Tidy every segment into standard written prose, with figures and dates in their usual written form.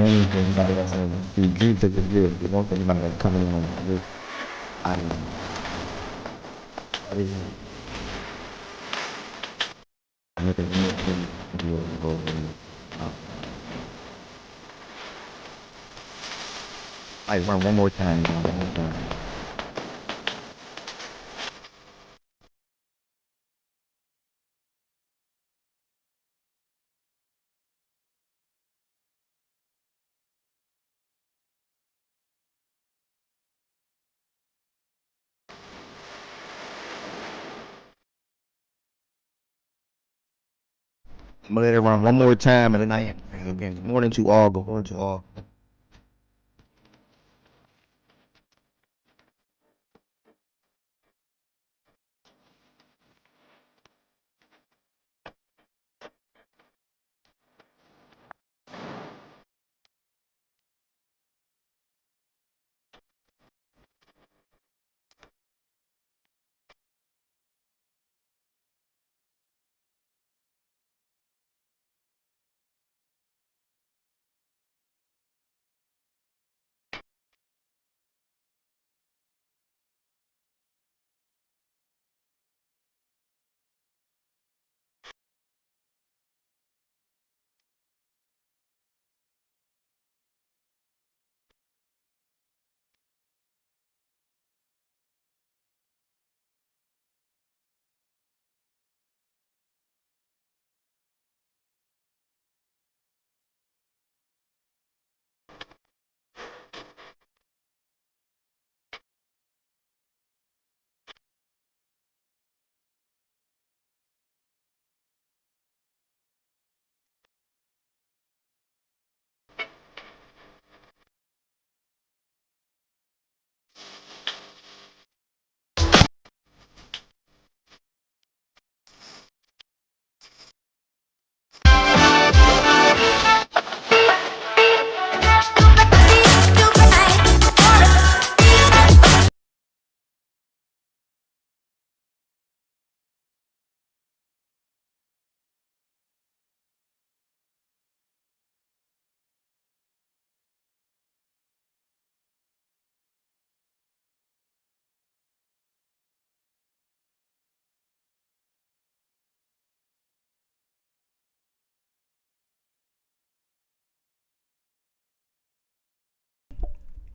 main thing about us and the dreams that just live. The one thing about us coming on this island. That is another thing to go I run one more time, one more time. I'm gonna let it run one more time and then I again morning to all, go morning to all.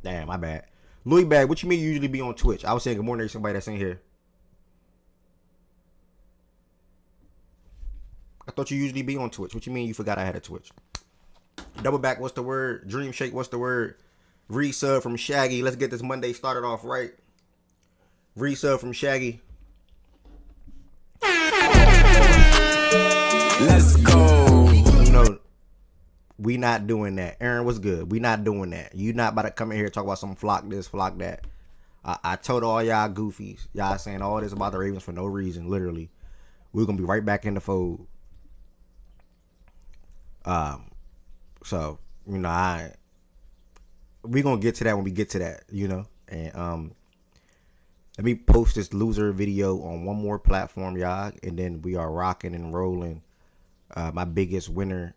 Damn, my bad. Louis Bag, what you mean you usually be on Twitch? I was saying good morning to somebody that's in here. I thought you usually be on Twitch. What you mean you forgot I had a Twitch? Double back, what's the word? Dream Shake, what's the word? Resub from Shaggy. Let's get this Monday started off right. Resub from Shaggy. Let's go. You know, we not doing that. Aaron, what's good? We not doing that. You not about to come in here and talk about some flock this, flock that. I told all y'all goofies. Y'all saying all this about the Ravens for no reason, literally. We're going to be right back in the fold. So, you know, we going to get to that when we get to that, you know. And let me post this loser video on one more platform, y'all. And then we are rocking and rolling. My biggest winner.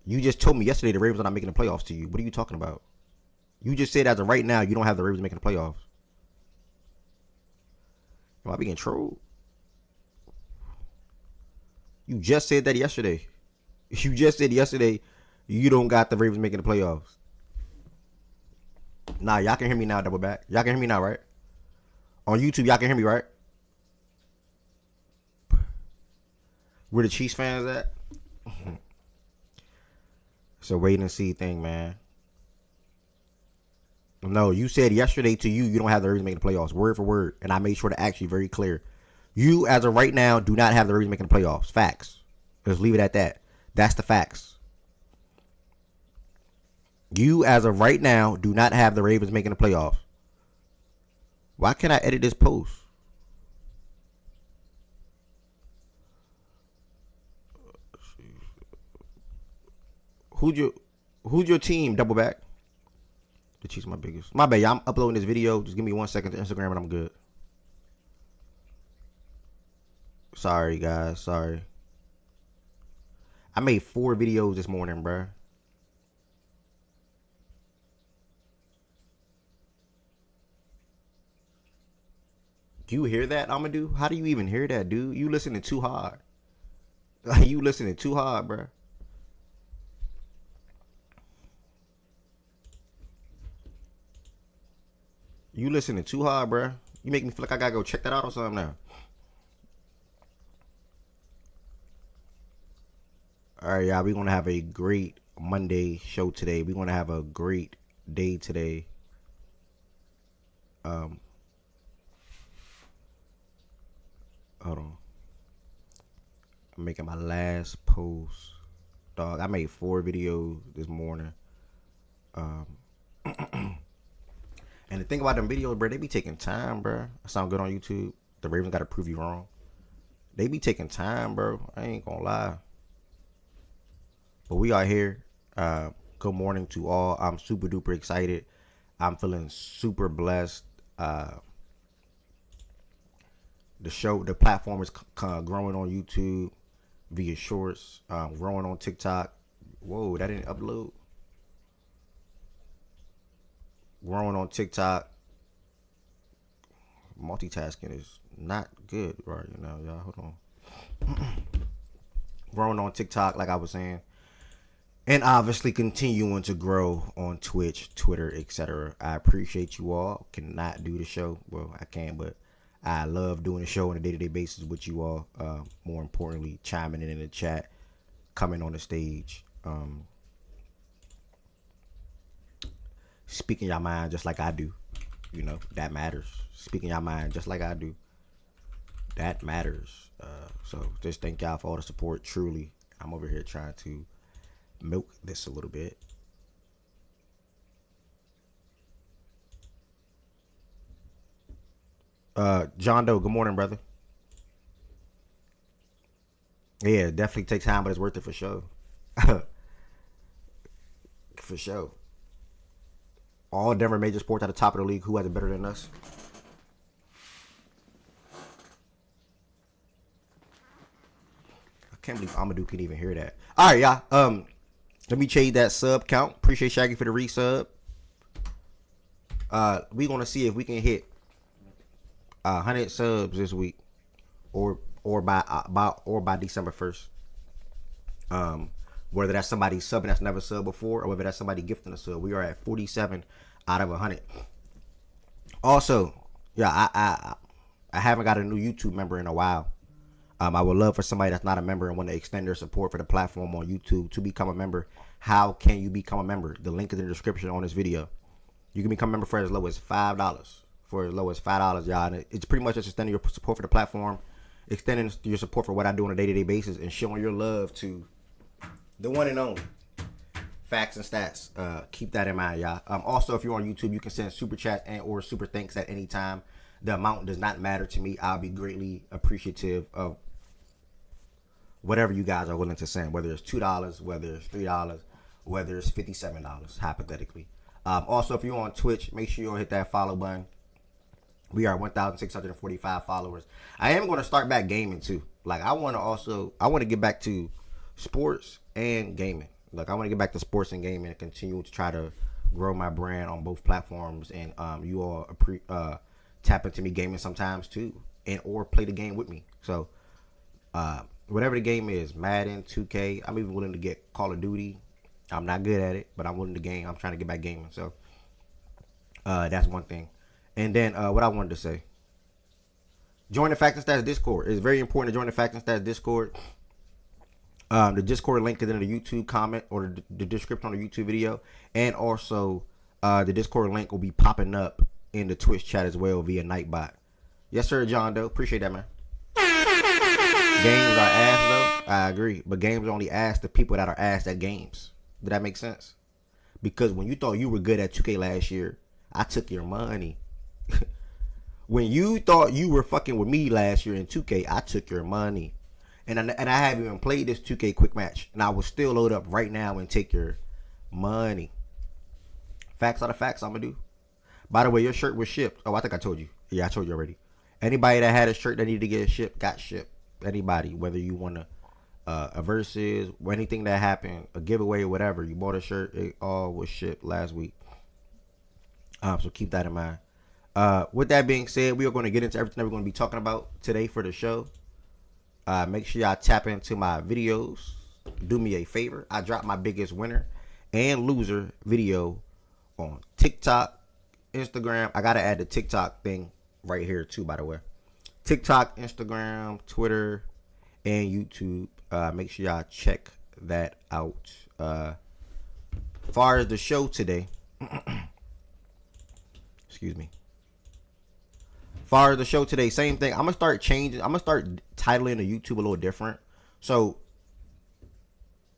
You just told me yesterday the Ravens are not making the playoffs to you. What are you talking about? You just said as of right now you don't have the Ravens making the playoffs. Am I being trolled? You just said that yesterday. You just said yesterday you don't got the Ravens making the playoffs. Nah, y'all can hear me now, double back. Y'all can hear me now, right? On YouTube, y'all can hear me, right? Where the Chiefs fans at? It's a wait and see thing, man. No, you said yesterday to you don't have the Ravens making the playoffs, word for word, and I made sure to ask you very clear. You, as of right now, do not have the Ravens making the playoffs. Facts. Let's leave it at that. That's the facts. You, as of right now, do not have the Ravens making the playoffs. Why can't I edit this post? Who's your team? Double back. The Chiefs my biggest. My bad, y'all. I'm uploading this video. Just give me 1 second to Instagram and I'm good. Sorry, guys. Sorry. I made 4 videos this morning, bruh. Do you hear that, Amadou? How do you even hear that, dude? You listening too hard. You listening too hard, bruh. You listening too hard, bruh. You make me feel like I gotta go check that out or something now. All right, y'all. We're gonna have a great Monday show today. We're gonna have a great day today. Hold on. I'm making my last post. Dog, I made 4 videos this morning. And the thing about them videos, bro, they be taking time, bro. I sound good on YouTube. The Ravens got to prove you wrong. They be taking time, bro. I ain't gonna lie. But we are here. Good morning to all. I'm super duper excited. I'm feeling super blessed. The platform is growing on YouTube via shorts, growing on TikTok. Whoa, that didn't upload. Growing on TikTok. Multitasking is not good right now, y'all. Hold on. Growing on TikTok, like I was saying. And obviously continuing to grow on Twitch, Twitter, etc. I appreciate you all. Cannot do the show. Well, I can, but I love doing the show on a day-to-day basis with you all. More importantly, chiming in the chat, coming on the stage, speaking your mind just like I do. You know, that matters. Speaking your mind just like I do. That matters. So just thank y'all for all the support. Truly, I'm over here trying to milk this a little bit. John Doe, good morning, brother. Yeah, it definitely takes time, but it's worth it for sure. For sure. All Denver major sports at the top of the league. Who has it better than us? I can't believe Amadou can even hear that. All right, y'all. Let me change that sub count. Appreciate Shaggy for the resub. We gonna see if we can hit 100 subs this week, or by December 1st. Whether that's somebody subbing that's never subbed before, or whether that's somebody gifting a sub. We are at 47 out of 100. Also, yeah, I haven't got a new YouTube member in a while. I would love for somebody that's not a member and want to extend their support for the platform on YouTube to become a member. How can you become a member? The link is in the description on this video. You can become a member for as low as $5. For as low as $5, y'all. And it's pretty much just extending your support for the platform, extending your support for what I do on a day-to-day basis, and showing your love to the one and only Facts and Stats. Keep that in mind, y'all. Also, if you're on YouTube, you can send super chats and or super thanks at any time. The amount does not matter to me. I'll be greatly appreciative of whatever you guys are willing to send, whether it's $2, whether it's $3, whether it's $57, hypothetically. Also, if you're on Twitch, make sure you hit that follow button. We are 1,645 followers. I am going to start back gaming too. Like I want to get back to sports and gaming. Like I want to get back to sports and gaming and continue to try to grow my brand on both platforms. And you all tap into me gaming sometimes too, and or play the game with me. So whatever the game is, Madden, 2K, I'm even willing to get Call of Duty. I'm not good at it, but I'm willing to game. I'm trying to get back gaming. So that's one thing. And then what I wanted to say, join the Facts and Stats Discord. It's very important to join the Facts and Stats Discord. The Discord link is in the YouTube comment or the description on the YouTube video. And also the Discord link will be popping up in the Twitch chat as well via Nightbot. Yes, sir, John Doe. Appreciate that, man. Games are ass, though. I agree. But games only ass the people that are ass at games. Did that make sense? Because when you thought you were good at 2K last year, I took your money. When you thought you were fucking with me last year in 2K, I took your money. And I haven't even played this 2K quick match. And I will still load up right now and take your money. Facts are the facts I'm going to do. By the way, your shirt was shipped. Oh, I think I told you. Yeah, I told you already. Anybody that had a shirt that needed to get shipped, got shipped. Anybody, whether you want to a versus, or anything that happened, a giveaway or whatever. You bought a shirt, it all was shipped last week. So keep that in mind. With that being said, we are going to get into everything that we're going to be talking about today for the show. Make sure y'all tap into my videos. Do me a favor. I dropped my biggest winner and loser video on TikTok, Instagram. I got to add the TikTok thing right here too, by the way. TikTok, Instagram, Twitter, and YouTube. Make sure y'all check that out. As far as the show today, excuse me. As far as the show today, same thing. I'm gonna start changing. I'm gonna start titling the YouTube a little different. So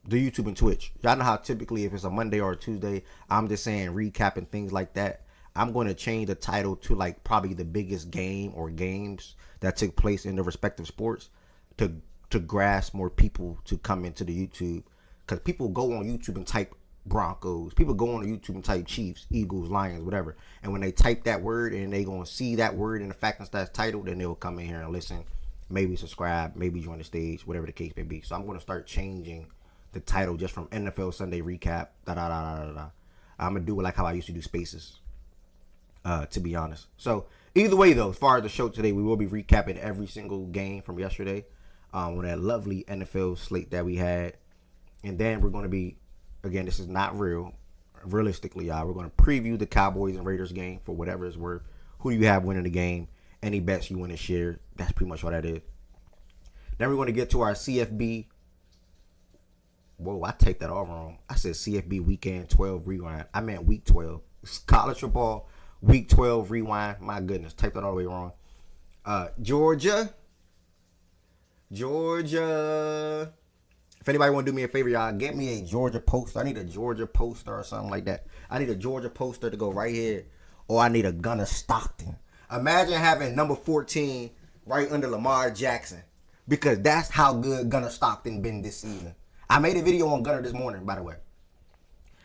the YouTube and Twitch, y'all know how typically if it's a Monday or a Tuesday, I'm just saying recapping things like that. I'm going to change the title to like probably the biggest game or games that took place in the respective sports to grasp more people to come into the YouTube, because people go on YouTube and type Broncos. People go on YouTube and type Chiefs, Eagles, Lions, whatever. And when they type that word and they gonna see that word in the fact and stats title, then they'll come in here and listen, maybe subscribe, maybe join the stage, whatever the case may be. So I'm gonna start changing the title just from NFL Sunday recap. I'm gonna do it like how I used to do spaces. To be honest. So either way though, as far as the show today, we will be recapping every single game from yesterday. On that lovely NFL slate that we had. And then we're gonna be, again, this is not real. Realistically, y'all, we're going to preview the Cowboys and Raiders game for whatever it's worth. Who do you have winning the game? Any bets you want to share? That's pretty much what that is. Then we're going to get to our CFB. Whoa, I take that all wrong. I said CFB Weekend 12 Rewind. I meant Week 12. It's college football Week 12 Rewind. My goodness, typed that all the way wrong. Georgia. If anybody want to do me a favor, y'all, get me a Georgia poster. I need a Georgia poster or something like that. I need a Georgia poster to go right here. Or I need a Gunner Stockton. Imagine having number 14 right under Lamar Jackson. Because that's how good Gunner Stockton been this season. I made a video on Gunner this morning, by the way.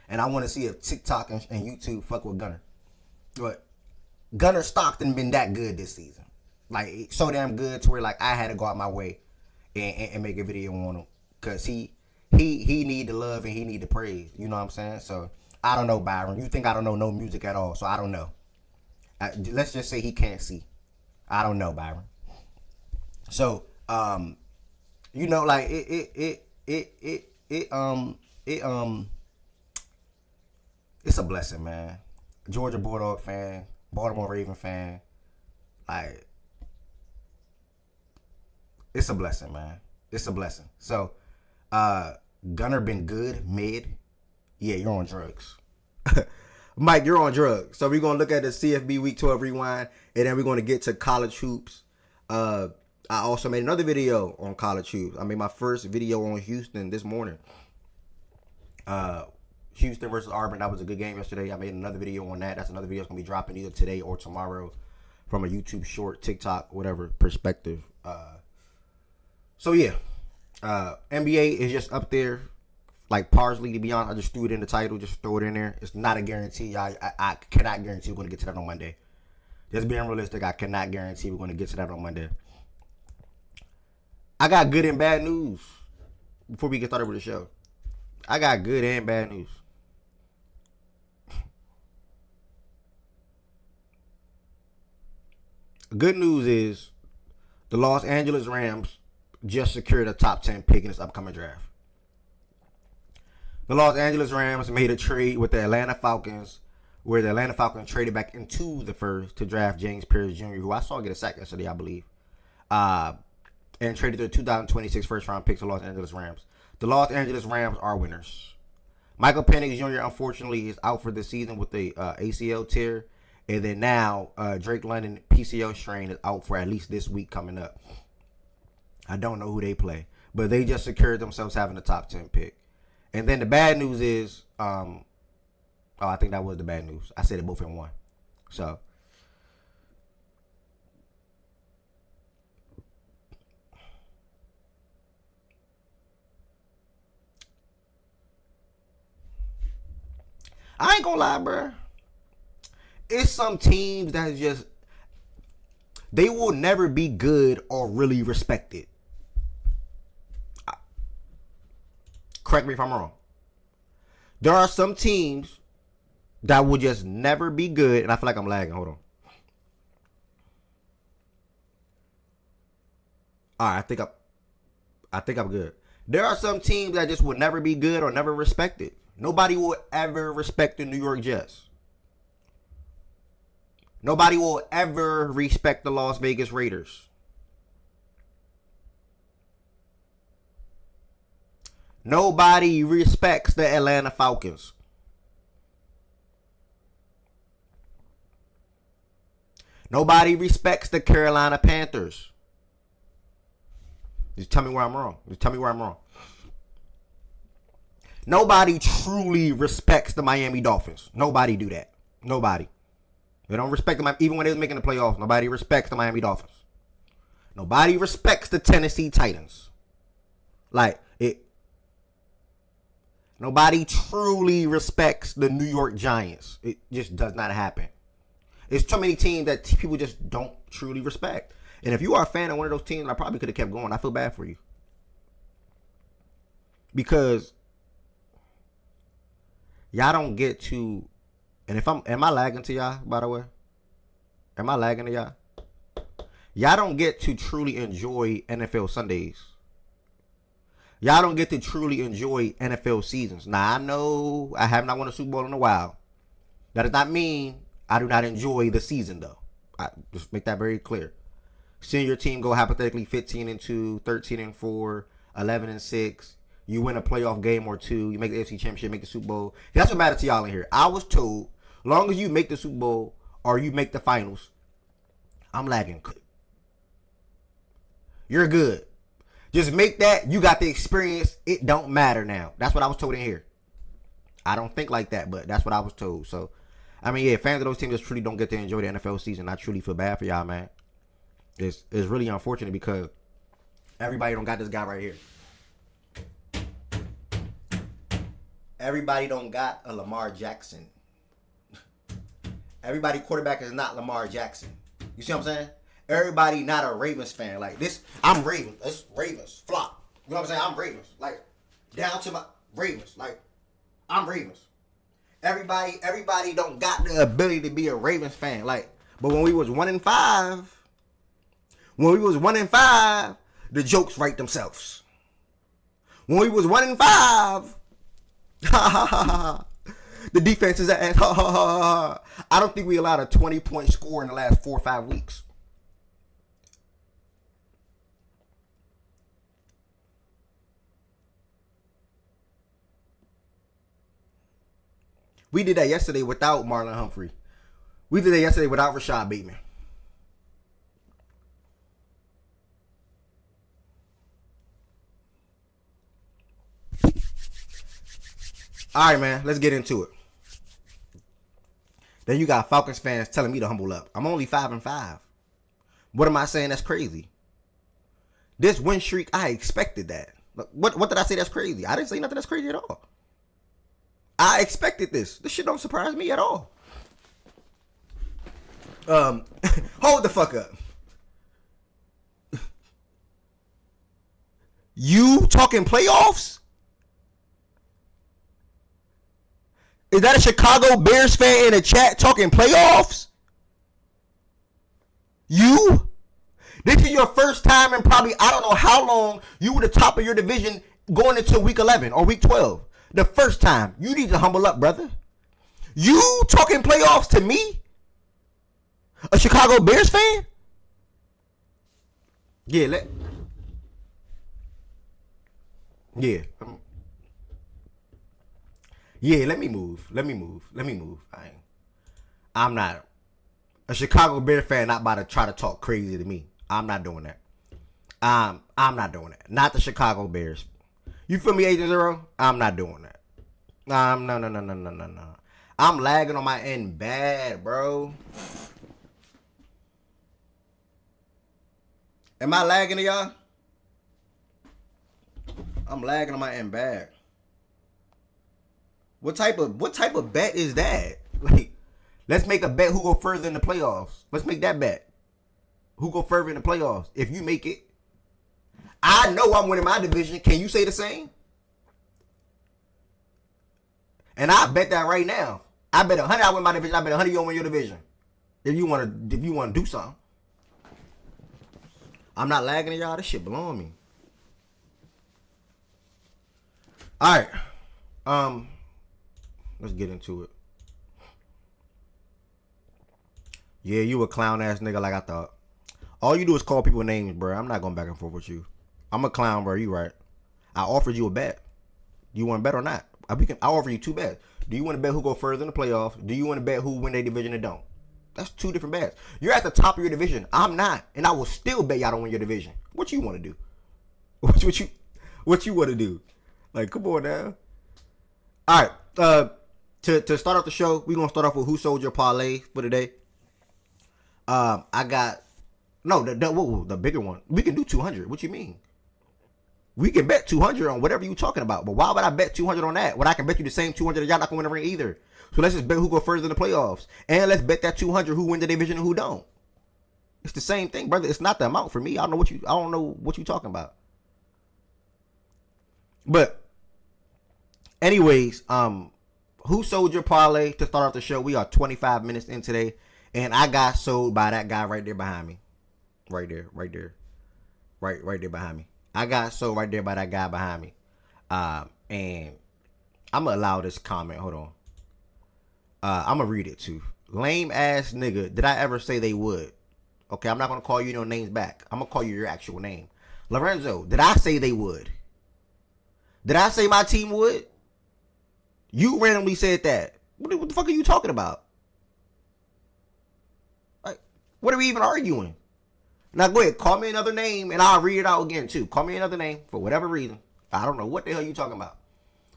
And I want to see if TikTok and YouTube fuck with Gunner. But Gunner Stockton been that good this season. Like, so damn good to where, like, I had to go out my way and make a video on him. Because he need the love and he need the praise. You know what I'm saying? So, I don't know, Byron. You think I don't know no music at all. So, I don't know. Let's just say he can't see. I don't know, Byron. So, you know, like, it's a blessing, man. Georgia Bulldog fan, Baltimore Raven fan. Like, it's a blessing, man. It's a blessing. So, Gunner been good, mid. Yeah, you're on drugs. Mike, you're on drugs. So we're going to look at the CFB Week 12 Rewind, and then we're going to get to college hoops. I also made another video on college hoops. I made my first video on Houston this morning. Houston versus Auburn, that was a good game yesterday. I made another video on that. That's another video that's going to be dropping either today or tomorrow from a YouTube short, TikTok, whatever perspective. So, yeah. NBA is just up there like parsley, to be honest. I just threw it in the title, just throw it in there. It's not a guarantee. I cannot guarantee we're going to get to that on Monday. Just being realistic, I cannot guarantee we're going to get to that on Monday. I got good and bad news before we get started with the show. I got good and bad news. Good news is the Los Angeles Rams just secured a top 10 pick in this upcoming draft. The Los Angeles Rams made a trade with the Atlanta Falcons, where the Atlanta Falcons traded back into the first to draft James Pierce Jr., who I saw get a sack yesterday, I believe, and traded their 2026 first-round picks to Los Angeles Rams. The Los Angeles Rams are winners. Michael Penix Jr., unfortunately, is out for the season with the ACL tear. And then now, Drake London PCL strain is out for at least this week coming up. I don't know who they play. But they just secured themselves having a top 10 pick. And then the bad news is, I think that was the bad news. I said it both in one. So, I ain't gonna lie, bro. It's some teams that just, they will never be good or really respected. Correct me if I'm wrong. There are some teams that will just never be good, and I feel like I'm lagging. Hold on. All right, I think I'm good. There are some teams that just will never be good or never respected. Nobody will ever respect the New York Jets. Nobody will ever respect the Las Vegas Raiders. Nobody respects the Atlanta Falcons. Nobody respects the Carolina Panthers. Just tell me where I'm wrong. Nobody truly respects the Miami Dolphins. Nobody do that. Nobody. They don't respect them. Even when they was making the playoffs, nobody respects the Miami Dolphins. Nobody respects the Tennessee Titans. Nobody truly respects the New York Giants. It just does not happen. There's too many teams that people just don't truly respect. And if you are a fan of one of those teams, I probably could have kept going. I feel bad for you. Because y'all don't get to, and am I lagging to y'all, by the way? Am I lagging to y'all? Y'all don't get to truly enjoy NFL Sundays. Y'all don't get to truly enjoy NFL seasons. Now, I know I have not won a Super Bowl in a while. That does not mean I do not enjoy the season, though. I just make that very clear. Seeing your team go hypothetically 15-2, 13-4, 11-6. You win a playoff game or two. You make the AFC Championship, make the Super Bowl. That's what matters to y'all in here. I was told, long as you make the Super Bowl or you make the finals, I'm lagging. You're good. Just make that. You got the experience. It don't matter now. That's what I was told in here. I don't think like that, but that's what I was told. So, I mean, yeah, fans of those teams just truly don't get to enjoy the NFL season. I truly feel bad for y'all, man. It's really unfortunate because everybody don't got this guy right here. Everybody don't got a Lamar Jackson. Everybody quarterback is not Lamar Jackson. You see what I'm saying? Everybody not a Ravens fan. Like this, I'm Ravens. It's Ravens. Flop. You know what I'm saying? I'm Ravens. Like, down to my Ravens. Like, I'm Ravens. Everybody don't got the ability to be a Ravens fan. Like, but when we was 1-5, the jokes write themselves. When we was 1-5, the defense is at I don't think we allowed a 20-point score in the last 4 or 5 weeks. We did that yesterday without Marlon Humphrey. We did that yesterday without Rashad Bateman. All right, man. Let's get into it. Then you got Falcons fans telling me to humble up. I'm only 5-5. What am I saying? That's crazy. This win streak, I expected that. What did I say that's crazy? I didn't say nothing that's crazy at all. I expected this. This shit don't surprise me at all. Hold the fuck up. You talking playoffs? Is that a Chicago Bears fan in the chat talking playoffs? You? This is your first time in probably, I don't know how long, you were the top of your division going into week 11 or week 12. The first time. You need to humble up, brother. You talking playoffs to me? A Chicago Bears fan? Yeah, let me move. I'm not a Chicago Bears fan. Not about to try to talk crazy to me. I'm not doing that. I'm not doing that. Not the Chicago Bears. You feel me, Agent Zero? I'm not doing that. No. I'm lagging on my end bad, bro. Am I lagging to y'all? I'm lagging on my end bad. What type of bet is that? Like, let's make a bet who go further in the playoffs. Let's make that bet. Who go further in the playoffs? If you make it, I know I'm winning my division. Can you say the same? And I bet that right now. I bet 100 I win my division. I bet 100 you don't win your division. If you want to do something. I'm not lagging at y'all. This shit blowing me. All right. Let's get into it. Yeah, you a clown ass nigga like I thought. All you do is call people names, bro. I'm not going back and forth with you. I'm a clown, bro. You right. I offered you a bet. Do you want to bet or not? I offer you 2 bets. Do you want to bet who go further in the playoffs? Do you want to bet who win their division and don't? That's 2 different bets. You're at the top of your division. I'm not. And I will still bet y'all don't win your division. What you want to do? What you want to do? Like, come on now. All right. To start off the show, we're going to start off with who sold your parlay for today. I got... No, the bigger one. We can do 200. What you mean? We can bet 200 on whatever you talking about. But why would I bet 200 on that when I can bet you the same 200 that y'all not going to win the ring either? So let's just bet who go further in the playoffs. And let's bet that 200 who win the division and who don't. It's the same thing, brother. It's not the amount for me. I don't know what you talking about. But anyways, who sold your parlay to start off the show? We are 25 minutes in today. And I got sold by that guy right there behind me. Right there. Right there behind me. I got sold right there by that guy behind me. And I'm going to allow this comment. Hold on. I'm going to read it too. Lame ass nigga. Did I ever say they would? Okay, I'm not going to call you no names back. I'm going to call you your actual name. Lorenzo, did I say they would? Did I say my team would? You randomly said that. What the fuck are you talking about? Like, what are we even arguing? Now go ahead, call me another name and I'll read it out again too. Call me another name for whatever reason. I don't know what the hell you talking about.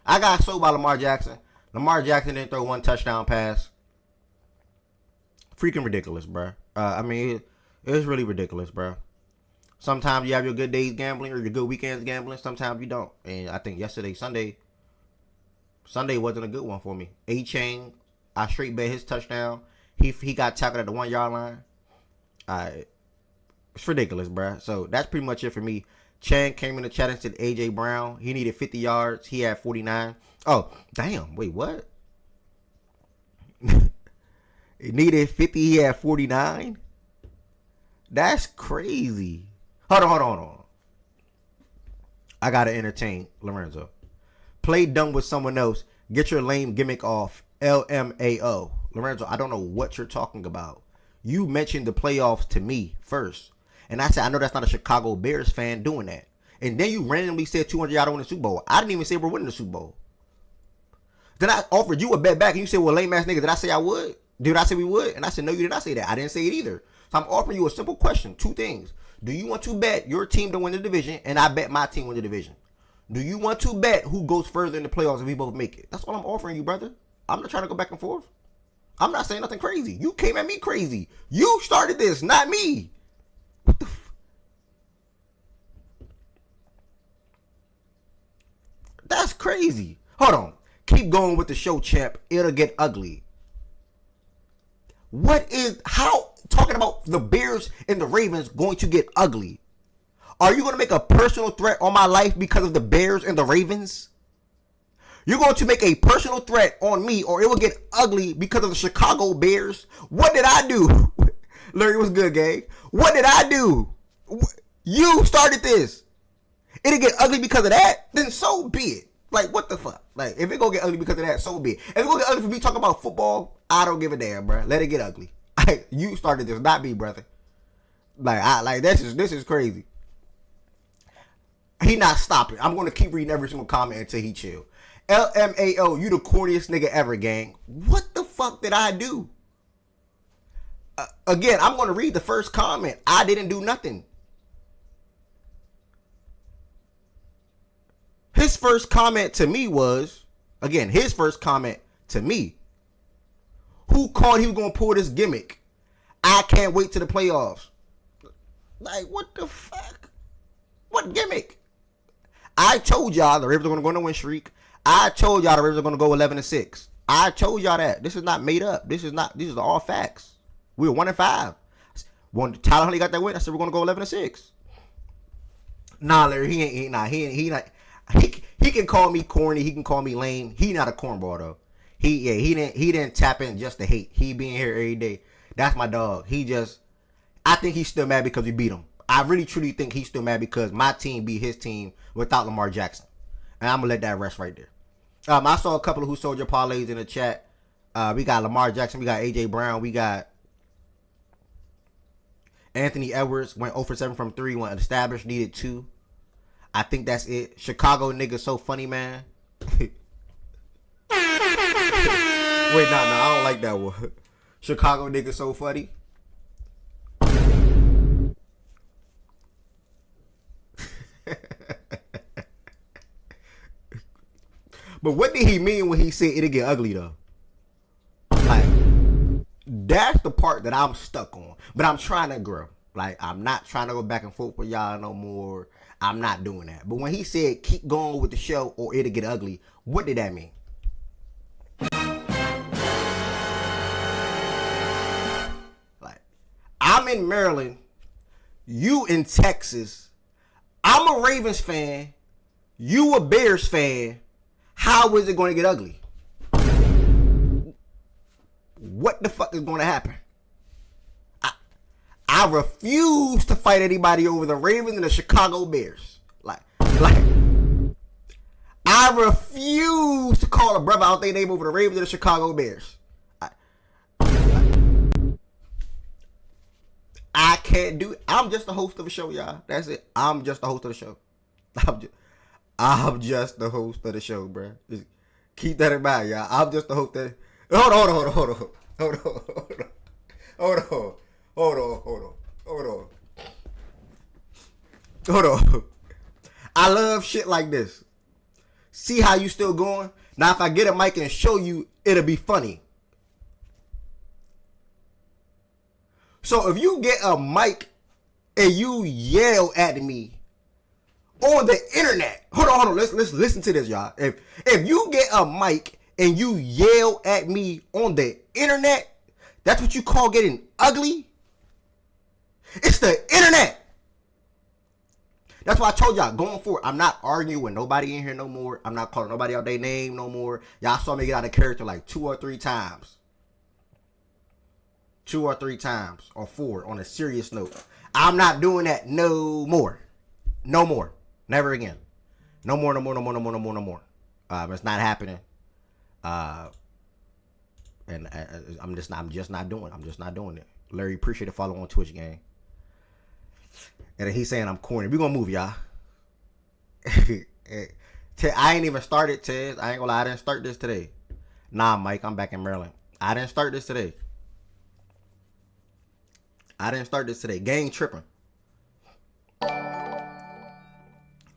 I got sold by Lamar Jackson. Lamar Jackson didn't throw 1 touchdown pass. Freaking ridiculous, bro. I mean, it's really ridiculous, bro. Sometimes you have your good days gambling or your good weekends gambling. Sometimes you don't. And I think Sunday wasn't a good one for me. A-Chain, I straight bet his touchdown. He got tackled at the 1 yard line. It's ridiculous, bruh. So that's pretty much it for me. Chan came in the chat and said A.J. Brown. He needed 50 yards. He had 49. Oh, damn. Wait, what? He needed 50. He had 49? That's crazy. Hold on. I got to entertain Lorenzo. Play dumb with someone else. Get your lame gimmick off. LMAO. Lorenzo, I don't know what you're talking about. You mentioned the playoffs to me first. And I said, I know that's not a Chicago Bears fan doing that. And then you randomly said 200 y'all don't win the Super Bowl. I didn't even say we're winning the Super Bowl. Then I offered you a bet back and you said, well, lame ass nigga, did I say I would? Did I say we would? And I said, no, you did not say that. I didn't say it either. So I'm offering you a simple question. 2 things. Do you want to bet your team to win the division? And I bet my team win the division. Do you want to bet who goes further in the playoffs if we both make it? That's all I'm offering you, brother. I'm not trying to go back and forth. I'm not saying nothing crazy. You came at me crazy. You started this, not me. What the That's crazy. Hold on. Keep going with the show, champ. It'll get ugly. How talking about the Bears and the Ravens going to get ugly? Are you going to make a personal threat on my life because of the Bears and the Ravens? You're going to make a personal threat on me or it will get ugly because of the Chicago Bears? What did I do? Larry, what's good, gang? What did I do? You started this. It'll get ugly because of that? Then so be it. Like, what the fuck? Like, if it gonna get ugly because of that, so be it. If it gonna get ugly for me talking about football, I don't give a damn, bro. Let it get ugly. You started this, not me, brother. This is crazy. He not stopping. I'm gonna keep reading every single comment until he chill. LMAO, you the corniest nigga ever, gang. What the fuck did I do? Again, I'm gonna read the first comment. I didn't do nothing. His first comment to me was, again, who called he was going to pull this gimmick? I can't wait to the playoffs. Like, what the fuck? What gimmick? I told y'all the Ravens are going to go on a win streak. I told y'all the Ravens are going to go 11-6. I told y'all that. This is not made up. These are all facts. We were 1-5. When Tyler Huntley got that win, I said we're going to go 11-6. Nah, Larry, he not. He can call me corny. He can call me lame. He not a cornball, though. He didn't tap in just to hate. He being here every day. That's my dog. I think he's still mad because we beat him. I really truly think he's still mad because my team beat his team without Lamar Jackson. And I'm gonna let that rest right there. I saw a couple of Who Sold Your Parlays in the chat. We got Lamar Jackson, we got AJ Brown, we got Anthony Edwards went 0 for 7 from 3, went established, needed 2. I think that's it. Chicago nigga so funny, man. Wait, no, I don't like that one. Chicago nigga so funny. But what did he mean when he said it'll get ugly though? Like, that's the part that I'm stuck on. But I'm trying to grow. Like, I'm not trying to go back and forth with y'all no more. I'm not doing that. But when he said keep going with the show or it'll get ugly, what did that mean? Like, I'm in Maryland, you in Texas, I'm a Ravens fan, you a Bears fan. How is it going to get ugly? What the fuck is going to happen? I refuse to fight anybody over the Ravens and the Chicago Bears. Like I refuse to call a brother out their name over the Ravens and the Chicago Bears. I can't do it. I'm just the host of a show, y'all. That's it. I'm just the host of the show. I'm just the host of the show, bro. Just keep that in mind, y'all. I'm just the host of the... Hold on. I love shit like this. See how you still going? Now, if I get a mic and show you, it'll be funny. So, if you get a mic and you yell at me on the internet, hold on. Let's listen to this, y'all. If you get a mic and you yell at me on the internet, that's what you call getting ugly? It's the internet. That's why I told y'all, going forward, I'm not arguing with nobody in here no more. I'm not calling nobody out their name no more. Y'all saw me get out of character like 2 or 3 times. 2 or 3 times, or 4, on a serious note. I'm not doing that no more. No more. Never again. No more. It's not happening. And I'm just not doing it. Larry, appreciate the follow on Twitch, gang. And he's saying I'm corny. We gonna move, y'all. I ain't even started, Tez. I ain't gonna lie, I didn't start this today. Nah, Mike, I'm back in Maryland. I didn't start this today. Gang tripping.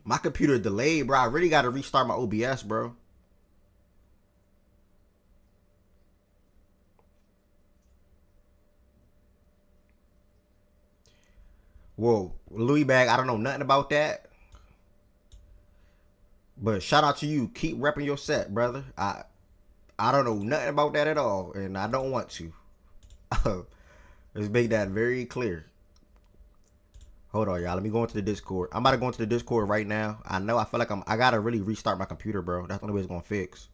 My computer delayed, bro. I really gotta restart my OBS, bro. Whoa, Louis Bag, I don't know nothing about that. But shout out to you. Keep repping your set, brother. I don't know nothing about that at all, and I don't want to. Let's make that very clear. Hold on, y'all. Let me go into the Discord. I'm about to go into the Discord right now. I feel like I gotta really restart my computer, bro. That's the only way it's gonna fix.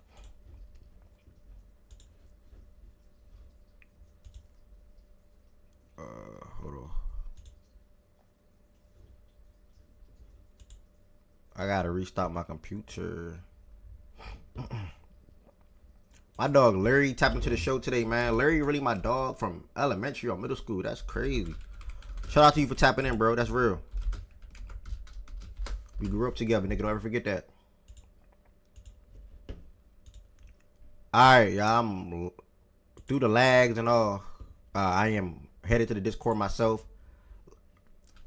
Hold on. I gotta restart my computer. My dog Larry tapped into the show today, man. Larry really my dog from elementary or middle school. That's crazy. Shout out to you for tapping in, bro. That's real. We grew up together, nigga. Don't ever forget that. Alright, y'all. I'm through the lags and all. I am headed to the Discord myself.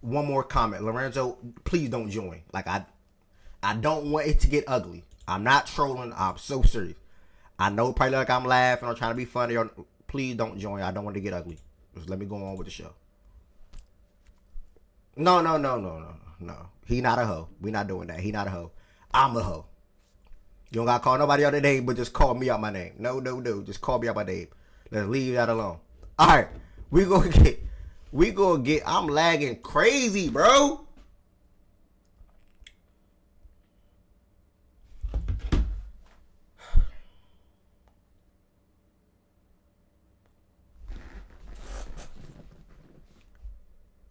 One more comment. Lorenzo, please don't join. Like, I don't want it to get ugly. I'm not trolling. I'm so serious. I know probably like I'm laughing or trying to be funny. Or please don't join. I don't want it to get ugly. Just let me go on with the show. No. He not a hoe. We not doing that. He not a hoe. I'm a hoe. You don't gotta call nobody out their name, but just call me out my name. No. Just call me out my name. Let's leave that alone. Alright. We gonna get I'm lagging crazy, bro.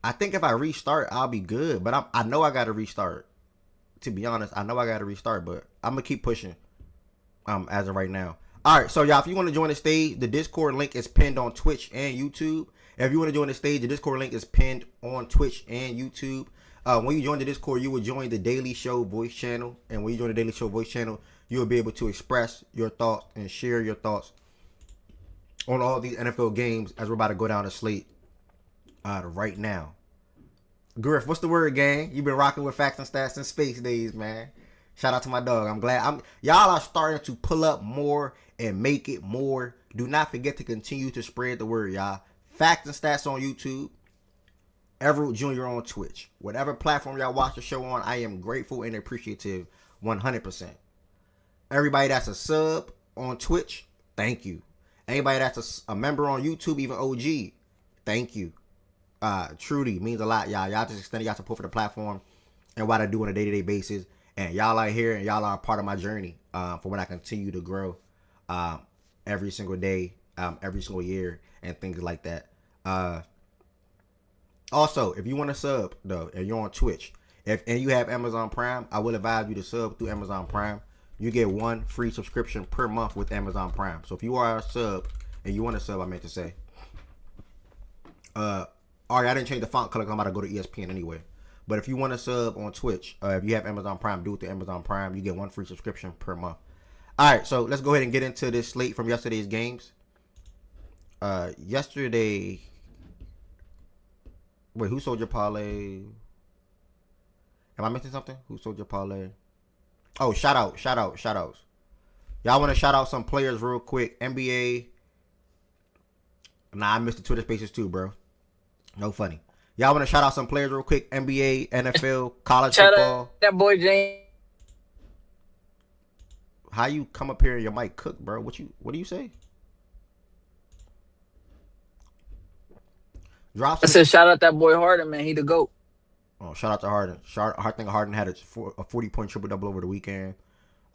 I think if I restart, I'll be good. But I know I got to restart. To be honest, I know I got to restart, but I'm gonna keep pushing. As of right now. All right, so y'all, if you want to join the stage, the Discord link is pinned on Twitch and YouTube. If you want to join the stage, the Discord link is pinned on Twitch and YouTube. When you join the Discord, you will join the Daily Show voice channel, and when you join the Daily Show voice channel, you will be able to express your thoughts and share your thoughts on all these NFL games as we're about to go down the slate right now. Griff, what's the word, gang? You've been rocking with Facts and Stats since Space Days, man. Shout out to my dog. I'm glad. Y'all are starting to pull up more and make it more. Do not forget to continue to spread the word, y'all. Facts and Stats on YouTube. Everett Jr. on Twitch. Whatever platform y'all watch the show on, I am grateful and appreciative 100%. Everybody that's a sub on Twitch, thank you. Anybody that's a member on YouTube, even OG, thank you. Truly means a lot, y'all. Y'all just extended y'all support for the platform and what I do on a day-to-day basis. And y'all are here and y'all are a part of my journey for when I continue to grow every single day, every single year, and things like that. Also, if you want to sub, though, and you're on Twitch, and you have Amazon Prime, I will advise you to sub through Amazon Prime. You get 1 free subscription per month with Amazon Prime. So if you are a sub and you want to sub, I meant to say. Alright, I didn't change the font color because I'm about to go to ESPN anyway. But if you want to sub on Twitch, if you have Amazon Prime, do it through Amazon Prime. You get 1 free subscription per month. All right, so let's go ahead and get into this slate from yesterday's games. Yesterday, wait, who sold your parlay? Am I missing something? Who sold your parlay? Oh, shout outs. Y'all want to shout out some players real quick? NBA. Nah, I missed the Twitter Spaces too, bro. No funny. Y'all want to shout out some players real quick? NBA, NFL, college football. Out that boy James. How you come up here and your mic cook, bro? What do you say? I said shout out that boy Harden, man. He the GOAT. Oh, shout out to Harden. I think Harden had a 40-point triple-double over the weekend.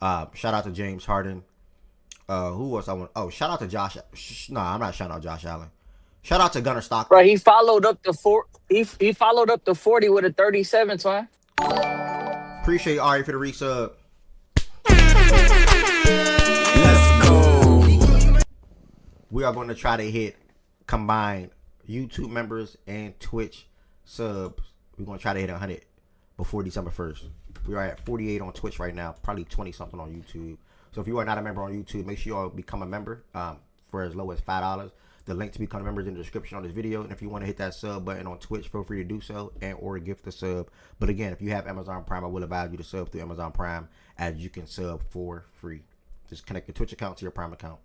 Shout out to James Harden. Who else I want? Oh, shout out to Josh. Nah, I'm not shouting out Josh Allen. Shout out to Gunnar Stockton. Right, he followed up the He followed up the 40 with a 37, twin. Appreciate Ari for the resub. Let's go. We are going to try to hit combined YouTube members and Twitch subs. We're going to try to hit 100 before December 1st. We are at 48 on Twitch right now, probably 20 something on YouTube. So if you are not a member on YouTube, make sure you all become a member for as low as $5. The link to become a member is in the description on this video. And if you want to hit that sub button on Twitch, feel free to do so and or gift the sub. But again, if you have Amazon Prime, I will advise you to sub through Amazon Prime as you can sub for free. Just connect your Twitch account to your Prime account.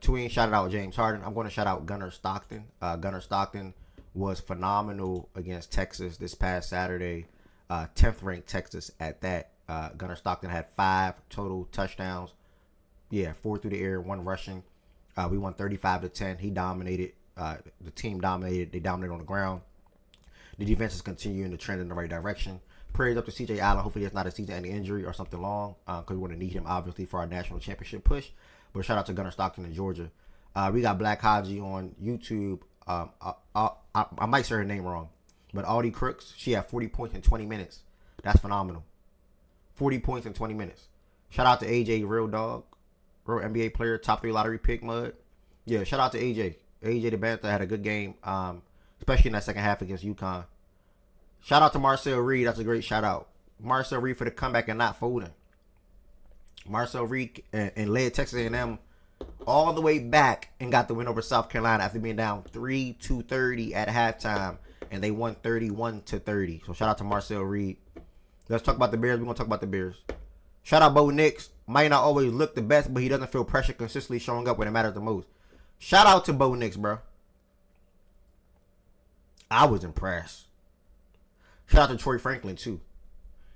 Tween shouted out James Harden. I'm going to shout out Gunnar Stockton. Gunnar Stockton was phenomenal against Texas this past Saturday. 10th ranked Texas at that. Gunnar Stockton had 5 total touchdowns. 4 through the air, 1 rushing. We won 35-10. He dominated. The team dominated. They dominated on the ground. The defense is continuing to trend in the right direction. Prayers up to CJ Allen. Hopefully it's not a season-ending injury or something long, because we want to need him obviously for our national championship push. But shout out to Gunnar Stockton in Georgia. We got Black Haji on YouTube. I might say her name wrong, but Audie Crooks. She had 40 points in 20 minutes. That's phenomenal. 40 points in 20 minutes. Shout out to AJ, real dog. Real NBA player, top 3 lottery pick, mud. Yeah, shout out to AJ. AJ the Bantha had a good game, especially in that second half against UConn. Shout out to Marcel Reed. That's a great shout out. Marcel Reed for the comeback and not folding. Marcel Reed and led Texas A&M all the way back and got the win over South Carolina after being down 3-30 at halftime, and they won 31-30. So shout out to Marcel Reed. Let's talk about the Bears. We're going to talk about the Bears. Shout out Bo Nix. Might not always look the best, but he doesn't feel pressure consistently showing up when it matters the most. Shout out to Bo Nix, bro. I was impressed. Shout out to Troy Franklin, too.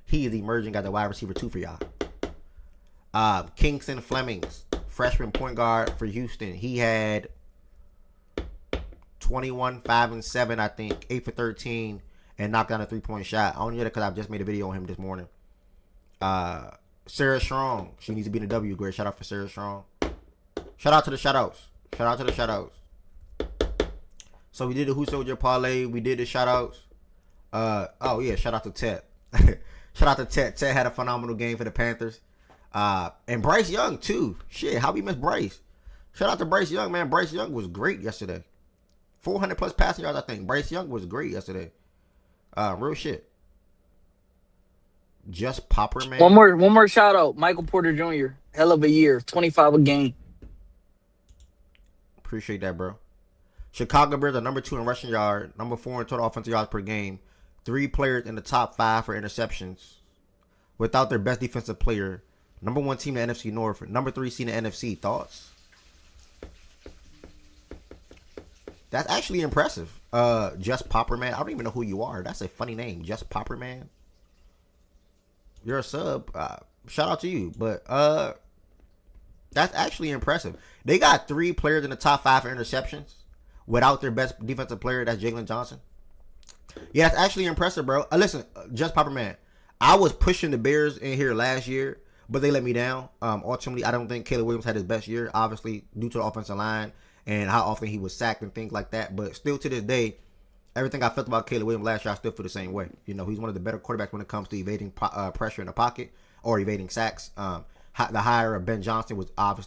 He is emerging as the wide receiver, too, for y'all. Kingston Flemings, freshman point guard for Houston. He had 21, 5, and 7, I think. 8 for 13, and knocked down a 3-point shot. I only know that because I've just made a video on him this morning. Sarah Strong. She needs to be in the W grade. Shout out for Sarah Strong. Shout out to the shout outs. So we did the Who Sold Your Parlay. We did the shout outs. Oh yeah, shout out to Ted. Shout out to Ted. Ted had a phenomenal game for the Panthers. And Bryce Young too. Shit, how we miss Bryce? Shout out to Bryce Young, man. Bryce Young was great yesterday. 400 plus passing yards, I think. Bryce Young was great yesterday. Real shit. Just Popper, man. One more shout out. Michael Porter Jr. Hell of a year. 25 a game. Appreciate that, bro. Chicago Bears are number 2 in rushing yard, number 4 in total offensive yards per game. 3 players in the top 5 for interceptions. Without their best defensive player. Number 1 team in the NFC North. Number 3 seed in the NFC. Thoughts? That's actually impressive. Just Popper, man. I don't even know who you are. That's a funny name. Just Popper, man. You're a sub. Shout out to you. But that's actually impressive. They got 3 players in the top 5 for interceptions without their best defensive player. That's Jalen Johnson. Yeah, that's actually impressive, bro. Listen, Just Popper, man. I was pushing the Bears in here last year, but they let me down. Ultimately, I don't think Caleb Williams had his best year, obviously, due to the offensive line and how often he was sacked and things like that. But still to this day, everything I felt about Caleb Williams last year, I still feel the same way. You know, he's one of the better quarterbacks when it comes to evading pressure in the pocket or evading sacks. The hire of Ben Johnson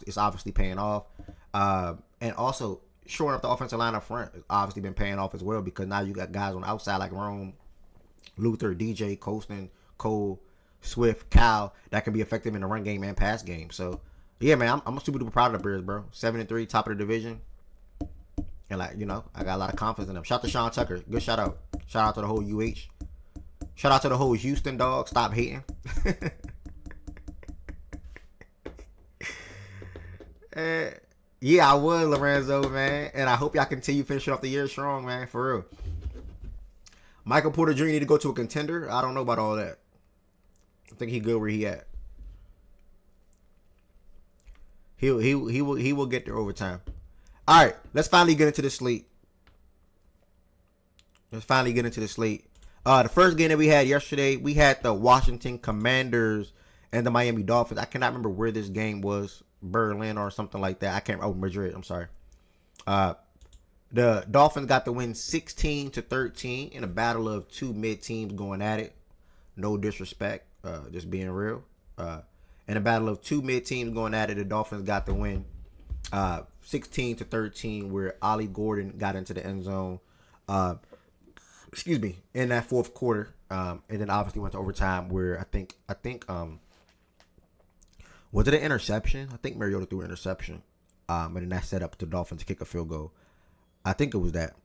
is obviously paying off. And also, shoring up the offensive line up front has obviously been paying off as well, because now you got guys on the outside like Rome, Luther, DJ, Colston, Cole, Swift, Cal that can be effective in the run game and pass game. So, yeah, man, I'm super duper proud of the Bears, bro. 7-3, top of the division. And, like, you know, I got a lot of confidence in them. Shout out to Sean Tucker. Good shout out. Shout out to the whole UH. Shout out to the whole Houston dog. Stop hating. Yeah, I would, Lorenzo, man. And I hope y'all continue finishing off the year strong, man. For real. Michael Porter Jr. need to go to a contender. I don't know about all that. I think he good where he at. He will get there over time. All right, let's finally get into the slate. The first game that we had yesterday, we had the Washington Commanders and the Miami Dolphins. I cannot remember where this game was. Berlin or something like that. I can't. Oh, Madrid. I'm sorry. The Dolphins got the win 16-13 in a battle of 2 mid teams going at it. No disrespect. Just being real. In a battle of 2 mid teams going at it, the Dolphins got the win 16-13, where Ollie Gordon got into the end zone. In that fourth quarter. And then obviously went to overtime, where I think was it an interception? I think Mariota threw an interception. And then that set up the Dolphins to kick a field goal. I think it was that.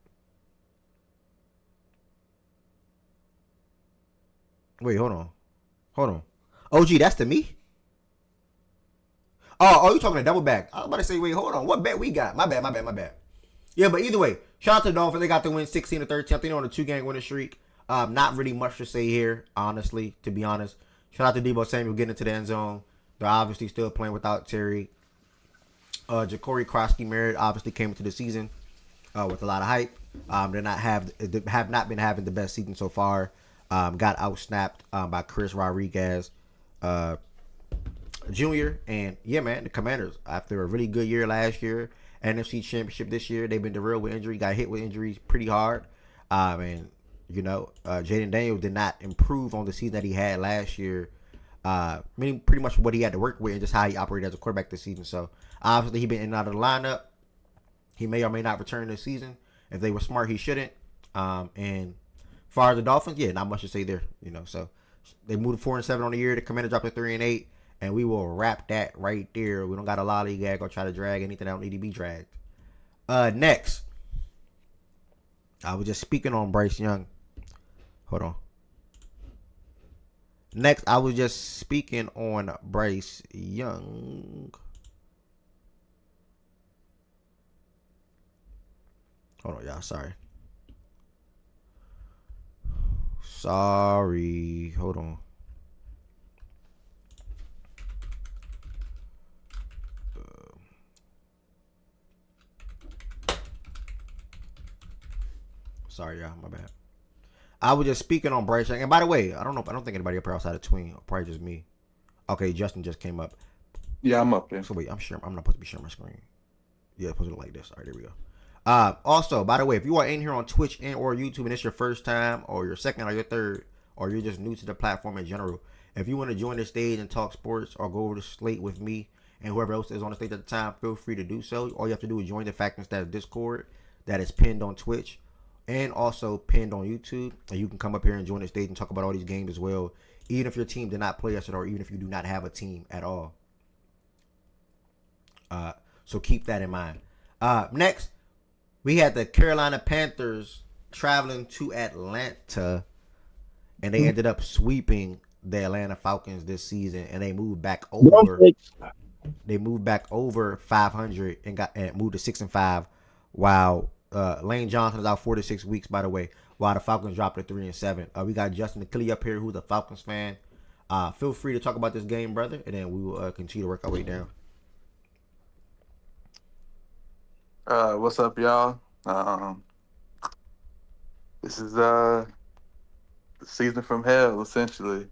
Wait, hold on. OG, that's to me? Oh, you talking a double back. I was about to say, wait, hold on. What bet we got? My bad. Yeah, but either way, shout out to the Dolphins. They got the win 16-13. I think they're on a 2-game winning streak. Not really much to say here, honestly, to be honest. Shout out to Deebo Samuel getting into the end zone. They're obviously still playing without Terry. Ja'Cory Krosky-Merritt obviously came into the season with a lot of hype. They have not been having the best season so far. Got outsnapped by Chris Rodriguez Jr. And yeah, man, the Commanders, after a really good year last year, NFC Championship this year, they've been derailed with injury, got hit with injuries pretty hard. And you know, Jaden Daniels did not improve on the season that he had last year. Meaning pretty much what he had to work with and just how he operated as a quarterback this season. So obviously he been in and out of the lineup. He may or may not return this season. If they were smart, he shouldn't. And as far as the Dolphins, yeah, not much to say there. You know, so they moved to 4-7 on the year. The Commanders dropped to 3-8, and we will wrap that right there. We don't got a lollygag or try to drag anything that don't need to be dragged. Next, I was just speaking on Bryce Young. Hold on. Next, I was just speaking on Bryce Young. Hold on, y'all. Sorry. Hold on. Sorry, y'all. My bad. I was just speaking on Bryce Young. And by the way, I don't think anybody up here outside of Tween. Probably just me. Okay, Justin just came up. Yeah, I'm up there. So wait, I'm not supposed to be sharing my screen. Yeah, it's supposed to look like this. All right, there we go. Also, by the way, if you are in here on Twitch and or YouTube and it's your first time or your second or your third or you're just new to the platform in general, if you want to join the stage and talk sports or go over the slate with me and whoever else is on the stage at the time, feel free to do so. All you have to do is join the Fact and Stats Discord that is pinned on Twitch and also pinned on YouTube, and you can come up here and join the stage and talk about all these games as well, even if your team did not play yesterday or even if you do not have a team at all. So keep that in mind. Next, we had the Carolina Panthers traveling to Atlanta, and they ended up sweeping the Atlanta Falcons this season, and they moved back over. They moved back over 500 and moved to 6-5, while Lane Johnson is out 4 to 6 weeks. By the way, while the Falcons dropped to 3-7. We got Justin McKilly up here, who's a Falcons fan. Feel free to talk about this game, brother, and then we will continue to work our way down. What's up, y'all? This is the season from hell, essentially.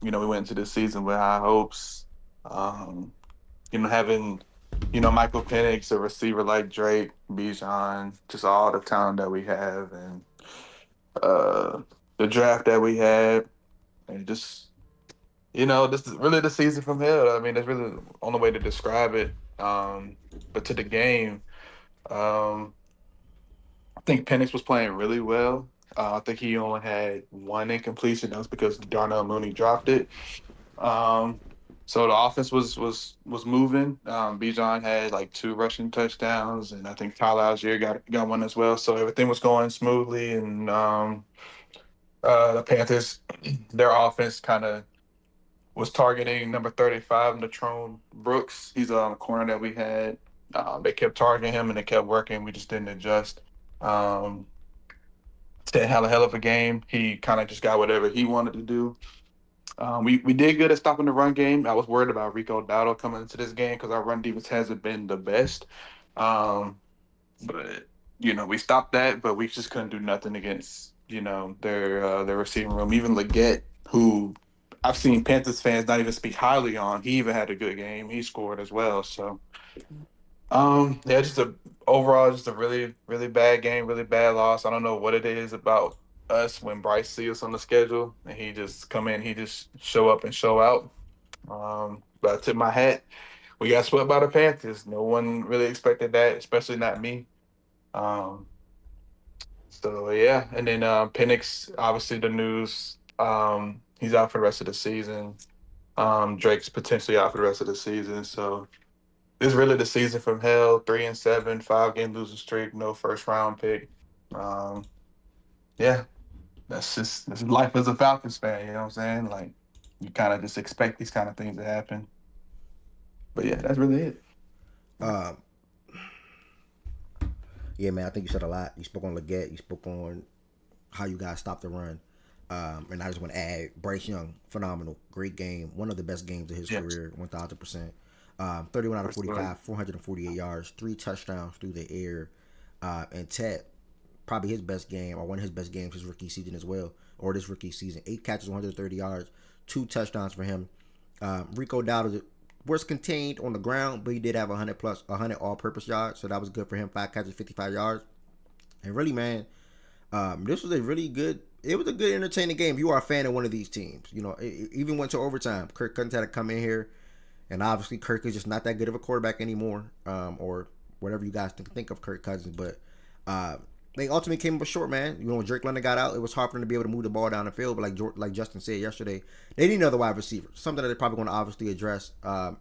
We went into this season with high hopes. Having Michael Penix, a receiver like Drake, Bijan, just all the talent that we have, and the draft that we had, and just this is really the season from hell. I mean, that's really the only way to describe it. But to the game, I think Penix was playing really well. I think he only had one incompletion. That was because Darnell Mooney dropped it. So the offense was moving. Bijan had like 2 rushing touchdowns, and I think Tyler Algier got one as well. So everything was going smoothly, and the Panthers, their offense kind of was targeting number 35, Natrone Brooks. He's a corner that we had. They kept targeting him, and it kept working. We just didn't adjust. Ted had a hell of a game. He kind of just got whatever he wanted to do. We did good at stopping the run game. I was worried about Rico Dowdle coming into this game because our run defense hasn't been the best. But we stopped that, but we just couldn't do nothing against their receiving room. Even Leggett, who I've seen Panthers fans not even speak highly on, he even had a good game. He scored as well. So overall just a really, really bad game, really bad loss. I don't know what it is about us when Bryce sees us on the schedule and he just come in, he just show up and show out. But I tip my hat. We got swept by the Panthers. No one really expected that, especially not me. So yeah, and then Penix, obviously the news. He's out for the rest of the season. Drake's potentially out for the rest of the season. So this is really the season from hell. 3-7, 5-game losing streak, no first round pick. Yeah, that's life as a Falcons fan. You know what I'm saying? Like, you kind of just expect these kind of things to happen. But yeah, that's really it. Yeah, man, I think you said a lot. You spoke on Leggett. You spoke on how you guys stopped the run. And I just want to add Bryce Young, phenomenal, great game, one of the best games of his career, 1,000%. 31 out of 45, 448 yards, 3 touchdowns through the air, and Ted, probably his best game or one of his best games his rookie season as well, or this rookie season. 8 catches, 130 yards, 2 touchdowns for him. Rico Dowdle was contained on the ground, but he did have 100 all-purpose yards, so that was good for him. 5 catches, 55 yards, and really, man, this was a really good. It was a good, entertaining game. If you are a fan of one of these teams, it even went to overtime. Kirk Cousins had to come in here, and obviously Kirk is just not that good of a quarterback anymore, or whatever you guys think of Kirk Cousins. But they ultimately came up short, man. When Drake London got out, it was hard for them to be able to move the ball down the field. But like Justin said yesterday, they need another wide receiver, something that they're probably going to obviously address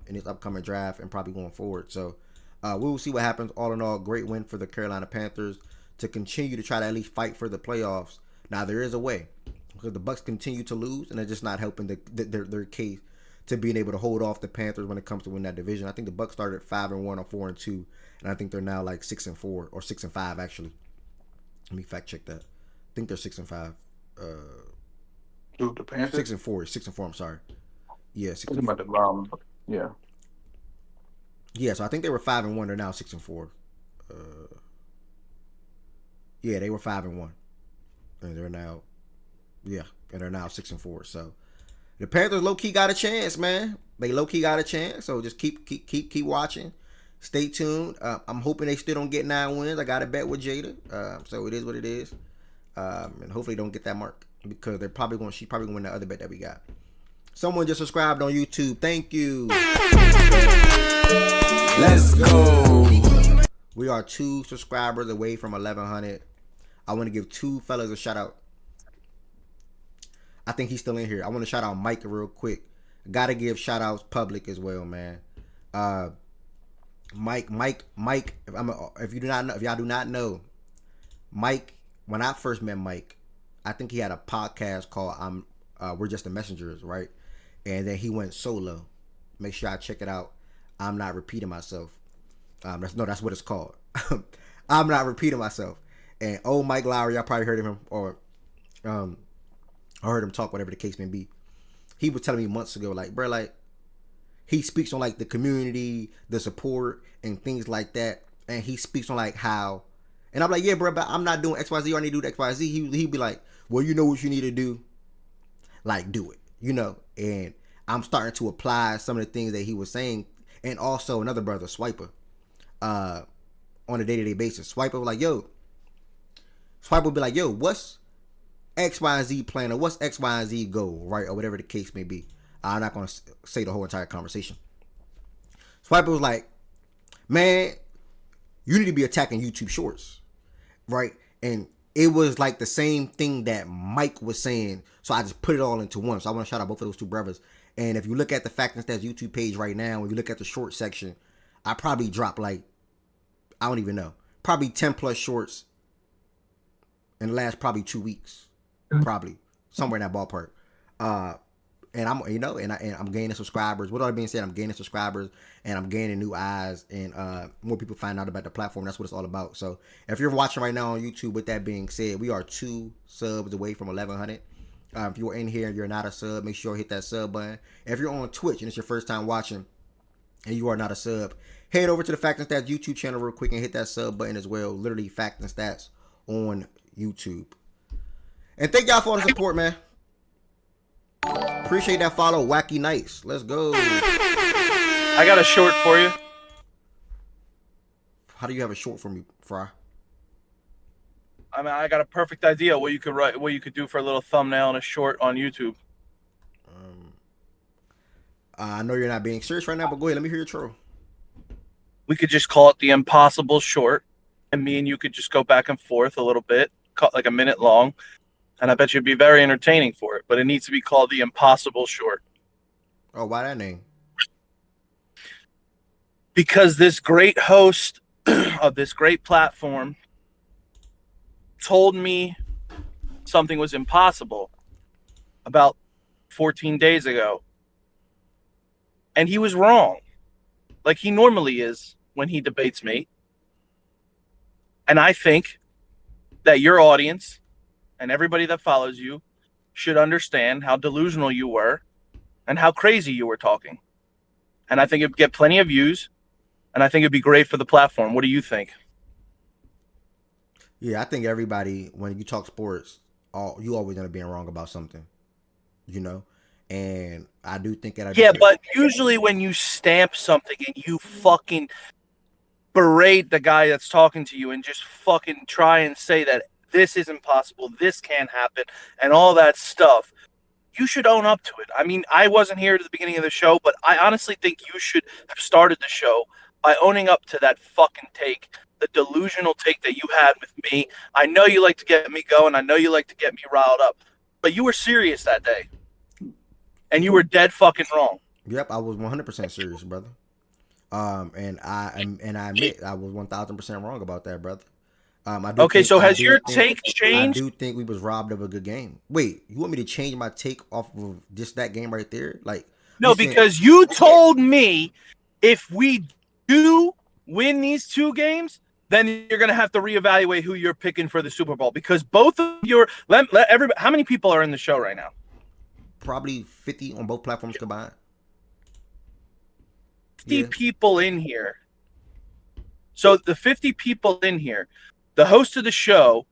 in this upcoming draft and probably going forward. So we will see what happens. All in all, great win for the Carolina Panthers to continue to try to at least fight for the playoffs. Now, there is a way, because the Bucs continue to lose, and they're just not helping their case to being able to hold off the Panthers when it comes to win that division. I think the Bucs started 5-1 or 4-2, and I think they're now like 6-4 or 6-5 actually. Let me fact check that. I think they're 6-5. Dude, the Panthers? 6-4. 6-4. I'm sorry. Yeah, 6-4. About the bottom. Yeah. Yeah, so I think they were 5-1. They're now 6-4. Yeah, they were 5-1. And they're now 6-4. So the Panthers low key got a chance, man. They low key got a chance. So just keep watching, stay tuned. I'm hoping they still don't get 9 wins. I got a bet with Jada, so it is what it is, and hopefully don't get that mark because she's probably gonna win the other bet that we got. Someone just subscribed on YouTube. Thank you. Let's go. We are 2 subscribers away from 1,100. I want to give 2 fellas a shout out. I think he's still in here. I want to shout out Mike real quick. Gotta give shout outs public as well, man. Mike. If y'all do not know, Mike. When I first met Mike, I think he had a podcast called "We're Just the Messengers," right? And then he went solo. Make sure I check it out. I'm not repeating myself. That's what it's called. I'm not repeating myself. And Mike Lowry, I probably heard of him or I heard him talk, whatever the case may be. He was telling me months ago, like, bro, like, he speaks on, like, the community, the support, and things like that. And he speaks on, like, how... And I'm like, yeah, bro, but I'm not doing XYZ, or I need to do the XYZ. He'd be like, well, you know what you need to do? Like, do it, you know? And I'm starting to apply some of the things that he was saying. And also another brother, Swiper, on a day-to-day basis. Swiper was like, Swiper would be like, yo, what's X, Y, and Z plan, or what's X, Y, and Z goal, right? Or whatever the case may be. I'm not going to say the whole entire conversation. Swiper was like, man, you need to be attacking YouTube Shorts, right? And it was like the same thing that Mike was saying. So I just put it all into one. So I want to shout out both of those 2 brothers. And if you look at the Fact and Stats YouTube page right now, when you look at the short section, I probably dropped like, I don't even know, probably 10 plus shorts in the last probably 2 weeks. Probably somewhere in that ballpark. And I'm gaining subscribers. With all that being said, I'm gaining subscribers and I'm gaining new eyes and more people find out about the platform. That's what it's all about. So if you're watching right now on YouTube, with that being said, we are 2 subs away from 1,100. If you're in here and you're not a sub, make sure you hit that sub button. If you're on Twitch and it's your first time watching and you are not a sub, head over to the Fact and Stats YouTube channel real quick and hit that sub button as well. Literally Fact and Stats on YouTube. And thank y'all for the support, man. Appreciate that follow, Wacky Nights. Let's go. I got a short for you. How do you have a short for me, Fry? I mean, I got a perfect idea what you could do for a little thumbnail and a short on YouTube. I know you're not being serious right now, but go ahead. Let me hear your troll. We could just call it the Impossible Short, and me and you could just go back and forth a little bit, cut like a minute long. And I bet you'd be very entertaining for it. But it needs to be called the Impossible Short. Oh, why that name? Because this great host of this great platform told me something was impossible about 14 days ago. And he was wrong. Like he normally is when he debates me. And I think that your audience... and everybody that follows you should understand how delusional you were and how crazy you were talking. And I think it'd get plenty of views, and I think it'd be great for the platform. What do you think? Yeah, I think everybody, when you talk sports, you always end up being wrong about something, you know? And I do think that... Yeah, but usually when you stamp something and you fucking berate the guy that's talking to you and just fucking try and say that this is impossible, this can't happen, and all that stuff, you should own up to it. I mean, I wasn't here at the beginning of the show, but I honestly think you should have started the show by owning up to that fucking take, the delusional take that you had with me. I know you like to get me going. I know you like to get me riled up, but you were serious that day, and you were dead fucking wrong. Yep, I was 100% serious, brother. And I admit I was 1,000% wrong about that, brother. So has your take changed? I do think we was robbed of a good game. Wait, you want me to change my take off of just that game right there? Like, no, because you told me if we do win these 2 games, then you're gonna have to reevaluate who you're picking for the Super Bowl because both of your how many people are in the show right now? Probably 50 on both platforms combined. 50 people in here. So the 50 people in here. The host of the show,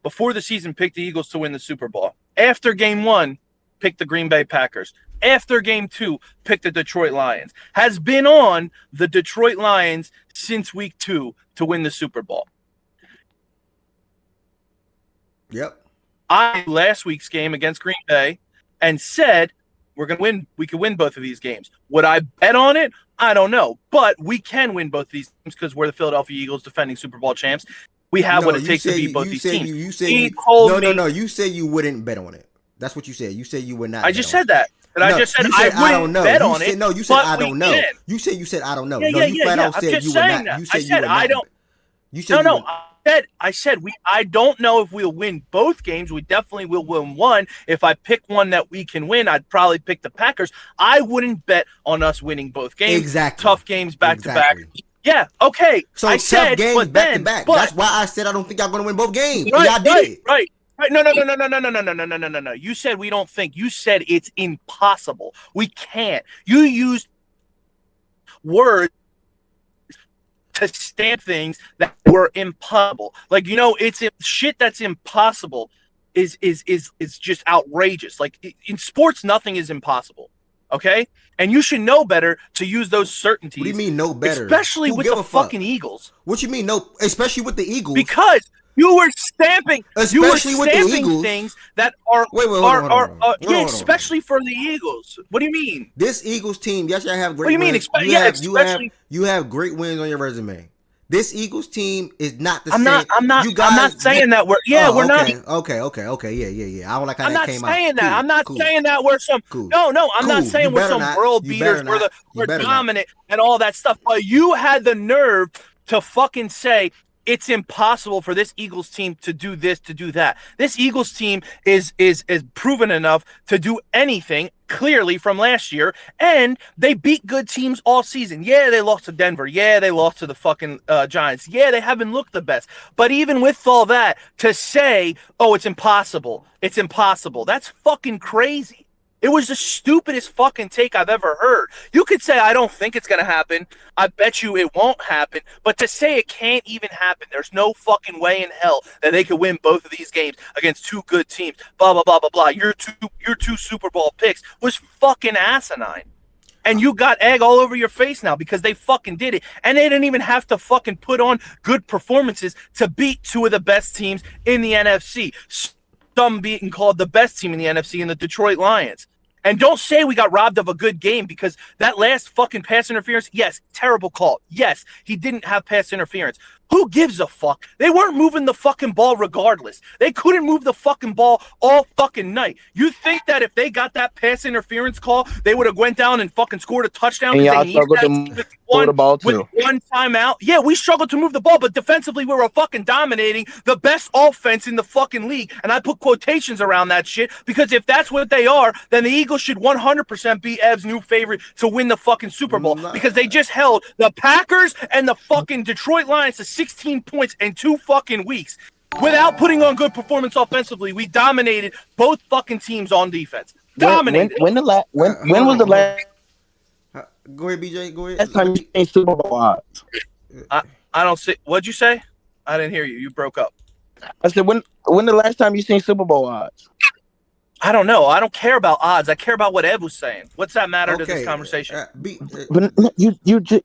before the season, picked the Eagles to win the Super Bowl. After game 1, picked the Green Bay Packers. after game 2 picked the Detroit Lions, has been on the Detroit Lions since week 2 to win the Super Bowl. Yep. Last week's game against Green Bay and said we're going to win. We could win both of these games. Would I bet on it? I don't know. But we can win both these games because we're the Philadelphia Eagles defending Super Bowl champs. We have what it takes to beat both these teams. You said you said you wouldn't bet on it. That's what you said. You said you would not. I just said that. But I just said I wouldn't bet on it. No, you said I don't know. You said I don't know. No, you flat out said you would not. You said you would not. You said no. I said I don't know if we'll win both games. We definitely will win one. If I pick one that we can win, I'd probably pick the Packers. I wouldn't bet on us winning both games. Exactly. Tough games back to back. Yeah, okay. So I said games back to back. That's why I said I don't think y'all gonna win both games. Y'all did it. Right. No. You said we don't think. You said it's impossible. We can't. You used words to stamp things that were impossible. Like, it's shit that's impossible is just outrageous. Like in sports, nothing is impossible. Okay? And you should know better to use those certainties. What do you mean know better? Especially with the fucking Eagles. What you mean no? Especially with the Eagles? Because you were stamping things that are especially for the Eagles. What do you mean? This Eagles team, yes, y'all have great wins. What do you mean? You have great wins on your resume. This Eagles team is not the same. I'm not saying that we're we're not. Okay. Yeah. I don't like how I'm that not came saying out. that. I'm not saying that we're some. No, I'm not saying we're some world beaters. We're dominant and all that stuff. But you had the nerve to fucking say it's impossible for this Eagles team to do this, to do that. This Eagles team is proven enough to do anything, clearly, from last year, and they beat good teams all season. Yeah, they lost to Denver. Yeah, they lost to the fucking Giants. Yeah, they haven't looked the best. But even with all that, to say, oh, it's impossible, that's fucking crazy. It was the stupidest fucking take I've ever heard. You could say, I don't think it's going to happen. I bet you it won't happen. But to say it can't even happen, there's no fucking way in hell that they could win both of these games against two good teams, blah, blah, blah, blah, blah. Your two Super Bowl picks was fucking asinine. And you got egg all over your face now because they fucking did it. And they didn't even have to fucking put on good performances to beat two of the best teams in the NFC. Some being called the best team in the NFC in the Detroit Lions. And don't say we got robbed of a good game because that last fucking pass interference, yes, terrible call. Yes, he didn't have pass interference. Who gives a fuck? They weren't moving the fucking ball regardless. They couldn't move the fucking ball all fucking night. You think that if they got that pass interference call, they would have went down and fucking scored a touchdown? And y'all struggled to move the ball too. With one timeout. Yeah, we struggled to move the ball, but defensively we were fucking dominating the best offense in the fucking league. And I put quotations around that shit because if that's what they are, then the Eagles should 100% be Ev's new favorite to win the fucking Super Bowl because they just held the Packers and the fucking Detroit Lions to 16 points in 2 fucking weeks. Without putting on good performance offensively, we dominated both fucking teams on defense. Dominated. When was the last? Go ahead, BJ. Go ahead. Last time you seen Super Bowl odds? I don't see. What'd you say? I didn't hear you. You broke up. I said when the last time you seen Super Bowl odds? I don't know. I don't care about odds. I care about what Ev was saying. What's that matter to this conversation? You just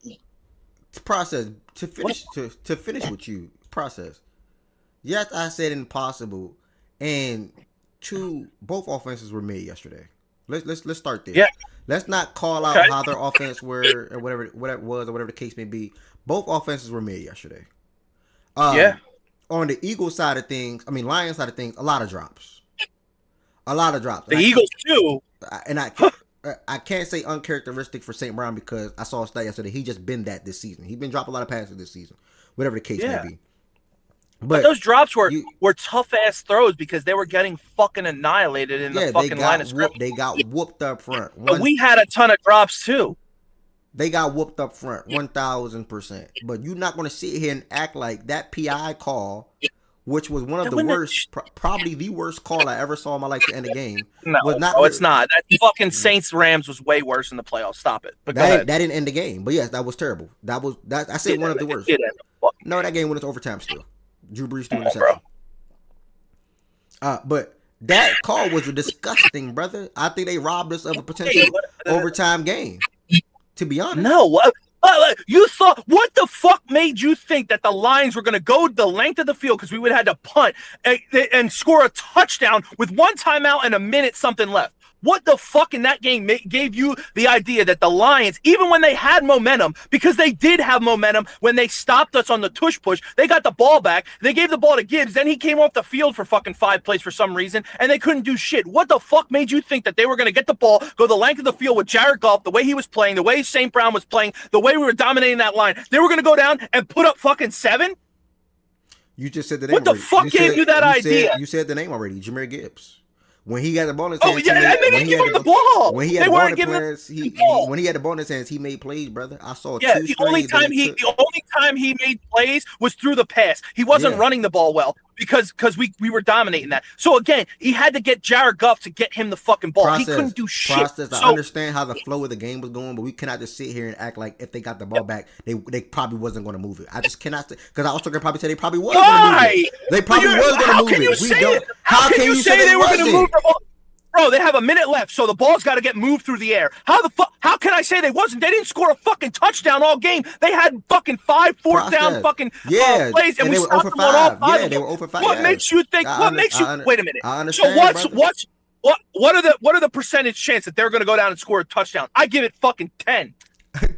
process to finish to finish with you. Process. Yes, I said impossible, and both offenses were made yesterday. Let's start there. Yeah. Let's not call out how their offense were or whatever it was or whatever the case may be. Both offenses were made yesterday. On the Eagles side of things, Lions side of things, a lot of drops. The Eagles too. And I can't say uncharacteristic for St. Brown because I saw a stat yesterday. He just been that this season. He's been dropping a lot of passes this season, whatever the case may be. But those drops were tough ass throws because they were getting fucking annihilated in the fucking line of scrimmage. They got whooped up front. But we had a ton of drops too. They got whooped up front, 1,000%. But you're not going to sit here and act like that PI call, which was one of the worst, probably the worst call I ever saw in my life to end a game. No, it's not. That fucking Saints-Rams was way worse in the playoffs. Stop it. But that didn't end the game. But yes, that was terrible. I say one of the worst. No, that game went into overtime still. Drew Brees threw an interception. But That call was disgusting, brother. I think they robbed us of a potential overtime game. To be honest, No, you thought, what the fuck made you think that the Lions were going to go the length of the field because we would have had to punt and score a touchdown with one timeout and a minute something left? What the fuck in that game gave you the idea that the Lions, even when they had momentum, because they did have momentum when they stopped us on the tush push, they got the ball back, they gave the ball to Gibbs, then he came off the field for fucking 5 plays for some reason, and they couldn't do shit. What the fuck made you think that they were going to get the ball, go the length of the field with Jared Goff, the way he was playing, the way St. Brown was playing, the way we were dominating that line? They were going to go down and put up fucking 7? You just said the name. What the fuck gave you that idea? You said the name already, Jahmyr Gibbs. When he got the ball in his hands, and they didn't give him the ball. When he had the ball in his hands, when he had the ball in his hands, he made plays, brother. I saw the only time he made plays was through the pass. He wasn't running the ball well because we were dominating that. So again, he had to get Jared Goff to get him the fucking ball. He couldn't do shit. I understand how the flow of the game was going, but we cannot just sit here and act like if they got the ball back, they probably wasn't going to move it. I just cannot say, because I also could probably say they probably was going to move it. They probably was going to move it. How can you say they were going to move the ball? Bro, they have a minute left, so the ball's got to get moved through the air. How can I say they wasn't? They didn't score a fucking touchdown all game. They had fucking 5 fourth down fucking plays, and we stopped them on all 5. Yeah, they were over 5. What makes you think? Wait a minute. I understand, what are the percentage chance that they're going to go down and score a touchdown? I give it fucking 10.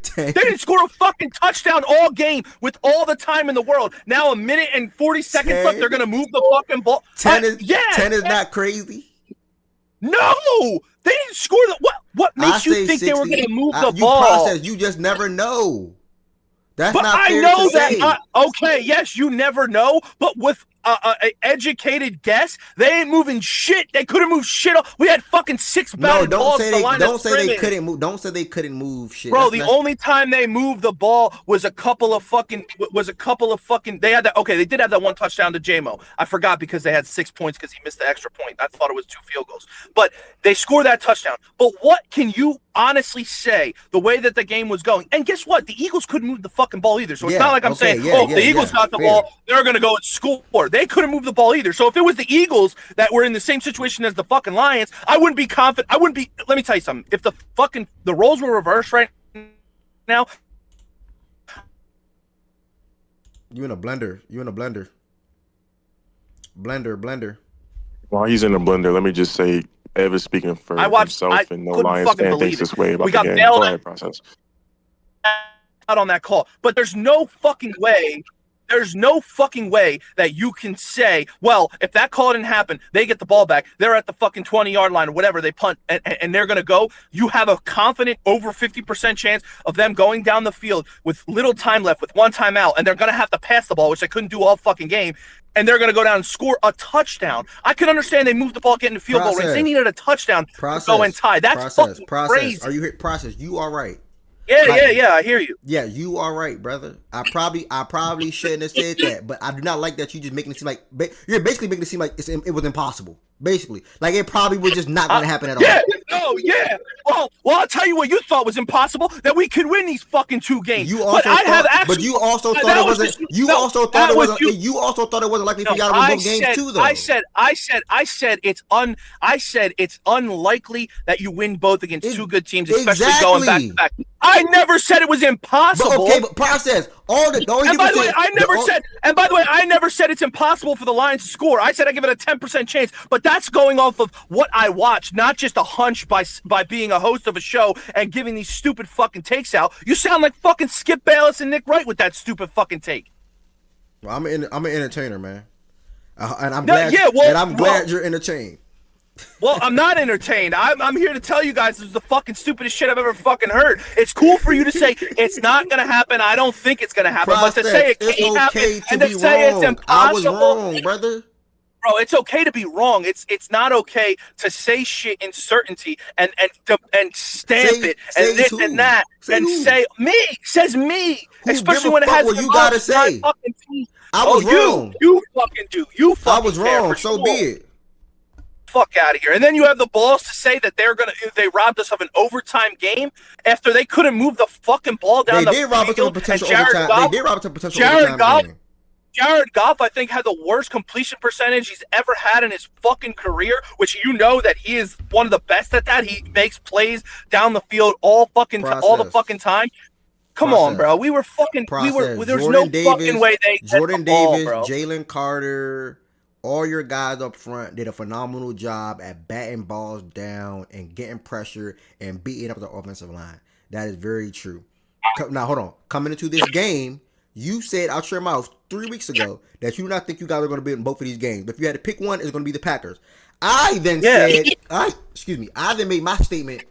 10. They didn't score a fucking touchdown all game with all the time in the world. Now a minute and 40 seconds left. They're going to move the fucking ball. 10 is not crazy. No, they didn't score the. What makes you think 60, they were going to move the ball? You just never know. That's but not fair I know to say. Okay, yes, you never know. But with an educated guess, they ain't moving shit. They couldn't move shit. We had fucking 6 batted balls. Don't say they couldn't move. Don't say they couldn't move shit. Bro, the only time they moved the ball was a couple of fucking. They had that. Okay, they did have that one touchdown to JMO. I forgot because they had 6 points because he missed the extra point. I thought it was 2 field goals. But they scored that touchdown. But what can you honestly say the way that the game was going? And guess what? The Eagles couldn't move the fucking ball either. So it's not like I'm saying, the Eagles got the ball, they're going to go and score. They couldn't move the ball either. So if it was the Eagles that were in the same situation as the fucking Lions, I wouldn't be confident. Let me tell you something. If the roles were reversed right now. You in a blender. Blender. While he's in a blender, let me just say, Ev is speaking for himself, and no Lions fan thinks this way about the game. Go ahead, process. Out on that call, but there's no fucking way that you can say, well, if that call didn't happen, they get the ball back, they're at the fucking 20-yard line or whatever, they punt, and they're going to go. You have a confident over 50% chance of them going down the field with little time left, with one timeout, and they're going to have to pass the ball, which they couldn't do all fucking game, and they're going to go down and score a touchdown. I can understand they moved the ball, getting the field goal range. They needed a touchdown to go and tie. That's fucking crazy. Are you here? Process. You are right. Yeah, I hear you. Yeah, you are right, brother. I probably shouldn't have said that, but I do not like that you just making it seem like you're basically making it seem like it was impossible. Basically, like it probably was just not going to happen at all. Well, I'll tell you what you thought was impossible, that we could win these fucking 2 games. You also thought it wasn't likely for y'all to win both games too, though. I said it's unlikely that you win both against 2 good teams, especially going back to back. I never said it was impossible. But process all the. And by the way, I never said it's impossible for the Lions to score. I said I give it a 10% chance, but that's going off of what I watched, not just a hunch by being a host of a show and giving these stupid fucking takes out. You sound like fucking Skip Bayless and Nick Wright with that stupid fucking take. Well, I'm an entertainer, man, and I'm glad you're entertained. Well, I'm not entertained. I'm here to tell you guys this is the fucking stupidest shit I've ever fucking heard. It's cool for you to say it's not going to happen. I don't think it's going to happen. But to say it can't happen and to say it's impossible. I was wrong, brother. Bro, it's okay to be wrong. It's not okay to say shit in certainty and stamp it and this and that and say me, especially when it has what you gotta say. I was wrong. You fucking do. You fucking. I was wrong. So be it. Fuck out of here. And then you have the balls to say that they robbed us of an overtime game after they couldn't move the fucking ball down the field. They did rob us of a potential overtime game. Jared Goff, I think, had the worst completion percentage he's ever had in his fucking career, which you know that he is one of the best at that. He makes plays down the field all the fucking time. Come on, bro. We were fucking. There's no fucking way they Jordan the ball, Davis, bro. Jalen Carter, all your guys up front did a phenomenal job at batting balls down and getting pressure and beating up the offensive line. That is very true. Now, hold on. Coming into this game, you said out your mouth 3 weeks ago that you do not think you guys are going to be in both of these games. If you had to pick one, it's going to be the Packers. I then made my statement.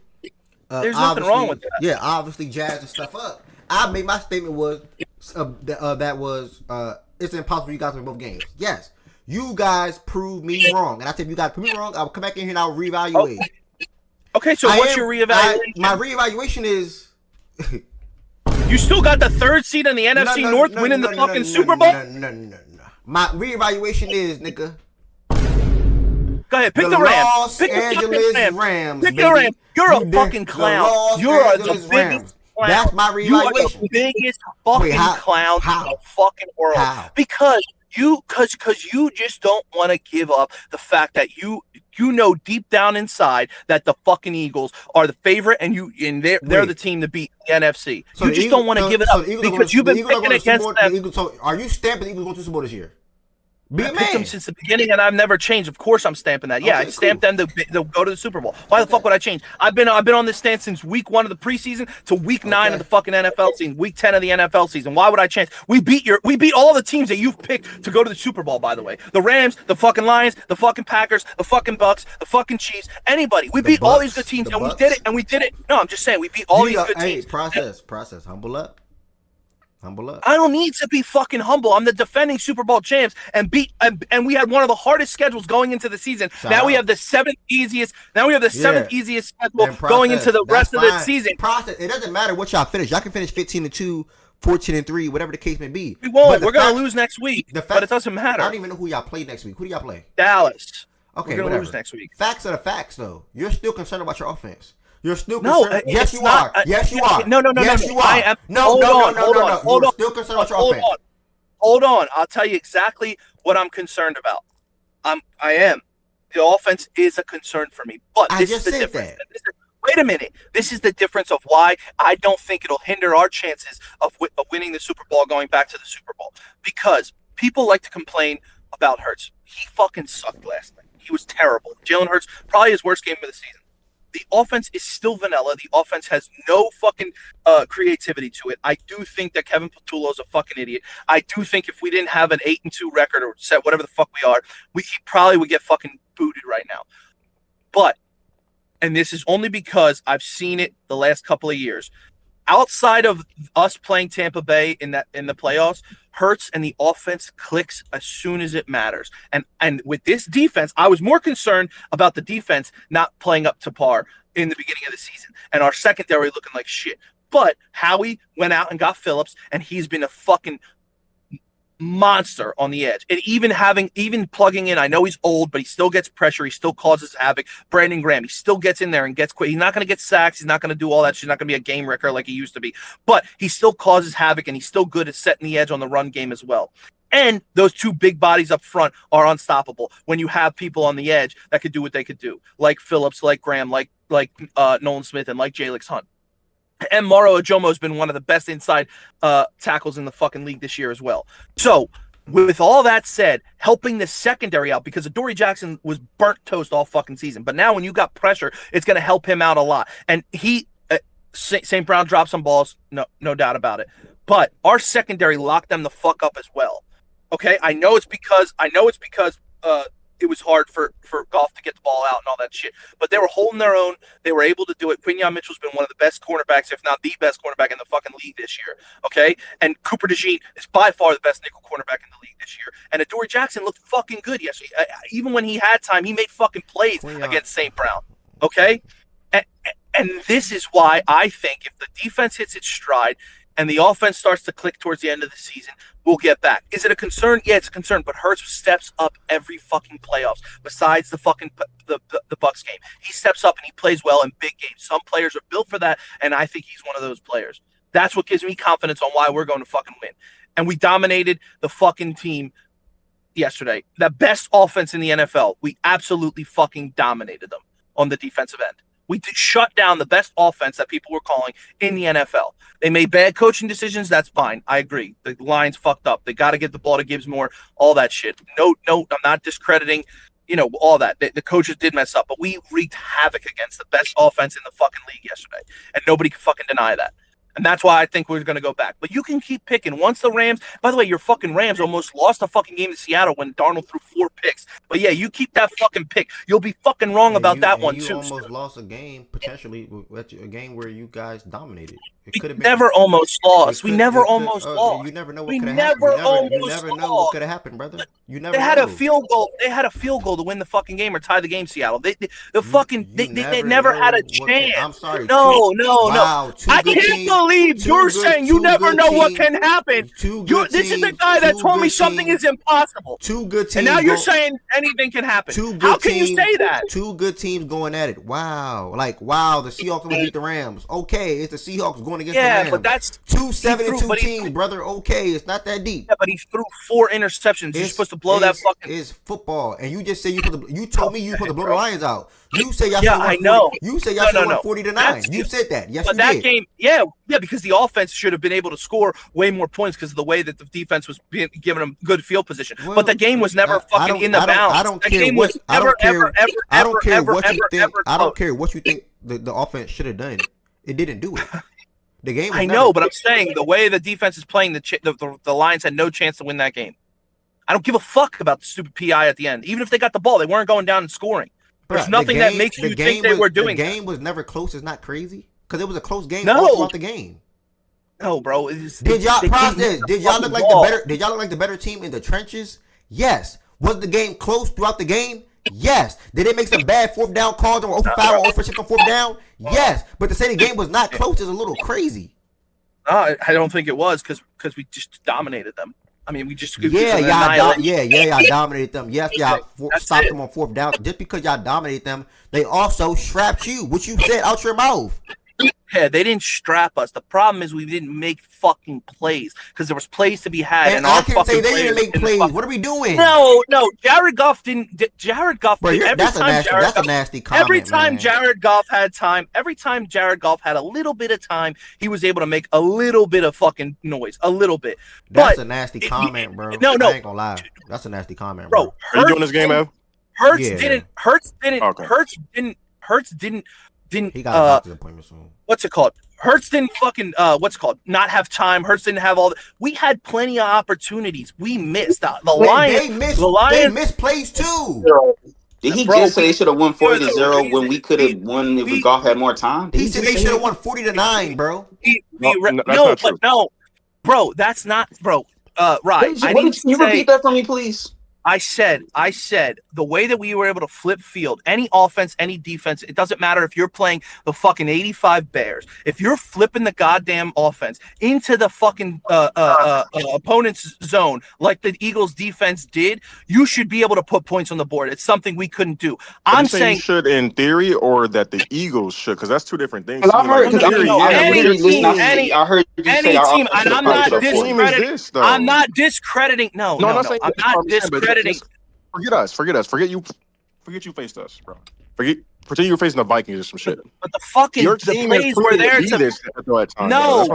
There's nothing wrong with that. Yeah, obviously jazzing stuff up. I made my statement was it's impossible for you guys to win both games. Yes, you guys proved me wrong, and I said if you guys prove me wrong, I'll come back in here and I'll reevaluate. Okay, so what's your reevaluation? My reevaluation is. You still got the 3rd seed in the NFC North winning the fucking Super Bowl? No. My reevaluation is, nigga. Go ahead, pick the Rams. Los Angeles Rams. Pick the Rams. You're a fucking clown. You're the biggest clown. That's my reevaluation. You are the biggest fucking clown in the fucking world. How? Because you just don't want to give up the fact that you know deep down inside that the fucking Eagles are the favorite and they're the team to beat the NFC. So you just don't want to give it up because you've been picking against them. So are you stamping the Eagles going to Super Bowl this year? I picked them since the beginning, and I've never changed. Of course, I'm stamping that. Yeah, I stamped them to go to the Super Bowl. Why the fuck would I change? I've been on this stance since week 1 of the preseason to week 9 of the fucking NFL season, week 10 of the NFL season. Why would I change? We beat all the teams that you've picked to go to the Super Bowl. By the way, the Rams, the fucking Lions, the fucking Packers, the fucking Bucks, the fucking Chiefs. Anybody. We beat all these good teams, and we did it. No, I'm just saying we beat all these good teams. Process. Humble up. I don't need to be fucking humble. I'm the defending Super Bowl champs and we had one of the hardest schedules going into the season. We have the 7th easiest schedule going into the rest of the season. It doesn't matter what y'all finish. Y'all can finish 15-2, 14-3, whatever the case may be. We won't. We're going to lose next week, but it doesn't matter. I don't even know who y'all play next week. Who do y'all play? Dallas. Okay, we're going to lose next week. Facts are the facts, though. You're still concerned about your offense. You're still concerned. Yes, you are. Yes, you are. No. Yes, you are. I am. No. You're still concerned about your offense. Hold on. I'll tell you exactly what I'm concerned about. I am. The offense is a concern for me, but this is the difference. Wait a minute. This is the difference of why I don't think it'll hinder our chances of winning the Super Bowl, going back to the Super Bowl. Because people like to complain about Hurts. He fucking sucked last night. He was terrible. Jalen Hurts, probably his worst game of the season. The offense is still vanilla. The offense has no fucking creativity to it. I do think that Kevin Patullo is a fucking idiot. I do think if we didn't have an 8-2 record or set whatever the fuck we are, we probably would get fucking booted right now. But, and this is only because I've seen it the last couple of years. Outside of us playing Tampa Bay in the playoffs, Hurts and the offense clicks as soon as it matters. And with this defense, I was more concerned about the defense not playing up to par in the beginning of the season and our secondary looking like shit. But Howie went out and got Phillips, and he's been a fucking monster on the edge. And even plugging in, I know he's old, but he still gets pressure. He still causes havoc. Brandon Graham, he still gets in there and gets quick. He's not going to get sacks. He's not going to do all that. He's not going to be a game wrecker like he used to be. But he still causes havoc, and he's still good at setting the edge on the run game as well. And those two big bodies up front are unstoppable when you have people on the edge that could do what they could do, like Phillips, like Graham, like Nolan Smith, and like Jalix Hunt. And Moro Ajomo has been one of the best inside tackles in the fucking league this year as well. So, with all that said, helping the secondary out, because Adoree Jackson was burnt toast all fucking season. But now when you got pressure, it's going to help him out a lot. And St. Brown dropped some balls, no doubt about it. But our secondary locked them the fuck up as well. Okay, I know it's because it was hard for Goff to get the ball out and all that shit. But they were holding their own. They were able to do it. Quinyon Mitchell's been one of the best cornerbacks, if not the best cornerback in the fucking league this year. Okay? And Cooper DeJean is by far the best nickel cornerback in the league this year. And Adoree Jackson looked fucking good yesterday. Even when he had time, he made fucking plays against St. Brown. Okay? And this is why I think if the defense hits its stride and the offense starts to click towards the end of the season, we'll get back. Is it a concern? Yeah, it's a concern. But Hurts steps up every fucking playoffs. Besides the fucking the Bucs game, he steps up and he plays well in big games. Some players are built for that, and I think he's one of those players. That's what gives me confidence on why we're going to fucking win. And we dominated the fucking team yesterday. The best offense in the NFL. We absolutely fucking dominated them on the defensive end. We shut down the best offense that people were calling in the NFL. They made bad coaching decisions. That's fine. I agree. The line's fucked up. They got to get the ball to Gibbs more, all that shit. No, I'm not discrediting, all that. The coaches did mess up, but we wreaked havoc against the best offense in the fucking league yesterday. And nobody can fucking deny that. And that's why I think we're going to go back. But you can keep picking. Once the Rams, by the way, your fucking Rams almost lost a fucking game to Seattle when Darnold threw 4 picks. But yeah, you keep that fucking pick. You'll be fucking wrong about that one too. You almost lost a game, potentially, a game where you guys dominated. It could have been. Never almost lost. We never almost lost. You never know what could have happened. You never know what could have happened, brother. You never. They had a field goal. They had a field goal to win the fucking game or tie the game. Seattle. They never had a chance. I'm sorry. No. I can't believe you're saying you never know what can happen. This is the guy that told me something is impossible. Two good teams. And now you're saying anything can happen. How can you say that? Two good teams going at it. Wow. The Seahawks will beat the Rams. Okay, it's the Seahawks going against the Rams. Yeah, but that's 2-7-2 teams, brother. Okay, it's not that deep. Yeah, but he threw 4 interceptions. You're supposed to blow that fucking. It's football, and you just say you told me you supposed to blow the Lions out. You say y'all. Yeah, I know. You say y'all should won 40-9. You said that. Yes, but you that did. game, yeah, because the offense should have been able to score way more points because of the way that the defense was giving them good field position. Well, but the game was never fucking in the balance. I don't care what you think the offense should have done. It didn't do it. The game. I know, but I'm saying the way the defense is playing, the Lions had no chance to win that game. I don't give a fuck about the stupid PI at the end. Even if they got the ball, they weren't going down and scoring. There's nothing that makes you think they were doing. The game was never close. It's not crazy because it was a close game all throughout the game. No, bro. Did y'all look like the better team in the trenches? Yes. Was the game close throughout the game? Yes. Did they make some bad 4th down calls or 0-5 or 0-6 on 4th down? Yes. But to say the game was not close is a little crazy. I don't think it was because we just dominated them. I mean, we just y'all dominated them. Yes, y'all stopped them on 4th down. Just because y'all dominated them, they also strapped you, which you said out your mouth. Yeah, they didn't strap us. The problem is we didn't make fucking plays because there was plays to be had. And I can say they didn't make plays. What are we doing? No. Jared Goff didn't. Jared Goff. Bro, that's a nasty comment. Every time Jared Goff had time, every time Jared Goff had a little bit of time, he was able to make a little bit of fucking noise, a little bit. That's a nasty comment, bro. No, I ain't gonna lie. That's a nasty comment, bro. Are you doing this game, Ev? Hurts didn't. He got a doctor's appointment soon. What's it called? Hurts didn't fucking not have time. Hurts didn't have all the. We had plenty of opportunities. We missed the Lions. They missed plays too. Did he just say they should have won 40-0 when we could have won if Goff had more time? He said they should have won 40-9, bro. Bro, that's not, bro. Right. Can you repeat that for me, please? I said the way that we were able to flip field, any offense, any defense, it doesn't matter if you're playing the fucking 85 Bears. If you're flipping the goddamn offense into the fucking opponent's zone like the Eagles defense did, you should be able to put points on the board. It's something we couldn't do. I'm saying you should in theory or that the Eagles should, because that's two different things. I heard you say our team, and I'm not discrediting. I'm not discrediting. No, I'm not discrediting. Forget us. Forget you faced us, bro. Pretend you were facing the Vikings or some shit. But the plays were there to. No.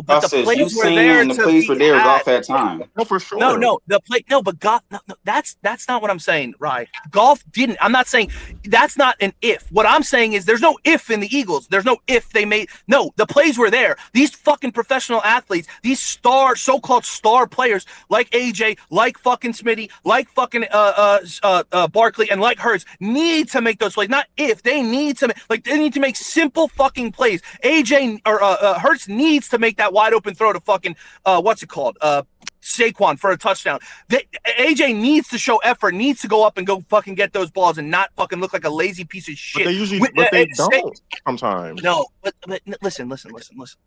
But the plays were there to. The plays were there. Goff had time. No, for sure. No. But Goff. No, that's not what I'm saying, right? Goff didn't. I'm not saying that's not an if. What I'm saying is there's no if in the Eagles. There's no if they made. No, the plays were there. These fucking professional athletes, these so-called star players like AJ, like fucking Smitty, like fucking Barkley, and like Hurts need to make those plays. Not if they need to they need to make simple fucking plays. AJ or Hurts needs to make that wide open throw to fucking Saquon for a touchdown. AJ needs to show effort, needs to go up and go fucking get those balls and not fucking look like a lazy piece of shit. But they usually, they don't sometimes. No, but listen.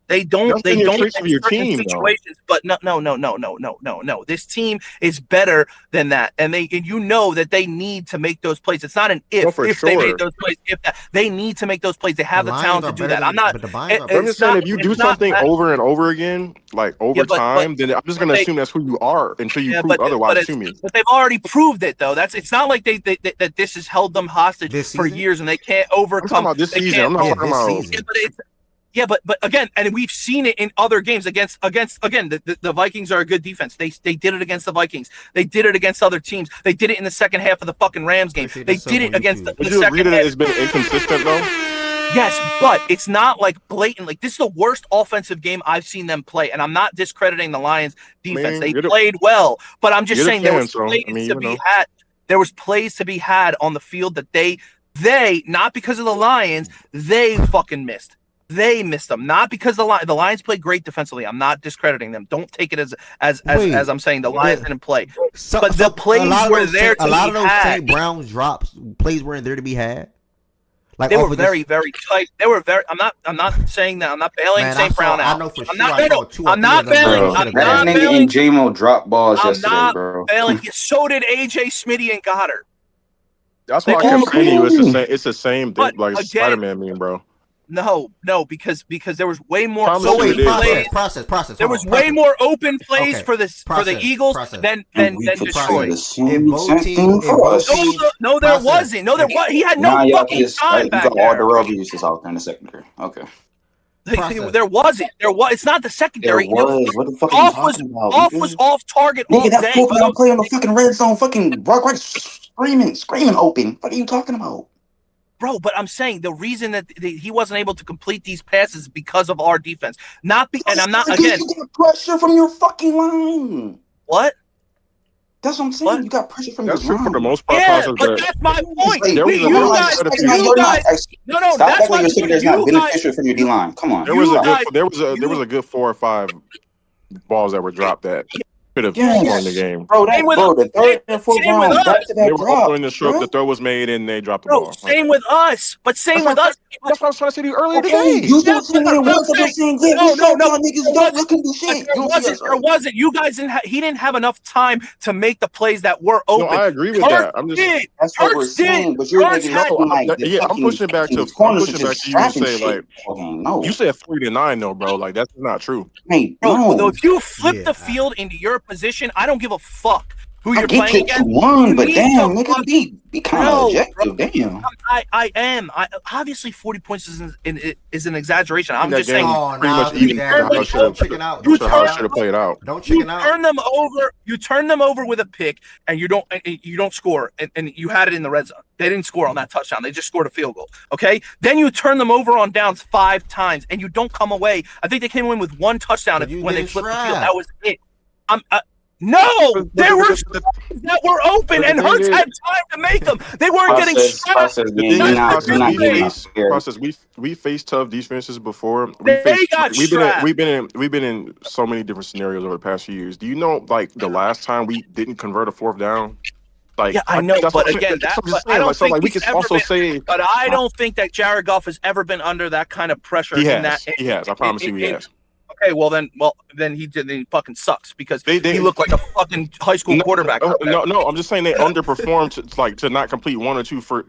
They don't. That's they in your don't traits of your team, situations. But no. This team is better than that, and you know that they need to make those plays. It's not an if they make those plays. If that, they need to make those plays. They have the talent to do that. I'm not. I'm just saying, if you do something over and over again, like over time, then I'm just going to assume that's who you are until you prove otherwise to me. But they've already proved it, though. It's not like that this has held them hostage for years and they can't overcome. I'm talking about this season. I'm not talking about. But again, and we've seen it in other games against again. The Vikings are a good defense. They did it against the Vikings. They did it against other teams. They did it in the second half of the fucking Rams game. They did it against the second half. Would you agree that it's been inconsistent though? Yes, but it's not like blatant. Like, this is the worst offensive game I've seen them play, and I'm not discrediting the Lions' defense. They played well, but I'm just saying there was plays to be had. There was plays to be had on the field that they not because of the Lions, they fucking missed. They missed them, not because the Lions played great defensively. I'm not discrediting them. Don't take it as I'm saying the Lions didn't play. But the plays were there to be had. A lot of those St. Brown drops, plays weren't there to be had. Like, they were very, very tight. They were very. I'm not saying that. I'm not bailing St. Brown out. I know for sure. I'm not bailing. That nigga and J-Mo dropped balls yesterday, bro. Bailing. So did AJ, Smitty, and Goddard. That's why I kept saying to you, it's the same thing, like Spider-Man meme, bro. No, because there was way more process. There was way more open plays for the Eagles than Detroit. No, there wasn't. No, there was. He had no fucking time back there. All the rubber uses out there in the secondary. Okay. There wasn't. It's not the secondary. What the fuck are you talking about? Off was off target all day. That football play on the fucking red zone, fucking Brock Wright screaming open. What are you talking about? Bro, but I'm saying the reason that he wasn't able to complete these passes is because of our defense. And I'm not again. You got pressure from your fucking line. What? That's what I'm saying. What? You got pressure from your line. That's true for the most part. Yeah, but that's my point. You guys. No. That's why your secondary is not beneficial from your D line. Come on. There was a good 4 or 5 balls that were dropped that could have won the game. Bro, the third and fourth round, they were all in the short. The throw was made and they dropped the ball. Same with us. But same with us. That's what I was trying to say to you earlier today. You don't see me once. I'm saying, no. Niggas don't can do shit. There wasn't. You guys didn't. He didn't have enough time to make the plays that were open. No, I agree with that. I'm just. That's what we're saying. But you're making I'm pushing back to you to say like, you said 3-9 though, bro. Like that's not true. Hey, bro. If you flip the field into your position, I don't give a fuck who you're playing against. One, but damn, nigga, be kind of objective. Damn. I am. Obviously, 40 points is an exaggeration. I'm just saying. Pretty much even. Don't chicken out. Should have played out. Don't chicken out. You turn them over with a pick, and you don't score, and you had it in the red zone. They didn't score on that touchdown. They just scored a field goal. Okay. Then you turn them over on downs 5 times, and you don't come away. I think they came in with 1 touchdown when they flipped the field. That was it. No, there were that were open, and Hurts had time to make them. They weren't getting strapped. We faced tough defenses before. We've been in so many different scenarios over the past few years. Do you know, like the last time we didn't convert a 4th down? Like, yeah, I know, but again, I don't think we can also say. But I don't think that Jared Goff has ever been under that kind of pressure. He has. I promise you, he has. Okay, well then he fucking sucks because he looked like a fucking high school quarterback. No, I'm just saying they underperformed to not complete 1 or 2 for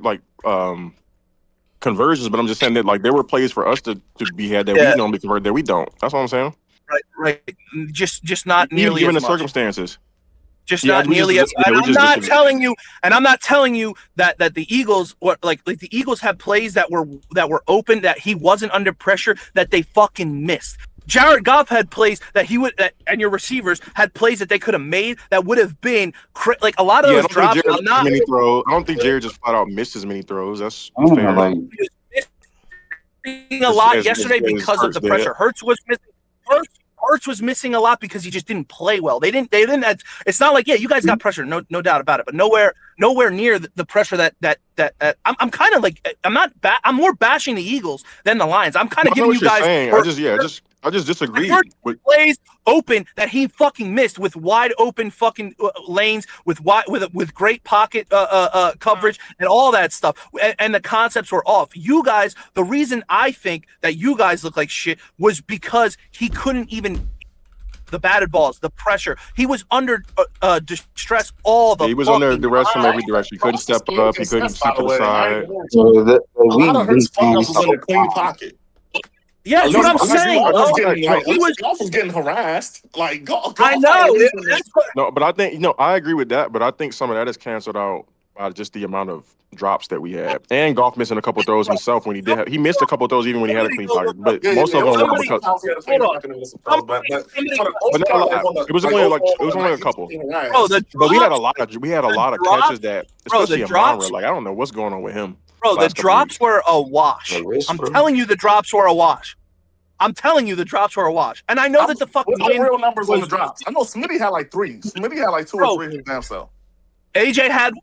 conversions, but I'm just saying that like there were plays for us to be had that we normally convert that we don't. That's what I'm saying. Right. Just not nearly given as the much. circumstances. Just not nearly as. And I'm not telling you that the Eagles the Eagles had plays that were open that he wasn't under pressure that they fucking missed. Jared Goff had plays and your receivers had plays that they could have made that would have been like a lot of those drops. I don't think Jared just flat out missed as many throws. That's fair. He was missing a lot yesterday because of the pressure. Hurts was missing a lot because he just didn't play well. They didn't. It's not like you guys got pressure, no doubt about it, but nowhere near the pressure that I'm kind of like I'm more bashing the Eagles than the Lions. I'm kind of giving you guys. I just disagree with plays open that he fucking missed with wide open fucking lanes with great pocket coverage and all that stuff. And the concepts were off. You guys, the reason I think that you guys look like shit was because he couldn't even the batted balls, the pressure. He was under distress all the. He was under duress from every direction. He couldn't step up. He couldn't see to the side. A lot of Hurts' fumbles was in a clean pocket. Yeah, that's what I'm saying. Golf was getting harassed. Like, golf. I know. No, but I think I agree with that. But I think some of that is canceled out by just the amount of drops that we had, and Goff missing a couple throws himself when he did. He missed a couple throws even when he had a clean pocket. But most of them were because. It was only a couple. But we had a lot of catches that, especially Amon. Like I don't know what's going on with him. Bro, the drops were a wash. I'm telling you, the drops were a wash. And I know that the fucking real numbers on the drops. I know Smitty had like 3. Smitty had like 2 or 3 damn self. AJ had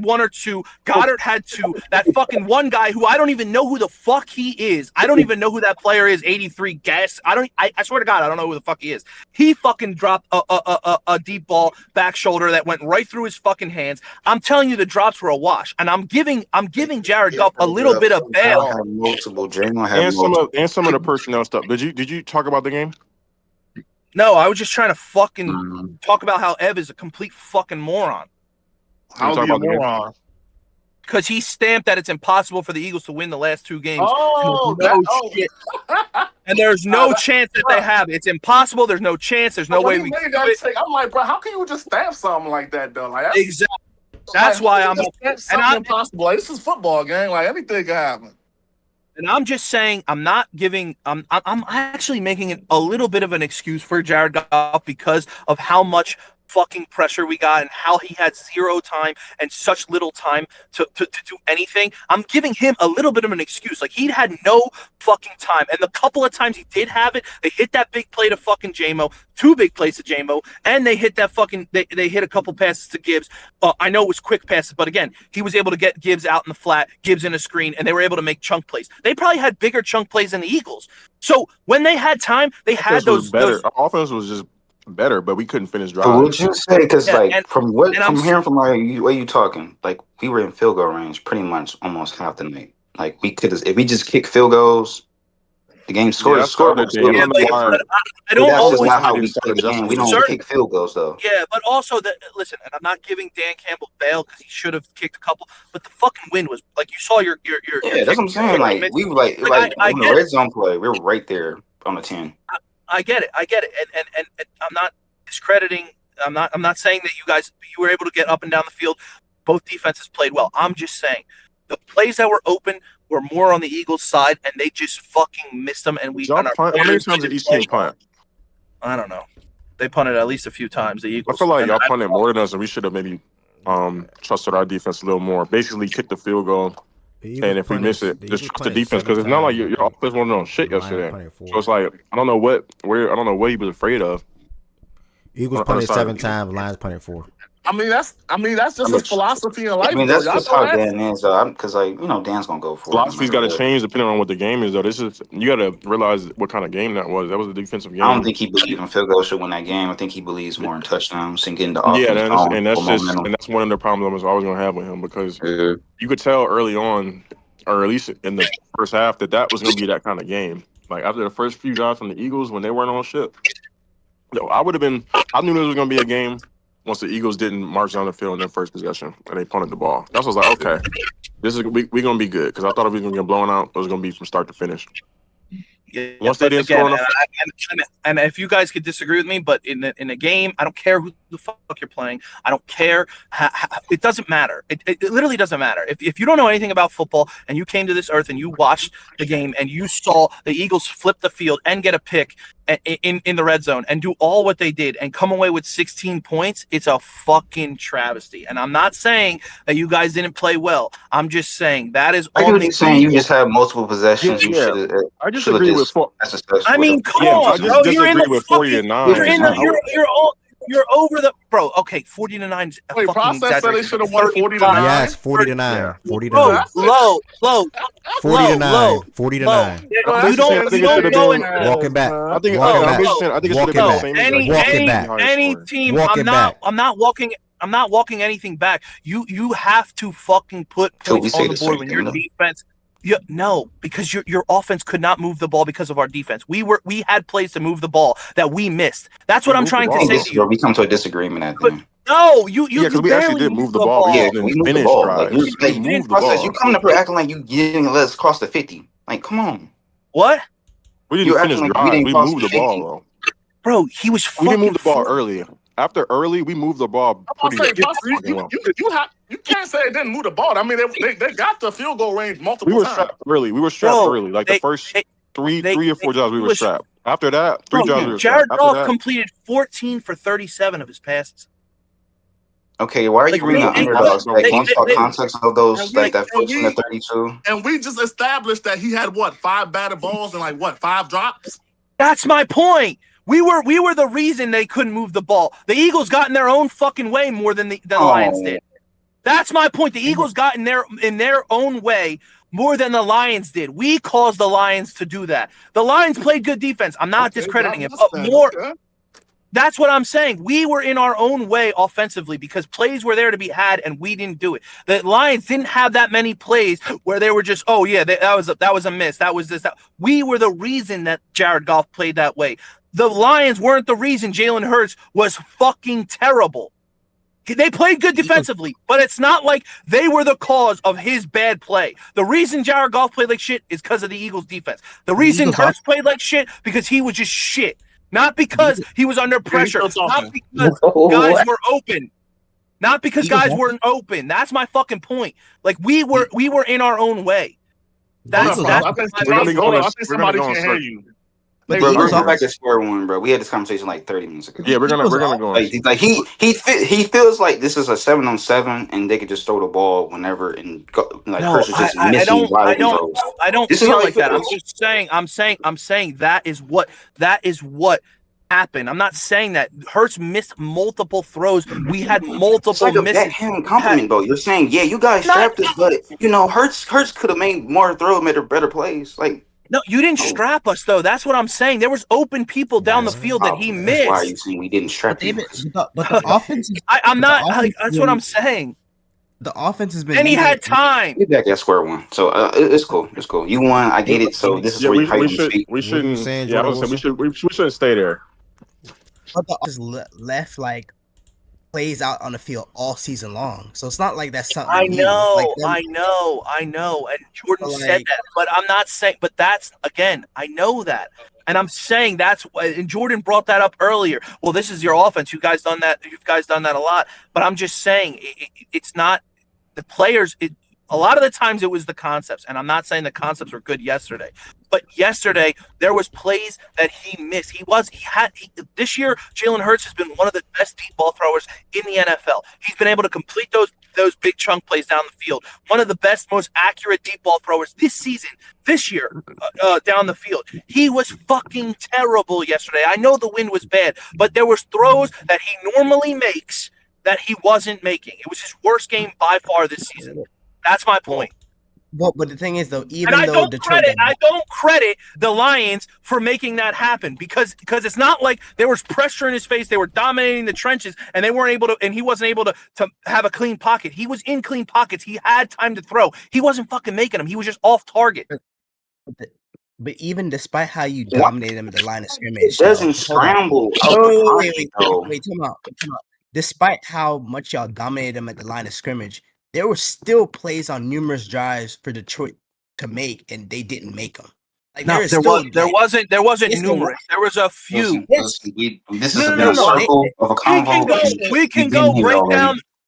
1 or 2. Goddard had 2. That fucking one guy who I don't even know who the fuck he is. I don't even know who that player is. 83 guess. I swear to God, I don't know who the fuck he is. He fucking dropped a deep ball back shoulder that went right through his fucking hands. I'm telling you, the drops were a wash, and I'm giving Jared Goff a little bit of bail. And some of the personnel stuff. Did you talk about the game? No, I was just trying to fucking talk about how Ev is a complete fucking moron. How's he a moron? Because he stamped that it's impossible for the Eagles to win the last 2 games. And there's no chance that they have. It's impossible. There's no chance. There's no way we can do it. I'm like, bro, how can you just stamp something like that, though? Like, exactly. That's why I'm impossible. Like, this is football game. Like, anything can happen. And I'm just saying, I'm actually making it a little bit of an excuse for Jared Goff because of how much fucking pressure we got and how he had 0 time and such little time to do anything. I'm giving him a little bit of an excuse. Like, he had no fucking time. And the couple of times he did have it, they hit that big play to fucking J-Mo, 2 big plays to J-Mo, and they hit that fucking, they hit a couple passes to Gibbs. I know it was quick passes, but again, he was able to get Gibbs out in the flat, Gibbs in a screen, and they were able to make chunk plays. They probably had bigger chunk plays than the Eagles. So when they had time, they had those better. Our offense was just better, but we couldn't finish drives. But would you say, because from hearing from the way you talking, like we were in field goal range pretty much almost half the night. Like we could, if we just kick field goals, the game scored. I don't that's always just not how we play the game. We don't kick field goals though. Yeah, but also listen, and I'm not giving Dan Campbell bail because he should have kicked a couple. But the fucking wind was like you saw your. Yeah, that's what I'm saying. Like we were like in the red zone play, we were right there on the 10. I get it, and I'm not discrediting. I'm not saying that you were able to get up and down the field. Both defenses played well. I'm just saying the plays that were open were more on the Eagles' side, and they just fucking missed them. And how many times did each team punt? I don't know. They punted at least a few times. The Eagles. I feel like y'all punted more than us, and we should have maybe trusted our defense a little more. Basically, kick the field goal. And if we miss it, just trust the defense because it's not like your offense wasn't on shit yesterday. So it's like I don't know what he was afraid of. Eagles punted 7 times, Lions punted 4. I mean that's just his philosophy in life. I mean that's just how Dan is though. Because Dan's gonna go for philosophy's got to change depending on what the game is though. This is you got to realize what kind of game that was. That was a defensive game. I don't think he believes in field goals should win that game. I think he believes more in touchdowns and getting the offense. Yeah, and that's one of the problems I was gonna have with him because you could tell early on, or at least in the first half, that was gonna be that kind of game. Like after the first few drives from the Eagles when they weren't on shit, I knew this was gonna be a game. Once the Eagles didn't march down the field in their first possession and they punted the ball, that's what I was like, okay, this is we gonna be good because I thought if we were gonna get blown out, it was gonna be from start to finish. Yeah, once they didn't score enough, and if you guys could disagree with me, but in a game, I don't care who the fuck you're playing. I don't care. It doesn't matter. It literally doesn't matter. If you don't know anything about football and you came to this earth and you watched the game and you saw the Eagles flip the field and get a pick in the red zone and do all what they did and come away with 16 points, it's a fucking travesty. And I'm not saying that you guys didn't play well. I'm just saying that is only saying you just have multiple possessions. Yeah. I just agree with 4. I mean, come on, bro. You're in the with 40 to 9. You're all You're over the bro. Okay, 40-9. Wait, process said they should have won 40-9. Yes, 40-9. 40-9. Bro, low. 40-9. 40-9. You don't go in. Walk it back. I think Walk it it back. should have been the same. Walk it back. Any team. Walk it back. I'm not walking anything back. You have to fucking put points on the board when your defense. No, because your offense could not move the ball because of our defense. We had plays to move the ball that we missed. That's what I'm trying to say to you. We come to a disagreement at the end. No, you because we actually did move the ball. Yeah, we moved the ball. Like, you come to acting like you getting let's cross the 50. Like, come on. What? We didn't finish drive. We moved the ball though. Bro, he was. We didn't move the ball early. After early, we moved the ball pretty well. You can't say they didn't move the ball. I mean, they got the field goal range multiple times. We were strapped early. Like the first three or four drives, we were strapped. After that, 3 drives, we were strapped. Jared Goff completed 14 for 37 of his passes. Okay, why are you bringing the underdogs? Like, can you talk context of those, like that 14 to 32? And we just established that he had, 5 batted balls and 5 drops? That's my point. We were the reason they couldn't move the ball. The Eagles got in their own fucking way more than the Lions did. That's my point. The Eagles got in their own way more than the Lions did. We caused the Lions to do that. The Lions played good defense. I'm not discrediting it, but more. That's what I'm saying. We were in our own way offensively because plays were there to be had, and we didn't do it. The Lions didn't have that many plays where they were just, that was a miss. That was this. That. We were the reason that Jared Goff played that way. The Lions weren't the reason Jalen Hurts was fucking terrible. They played good defensively, but it's not like they were the cause of his bad play. The reason Jared Goff played like shit is because of the Eagles' defense. The reason Hurts played like shit because he was just shit. Not because he was under pressure. Not because guys were open. Not because guys weren't open. That's my fucking point. Like we were in our own way. I think somebody can't hear you. But bro, we're back to square one, bro. We had this conversation like 30 minutes ago. Yeah, we're gonna go. Like he feels like this is a 7-on-7, and they could just throw the ball whenever and go. Like no, I don't feel like that. I'm saying that is what happened. I'm not saying that Hurts missed multiple throws. We had multiple misses. Backhand compliment, bro. You're saying, yeah, you guys strapped us, but Hurts could have made more throws, made better plays, like. No, you didn't strap us though. That's what I'm saying. There was open people down the field that he missed. Why are you saying we didn't strap you? But the offense. I'm not. That's what I'm saying. The offense has been. And he had time. We're back at square one, so it's cool. It's cool. You won. I get it. So this is where you speak. We shouldn't. Yeah, I was saying we shouldn't stay there. But the offense left plays out on the field all season long, so it's not like that's something. I know. And Jordan said that, but I'm not saying. But that's again, I know that, and I'm saying that's. And Jordan brought that up earlier. Well, this is your offense. You guys done that. You've guys done that a lot. But I'm just saying it's not the players. A lot of the times it was the concepts, and I'm not saying the concepts were good yesterday, but yesterday there was plays that he missed. This year, Jalen Hurts has been one of the best deep ball throwers in the NFL. He's been able to complete those big chunk plays down the field. One of the best, most accurate deep ball throwers this year, down the field. He was fucking terrible yesterday. I know the wind was bad, but there was throws that he normally makes that he wasn't making. It was his worst game by far this season. That's my point. But the thing is, though, I don't credit the Lions for making that happen because it's not like there was pressure in his face. They were dominating the trenches, and they weren't able to. And he wasn't able to have a clean pocket. He was in clean pockets. He had time to throw. He wasn't fucking making them. He was just off target. But even despite how you dominated him at the line of scrimmage, it doesn't scramble. Wait, come out. Despite how much y'all dominated him at the line of scrimmage, there were still plays on numerous drives for Detroit to make, and they didn't make them. There wasn't numerous. There was a few. This is a circle of a convo.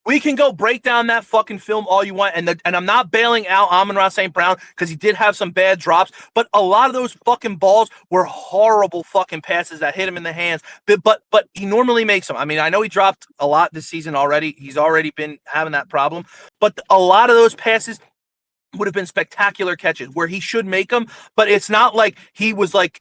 We can go break down that fucking film all you want, and I'm not bailing out Amon-Ra St. Brown because he did have some bad drops, but a lot of those fucking balls were horrible fucking passes that hit him in the hands. But he normally makes them. I mean, I know he dropped a lot this season already. He's already been having that problem, but a lot of those passes would have been spectacular catches where he should make them, but it's not like he was like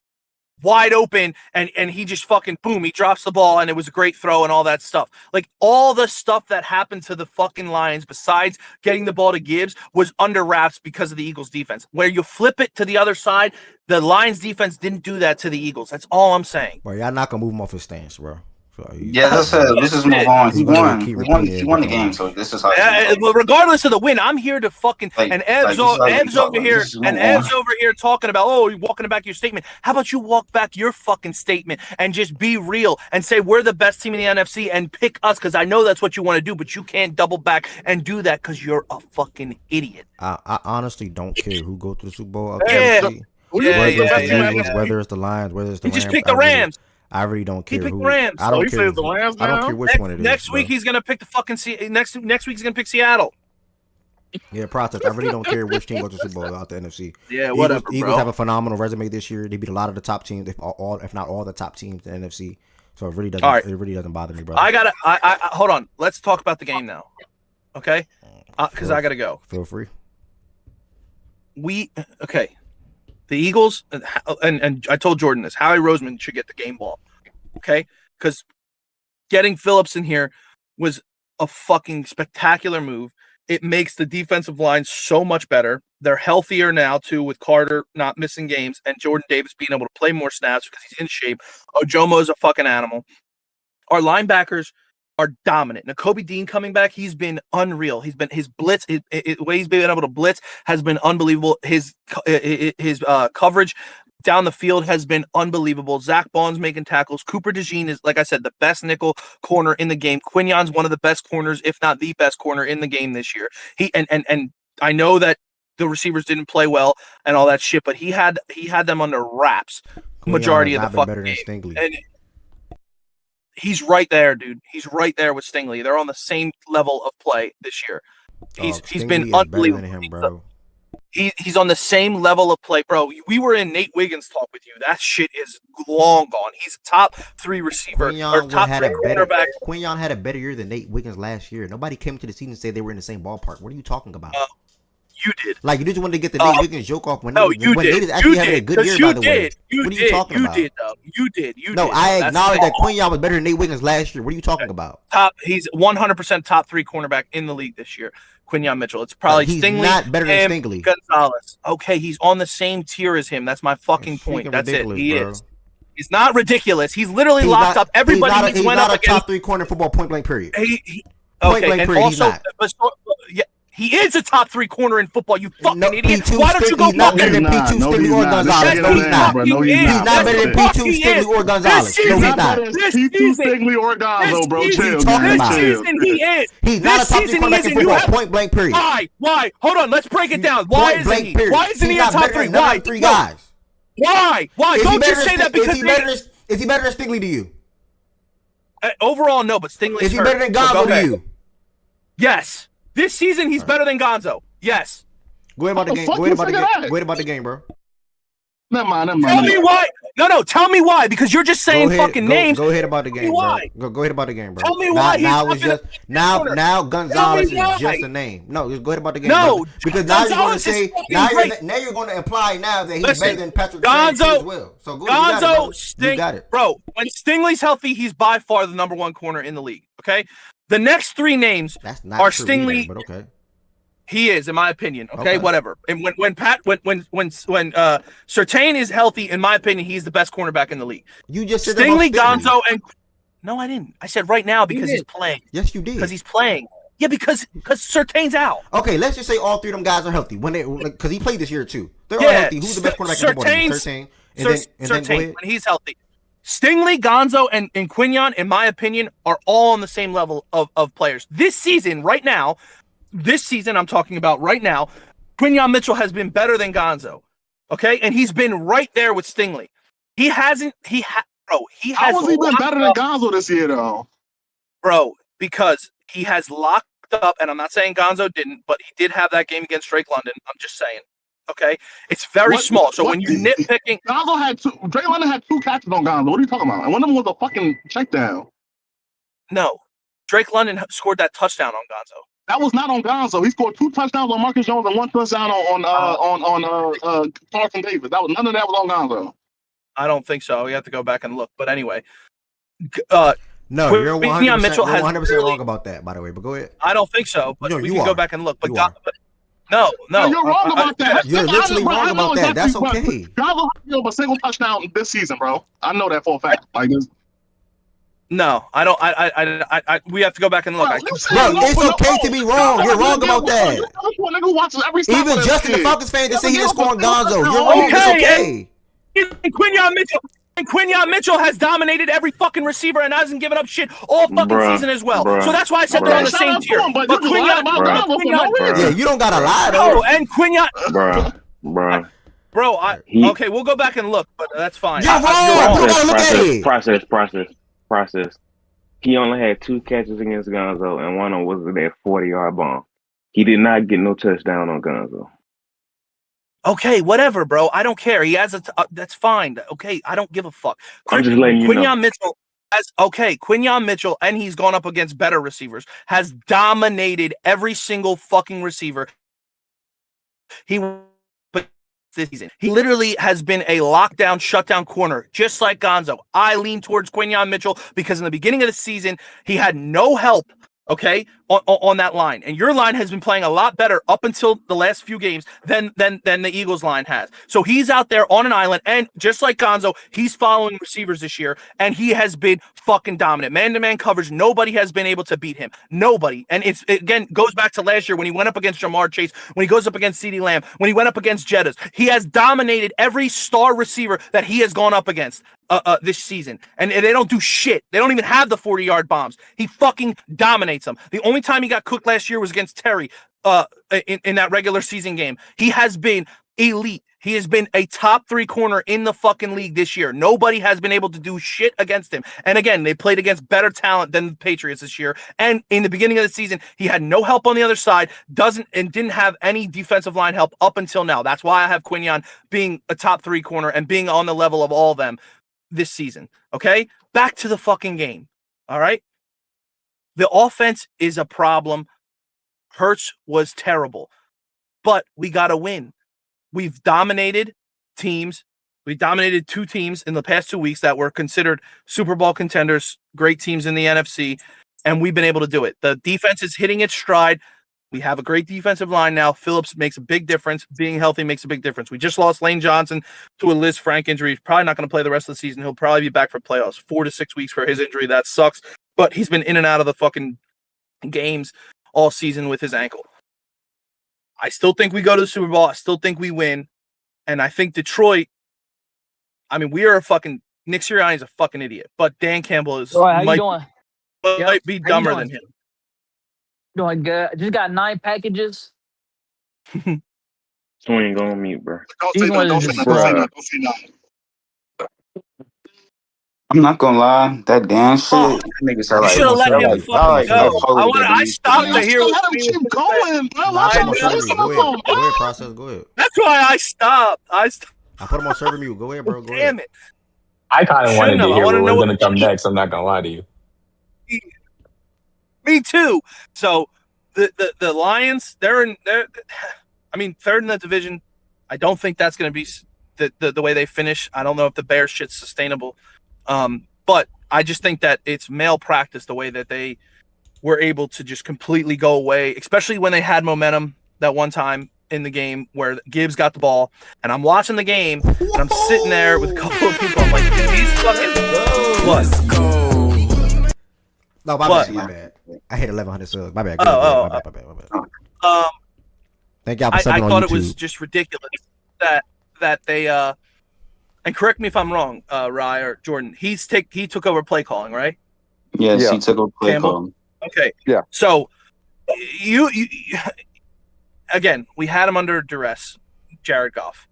wide open, and he just fucking boom, he drops the ball, and it was a great throw and all that stuff. Like all the stuff that happened to the fucking Lions besides getting the ball to Gibbs was under wraps because of the Eagles defense. Where you flip it to the other side, the Lions defense didn't do that to the Eagles. That's all I'm saying. Bro, y'all not gonna move him off his stance, bro. So yeah, that's it. Let's just move on. He won. He won the game, so this is how. Well, regardless of the win, I'm here to fucking and Ev's over here talking about you're walking back your statement. How about you walk back your fucking statement and just be real and say we're the best team in the NFC and pick us because I know that's what you want to do, but you can't double back and do that because you're a fucking idiot. I honestly don't care who goes to the Super Bowl. Yeah. Whether it's the Lions, whether it's the Rams. He just picked the Rams. I really don't care. He picked the Rams. I don't care. I don't care which one it is. Next week he's gonna pick the fucking next week he's gonna pick Seattle. Yeah, process. I really don't care which team goes to the Super Bowl out the NFC. Yeah, whatever. Eagles have a phenomenal resume this year. They beat a lot of the top teams, if not all the top teams in the NFC. So it really doesn't. It really doesn't bother me, bro. I hold on. Let's talk about the game now, okay? Because I gotta go. Feel free. The Eagles, and I told Jordan this, Howie Roseman should get the game ball, okay? Because getting Phillips in here was a fucking spectacular move. It makes the defensive line so much better. They're healthier now, too, with Carter not missing games and Jordan Davis being able to play more snaps because he's in shape. Ojomo is a fucking animal. Our linebackers are dominant. Nakobe Dean coming back, he's been unreal. He's been his blitz, the way he's been able to blitz has been unbelievable. His coverage down the field has been unbelievable. Zach Bond's making tackles. Cooper DeJean is, like I said, the best nickel corner in the game. Quignon's one of the best corners, if not the best corner in the game this year. He and I know that the receivers didn't play well and all that shit, but he had them under wraps majority of the fucking game. And he's right there, dude. He's right there with Stingley. They're on the same level of play this year. He's been unbelievable. Than him, bro. He's on the same level of play, bro. We were in Nate Wiggins talk with you. That shit is long gone. He's a top 3 receiver or top 3 quarterback. Quinyon had a better year than Nate Wiggins last year. Nobody came to the season and said they were in the same ballpark. What are you talking about? You did. Like, you just wanted to get the Nate Wiggins joke off when Nate is You actually having a good year, by the way. What are you talking about? You did, though. You did. No, I acknowledge that Quinyon was better than Nate Wiggins last year. What are you talking about? He's 100% top 3 cornerback in the league this year. Quinyon Mitchell. It's probably Stingley. Not better than Stingley. Gonzalez. Okay, he's on the same tier as him. That's my fucking point. That's it. He is. He's not ridiculous. He's literally locked up everybody. He's not a top 3 corner in football, point blank period. Okay, and also, he is a top 3 corner in football. You fucking idiot. Why don't you go? He's not better than P2 Stingley or Gonzalez. No, he's not. He's not better than P2 Stingley or Gonzalez. No, he's not. P2 Stingley or Gonzo, bro. Chill. This season he is. He's not a top 3 cornerback in football. Point blank period. Why? Hold on. Let's break it down. Why isn't he? Why isn't he a top 3? Why? 3 guys. Why? Don't you say that because is he better than Stingley to you? Overall, no, but Stingley is he better than Gonzo to you? Yes. This season, he's better than Gonzo. Yes. Go ahead about the game. Go ahead about the game, bro. Never mind. Tell me why. No. Tell me why. Because you're just saying fucking names. Go ahead about the game, bro. Go ahead about the game, bro. Tell me why. Now Gonzalez is just a name. No, just go ahead about the game. No, because now you're going to say now you're going to imply now that he's better than Patrick Gonzo as well. So go ahead. Gonzo, you got it, bro. When Stingley's healthy, he's by far the number 1 corner in the league. Okay. The next 3 names are Stingley. But okay. He is, in my opinion. Okay, whatever. And when Surtain is healthy, in my opinion, he's the best cornerback in the league. You just said Stingley, Gonzo, and no, I didn't. I said right now because he's playing. Yes, you did. Because he's playing. Yeah, because Surtain's out. Okay, let's just say all 3 of them guys are healthy because he played this year too. They're all healthy. Who's the best cornerback in football? Surtain, when he's healthy. Stingley, Gonzo, and Quinyon, in my opinion, are all on the same level of players. This season, I'm talking about right now, Quinyon Mitchell has been better than Gonzo. Okay? And he's been right there with Stingley. How has he been better than Gonzo this year, though? Bro, because he has locked up, and I'm not saying Gonzo didn't, but he did have that game against Drake London. I'm just saying. Okay, it's very small. So when you're nitpicking, Drake London had 2 catches on Gonzo. What are you talking about? And one of them was a fucking check down. No, Drake London scored that touchdown on Gonzo. That was not on Gonzo. He scored 2 touchdowns on Marcus Jones and 1 touchdown on Carson Davis. None of that was on Gonzo. I don't think so. You have to go back and look. But anyway, no, you're 100% wrong about that, by the way. But go ahead. I don't think so. But we can go back and look. But no, you're wrong about that. You're literally wrong about that. That's okay. Gonzo has a single touchdown this season, bro. I know that for a fact. Like this. No, I don't. We have to go back and look. Bro, it's okay to be wrong. You're wrong about that. Even Justin, the Falcons fan, just say he didn't score on Gonzo. You're wrong. It's okay. And Quinyon Mitchell has dominated every fucking receiver and hasn't given up shit all fucking season as well. So that's why I said they're on the same tier. But Quinyon, yeah, you don't gotta lie though. And Quinyon, bro. Okay, we'll go back and look, but that's fine. You're wrong. Process. He only had 2 catches against Gonzo, and one of them was that 40-yard bomb. He did not get no touchdown on Gonzo. Okay, whatever, bro. I don't care. He has that's fine. Okay, I don't give a fuck. I'm just letting you know. Quinyon Mitchell, and he's gone up against better receivers, has dominated every single fucking receiver. This season. He literally has been a lockdown, shutdown corner, just like Gonzo. I lean towards Quinyon Mitchell because in the beginning of the season, he had no help, okay, on that line. And your line has been playing a lot better up until the last few games than the Eagles line has. So he's out there on an island, and just like Gonzo, he's following receivers this year, and he has been fucking dominant. Man-to-man coverage, nobody has been able to beat him. Nobody. And it again goes back to last year when he went up against Jamar Chase, when he goes up against CeeDee Lamb, when he went up against Jettas. He has dominated every star receiver that he has gone up against this season. And they don't do shit. They don't even have the 40-yard bombs. He fucking dominates them. The only time he got cooked last year was against Terry in that regular season game. He has been elite. He has been a top 3 corner in the fucking league this year. Nobody has been able to do shit against him. And again, they played against better talent than the Patriots this year. And in the beginning of the season, he had no help on the other side, didn't have any defensive line help up until now. That's why I have Quinyon being a top 3 corner and being on the level of all of them this season. Okay? Back to the fucking game. All right? The offense is a problem. Hurts was terrible. But we got to win. We've dominated teams. We dominated 2 teams in the past 2 weeks that were considered Super Bowl contenders, great teams in the NFC, and we've been able to do it. The defense is hitting its stride. We have a great defensive line now. Phillips makes a big difference. Being healthy makes a big difference. We just lost Lane Johnson to a Liz Frank injury. He's probably not going to play the rest of the season. He'll probably be back for playoffs. 4 to 6 weeks for his injury. That sucks. But he's been in and out of the fucking games all season with his ankle. I still think we go to the Super Bowl. I still think we win. And I think Detroit, I mean, we are a fucking, Nick Sirianni's a fucking idiot. But Dan Campbell is might be dumber than him. Doing good. Just got 9 packages. Swing on me, bro. Don't say nothing. I'm not gonna lie, that Dan shit, niggas are like, should have let him fucking go. I stopped to hear what keep going, bro. Go ahead, process. Go ahead. That's why I stopped. I put him on server mute. Go ahead, bro. Go Damn ahead. it. I kind of wanted to hear what was going to come next. I'm not going to lie to you. Me too. So the Lions, they're third in the division. I don't think that's going to be the way they finish. I don't know if the Bears shit's sustainable. But I just think that it's malpractice the way that they were able to just completely go away, especially when they had momentum that one time in the game where Gibbs got the ball. And I'm watching the game, and I'm sitting there with a couple of people. I'm like, these fucking let's go. No, my bad. I hit 1,100 subs. My bad. My bad. Thank y'all for subbing on YouTube. I thought it was just ridiculous that they and correct me if I'm wrong, Rye or Jordan. He took over play calling, right? Yes, he took over play calling. Okay. Yeah. So you again, we had him under duress, Jared Goff.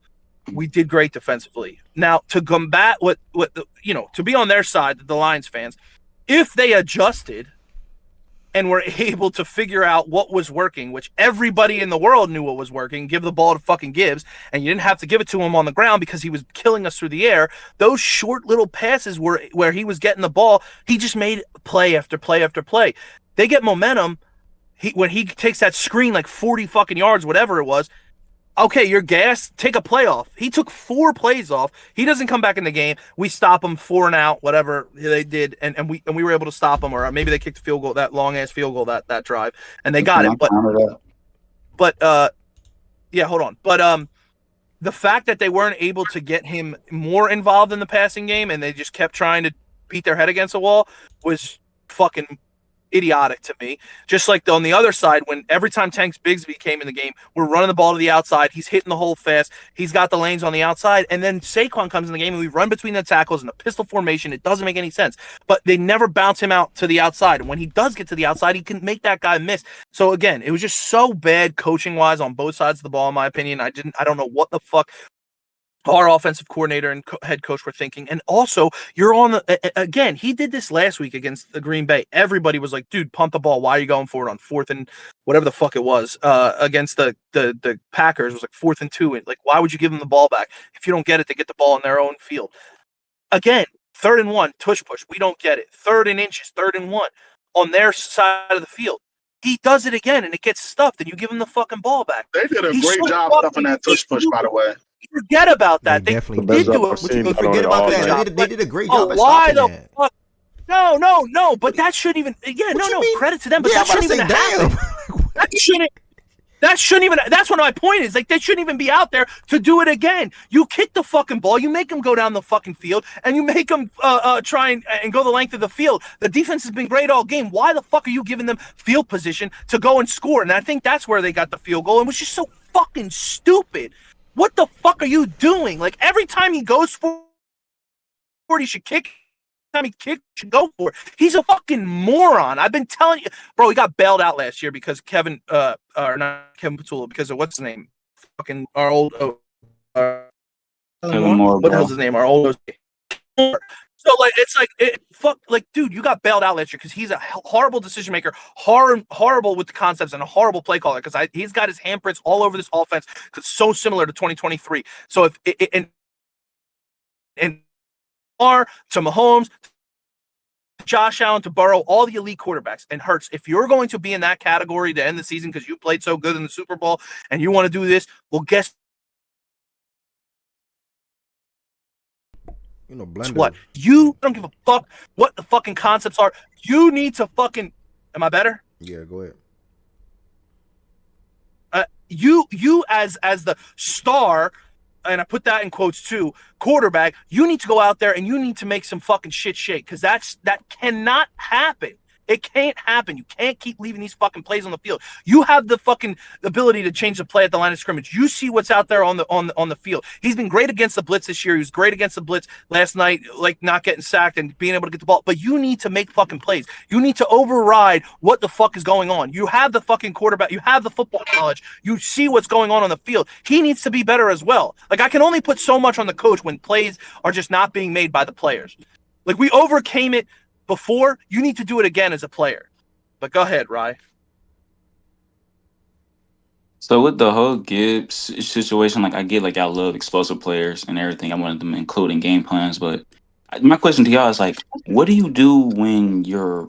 We did great defensively. Now to combat to be on their side, the Lions fans, if they adjusted and were able to figure out what was working, which everybody in the world knew what was working, give the ball to fucking Gibbs, and you didn't have to give it to him on the ground because he was killing us through the air. Those short little passes where he was getting the ball, he just made play after play after play. They get momentum. When he takes that screen like 40 fucking yards, whatever it was, Okay, you're gassed. Take a play off. He took 4 plays off. He doesn't come back in the game. We stop him 4 and out, whatever they did, and we were able to stop him, or maybe they kicked the field goal, that long ass field goal that drive, and they got it. But yeah, hold on. But the fact that they weren't able to get him more involved in the passing game, and they just kept trying to beat their head against the wall, was fucking idiotic to me. Just like on the other side, when every time Tanks Bigsby came in the game, we're running the ball to the outside. He's hitting the hole fast. He's got the lanes on the outside. And then Saquon comes in the game and we run between the tackles in the pistol formation. It doesn't make any sense. But they never bounce him out to the outside. And when he does get to the outside, he can make that guy miss. So again, it was just so bad coaching wise on both sides of the ball, in my opinion. I don't know what the fuck our offensive coordinator and head coach were thinking. And also, you're on the again, he did this last week against the Green Bay. Everybody was like, dude, punt the ball. Why are you going for it on 4th and whatever the fuck it was against the Packers? It was like 4th and 2. Like, why would you give them the ball back? If you don't get it, they get the ball in their own field. Again, 3rd and 1, tush push. We don't get it. 3rd and inches, 3rd and 1 on their side of the field. He does it again, and it gets stuffed, and you give him the fucking ball back. They did a great job stuffing that tush push, by the way. Forget about that. They definitely did do it. Forget about that. They did a great job at why stopping the that. fuck? No. But that shouldn't even. Yeah, no. Credit to them, but that shouldn't even happen. That shouldn't even. That's what my point is. Like, they shouldn't even be out there to do it again. You kick the fucking ball. You make them go down the fucking field, and you make them try and go the length of the field. The defense has been great all game. Why the fuck are you giving them field position to go and score? And I think that's where they got the field goal. It was just so fucking stupid. What the fuck are you doing? Like, every time he goes for it, he should kick. Every time he kicks, he should go for it. He's a fucking moron. I've been telling you, bro. He got bailed out last year because Kevin, or not Kevin Patula, because of what's his name? Fucking our old. Kevin Moore, what the bro. hell's his name? Our old. So like, it's like, dude, you got bailed out last year because he's a horrible decision maker, horrible with the concepts, and a horrible play caller. Because he's got his handprints all over this offense. Because it's so similar to 2023. So if and to Mahomes, to Josh Allen, to Burrow, all the elite quarterbacks, and Hurts, if you're going to be in that category to end the season because you played so good in the Super Bowl and you want to do this, well, guess. What? You don't give a fuck what the fucking concepts are. You need to fucking. Am I better? Yeah, go ahead. You as the star, and I put that in quotes too, quarterback, you need to go out there and you need to make some fucking shit shake, because that cannot happen. It can't happen. You can't keep leaving these fucking plays on the field. You have the fucking ability to change the play at the line of scrimmage. You see what's out there on the field. He's been great against the blitz this year. He was great against the blitz last night, like not getting sacked and being able to get the ball. But you need to make fucking plays. You need to override what the fuck is going on. You have the fucking quarterback. You have the football knowledge. You see what's going on the field. He needs to be better as well. Like, I can only put so much on the coach when plays are just not being made by the players. Like, we overcame it before. You need to do it again as a player. But go ahead, Rye. So with the whole Gibbs situation, like, I get, like, I love explosive players and everything. I wanted them included in game plans, but my question to y'all is, like, what do you do when your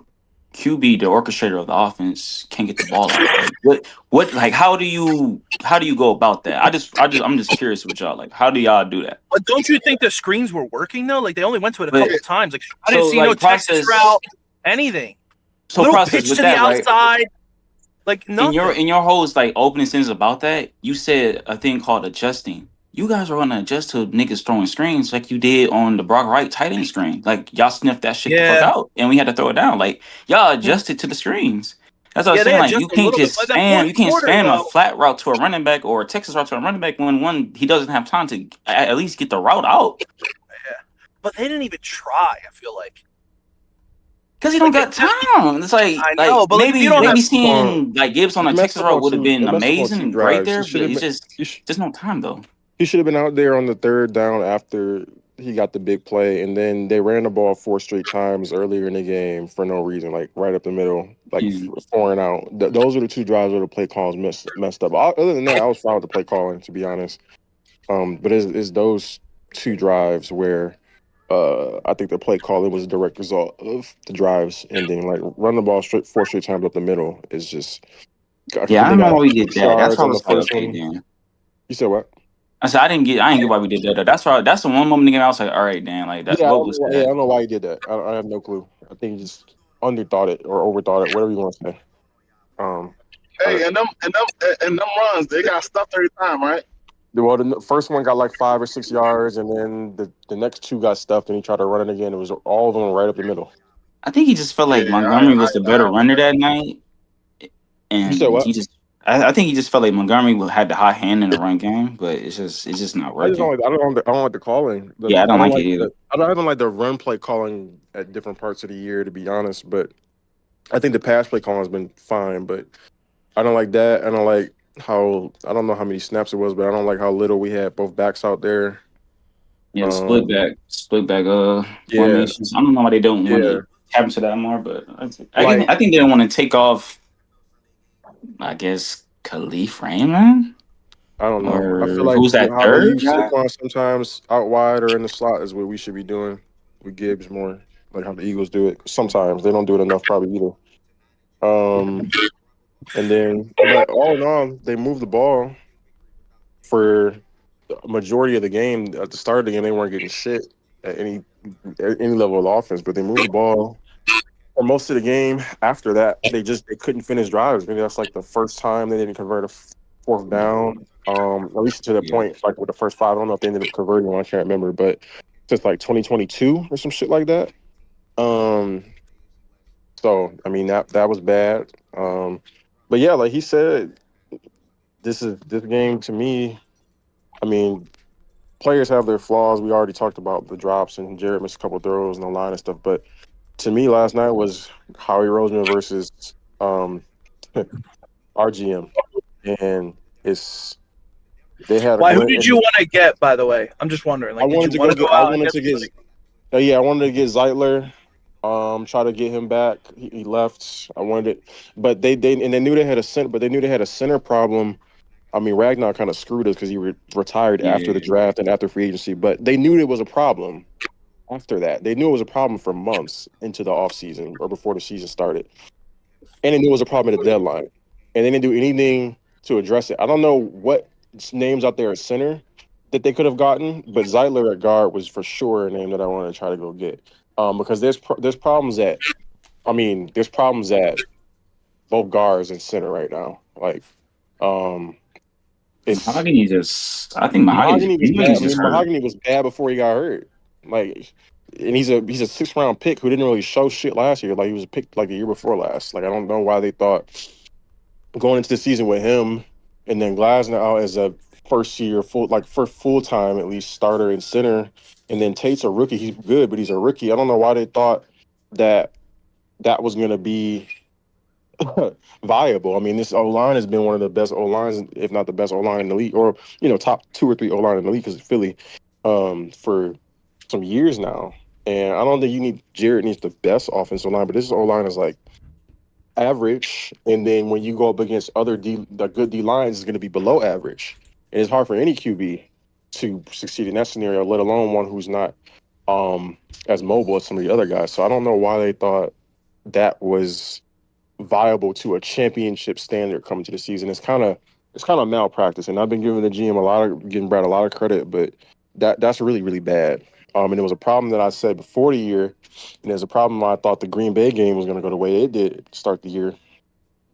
QB, the orchestrator of the offense, can't get the ball out? Like, what like how do you go about that? I'm just curious with y'all. Like, how do y'all do that? But don't you think the screens were working though? Like, they only went to it a couple times. Like, I didn't see like, no Texas route, anything. So little process pitch with to that, the right? outside. Like, nothing. In your whole like opening sentence about that, you said a thing called adjusting. You guys are gonna adjust to niggas throwing screens like you did on the Brock Wright tight end screen. Like, y'all sniffed that shit the fuck out, and we had to throw it down. Like, y'all adjusted to the screens. That's what I'm saying. Like, you can't just spam a flat route to a running back or a Texas route to a running back when he doesn't have time to at least get the route out. Yeah, but they didn't even try. I feel like. Because he don't got time. It's like, I know, but maybe seeing like Gibbs on a Texas route would have been amazing and great there, but it's just no time though. He should have been out there on the 3rd down after he got the big play, and then they ran the ball 4 straight times earlier in the game for no reason, like right up the middle, like 4 and out. Those are the 2 drives where the play calls messed up. Other than that, I was fine with the play calling, to be honest. But it's those 2 drives where I think the play calling was a direct result of the drives ending. Like, run the ball 4 straight times up the middle is just. I don't know why we did that. That's how I was like, okay, then. You said what? I said I didn't get why we did that. That's the one moment in the game I was like, all right, damn, like that. Yeah, What was I that? don't know why he did that. I have no clue. I think he just underthought it or overthought it, whatever you want to say. Hey, and them runs, they got stuffed every time, right? Well, the first one got like 5 or 6 yards, and then the next 2 got stuffed, and he tried to run it again. It was all of them right up the middle. I think he just felt like Montgomery was the better runner that night, and You said what? he just. I think he just felt like Montgomery had the hot hand in the run game, but it's just not I just working. don't like the calling. Yeah, I don't like it either. I don't even like the run play calling at different parts of the year, to be honest. But I think the pass play calling has been fine. But I don't like that. I don't like how I don't know how many snaps it was, but I don't like how little we had both backs out there. Yeah, split back Yeah. formations. I don't know why they don't want to happen to that more, but I think they don't want to take off. I guess Khalif Raymond. I don't know. Or I feel like who's that how they third use guy? Saquon sometimes out wide or in the slot is what we should be doing with Gibbs more, like how the Eagles do it. Sometimes they don't do it enough, probably either. And then, but all in all, they moved the ball for the majority of the game. At the start of the game, they weren't getting shit at any level of offense, but they moved the ball for most of the game. After that, they couldn't finish drives. Maybe that's like the first time they didn't convert a fourth down. At least to the point, like with the first 5. I don't know if they ended up converting one. I can't remember, but since like 2022 or some shit like that. So I mean that was bad. But yeah, like he said, this game to me. I mean, players have their flaws. We already talked about the drops and Jared missed a couple throws and the line and stuff. But to me, last night was Howie Roseman versus RGM, and they had. Why? Who did you want to get? By the way, I'm just wondering. Like, I wanted did you want to go out and get somebody? I wanted to get Zeitler. Try to get him back. He left. I wanted it, but they knew they had a center, but they knew they had a center problem. I mean, Ragnar kind of screwed us because he retired after the draft and after free agency, but they knew it was a problem after that. They knew it was a problem for months into the offseason or before the season started. And they knew it was a problem at the deadline. And they didn't do anything to address it. I don't know what names out there at center that they could have gotten, but Zeitler at guard was for sure a name that I wanted to try to go get. Because there's problems at both guards and center right now. Like, Mahogany I think Mahogany was bad. just hurt. Mahogany was bad before he got hurt. Like, and he's a 6th round pick who didn't really show shit last year. Like he was picked like the year before last. Like I don't know why they thought going into the season with him and then Glasner out as a first full time at least starter and center, and then Tate's a rookie. He's good, but he's a rookie. I don't know why they thought that was going to be viable. I mean, this O-line has been one of the best O-lines, if not the best O-line in the league, or top 2 or 3 O-line in the league because it's Philly for some years now. And I don't think Jared needs the best offensive line, but this O-line is like average. And then when you go up against other the good D lines, is going to be below average. And it's hard for any QB to succeed in that scenario, let alone one who's not as mobile as some of the other guys. So I don't know why they thought that was viable to a championship standard coming to the season. It's kind of malpractice, and I've been giving the GM giving Brad a lot of credit, but that's really, really bad. And it was a problem that I said before the year, and there's a problem I thought the Green Bay game was going to go the way it did to start the year.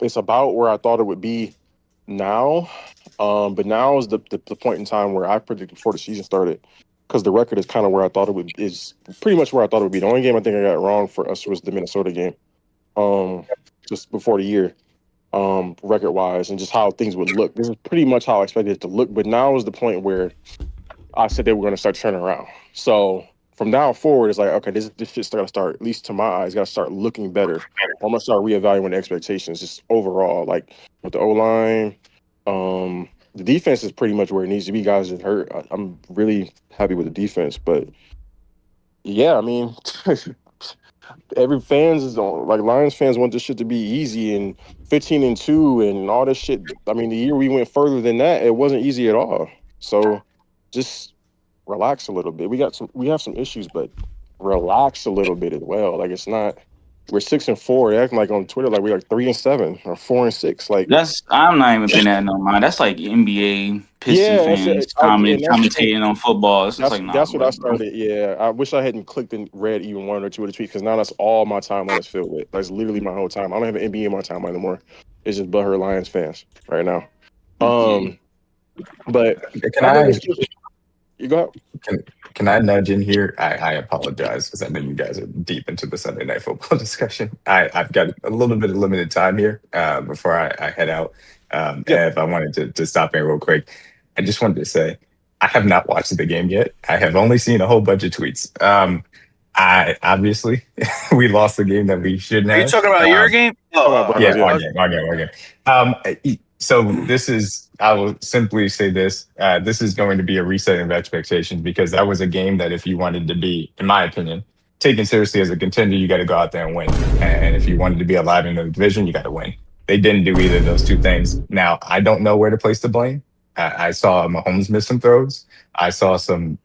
It's about where I thought it would be now, but now is the point in time where I predicted before the season started, because the record is kind of where I thought is pretty much where I thought it would be. The only game I think I got wrong for us was the Minnesota game. Just before the year, record-wise, and just how things would look. This is pretty much how I expected it to look, but now is the point where I said they were going to start turning around. So from now forward, it's like, okay, this shit's got to start, at least to my eyes, got to start looking better. I'm going to start reevaluating expectations just overall, like with the O-line. The defense is pretty much where it needs to be. Guys are hurt. I'm really happy with the defense, but yeah, I mean... Every fans is on, like Lions fans want this shit to be easy and 15-2 and all this shit. I mean, the year we went further than that, it wasn't easy at all. So just relax a little bit. We have some issues, but relax a little bit as well. Like it's not we're 6-4. They're acting like on Twitter like we're like 3-7 or 4-6. Like I'm not even paying that no mind. That's like NBA Piston fans commentating on football. It's just like that's what I bro. started. Yeah, I wish I hadn't clicked and read even one or two of the tweets because now that's all my timeline is filled with. That's literally my whole time. I don't have an NBA in my timeline anymore. It's just butthurt Lions fans right now. But you go ahead. Can I nudge in here? I apologize because I know you guys are deep into the Sunday Night Football discussion. I've got a little bit of limited time here before I head out. If I wanted to stop in real quick, I just wanted to say I have not watched the game yet. I have only seen a whole bunch of tweets. I obviously we lost the game that we shouldn't have. Are you talking about your game? Our game. So this is, I will simply say this, this is going to be a resetting of expectations because that was a game that if you wanted to be, in my opinion, taken seriously as a contender, you got to go out there and win. And if you wanted to be alive in the division, you got to win. They didn't do either of those two things. Now, I don't know where to place the blame. I saw Mahomes miss some throws. I saw some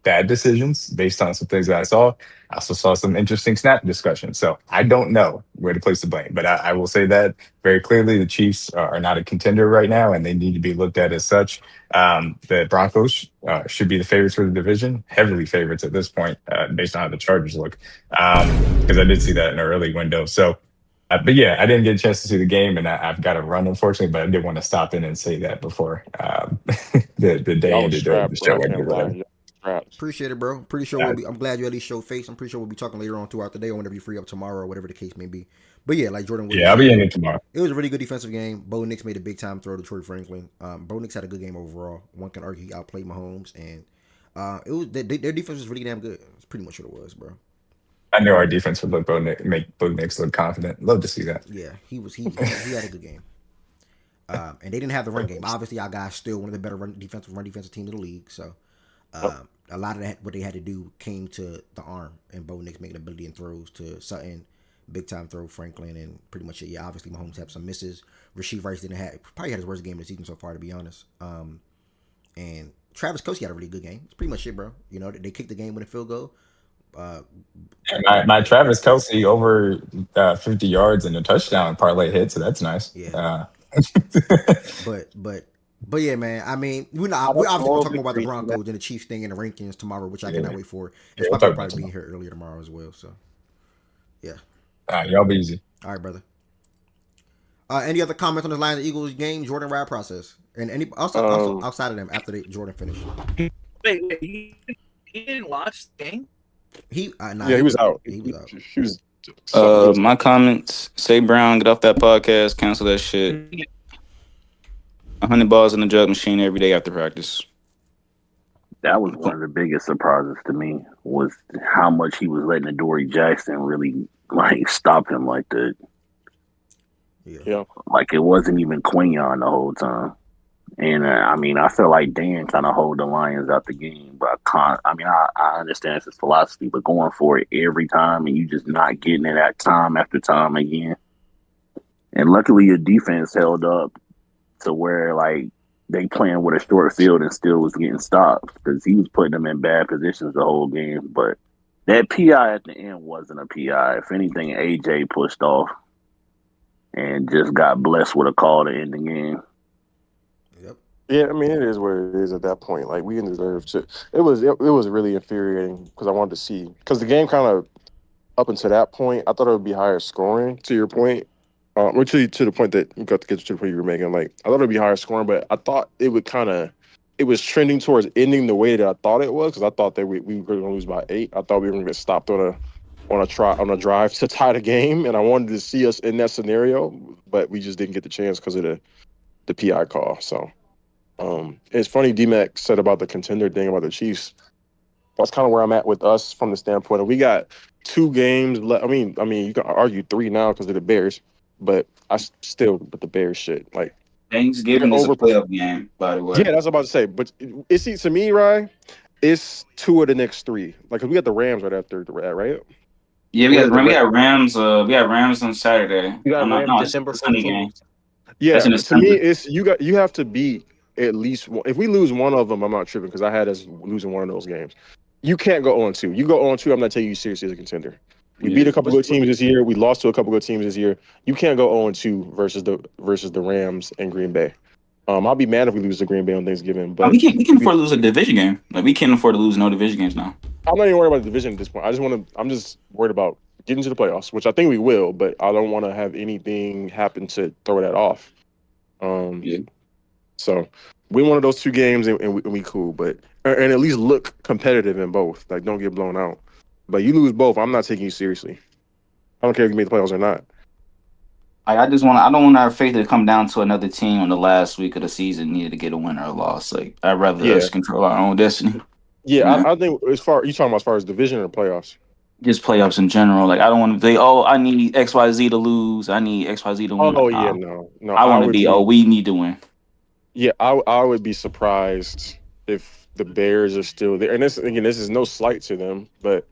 bad decisions based on some things that I saw. I also saw some interesting snap discussions. So I don't know where to place the blame, but I will say that very clearly the Chiefs are not a contender right now, and they need to be looked at as such. The Broncos should be the favorites for the division, heavily favorites at this point, based on how the Chargers look, because I did see that in an early window. So, but yeah, I didn't get a chance to see the game, and I've got to run, unfortunately, but I did want to stop in and say that before the day ended the show ended live. Appreciate it, bro. Pretty sure I'm glad you at least showed face. I'm pretty sure we'll be talking later on throughout the day or whenever you free up tomorrow or whatever the case may be. But yeah, like Jordan. I'll be in it tomorrow. It was a really good defensive game. Bo Nix made a big time throw to Troy Franklin. Bo Nix had a good game overall. One can argue he outplayed Mahomes, and it was their defense was really damn good. That's pretty much what it was, bro. I know our defense would make Bo Nix look confident. Love to see that. Yeah, he had a good game. And they didn't have the run game. Obviously, our guy's still one of the better run defensive teams in the league. So. A lot of that, what they had to do came to the arm and Bo Nix making ability and throws to Sutton, big time throw Franklin, and pretty much it. Yeah, obviously Mahomes had some misses. Rasheed Rice probably had his worst game of the season so far, to be honest. And Travis Kelce had a really good game. It's pretty much it, bro. You know, they kicked the game with a field goal. My Travis Kelce over 50 yards and a touchdown parlay hit, so that's nice. Yeah. But yeah, man. I mean, we're obviously gonna talk more about the Broncos and the Chiefs thing and the rankings tomorrow, which I cannot wait for. And Spike will probably be here earlier tomorrow as well. So, yeah. All right, y'all be easy. All right, brother. Any other comments on the Lions Eagles game, Jordan ride process, and any also outside of them after Jordan finished? Wait, he didn't watch the game. He was out. He was. My comments: say Brown, get off that podcast, cancel that shit. 100 balls in the jug machine every day after practice. That was one of the biggest surprises to me was how much he was letting Adoree Jackson really stop him like that. Yeah. Like it wasn't even Quinyon the whole time. And I mean, I feel like Dan kind of hold the Lions out the game, but I understand his philosophy, but going for it every time and you just not getting it at time after time again. And luckily your defense held up to where they playing with a short field and still was getting stops because he was putting them in bad positions the whole game. But that PI at the end wasn't a PI. If anything, AJ pushed off and just got blessed with a call to end the game. Yep. Yeah, I mean it is what it is at that point. Like we didn't deserve to. It was really infuriating because I wanted to see because the game kind of up until that point I thought it would be higher scoring. To your point. Or to the point that you got to get to the point you were making, I thought it would be higher scoring, but I thought it was trending towards ending the way that I thought it was because I thought that we were going to lose by 8. I thought we were going to get stopped on a drive to tie the game, and I wanted to see us in that scenario, but we just didn't get the chance because of the PI call. So it's funny D-Mac said about the contender thing about the Chiefs. That's kind of where I'm at with us from the standpoint of we got 2 games left. I mean, you can argue 3 now because of the Bears. But the Bears shit. Thanksgiving is a playoff game, by the way. Yeah, that's what I was about to say. But to me, Ryan, it's 2 of the next 3. Cause we got the Rams right after that, right? Yeah, we got Rams. We got Rams on Saturday. You got Rams December 14th. Yeah, to me, it's you have to beat at least one. If we lose one of them, I'm not tripping because I had us losing one of those games. You can't go 0-2. You go 0-2, I'm not taking you seriously as a contender. We beat a couple good teams this year. We lost to a couple good teams this year. You can't go 0-2 versus the Rams and Green Bay. I'll be mad if we lose to Green Bay on Thanksgiving, but we can afford to lose a division game. Like we can't afford to lose no division games now. I'm not even worried about the division at this point. I'm just worried about getting to the playoffs, which I think we will, but I don't want to have anything happen to throw that off. So win one of those two games and we cool, but and at least look competitive in both. Like don't get blown out. But you lose both, I'm not taking you seriously. I don't care if you make the playoffs or not. I don't want our faith to come down to another team on the last week of the season needed to get a win or a loss. Like I'd rather us control our own destiny. Yeah, I think you talking about as far as division or playoffs? Just playoffs in general. Like I don't want to say, I need XYZ to lose. I need XYZ to win. Oh yeah, no. I want to be, we need to win. Yeah, I would be surprised if the Bears are still there. And this is no slight to them, but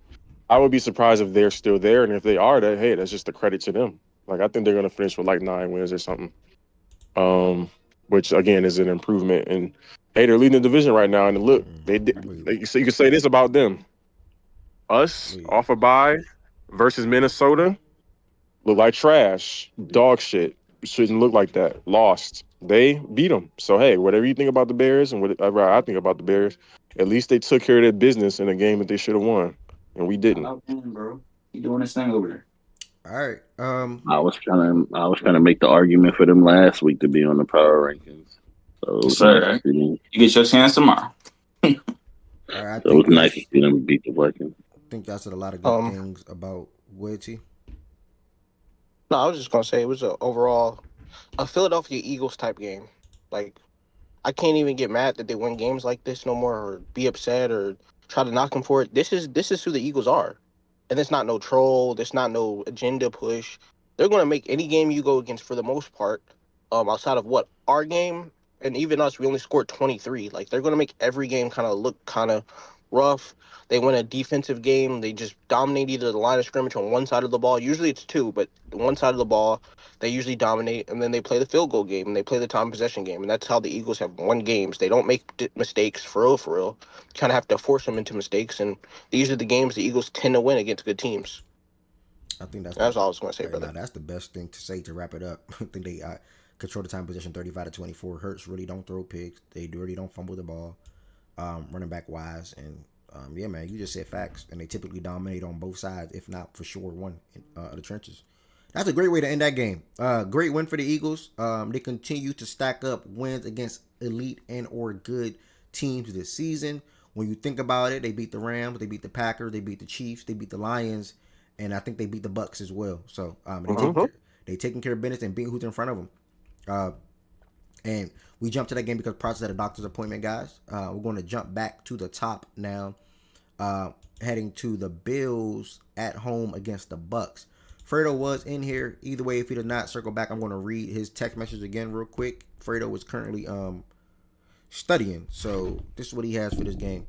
I would be surprised if they're still there. And if they are, that's just a credit to them. Like I think they're gonna finish with like 9 wins or something. Which again is an improvement. And hey, they're leading the division right now. And look, they did. So you can say this about them: us off a bye versus Minnesota look like trash, dog shit. Shouldn't look like that. Lost. They beat them. So hey, whatever you think about the Bears and whatever I think about the Bears, at least they took care of their business in a game that they should have won, and we didn't. Bro, he doing his thing over there. All right. I was trying to make the argument for them last week to be on the power rankings. So you get your chance tomorrow. All right. So it was nice to see them beat the Vikings. I think y'all said a lot of good things about Woody. No, I was just gonna say it was overall a Philadelphia Eagles type game. Like I can't even get mad that they win games like this no more, or be upset or try to knock them for it. This is who the Eagles are. And it's not no troll. There's not no agenda push. They're going to make any game you go against for the most part, outside of what our game and even us. We only scored 23. Like they're going to make every game kind of look kind of rough. They win a defensive game. They just dominate either the line of scrimmage on one side of the ball. Usually it's two, but one side of the ball they usually dominate, and then they play the field goal game and they play the time possession game, and that's how the Eagles have won games. They don't make mistakes for real. Kind of have to force them into mistakes, and these are the games the Eagles tend to win against good teams. I think that's all I was going to say, brother. That's the best thing to say to wrap it up. I think they control the time possession 35-24. Hurts really don't throw picks. They really don't fumble the ball, running back wise, and yeah, man, you just said facts. And they typically dominate on both sides, if not for sure one in the trenches. That's a great way to end that game. Great win for the Eagles. They continue to stack up wins against elite and or good teams this season. When you think about it, they beat the Rams, they beat the Packers, they beat the Chiefs, they beat the Lions, and I think they beat the Bucks as well. So they taking care of business and beating who's in front of them. And we jumped to that game because Process had a doctor's appointment, guys. We're going to jump back to the top now, heading to the Bills at home against the Bucks. Fredo was in here. Either way, if he does not circle back, I'm going to read his text message again real quick. Fredo is currently studying, so this is what he has for this game.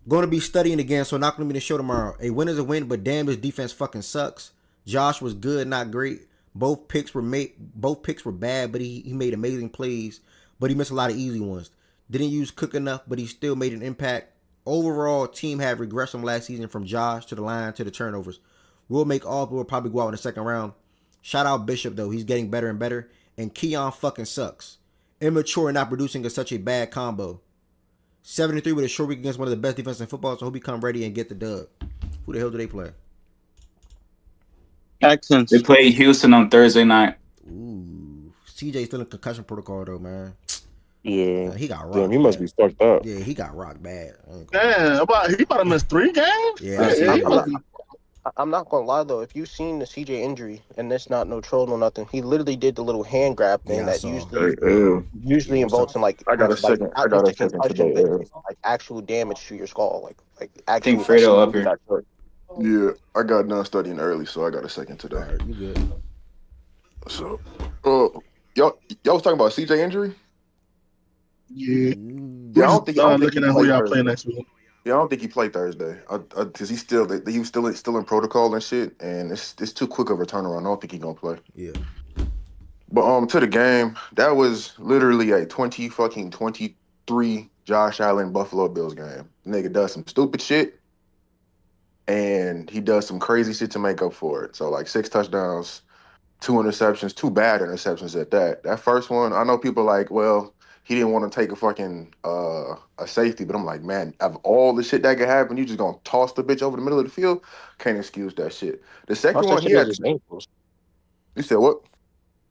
Going to be studying again, so not going to be the show tomorrow. A win is a win, but damn, his defense fucking sucks. Josh was good, not great. Both picks were bad, but he made amazing plays, but he missed a lot of easy ones. Didn't use Cook enough, but he still made an impact. Overall, team had regressed from last season, from Josh to the line to the turnovers. We'll probably go out in the second round. Shout out Bishop, though. He's getting better and better. And Keon fucking sucks. Immature and not producing is such a bad combo. 73 with a short week against one of the best defenses in football, so he'll become ready and get the dub. Who the hell do they play? Texans. They play Houston on Thursday night. Ooh. CJ's still in concussion protocol, though, man. Yeah. He got rocked. Damn, he must be fucked up. Yeah, he got rocked bad. Damn, he about to miss 3 games? Yeah, I'm not gonna lie though. If you've seen the CJ injury, and that's not no troll, no nothing, he literally did the little hand grab thing that usually involves in like I got a second today. Like actual damage to your skull, like I think Fredo up here. Yeah, I got done studying early, so I got a second today. All right, you good? So, y'all was talking about CJ injury? Yeah, I don't think. Looking at who y'all play next week. Yeah, I don't think he played Thursday because he was still in protocol and shit, and it's too quick of a turnaround. I don't think he's gonna play. Yeah. But to the game, that was literally a 23 Josh Allen Buffalo Bills game. The nigga does some stupid shit, and he does some crazy shit to make up for it. So like 6 touchdowns, 2 interceptions, 2 bad interceptions at that. That first one, I know people like, well, he didn't want to take a fucking a safety, but I'm like, man, of all the shit that could happen, you just gonna toss the bitch over the middle of the field? Can't excuse that shit. The second Toss that one, shit he at had. his ankles. You said what?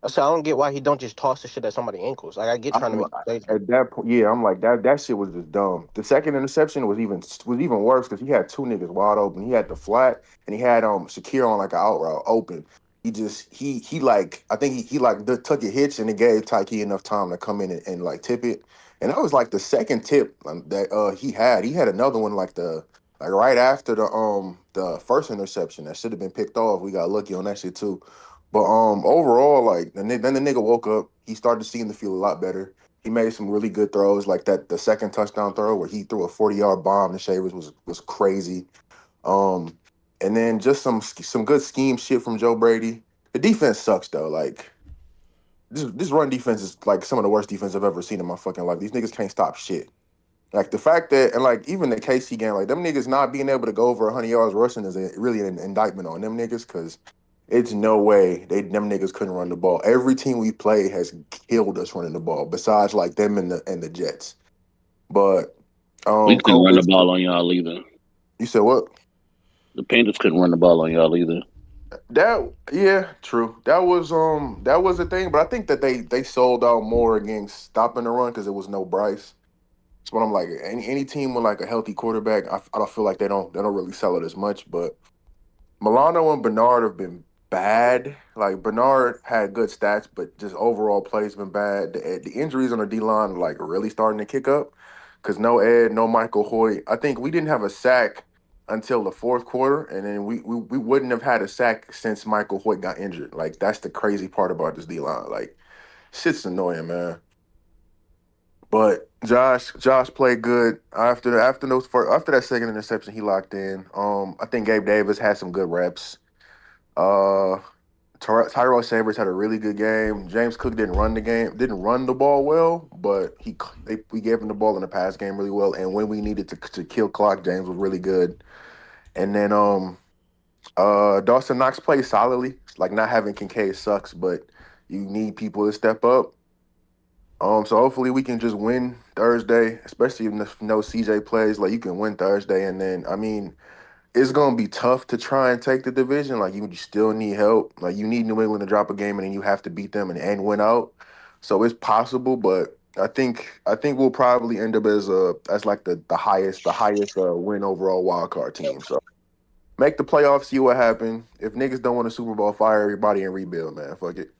I said I don't get why he don't just toss the shit at somebody's ankles. Like I get trying to make the plays. At that point, yeah, I'm like that shit was just dumb. The second interception was even worse because he had 2 niggas wide open. He had the flat and he had Shakir on like an out route open. He like I think he like took a hitch and it gave Tyke enough time to come in and like tip it. And that was like the second tip that he had. He had another one like right after the first interception that should have been picked off. We got lucky on that shit too. But overall, like then the nigga woke up. He started seeing the field a lot better. He made some really good throws, like the second touchdown throw where he threw a 40-yard bomb to Shavers was crazy. Um, and then just some good scheme shit from Joe Brady. The defense sucks though. Like this run defense is like some of the worst defense I've ever seen in my fucking life. These niggas can't stop shit. Like the fact that and like even the KC game, like them niggas not being able to go over 100 yards rushing is really an indictment on them niggas because it's no way them niggas couldn't run the ball. Every team we play has killed us running the ball, besides like them and the Jets. But we couldn't run the Cole, ball on y'all either. you said what? The Panthers couldn't run the ball on y'all either. True. That was a thing, but I think that they sold out more against stopping the run because it was no Bryce. So what I'm like, any team with like a healthy quarterback, I don't feel like they don't really sell it as much. But Milano and Bernard have been bad. Like Bernard had good stats, but just overall play's been bad. The injuries on the D line are like really starting to kick up because no Ed, no Michael Hoyt. I think we didn't have a sack until the fourth quarter, and then we wouldn't have had a sack since Michael Hoyt got injured. Like that's the crazy part about this D line. Like shit's annoying, man. But Josh played good after that second interception. He locked in. I think Gabe Davis had some good reps. Tyrell Shavers had a really good game. James Cook didn't run the ball well, but we gave him the ball in the pass game really well. And when we needed to kill clock, James was really good. And then Dawson Knox played solidly. Like not having Kincaid sucks, but you need people to step up. So hopefully we can just win Thursday, especially if no CJ plays. Like you can win Thursday, and then I mean it's gonna be tough to try and take the division. Like you still need help. Like you need New England to drop a game, and then you have to beat them and win out. So it's possible, but I think we'll probably end up as like the highest win overall wild card team. So make the playoffs, see what happens. If niggas don't want a Super Bowl, fire everybody and rebuild, man. Fuck it.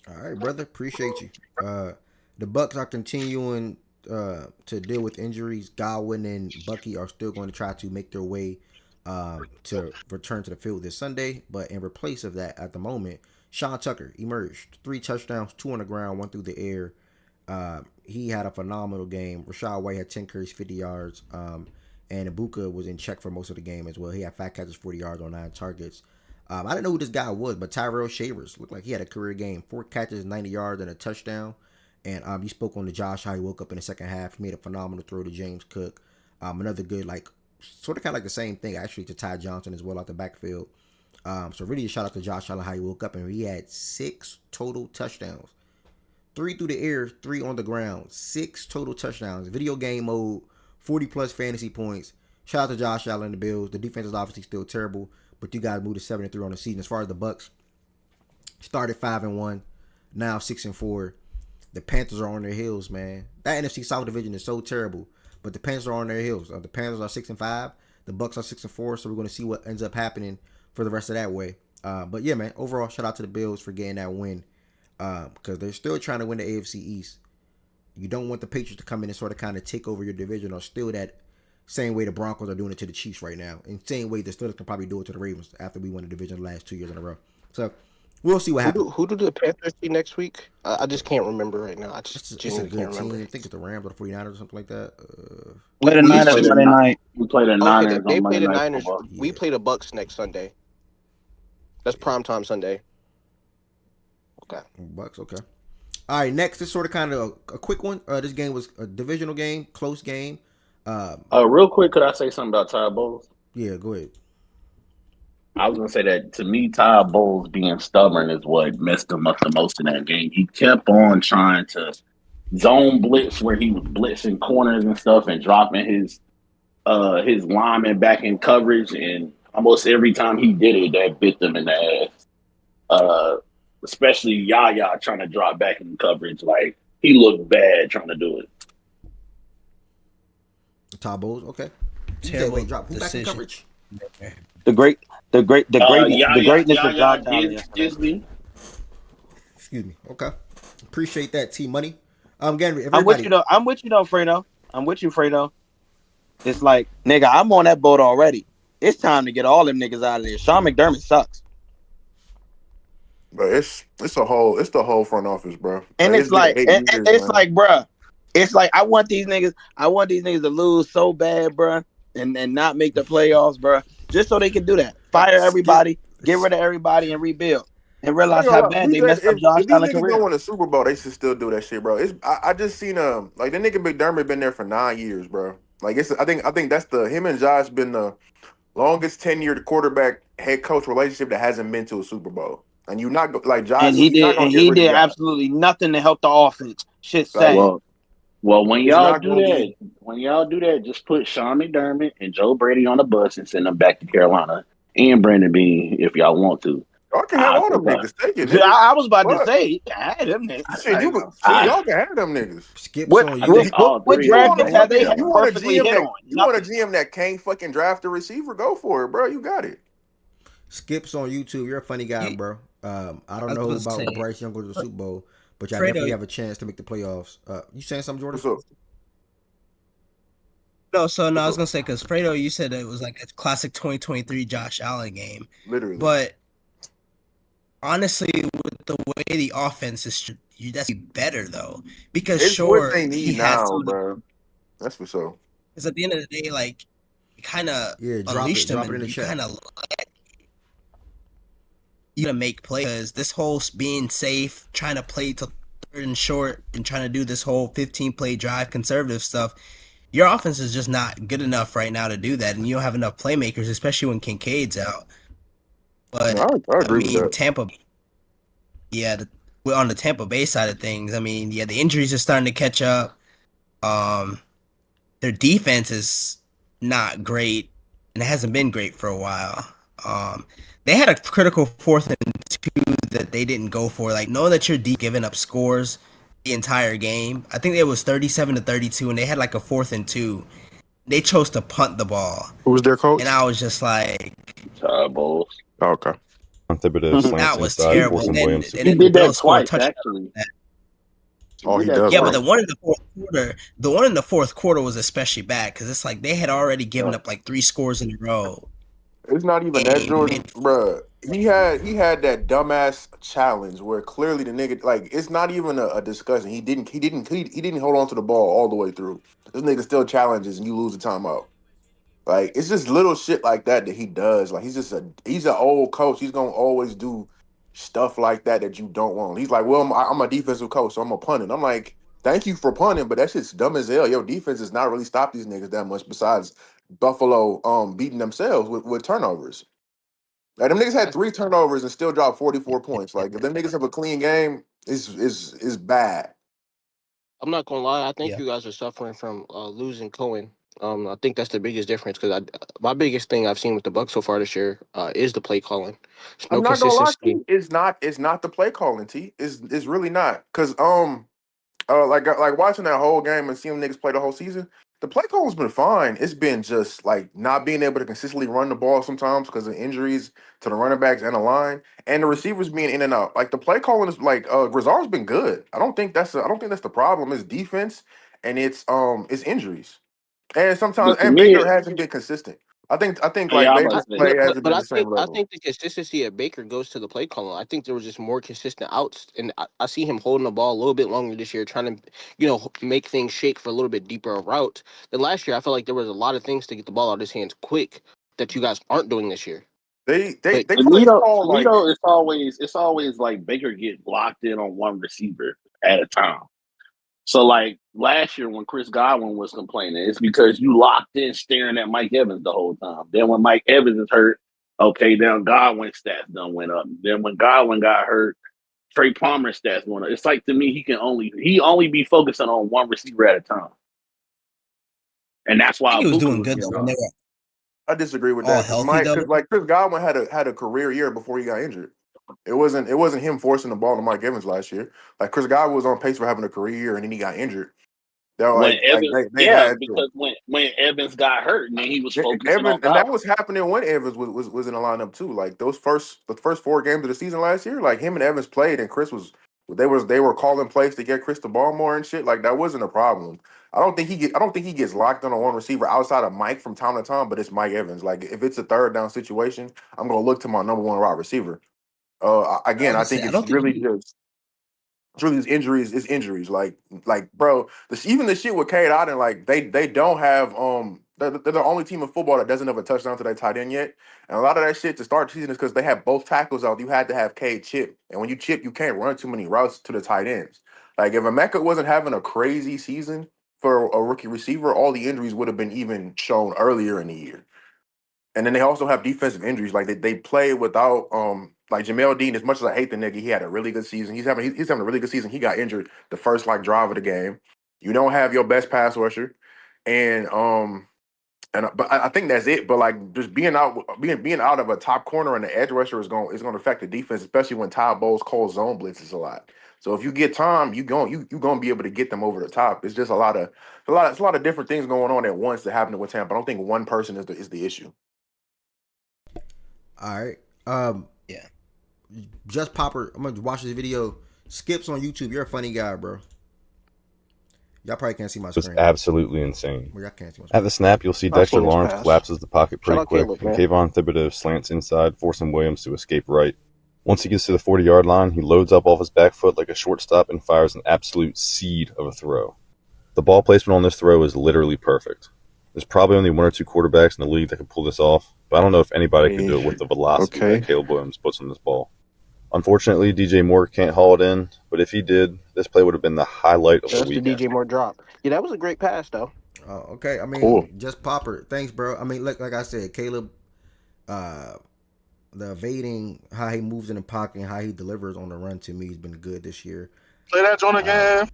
All right, brother. Appreciate you. The Bucks are continuing to deal with injuries. Godwin and Bucky are still going to try to make their way to return to the field this Sunday. But in replace of that, at the moment, Sean Tucker emerged. 3 touchdowns, 2 on the ground, 1 through the air. He had a phenomenal game. Rashad White had 10 carries, 50 yards. And Ibuka was in check for most of the game as well. He had 5 catches, 40 yards on 9 targets. I didn't know who this guy was, but Tyrell Shavers looked like he had a career game. 4 catches, 90 yards, and a touchdown. And he spoke on to Josh how he woke up in the second half. He made a phenomenal throw to James Cook. Another good, like, sort of kind of like the same thing, actually, to Ty Johnson as well out the backfield. So really a shout out to Josh how he woke up. And he had 6 total touchdowns. 3 through the air, 3 on the ground. 6 total touchdowns. Video game mode, 40-plus fantasy points. Shout out to Josh Allen and the Bills. The defense is obviously still terrible, but you guys moved to 7-3 on the season. As far as the Bucks, started 5-1, now 6-4. The Panthers are on their heels, man. That NFC South division is so terrible, but the Panthers are on their heels. The Panthers are 6-5. The Bucks are 6-4. So we're going to see what ends up happening for the rest of that way. But yeah, man. Overall, shout out to the Bills for getting that win because they're still trying to win the AFC East. You don't want the Patriots to come in and sort of kind of take over your division or steal that. Same way the Broncos are doing it to the Chiefs right now. And same way the Steelers can probably do it to the Ravens after we won the division the last 2 years in a row. So we'll see what happens. Who do the Panthers see next week? I just can't remember right now. I just It's a genuinely good can't team. remember. I think it's the Rams or the 49ers or something like that. Play the Niners Monday night. We play the Okay, Niners they on play Monday the Night Niners. Football. We play the Bucks next Sunday. That's primetime Sunday. Okay. Bucks, okay. All right, next is sort of kind of a quick one. This game was a divisional game, close game. Real quick, could I say something about Ty Bowles? Yeah, go ahead. I was gonna say that to me, Ty Bowles being stubborn is what messed him up the most in that game. He kept on trying to zone blitz where he was blitzing corners and stuff and dropping his lineman back in coverage, and almost every time he did it, that bit them in the ass. Especially Yaya trying to drop back in coverage, like he looked bad trying to do it. Ty Bowles, okay. Terrible Drop who back in decision. coverage? The greatness of Josh Allen yesterday. Disney. Excuse me. Okay. Appreciate that, T Money. Everybody. I'm with you though. Fredo. I'm with you, Fredo. It's like, nigga, I'm on that boat already. It's time to get all them niggas out of there. Sean McDermott sucks. But it's the whole front office, bro. And it's like, bruh, it's like I want these niggas to lose so bad, bruh, and not make the playoffs, bruh, just so they can do that. Fire everybody, get rid of everybody, and rebuild. And realize how bad they messed up Josh Allen's career. If these niggas don't win a Super Bowl, they should still do that shit, bro. I just seen like the nigga McDermott been there for 9 years, bro. Like I think that's him and Josh been the longest tenured quarterback head coach relationship that hasn't been to a Super Bowl. And you not like Josh, and he did absolutely nothing to help the offense. Shit sad. Well, when y'all do that, just put Sean McDermott and Joe Brady on the bus and send them back to Carolina and Brandon Beane if y'all want to. Y'all can have all them niggas. Take it. I was about to say, I had them niggas. Shit, y'all can have them niggas. Skip what draft picks have they you want a GM that can't fucking draft a receiver? Go for it, bro. You got it. Skips on YouTube. You're a funny guy, bro. I don't know about Bryce Young going to the Super Bowl, but y'all definitely have a chance to make the playoffs. You saying something, Jordan? What's up? No, I was gonna say because Fredo, you said it was like a classic 2023 Josh Allen game, literally. But honestly, with the way the offense is, that's better though, because it's what they need now, bro. That's for sure. Because at the end of the day, like, you kind of unleashed them, and you kind of you to make plays. Because this whole being safe, trying to play to third and short, and trying to do this whole 15-play drive conservative stuff, your offense is just not good enough right now to do that, and you don't have enough playmakers, especially when Kincaid's out. But I agree with that. Tampa, on the Tampa Bay side of things, the injuries are starting to catch up. Their defense is not great, and it hasn't been great for a while. They had a critical 4th and 2 that they didn't go for. Like, knowing that you're giving up scores the entire game. I think it was 37-32, and they had like a 4th and 2. They chose to punt the ball. Who was their coach? And I was just like, Bowles. Oh, okay. That was terrible. He did that twice, actually. Oh, he does. Yeah, but the one in the fourth quarter was especially bad because it's like they had already given up like 3 scores in a row. It's not even that, Jordan, bruh. He had that dumbass challenge where clearly the nigga, like, it's not even a discussion. He didn't hold on to the ball all the way through. This nigga still challenges and you lose the timeout. Like, it's just little shit like that he does. Like, he's an old coach. He's gonna always do stuff like that you don't want. He's like, well, I'm a defensive coach, so I'm a punting. I'm like, thank you for punting, but that shit's dumb as hell. Your defense does not really stop these niggas that much. Besides Buffalo beating themselves with turnovers. Like, them niggas had 3 turnovers and still dropped 44 points. Like, if them niggas have a clean game, is bad. I'm not gonna lie. I think you guys are suffering from losing Cohen. I think that's the biggest difference because my biggest thing I've seen with the Bucs so far this year is the play calling. There's no I'm not gonna lie, consistency. T. It's not the play calling, T. It's really not. Cause like watching that whole game and seeing niggas play the whole season, the play calling's been fine. It's been just like not being able to consistently run the ball sometimes because of injuries to the running backs and the line, and the receivers being in and out. Like, the play calling is like Grizzard's been good. I don't think that's the problem. It's defense and it's injuries. And sometimes Baker hasn't been consistent. I think like Baker's play hasn't been the same level. I think the consistency of Baker goes to the play calling. I think there was just more consistent outs, and I see him holding the ball a little bit longer this year, trying to make things shake for a little bit deeper of route. Than last year, I felt like there was a lot of things to get the ball out of his hands quick that you guys aren't doing this year. They Toledo, it's always like Baker get locked in on one receiver at a time. So like last year when Chris Godwin was complaining, it's because you locked in staring at Mike Evans the whole time. Then when Mike Evans is hurt, okay, then Godwin's stats done went up. Then when Godwin got hurt, Trey Palmer's stats went up. It's like, to me, he only be focusing on one receiver at a time. And that's I why think he was Puka doing was good getting when they up. were I disagree with all that healthy though. because like Chris Godwin had a career year before he got injured. It wasn't him forcing the ball to Mike Evans last year. Like Chris Godwin was on pace for having a career year and then he got injured. They're When like Evans, they had to. because when Evans got hurt, and then he was Yeah, focusing on Evan, and that Godwin. was happening when Evans was in the lineup too. Like the first 4 games of the season last year, like him and Evans played, and Chris they were calling plays to get Chris the ball more and shit. Like that wasn't a problem. I don't think he gets locked on a one receiver outside of Mike from time to time, but it's Mike Evans. Like if it's a third down situation, I'm gonna look to my number one wide receiver. I was Again, I gonna think say I it's don't think really just. It's really his injuries. It's injuries. Like, bro, even the shit with Cade Otton, like they don't have they're the only team in football that doesn't have a touchdown to their tight end yet. And a lot of that shit to start the season is because they have both tackles out. You had to have Cade chip, and when you chip, you can't run too many routes to the tight ends. Like if Emeka wasn't having a crazy season for a rookie receiver, all the injuries would have been even shown earlier in the year. And then they also have defensive injuries. Like they play without like Jamel Dean. As much as I hate the nigga, he had a really good season. He's having a really good season. He got injured the first like drive of the game. You don't have your best pass rusher, and but I think that's it. But like just being out of a top corner and the edge rusher is going to affect the defense, especially when Todd Bowles calls zone blitzes a lot. So if you get time, you gonna be able to get them over the top. It's just it's a lot of different things going on at once that happen with Tampa. I don't think one person is the issue. All right. Yeah. Just Popper, I'm gonna watch this video. Skips on YouTube. You're a funny guy, bro. Y'all probably can't see my It was screen. absolutely insane. Well, y'all can't see my screen. At the snap, you'll see Nice Dexter little Lawrence pass. collapses the pocket pretty Shout out quick, Caleb, and man. Kayvon Thibodeau slants inside, forcing Williams to escape right. Once he gets to the 40-yard line, he loads up off his back foot like a shortstop and fires an absolute seed of a throw. The ball placement on this throw is literally perfect. There's probably only 1 or 2 quarterbacks in the league that can pull this off, but I don't know if anybody could do it with the velocity that Caleb Williams puts on this ball. Unfortunately, DJ Moore can't haul it in, but if he did, this play would have been the highlight of the That's the weekend. DJ Moore drop. Yeah, that was a great pass though. Oh, okay. I mean, Cool. Just Popper. Thanks, bro. I mean, look, like I said, Caleb, the evading, how he moves in the pocket, and how he delivers on the run to me has been good this year. Play that joint again.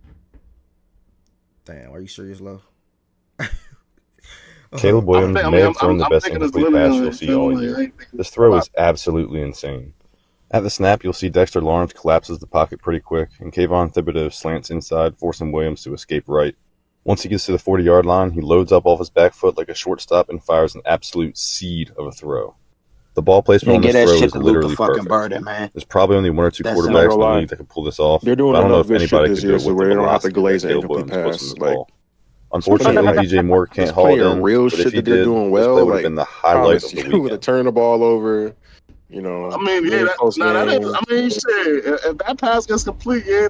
Damn, are you serious, Lo? Caleb Williams may have thrown the best thinking it's incomplete pass literally you'll see all year. like, This throw is absolutely insane. At the snap, you'll see Dexter Lawrence collapses the pocket pretty quick, and Kayvon Thibodeau slants inside, forcing Williams to escape right. Once he gets to the 40-yard line, he loads up off his back foot like a shortstop and fires an absolute seed of a throw. The ball placement on this throw is literally perfect. There's probably only 1 or 2 quarterbacks in the league that can pull this off, They're doing but I don't know enough if good shit anybody this could do year it so with where the they don't have to velocity glaze that an Caleb incomplete Williams puts on pass. this Like, ball. Unfortunately, DJ Moore can't there's haul plenty it of in, real but shit if he that they're did, doing this play well. would have Like been the highlight of the you would have weekend. turned the ball over. You know, I mean, yeah, really close that is. game. I mean, shit. If that pass gets complete, yeah,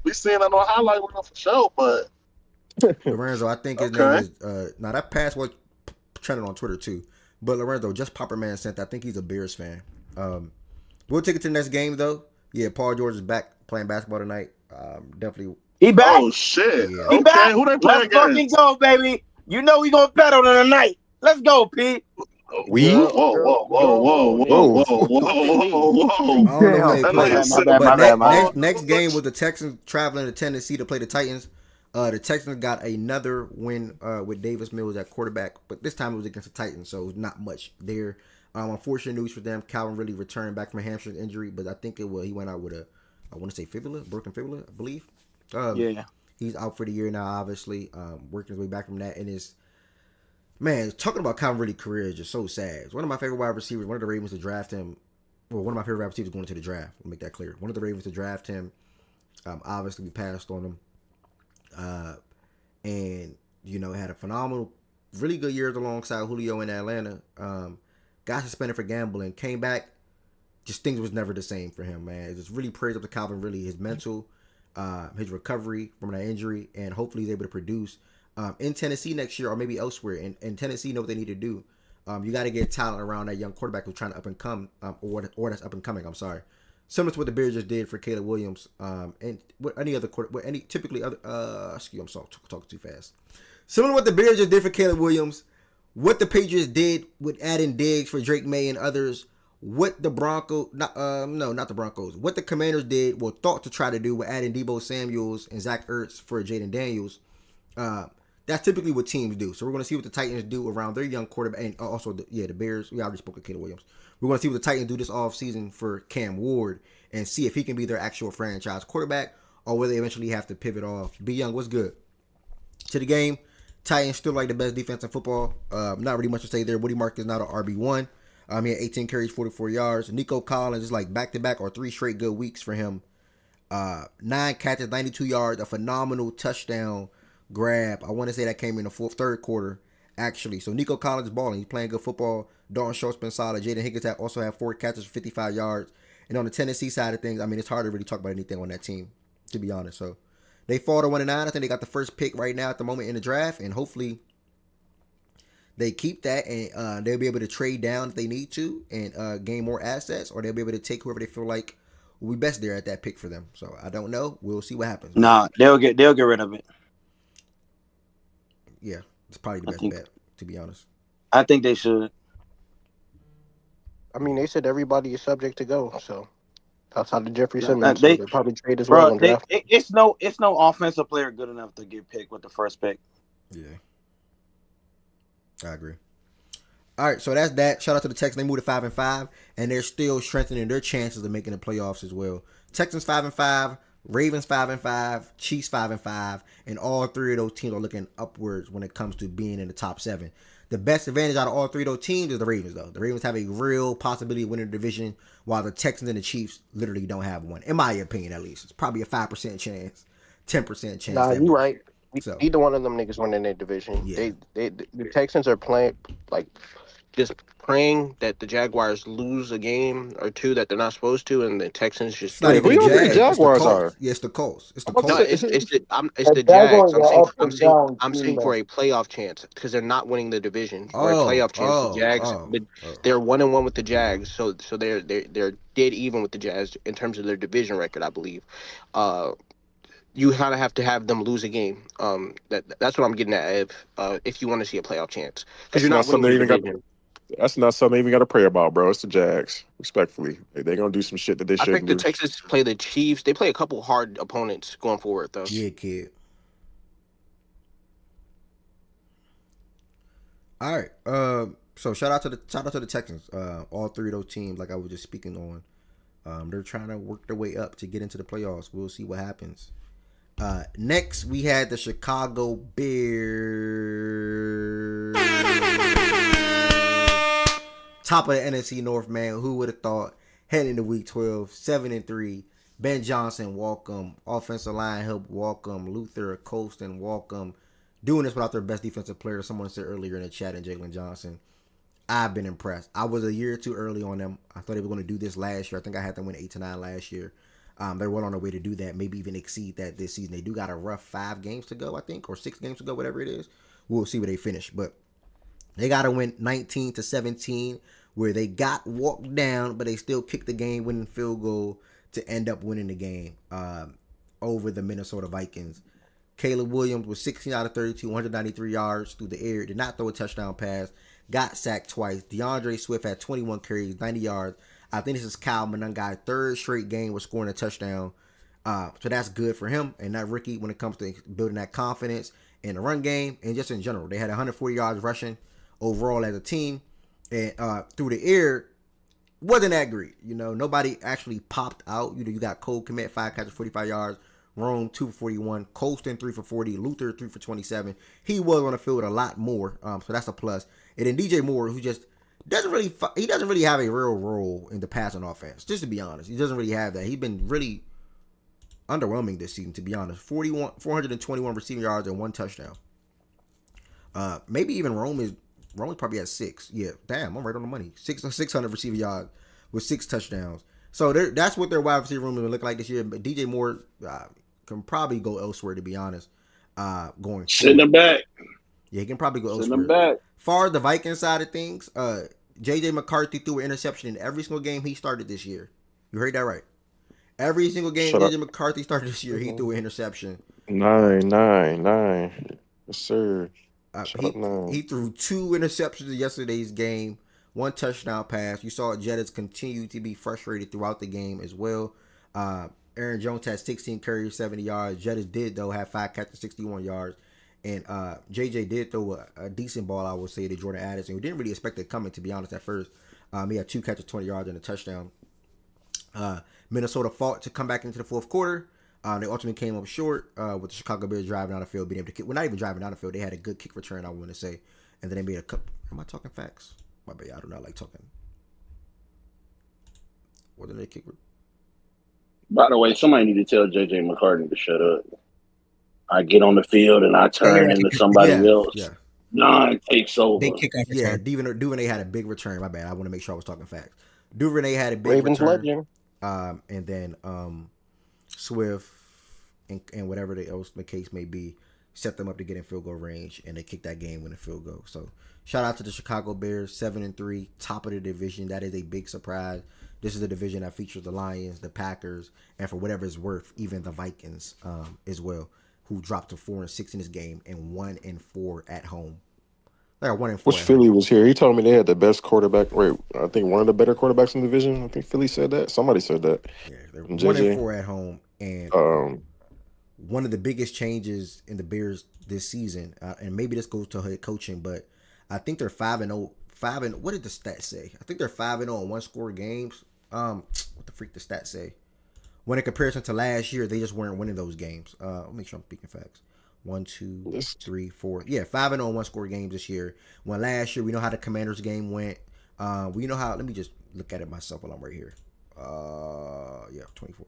we seeing that on highlight reel for sure. But Lorenzo, I think his name is now that pass was trending on Twitter too. But Lorenzo, just Popper Man sent that. I think he's a Bears fan. We'll take it to the next game though. Yeah, Paul George is back playing basketball tonight. Definitely. He back? Oh shit. Yeah. He back? Who they Let's play fucking against? go, baby. You know we gonna bet on it tonight. Let's go, Pete. We? Whoa, whoa, whoa, whoa, whoa, whoa, whoa, whoa. I don't know where they That play. nigga said, But next game was the Texans traveling to Tennessee to play the Titans. The Texans got another win with Davis Mills at quarterback, but this time it was against the Titans, so not much there. Unfortunate news for them. Calvin really returned back from a hamstring injury, but I think he went out with I want to say broken fibula, I believe. Yeah. He's out for the year now, obviously, working his way back from that. And man, talking about Calvin Ridley's career is just so sad. It's one of my favorite wide receivers. One of the Ravens to draft him. Well, one of my favorite wide receivers going into the draft. I'll make that clear. One of the Ravens to draft him. Obviously, we passed on him. And, had a phenomenal, really good years alongside Julio in Atlanta. Got suspended for gambling. Came back. Just things was never the same for him, man. It just really praised up to Calvin Ridley, his mental, his recovery from that injury, and hopefully he's able to produce in Tennessee next year or maybe elsewhere. And Tennessee know what they need to do. You got to get talent around that young quarterback who's trying to up and come, or that's up and coming. I'm sorry. similar to what the Bears just did for Caleb Williams, and what any other quarter, what any typically other. Excuse me, I'm talking too fast. Similar to what the Bears just did for Caleb Williams, what the Patriots did with adding Diggs for Drake May and others, what the Broncos, not the Broncos, what the Commanders did, or thought to try to do with adding Deebo Samuels and Zach Ertz for Jaden Daniels. That's typically what teams do. So we're going to see what the Titans do around their young quarterback, and also the Bears. We already spoke of Caleb Williams. We're going to see what the Titans do this offseason for Cam Ward and see if he can be their actual franchise quarterback or whether they eventually have to pivot off. B Young, what's good? To the game, Titans still like the best defense in football. Not really much to say there. Woody Marcus not an RB1. He had 18 carries, 44 yards. Nico Collins is like back-to-back or 3 straight good weeks for him. 9 catches, 92 yards, a phenomenal touchdown grab. I want to say that came in the third quarter, actually. So Nico Collins is balling. He's playing good football. Dalton Schultz been solid. Jaden Higgins also had 4 catches for 55 yards. And on the Tennessee side of things, I mean, it's hard to really talk about anything on that team, to be honest. So they fall to 1-9. I think they got the first pick right now at the moment in the draft, and hopefully they keep that, and they'll be able to trade down if they need to and gain more assets, or they'll be able to take whoever they feel like will be best there at that pick for them. So I don't know. We'll see what happens. Nah, they'll get rid of it. Yeah, it's probably the best bet, to be honest. I think they should. I mean, they said everybody is subject to go, so outside of Jeffrey Simmons, they probably trade as well. It's no offensive player good enough to get picked with the first pick. Yeah, I agree. All right, so that's that. Shout out to the Texans. They moved to 5-5, and they're still strengthening their chances of making the playoffs as well. Texans 5-5, Ravens 5-5, Chiefs 5-5, and all three of those teams are looking upwards when it comes to being in the top 7. The best advantage out of all three of those teams is the Ravens, though. The Ravens have a real possibility of winning the division, while the Texans and the Chiefs literally don't have one. In my opinion, at least. It's probably a 5% chance, 10% chance. Nah, you're right. Neither one of them niggas winning their division. Yeah. The Texans are playing, like, just praying that the Jaguars lose a game or two that they're not supposed to, and the Texans just. Who you think the Jaguars are? Yeah, it's the Colts. It's the Colts. No, it's the Jags. I'm saying for a playoff chance because they're not winning the division. For a playoff chance, the Jags. They're 1-1 with the Jags, so they're dead even with the Jags in terms of their division record, I believe. You kind of have to have them lose a game. That's what I'm getting at. If you want to see a playoff chance, because you're not winning the division. That's not something they even got to pray about, bro. It's the Jags, respectfully. They're going to do some shit that they shouldn't do. I think the Texans play the Chiefs. They play a couple hard opponents going forward, though. Yeah, kid. All right. So shout out to the Texans. All three of those teams, like I was just speaking on, they're trying to work their way up to get into the playoffs. We'll see what happens. Next, we had the Chicago Bears. Top of the NFC North, man. Who would have thought? Heading into week 12, 7-3. Ben Johnson, welcome. Offensive line help, welcome. Luther, Colston, welcome. Doing this without their best defensive player. Someone said earlier in the chat, and Jalen Johnson. I've been impressed. I was a year too early on them. I thought they were going to do this last year. I think I had them win 8-9 last year. They're well on their way to do that, maybe even exceed that this season. They do got a rough 5 games to go, I think, or 6 games to go, whatever it is. We'll see where they finish. But they got to win 19-17, where they got walked down, but they still kicked the game-winning field goal to end up winning the game over the Minnesota Vikings. Caleb Williams was 16 out of 32, 193 yards through the air. Did not throw a touchdown pass. Got sacked twice. DeAndre Swift had 21 carries, 90 yards. I think this is Kyle Monanga's 3rd straight game with scoring a touchdown. So that's good for him and that rookie when it comes to building that confidence in the run game and just in general. They had 140 yards rushing overall as a team. And through the air, wasn't that great. You know, nobody actually popped out. You got Cole Kmet, 5 catches, 45 yards. Rome, 2 for 41. Colston, 3 for 40. Luther, 3 for 27. He was on the field a lot more. So that's a plus. And then DJ Moore, who just doesn't really have a real role in the passing offense. Just to be honest, he doesn't really have that. He's been really underwhelming this season, to be honest. 421 receiving yards and 1 touchdown. Maybe even Rome probably at 6. Yeah, damn, I'm right on the money. 600 receiving yards with 6 touchdowns. So that's what their wide receiver room is going to look like this year. But DJ Moore can probably go elsewhere, to be honest. Going send him back. Yeah, he can probably go elsewhere. Send him back. Far as the Vikings side of things, JJ McCarthy threw an interception in every single game he started this year. You heard that right. Every single game Shut up. JJ McCarthy started this year, he threw an interception. 9. Yes, sir. Shut up, 9. He threw 2 interceptions in yesterday's game, 1 touchdown pass. You saw Jettis continue to be frustrated throughout the game as well. Aaron Jones had 16 carries, 70 yards. Jettis did, though, have 5 catches, 61 yards. And JJ did throw a decent ball, I would say, to Jordan Addison, who didn't really expect it coming, to be honest, at first. He had 2 catches, 20 yards, and a touchdown. Minnesota fought to come back into the fourth quarter. They ultimately came up short with the Chicago Bears driving down the field, being able to kick. Well, not even driving down the field. They had a good kick return, I want to say. And then they made a couple. Am I talking facts? My bad. I do not like talking. What did they kick? By the way, somebody need to tell JJ McCartney to shut up. I get on the field and I turn into somebody else. Yeah. Nine takes over. Yeah, Duvernay had a big return. My bad. I want to make sure I was talking facts. Duvernay had a big Ravens return. legend. And then Swift and whatever else the case may be set them up to get in field goal range, and they kicked that game winning field goal. So shout out to the Chicago Bears, 7-3, top of the division. That is a big surprise. This is a division that features the Lions, the Packers, and for whatever it's worth, even the Vikings as well, who dropped to 4-6 in this game and 1-4 at home. They are 1-4. Which Philly was here? He told me they had the best quarterback. Wait, I think one of the better quarterbacks in the division. I think Philly said that. Somebody said that. Yeah, they're 1-4 at home, and one of the biggest changes in the Bears this season, and maybe this goes to head coaching, but I think they're 5-0. What did the stats say? I think they're 5-0 in one-score games. What the freak the stats say? When in comparison to last year, they just weren't winning those games. I'll make sure I'm speaking facts. 1, 2, 3, 4. Yeah, 5-0 in one-score games this year. When last year, we know how the Commanders game went. We know how. Let me just look at it myself while I'm right here. 24.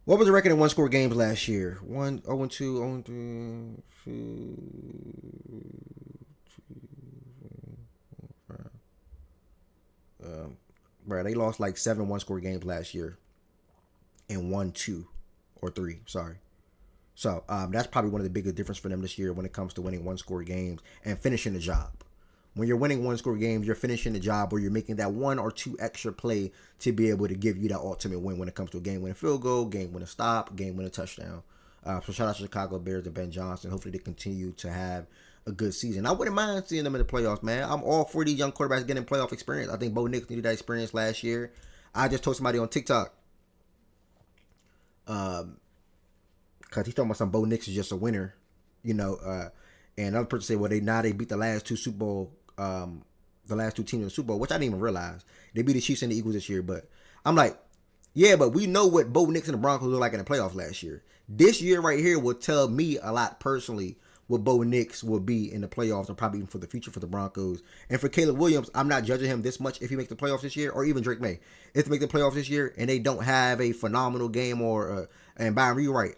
What was the record in one-score games last year? 1-0-2, 0-3, 2, bro, they lost like 7 one-score games last year, and 1, 2, or 3. Sorry. So that's probably one of the biggest difference for them this year when it comes to winning one-score games and finishing the job. When you're winning one-score games, you're finishing the job, or you're making that 1 or 2 extra play to be able to give you that ultimate win when it comes to a game-winning field goal, game-winning stop, game-winning touchdown. So shout out to Chicago Bears and Ben Johnson. Hopefully they continue to have a good season. I wouldn't mind seeing them in the playoffs, man. I'm all for these young quarterbacks getting playoff experience. I think Bo Nix needed that experience last year. I just told somebody on TikTok, because he's talking about some Bo Nix is just a winner, and another person said, well, they beat the last 2 Super Bowl, the last 2 teams in the Super Bowl, which I didn't even realize. They beat the Chiefs and the Eagles this year, but I'm like, yeah, but we know what Bo Nix and the Broncos looked like in the playoffs last year. This year right here will tell me a lot personally what Bo Nix will be in the playoffs, and probably even for the future for the Broncos. And for Caleb Williams, I'm not judging him this much if he makes the playoffs this year, or even Drake May. If they make the playoffs this year and they don't have a phenomenal game, or and Byron, you're right.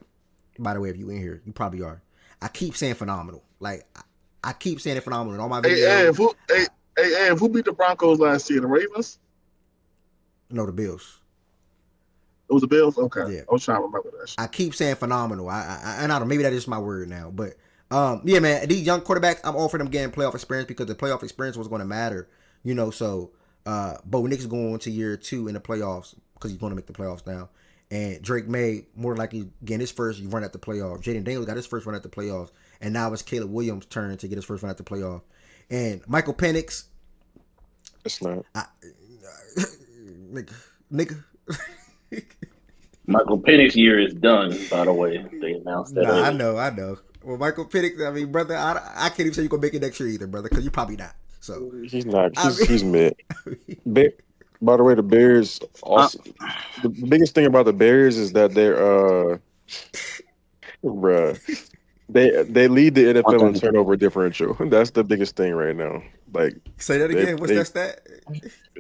By the way, if you in here, you probably are. I keep saying phenomenal. Like, I keep saying it phenomenal in all my videos. Hey, who beat the Broncos last year? The Ravens? No, the Bills. It was the Bills? Okay. Yeah. I was trying to remember that shit. I keep saying phenomenal. I don't know. Maybe that is my word now. But, yeah, man, these young quarterbacks, I'm all for them getting playoff experience because the playoff experience was going to matter. So Bo Nix is going to year 2 in the playoffs because he's going to make the playoffs now. And Drake May, more than likely, getting his first run at the playoffs. Jaden Daniels got his first run at the playoffs. And now it's Caleb Williams' turn to get his first run at the playoffs. And Michael Penix. It's not. Nigga. Michael Penix year is done, by the way. They announced that. I know. Well, Michael Penix, I mean, brother, I can't even say you're going to make it next year either, brother, because you're probably not. So he's not. He's mid. By the way, the Bears also. The biggest thing about the Bears is that they're they lead the NFL in turnover differential. That's the biggest thing right now. Like, say that again. What's that stat?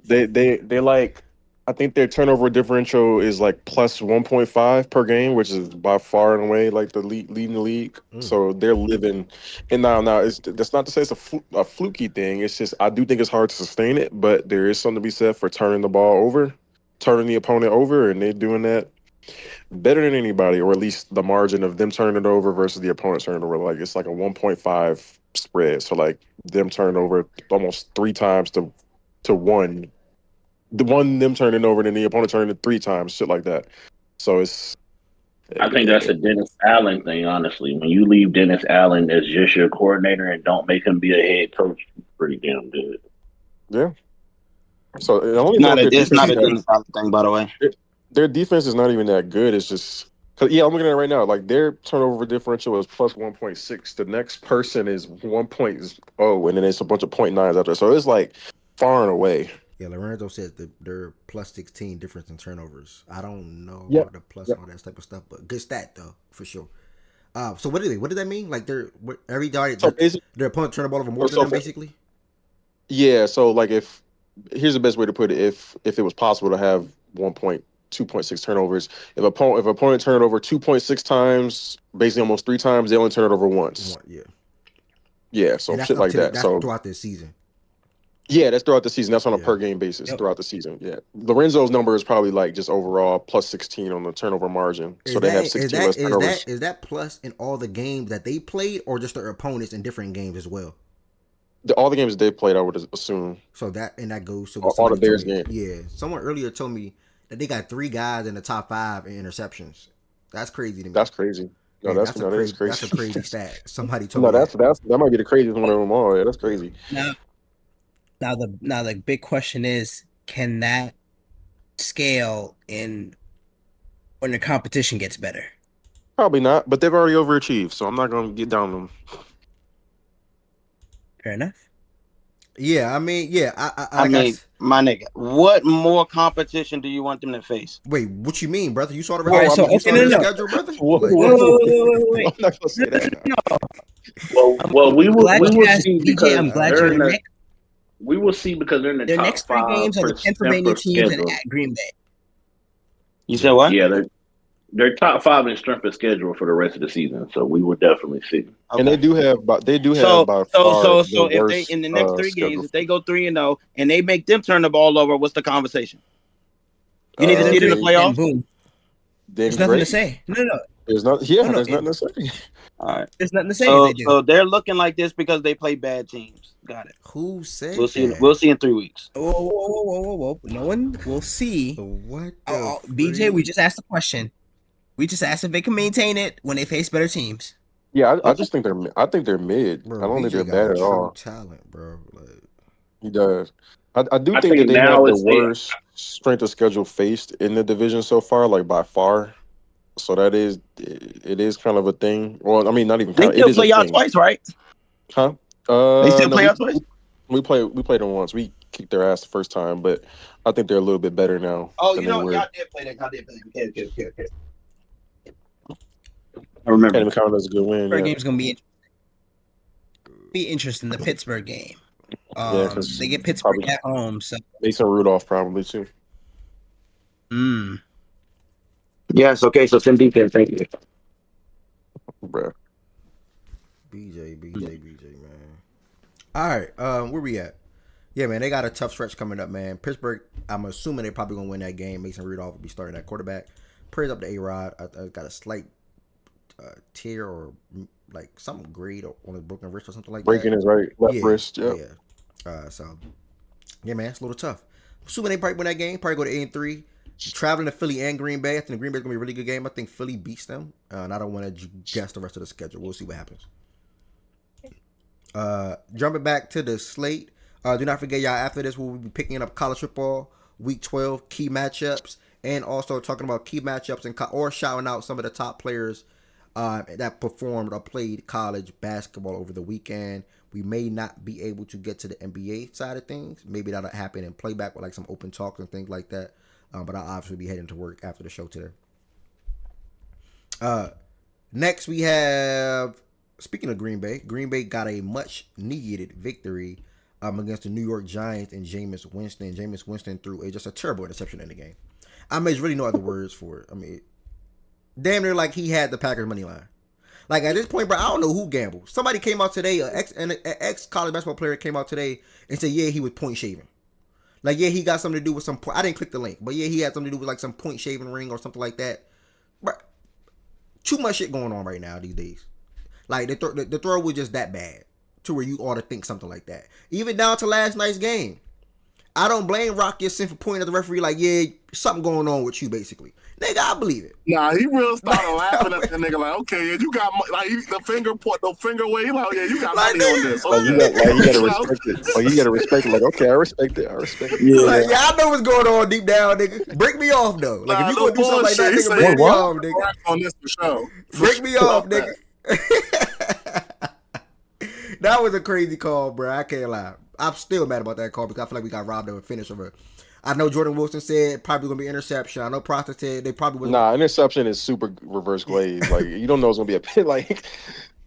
They like, I think their turnover differential is like plus 1.5 per game, which is by far and away like the leading the league. So they're living. And now that's not to say it's a fluky thing. It's just I do think it's hard to sustain it, but there is something to be said for turning the ball over, turning the opponent over, and they're doing that better than anybody, or at least the margin of them turning it over versus the opponent turning it over. Like, it's like a 1.5 spread. So like them turning over almost 3 times to 1 them turning over, and then the opponent turning it 3 times, shit like that. So it's. I think that's a Dennis Allen thing, honestly. When you leave Dennis Allen as just your coordinator and don't make him be a head coach, it's pretty damn good. Yeah. So the only it's not a Dennis Allen thing, by the way. Their defense is not even that good. It's just I'm looking at it right now. Like their turnover differential is plus 1.6. The next person is 1.0, and then it's a bunch of 0.9s out there. So it's like far and away. Yeah, Lorenzo says that they're plus 16 difference in turnovers. I don't know Yep. about the plus and all that type of stuff, but good stat though for sure. So what does that mean? Like their opponent turn the ball over more than them, basically. Yeah. So like here's the best way to put it. If it was possible to have 2.6 turnovers, if opponent turn it over 2.6 times, basically almost 3 times, they only turn it over once. Yeah. So shit like that. That's So throughout this season. Yeah, that's throughout the season. That's on a per game basis throughout the season. Yeah, Lorenzo's number is probably like just overall plus 16 on the turnover margin. So they have 16 less turnovers. Is that plus in all the games that they played, or just their opponents in different games as well? All the games they played, I would assume. So that goes to all the Bears games. Yeah, someone earlier told me that they got 3 guys in the top 5 in interceptions. That's crazy to me. That's crazy. No, that's crazy. That's a crazy stat. Somebody told me that might be the craziest one of them all. Yeah, that's crazy. Now the big question is, can that scale in when the competition gets better? Probably not, but they've already overachieved, so I'm not going to get down on them. Fair enough. Yeah, I mean, yeah. I mean, my nigga, what more competition do you want them to face? Wait, what you mean, brother? You saw the schedule, brother? Wait. I'm not gonna say that. Well, we will see because I'm glad you're in Nick. We will see because they're in the their top next 3 games are the Pennsylvania teams and at Green Bay. You said what? Yeah, they're top 5 in strength of schedule for the rest of the season, so we will definitely see. Okay. And they do have by so if they in the next 3 games, if they go 3-0 and they make them turn the ball over, what's the conversation? You need to see it in the playoffs. Boom. There's nothing to say. No. There's nothing to say. All right. There's nothing to say. So they're looking like this because they play bad teams. Got it. Who said we'll see? We'll see in 3 weeks. Whoa. No one will see. What? BJ, we just asked the question. We just asked if they can maintain it when they face better teams. Yeah, I just think they're. I think they're mid. Bro, I don't think BJ they're bad at all. Talent, bro. Like, he does. I do think that they have the worst strength of schedule faced in the division so far, like by far. So it is kind of a thing. Well, I mean, not even. They still play y'all twice, right? Huh? They still play y'all twice. We played them once. We kicked their ass the first time, but I think they're a little bit better now. Oh, you know, y'all did play that. Y'all did play that. Okay. I remember. Can't even count as a good win. Pittsburgh game's gonna be interesting. The Pittsburgh game. They get Pittsburgh at home, so Mason Rudolph probably too. Yes. Okay. So some defense. Thank you, bro. BJ, man. All right, where we at? Yeah, man, they got a tough stretch coming up, man. Pittsburgh, I'm assuming they're probably gonna win that game. Mason Rudolph will be starting at quarterback. Prayers up to A-Rod. I got a slight tear or like something grade on his broken wrist or something like Breaking that. Breaking his left wrist. Yeah. So yeah, man, it's a little tough. Assuming they probably win that game, probably go to 8-3. Traveling to Philly and Green Bay. I think Green Bay's gonna be a really good game. I think Philly beats them, and I don't want to guess the rest of the schedule. We'll see what happens. Jumping back to the slate. Do not forget, y'all, after this, we'll be picking up college football, week 12, key matchups, and also talking about key matchups or shouting out some of the top players that performed or played college basketball over the weekend. We may not be able to get to the NBA side of things. Maybe that'll happen in playback with like some open talks and things like that. But I'll obviously be heading to work after the show today. Next, we have, speaking of Green Bay got a much needed victory against the New York Giants and Jameis Winston. Jameis Winston threw just a terrible interception in the game. I mean, there's really no other words for it. I mean, damn near like he had the Packers money line. Like at this point, bro, I don't know who gambled. Somebody came out today, an ex college basketball player came out today and said, yeah, he was point shaving. Like, yeah, he got something to do with some point. I didn't click the link, but yeah, he had something to do with like some point shaving ring or something like that. Bro, too much shit going on right now these days. Like the throw was just that bad to where you ought to think something like that. Even down to last night's game. I don't blame Rock Ya-Sin for pointing at the referee like, yeah, something going on with you, basically. Nigga, I believe it. Nah, he real started laughing at the nigga like, okay, yeah, you got like the finger way. Like, yeah, you got money on this. Like you gotta respect it. Like you gotta respect it. Like, okay, I respect it. Yeah, like, yeah, I know what's going on deep down, nigga. Break me off though. Like if you gonna do something like that, nigga, break me off, nigga. On this for sure. Break me off, nigga. That was a crazy call, bro. I can't lie. I'm still mad about that call because I feel like we got robbed of a finish of it. I know Jordan Wilson said probably gonna be interception. I know Proctor said they probably was. Nah, interception is super reverse glaze. Like you don't know it's gonna be a pit, like,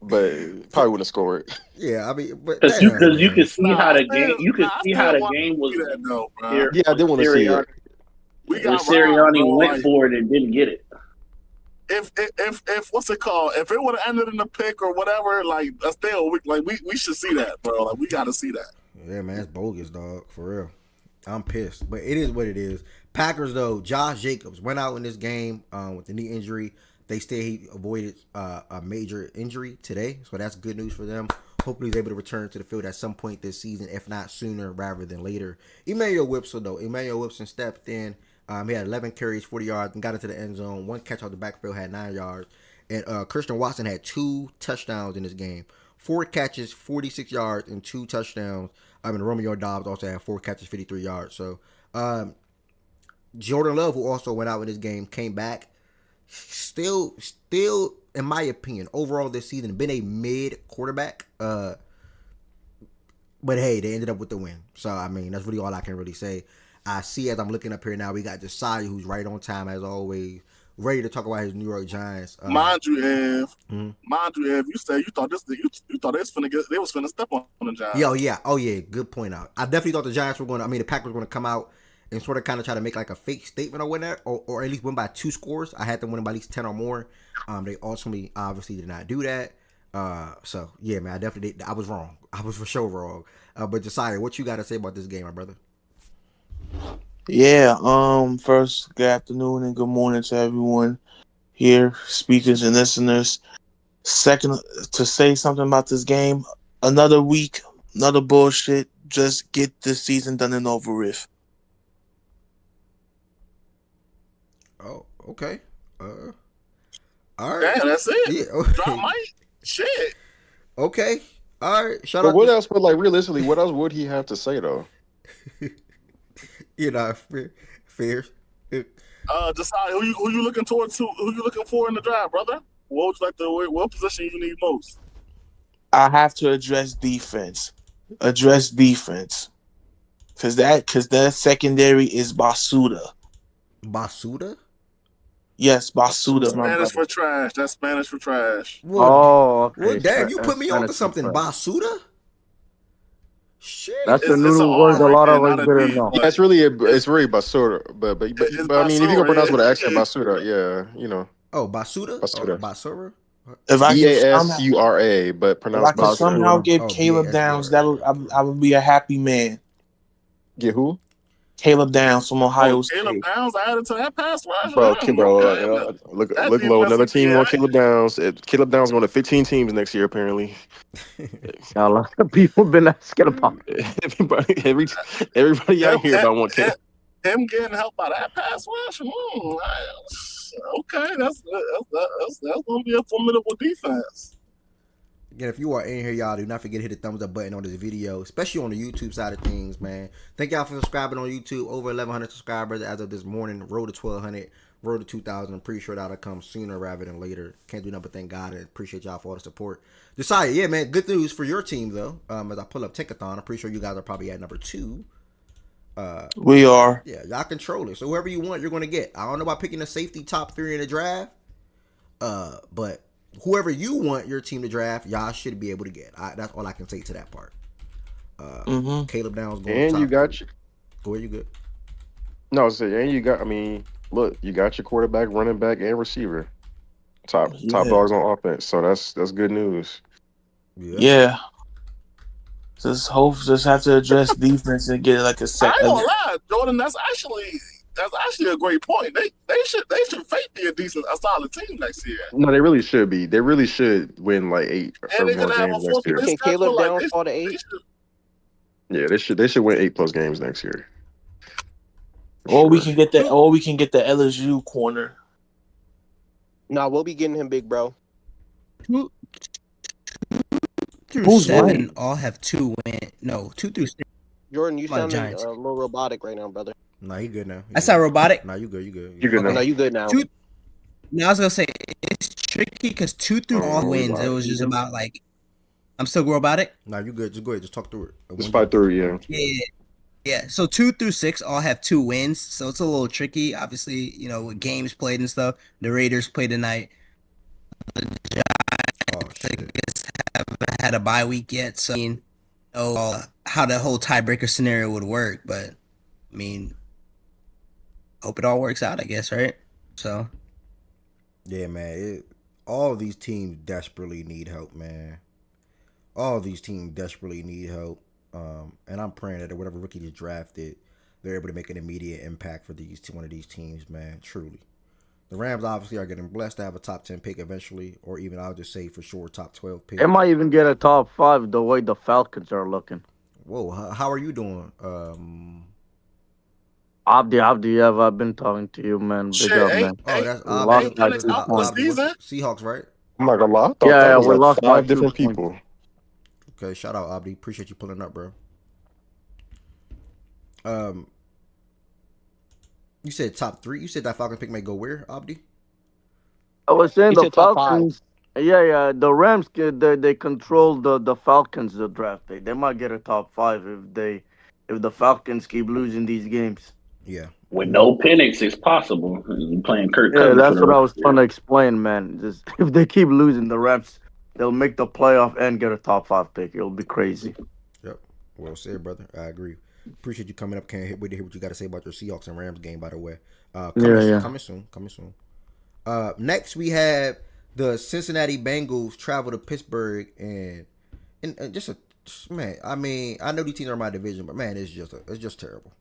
but probably wouldn't have scored. Yeah, I mean, but because you can see how the game, was. Yeah, I did want to see it. Sirianni went for it and didn't get it. If what's it called? If it would have ended in a pick or whatever, like still, we should see that, bro. Like we got to see that. Yeah, man, it's bogus, dog, for real. I'm pissed, but it is what it is. Packers though, Josh Jacobs went out in this game with the knee injury. They say he avoided a major injury today, so that's good news for them. Hopefully, he's able to return to the field at some point this season, if not sooner rather than later. Emmanuel Wilson stepped in. He had 11 carries, 40 yards, and got into the end zone. One catch out the backfield, had 9 yards. And Christian Watson had 2 touchdowns in this game. 4 catches, 46 yards, and 2 touchdowns. Romeo Dobbs also had 4 catches, 53 yards. So, Jordan Love, who also went out in this game, came back. Still, in my opinion, overall this season, been a mid quarterback. But hey, they ended up with the win. So, I mean, that's really all I can really say. I see as I'm looking up here now, we got Josiah, who's right on time as always, ready to talk about his New York Giants. Mind you, Ev, you said you thought they was finna step on the Giants. Oh yeah, good point out. I definitely thought the Giants were the Packers were going to come out and sort of kind of try to make like a fake statement or whatever, or at least win by 2 scores. I had them winning by at least 10 or more. They ultimately obviously did not do that. So yeah, man, I was wrong. I was for sure wrong. But Josiah, what you got to say about this game, my brother? Yeah, first, good afternoon and good morning to everyone here, speakers and listeners. Second, to say something about this game, another week, another bullshit. Just get this season done and over with. Oh, okay. All right. Damn, that's it. Yeah, okay. Drop mic. Shit. Okay. All right. But what else? But like realistically, what else would he have to say though? Fair. Decide who you looking towards to, who you looking for in the draft, brother? What would you like what position you need most? I have to address defense. Because that secondary is Basuda. Basuda? Yes, Basuda. Spanish for trash. That's Spanish for trash. Okay. Well, damn, you put me on to something. Basuda? Shit. That's the new word a lot of us better know. Yeah, it's really Basuda, but I mean, if you can pronounce with an accent, Basuda, yeah, you know. Oh, Basuda? Basura? If I Basura, but pronounced Basuda. If I can somehow get Caleb Downs, I would be a happy man. Get who? Caleb Downs from Ohio State. Caleb Downs added to that pass rush. Look low. Another team on Caleb Downs. Caleb Downs going to 15 teams next year, apparently. A lot of people been asking about everybody out here about one Caleb. Him getting help by that pass rush. Okay, that's gonna be a formidable defense. Again, if you are in here, y'all, do not forget to hit the thumbs up button on this video, especially on the YouTube side of things, man. Thank y'all for subscribing on YouTube. Over 1,100 subscribers as of this morning. Road to 1,200, road to 2,000. I'm pretty sure that'll come sooner rather than later. Can't do nothing but thank God and appreciate y'all for all the support. Josiah, yeah, man, good news for your team, though. As I pull up Tankathon, I'm pretty sure you guys are probably at number 2. We are. Yeah, y'all control it. So whoever you want, you're going to get. I don't know about picking a safety top 3 in the draft, but whoever you want your team to draft, y'all should be able to get. That's all I can say to that part. Caleb Downs going and top you got 3. Go where you good? No, and you got. I mean, look, you got your quarterback, running back, and receiver. Top dogs on offense. So that's good news. Yeah. Just have to address defense and get like a set. I ain't gonna lie, Jordan. That's actually a great point. They should fake be a solid team next year. No, they really should be. They really should win like 8 or more games next year. Can Caleb Downs fall to 8? Yeah, they should win 8+ games next year. Or we can get the LSU corner. Nah, we'll be getting him big, bro. 2 through Who's 7 winning? all have 2 wins. No, 2 through 6. Jordan, you Come on, sounding Giants. a little robotic right now, brother. Nah, he good now. I sound robotic. Nah, you good. You good. You good Okay, now. no, you good now. Now I was gonna say it's tricky because 2 through all Oh, wins. It was just about like I'm still robotic. Nah, you good. Just go ahead. Just talk through it. Just fight through it, yeah. Yeah. So 2 through 6 all have 2 wins. So it's a little tricky. Obviously, with games played and stuff. The Raiders play tonight. The Giants I guess haven't had a bye week yet. So I mean, how the whole tiebreaker scenario would work, but I mean, hope it all works out. I guess, right? So. Yeah, man. All these teams desperately need help, man. All these teams desperately need help. And I'm praying that whatever rookie is drafted, they're able to make an immediate impact for one of these teams, man. Truly. The Rams obviously are getting blessed to have a top 10 pick eventually, or even I'll just say for sure top 12 pick. It might even get a top 5 the way the Falcons are looking. Whoa, how are you doing? Abdi, I've been talking to you, man. Big up, man. Oh, that's lost by 2 points. Seahawks, right? I'm not gonna lie. I thought Yeah, that was we like lost by 5 2 different points. people. Okay, shout out Abdi. Appreciate you pulling up, bro. You said top 3. You said that Falcon pick may go where, Abdi? I was saying He the said top 5. Falcons. Yeah. The Rams they control the Falcons the draft day. They might get a top 5 if the Falcons keep losing these games. Yeah. With no Penix, it's possible. You playing Kirk Yeah, Cousins. that's what I was trying to explain, man. Just if they keep losing the Rams, they'll make the playoff and get a top 5 pick. It'll be crazy. Yep. Well said, brother. I agree. Appreciate you coming up. Can't wait to hear what you got to say about your Seahawks and Rams game, by the way. Coming soon. Next, we have the Cincinnati Bengals travel to Pittsburgh and man. I mean, I know these teams are in my division, but man, it's just terrible.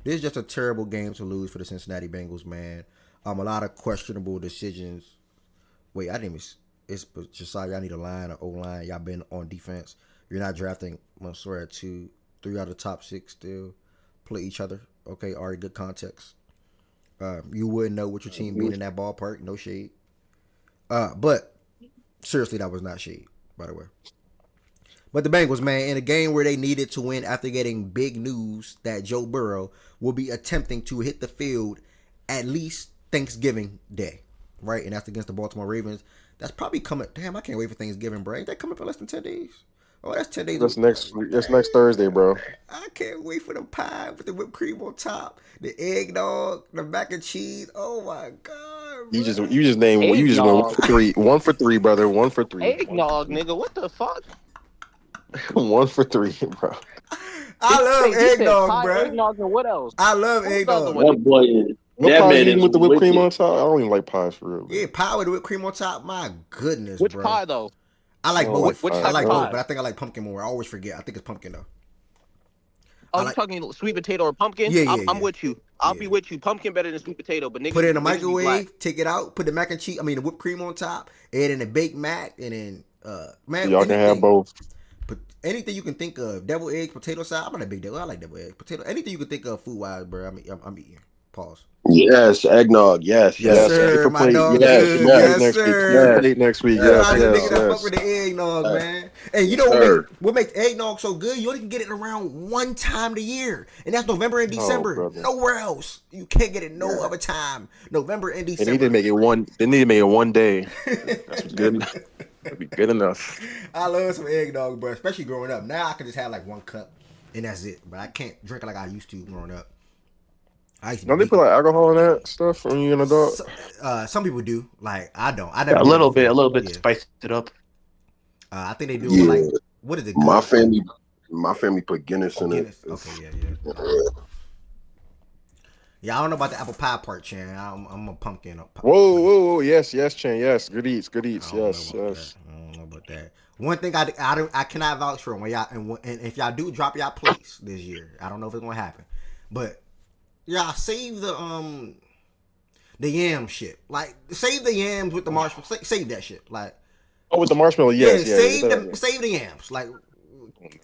This is just a terrible game to lose for the Cincinnati Bengals, man. A lot of questionable decisions. Wait, I didn't even. It's Josiah. Y'all need a line or O-line. Y'all been on defense. You're not drafting Mansour at 2. 3 out of the top 6 still play each other. Okay, already good context. You wouldn't know what your team being in that ballpark. No shade. But seriously, that was not shade, by the way. But the Bengals, man, in a game where they needed to win after getting big news that Joe Burrow will be attempting to hit the field at least Thanksgiving Day, right? And that's against the Baltimore Ravens. That's probably coming. Damn, I can't wait for Thanksgiving, bro. Ain't that coming for less than 10 days? Oh, that's 10 days. That's next Thursday, bro. I can't wait for the pie with the whipped cream on top, the eggnog, the mac and cheese. Oh my god! You just named you just went 1 for 3. 1 for 3, brother. 1 for 3. Eggnog, nigga. What the fuck? 1 for 3, bro. I love eggnog, bro. Eggnog and what else? I love eggnog. That boy is. What That pie man you eating is with the whipped cream wicked. on top? I don't even like pies for real. Yeah, pie with the whipped cream on top. My goodness, Which bro. pie though? I like both. Which I type like of both, pie? but I think I like pumpkin more. I always forget. I think it's pumpkin though. Oh, you talking sweet potato or pumpkin? Yeah, I'm with you. I'll be with you. Pumpkin better than sweet potato, but niggas Put it in the niggas be black. microwave, take it out, put the mac and cheese. I mean the whipped cream on top, add in the baked mac, and then man, Y'all can have both. But anything you can think of, deviled eggs, potato salad. I'm not a big deal. I like deviled eggs, potato. Anything you can think of food wise, bro. I'm eating. Pause. Yes, eggnog. Yes. Sir, my dog. Yes, Yes, next sir. week. Next week. Yes, Yes, nigga that yes. fuck with the eggnog, man. And you know what makes eggnog so good? You only can get it around one time a year, and that's November and December. brother. Nowhere else. You can't get it no other time. November and They December. need to make it one. They need to make it one day. That's good enough. That'd be good enough. I love some eggnog, bro. Especially growing up. Now I can just have like 1 cup, and that's it. But I can't drink it like I used to growing up. Don't they put like alcohol in that stuff when you're an adult? Some people do. Like I don't. I never. A little bit to spice it up. I think they do. Yeah. Like what is it? My family put Guinness in it. Okay, yeah. Yeah, I don't know about the apple pie part, Chan. I'm a pumpkin. Whoa. Yes, Chan. Yes. Good eats. Yes. I don't know about that. One thing I cannot vouch for when y'all and if y'all do drop y'all plates this year, I don't know if it's gonna happen, but y'all save the yam shit. Like save the yams with the marshmallow. Save that shit. Like with the marshmallow. Yes. save the yams. Like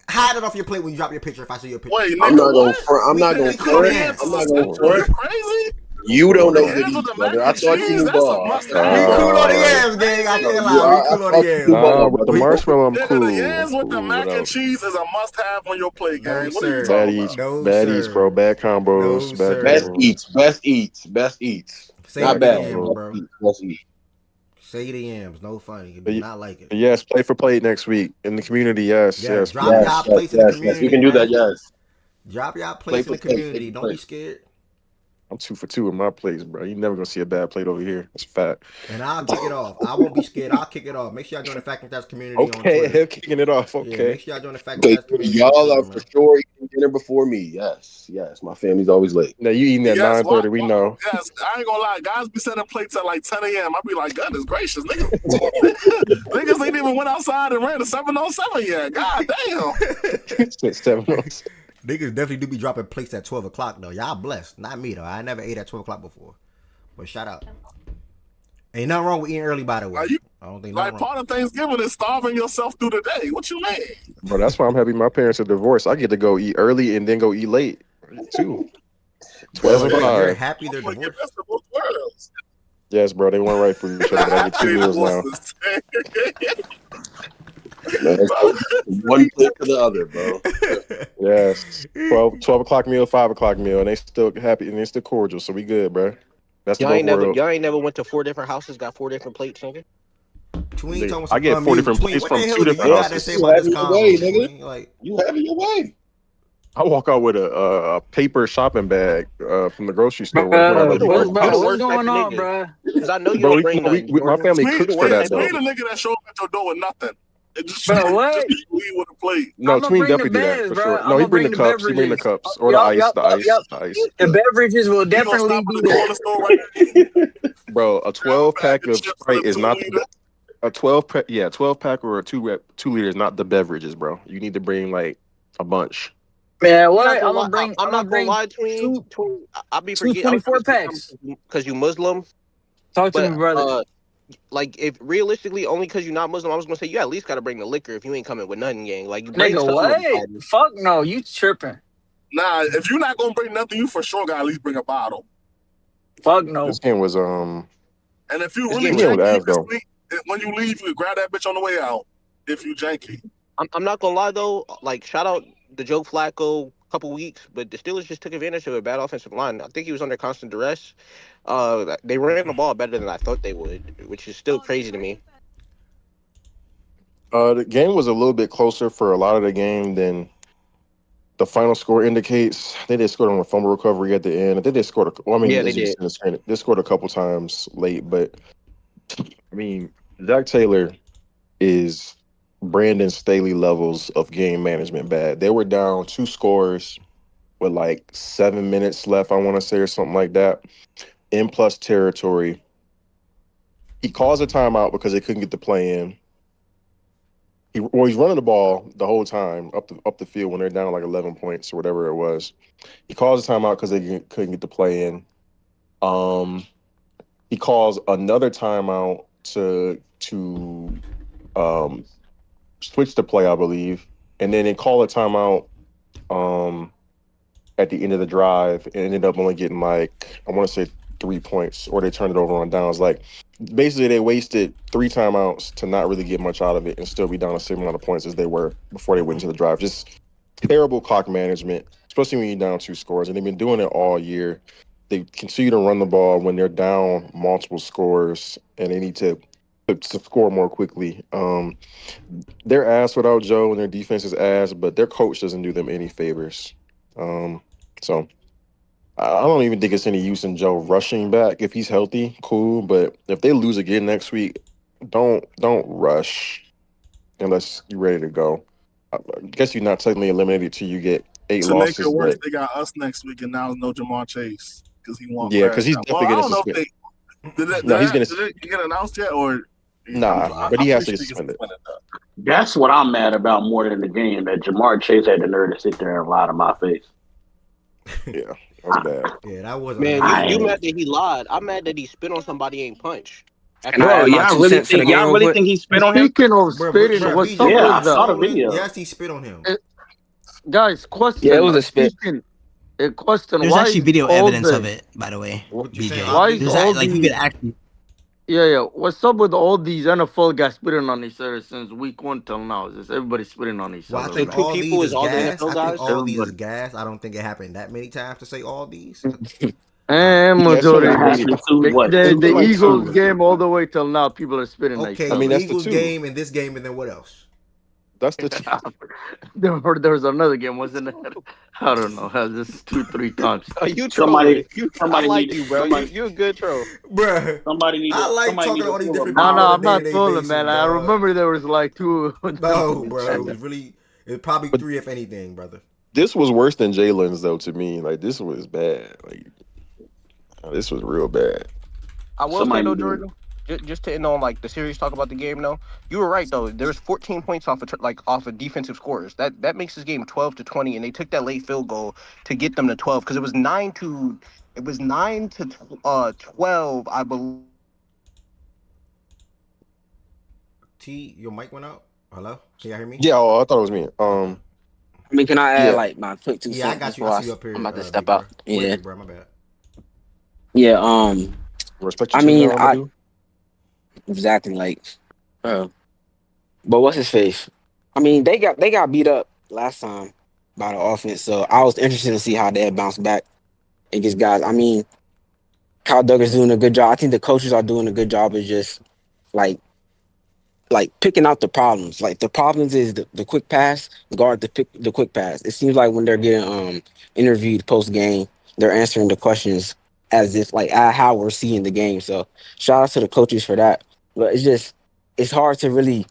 Hide it off your plate when you drop your picture. If I see your picture, Wait, I'm nigga, not what? gonna. I'm not gonna front. I'm not gonna front. Crazy. You don't know The good ends with East, the brother. mac I and thought you cheese, knew that's a ball. must-have. we cool on the yams, gang. I can't lie. We cool on the yams. Nah, with the marshmallow, I'm Nigga, cool. the yams with the Cool mac and without. cheese is a must-have on your plate, No, gang. What are you sir. Bad talking eats, about? No, bad sir. eats, bro. Bad combos, No, bad sir. Best combos. eats, best eats, best eats. Say Not the bad. yams, Best bro. eats, best eats. Say the yams. No funny. You do But not like it. yes, play for plate next week in the community. Yes, Yeah, yes, drop please. y'all plates in the community, We can do man. that. Yes. Drop y'all Play plates for in the play. community. Don't be scared. I'm 2 for 2 in my plates, bro. You never gonna see a bad plate over here. It's a fact. And I'll kick it off. I won't be scared. I'll kick it off. Make sure y'all join the Fact and Stats community on Okay, Twitter. kicking it off. Okay. Yeah, make sure y'all join the Fact and Okay, Stats community y'all on Twitter, are for sure eating dinner before me. Yes, yes. My family's always late. Now you eating at Yes, 9:30. We know. Yes, I ain't gonna lie. Guys be setting plates at like 10 a.m. I be like, goodness gracious, niggas. Niggas ain't even went outside and ran the 707 yet. God damn. 7. Niggas definitely do be dropping plates at 12 o'clock, though. Y'all blessed. Not me, though. I never ate at 12 o'clock before. But shout out. Ain't nothing wrong with eating early, by the way. I don't think Like, nothing wrong. part of Thanksgiving is starving yourself through the day. What you mean? Bro, that's why I'm happy my parents are divorced. I get to go eat early and then go eat late too. 12 and You're 5. happy they're divorced? Best of both worlds. Yes, bro. They weren't right for each other, but I get 2 meals now. Man, one plate to the other, bro. Yes. 12 o'clock meal, 5 o'clock meal, and they still happy and they still cordial. So we good, bro. That's the Y'all both worlds. ain't never went to 4 different houses, got 4 different plates, nigga. Tween talking I get 4 different plates from 2 different you got to houses. say about this combo, Tween? Like, you having your way. I walk out with a paper shopping bag from the grocery store. What's going on, bro? Because I know you don't bring nothing. My family cooks for that, though. Tween the nigga that show up at your door with nothing. It just Bro, what? Just leave with a plate. No, I'ma Tween bring definitely the do that beds, for bro. sure. No, I'ma he bring the bring the cups. He bring the beverages. cups or the ice. The ice. The beverages will You gonna definitely stop be at the there. corner store right Bro, a 12 pack of Sprite is not a 12 pack. Yeah, 12 pack or a 2 liter is not the beverages, bro. You need to bring like a bunch. Man, what? I'm I'm not gonna lie, Tween. I be forgetting. 24 packs. Because you Muslim. Talk to me, brother. Like, if realistically, only because you're not Muslim, I was gonna say you at least gotta bring the liquor if you ain't coming with nothing, gang. Like, you bring Nigga, what? Fuck no, you tripping. Nah, if you're not gonna bring nothing, you for sure gotta at least bring a bottle. Fuck no. This game was And if you This really game was janky, ass, though. when you leave, you grab that bitch on the way out. If you janky. I'm not gonna lie though. Like, shout out the Joe Flacco couple weeks, but the Steelers just took advantage of a bad offensive line. I think he was under constant duress. They ran the ball better than I thought they would, which is still crazy to me. The game was a little bit closer for a lot of the game than the final score indicates. I think they scored on a fumble recovery at the end. I think they scored. Yeah, they did. They scored a couple times late, but I mean, Zach Taylor is Brandon Staley levels of game management bad. They were down 2 scores with like 7 minutes left, I want to say, or something like that, in plus territory. He calls a timeout because they couldn't get the play in. He's running the ball the whole time up the field when they're down like 11 points or whatever it was. He calls a timeout because they couldn't get the play in. He calls another timeout to switch the play, I believe, and then they call a timeout at the end of the drive and ended up only getting like, I want to say 3 points, or they turned it over on downs. Like, basically they wasted 3 timeouts to not really get much out of it and still be down the same amount of points as they were before they went into the drive. Just terrible clock management, especially when you're down 2 scores, and they've been doing it all year. They continue to run the ball when they're down multiple scores and they need to score more quickly. They're ass without Joe and their defense is ass, but their coach doesn't do them any favors. So I don't even think it's any use in Joe rushing back. If he's healthy, cool. But if they lose again next week, don't rush unless you're ready to go. I guess you're not technically eliminated till you get 8 to losses. make it worse, But they got us next week, and now there's no Jamar Chase because he won't. yeah, because he's definitely getting suspended. Did it get announced yet, or nah? But he has to get suspended. That's what I'm mad about more than the game. That Jamar Chase had the nerve to sit there and lie to my face. Yeah, that's bad. Yeah, that was. Man, you mad that he lied. I'm mad that he spit on somebody ain't punch. Bro, y'all really think he spit on him? Speaking of spitting, what's up with Yes, he spit on him. Guys, question. Yeah, it was a spit. Question. There's Why actually is video all evidence of the it, by the way. What you BJ. saying? why is There's all like you could these actually. yeah. What's up with all these NFL guys spitting on each other since week 1 till now? Is just everybody spitting on each Well, I other? think all these is gas. I think all these is Everybody. gas. I don't think it happened that many times to say all these. And Yeah, it's only majority. happened what? The, It's the been like Eagles two. game all the way till now, people are spitting at each Okay, other. the Eagles game and this game, and then what else? That's the there was another game, wasn't it? I don't know. Just 2-3 times. Oh, you Somebody, trolling. I somebody like needed. you, bro. You a good troll. Bruh, Somebody needed. I like Somebody talking needed to all these to pull a different No, people Miles. on a I'm not day-to-day trolling, basis, man. I dog. remember there was like 2. No, bro, it was really, it was probably 3 if anything, brother. This was worse than Jalen's though to me. Like this was bad. Like this was real bad. I will say though, Jordan, just to end on like the serious talk about the game. Though you were right though. There was 14 points off of defensive scores. That makes this game 12-20, and they took that late field goal to get them to 12 because it was 9-12, I believe. T, your mic went out. Hello, can y'all hear me? Yeah, I thought it was me. I mean, can I add like my quick 2 Yeah, I cents got you. before I see you up here. I'm about to Big step bro. out? Yeah. Big bro, my bad. Yeah. Respect your I team, mean, Amadou. exactly like, but what's his face? I mean, they got beat up last time by the offense, so I was interested to see how they had bounced back against guys. I mean, Kyle Duggar's doing a good job. I think the coaches are doing a good job of just like picking out the problems. Like the problems is the quick pass, guard the quick pass. It seems like when they're getting interviewed post game, they're answering the questions as if like how we're seeing the game. So shout out to the coaches for that. But it's hard to really,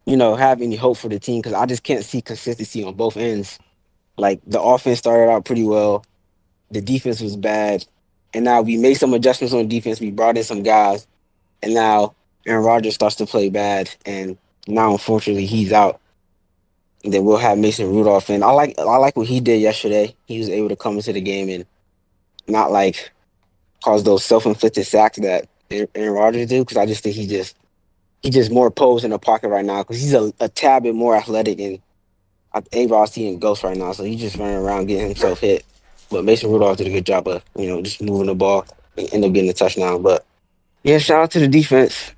have any hope for the team because I just can't see consistency on both ends. Like the offense started out pretty well, the defense was bad, and now we made some adjustments on defense. We brought in some guys, and now Aaron Rodgers starts to play bad, and now unfortunately he's out. And then we'll have Mason Rudolph, and I like what he did yesterday. He was able to come into the game and not like cause those self-inflicted sacks that Aaron Rodgers do, because I just think he's just more posed in the pocket right now because he's a tad bit more athletic, and A-Rod's seeing ghosts right now, so he's just running around getting himself hit. But Mason Rudolph did a good job of just moving the ball and end up getting a touchdown. But yeah, shout out to the defense.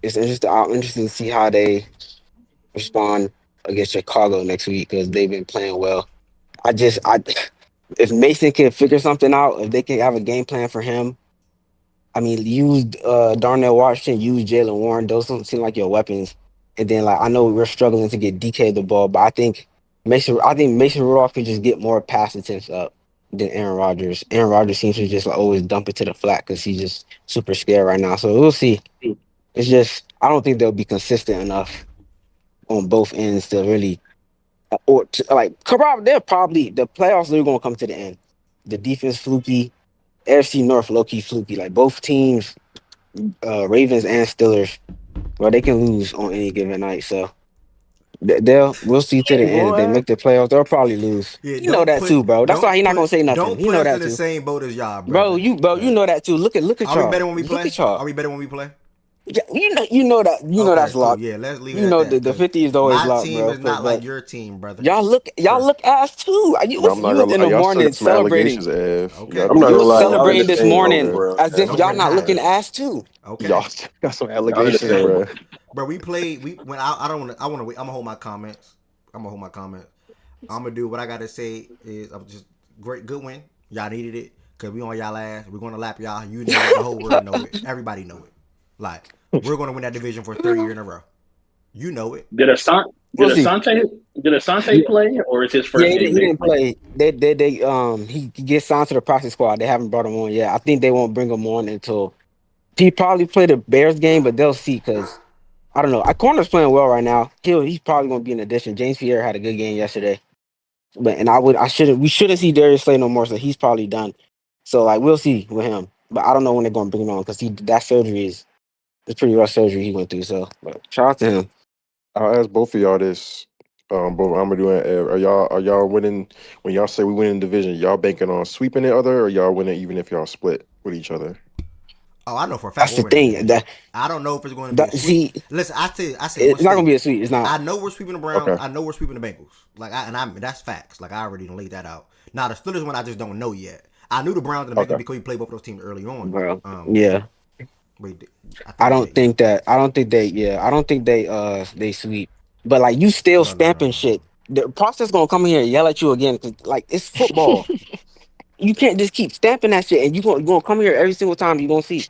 It's interesting. I'm interested to see how they respond against Chicago next week because they've been playing well. If Mason can figure something out, if they can have a game plan for him, I mean, use Darnell Washington, use Jalen Warren. Those don't seem like your weapons. And then, like, I know we're struggling to get DK the ball, but I think Mason Rudolph can just get more pass attempts up than Aaron Rodgers. Aaron Rodgers seems to just like, always dump it to the flat because he's just super scared right now. So we'll see. It's just I don't think they'll be consistent enough on both ends to really they're probably the playoffs are going to come to the end. The defense fluky, AFC North low key fluky. Like both teams, Ravens and Steelers, well, they can lose on any given night. So we'll see to the end. If they make the playoffs, they'll probably lose. Yeah, You know that too, bro. That's why he's not gonna say nothing. Don't You put know us that in the too, same boat as y'all, bro. brother. You know that too. Look at Are we y'all. better when we Look play? at y'all. Are we better when we play? Yeah, you know that Okay, that's cool. locked. Yeah, let's leave it You at know that. the 50 is always My locked, team bro. is not But like your team, brother. y'all look ass too. You But I'm not was gonna in lie, the y'all still morning got some celebrating. allegations, Ev. Okay, I'm not You gonna was lie, y'all in the celebrating this same boat, morning bro. as if Don't y'all bring not that. looking ass too. Okay. Y'all still got some Y'all in the allegations, same bro. boat. But we played. I don't want to. I want to wait. I'm gonna hold my comments. I'm gonna do what I gotta say. I'm just good win. Y'all needed it because we on y'all ass. We're gonna lap y'all. You know it. The whole world know it. Everybody know it. Like we're gonna win that division for 3rd year in a row. You know it. Did Asante We'll see. play or is his Yeah, first he game? didn't play. He gets signed to the practice squad. They haven't brought him on yet. I think they won't bring him on until he probably play the Bears game, but they'll see because I don't know. Our corner's playing well right now. He's probably going to be an addition. James Pierre had a good game yesterday, we shouldn't see Darius Slay no more. So he's probably done. So like we'll see with him, but I don't know when they're going to bring him on because that surgery is pretty rough surgery he went through. So but shout out to him. I'll ask both of y'all this. Both Amadou and Ev, are y'all winning when y'all say we win in division? Y'all banking on sweeping the other, or y'all winning even if y'all split with each other? Oh, I know for a fact That's the we're winning the thing. division. I don't know if it's going to be a sweep. See, Listen, I said it's one not gonna thing. be a sweep. It's not. I know we're sweeping the Browns. Okay. I know we're sweeping the Bengals. That's facts. Like I already laid that out. Now the Steelers one I just don't know yet. I knew the Browns and the Bengals because we played both of those teams early on. Bro, yeah. Wait, I don't think they sweep. But like you still stamping shit. The process gonna come in here and yell at you again. 'Cause, like it's football. You can't just keep stamping that shit and you gonna come here every single time you gonna see.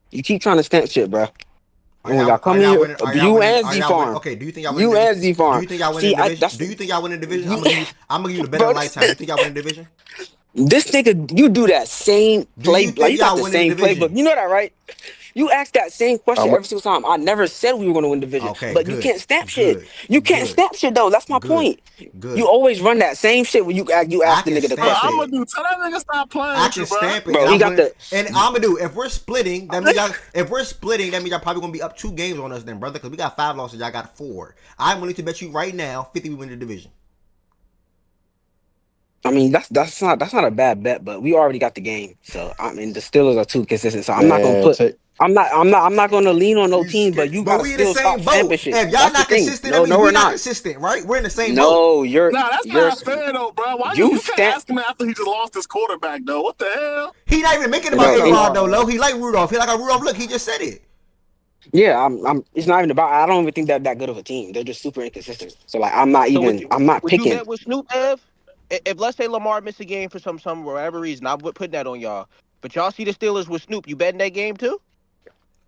You keep trying to stamp shit, bro. Are y'all winning? Okay, do you think y'all win the division? Do you think y'all win the division? Do you think y'all win the division? I'm gonna give you the bet of lifetime. You think y'all win the division? This nigga, you do that same play. Like you got the same division? playbook. You know that, right? You ask that same question I'm- every single time. I never said we were going to win division, Okay, but good, you can't stamp good, shit. You can't good, stamp shit though. That's my point. Good. You always run that same shit when you ask the nigga the Bro, question. Amadou, tell that nigga stop playing I with can you, bro. stamp it. Bro, he got the. And Amadou, if we're splitting, that means y'all probably gonna be up 2 games on us then, brother. Because we got 5 losses, y'all got 4. I'm willing to bet you right now 50 we win the division. I mean, that's not a bad bet, but we already got the game. So I mean, the Steelers are too consistent. So I'm not gonna put. I'm not gonna lean on no team, but you gotta we in the still stop same stamping boat. shit. If y'all That's not the thing. consistent, No, that means we're we not not consistent, right? We're in the same boat. No, you're. Nah, that's you're not fair though, bro. Why you you can't ask him after he just lost his quarterback though? What the hell? He not even making about A-Rod though, Lo. He like Rudolph. He like a Rudolph. Look, he just said it. Yeah, I'm. It's not even about. I don't even think that good of a team. They're just super inconsistent. So like, I'm not Would picking. you bet with Snoop, Ev? If let's say Lamar missed a game for some whatever reason, I would put that on y'all. But y'all see the Steelers with Snoop, you betting that game too?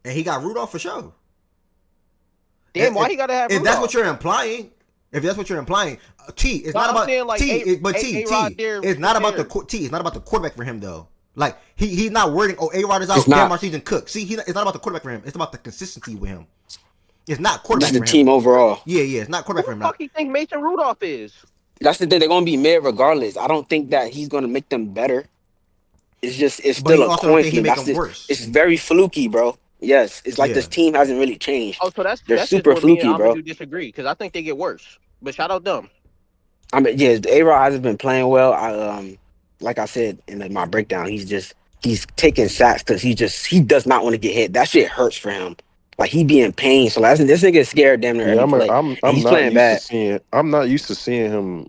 And he got Rudolph for sure. Damn, why he gotta have If Rudolph? that's what you're implying, T, it's not about saying, like, T. A-Rod there, It's not about the T. It's not about the quarterback for him though. Like he's not worrying. Oh, A-Rod is out. Damn, our season cooked. See, it's not about the quarterback for him. It's about the consistency with him. It's not quarterback That's for the him. team overall. Yeah, it's not quarterback for him. Who the fuck you think Mason Rudolph is? That's the thing. They're gonna be mid regardless. I don't think that he's gonna make them better. It's But still you a also don't coin think he flip. make That's them worse. It's very fluky, bro. Yes, it's like this team hasn't really changed. Oh, so They're that's super just where me and fluky, bro. Amadou disagree because I think they get worse. But shout out them. I mean, yeah, A-Rod hasn't been playing well. Like I said in my breakdown, he's taking sacks because he does not want to get hit. That shit hurts for him. Like he be in pain. So this nigga is scared damn near every play. I'm He's not playing used bad. to seeing. I'm not used to seeing him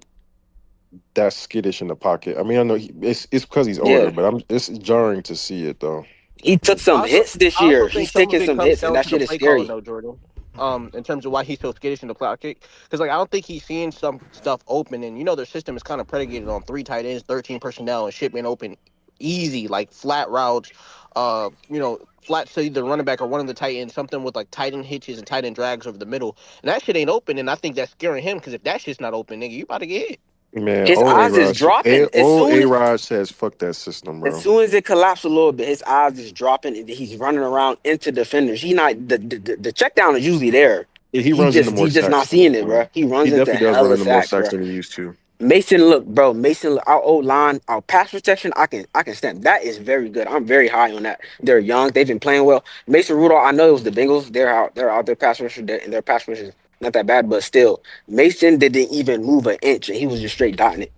that skittish in the pocket. I mean, I know it's because he's older, but it's jarring to see it though. He took some hits this I year. also think He's some of taking it some comes hits, and down that to shit the is play calling scary. though, Jordan. In terms of why he's so skittish in the pocket, because like I don't think he's seeing some stuff open, and their system is kind of predicated on 3 tight ends, 13 personnel, and shit being open easy, like flat routes, flat to either running back or one of the tight ends, something with like tight end hitches and tight end drags over the middle, and that shit ain't open, and I think that's scaring him because if that shit's not open, nigga, you about to get hit. Man, His eyes is dropping. Old A-Rod says, "Fuck that system, bro." As soon as it collapsed a little bit, his eyes is dropping, and he's running around into defenders. He not the check down is usually there. Yeah, he runs into more He's just sacks. not seeing it, bro. He runs He into definitely does run hella into more sacks, sacks bro. than he used to. Mason, our old line, our pass protection, I can stamp. That is very good. I'm very high on that. They're young. They've been playing well. Mason Rudolph, I know it was the Bengals. They're out there pass rusher, and their pass rusher is not that bad, but still, Mason didn't even move an inch, and he was just straight dotting it,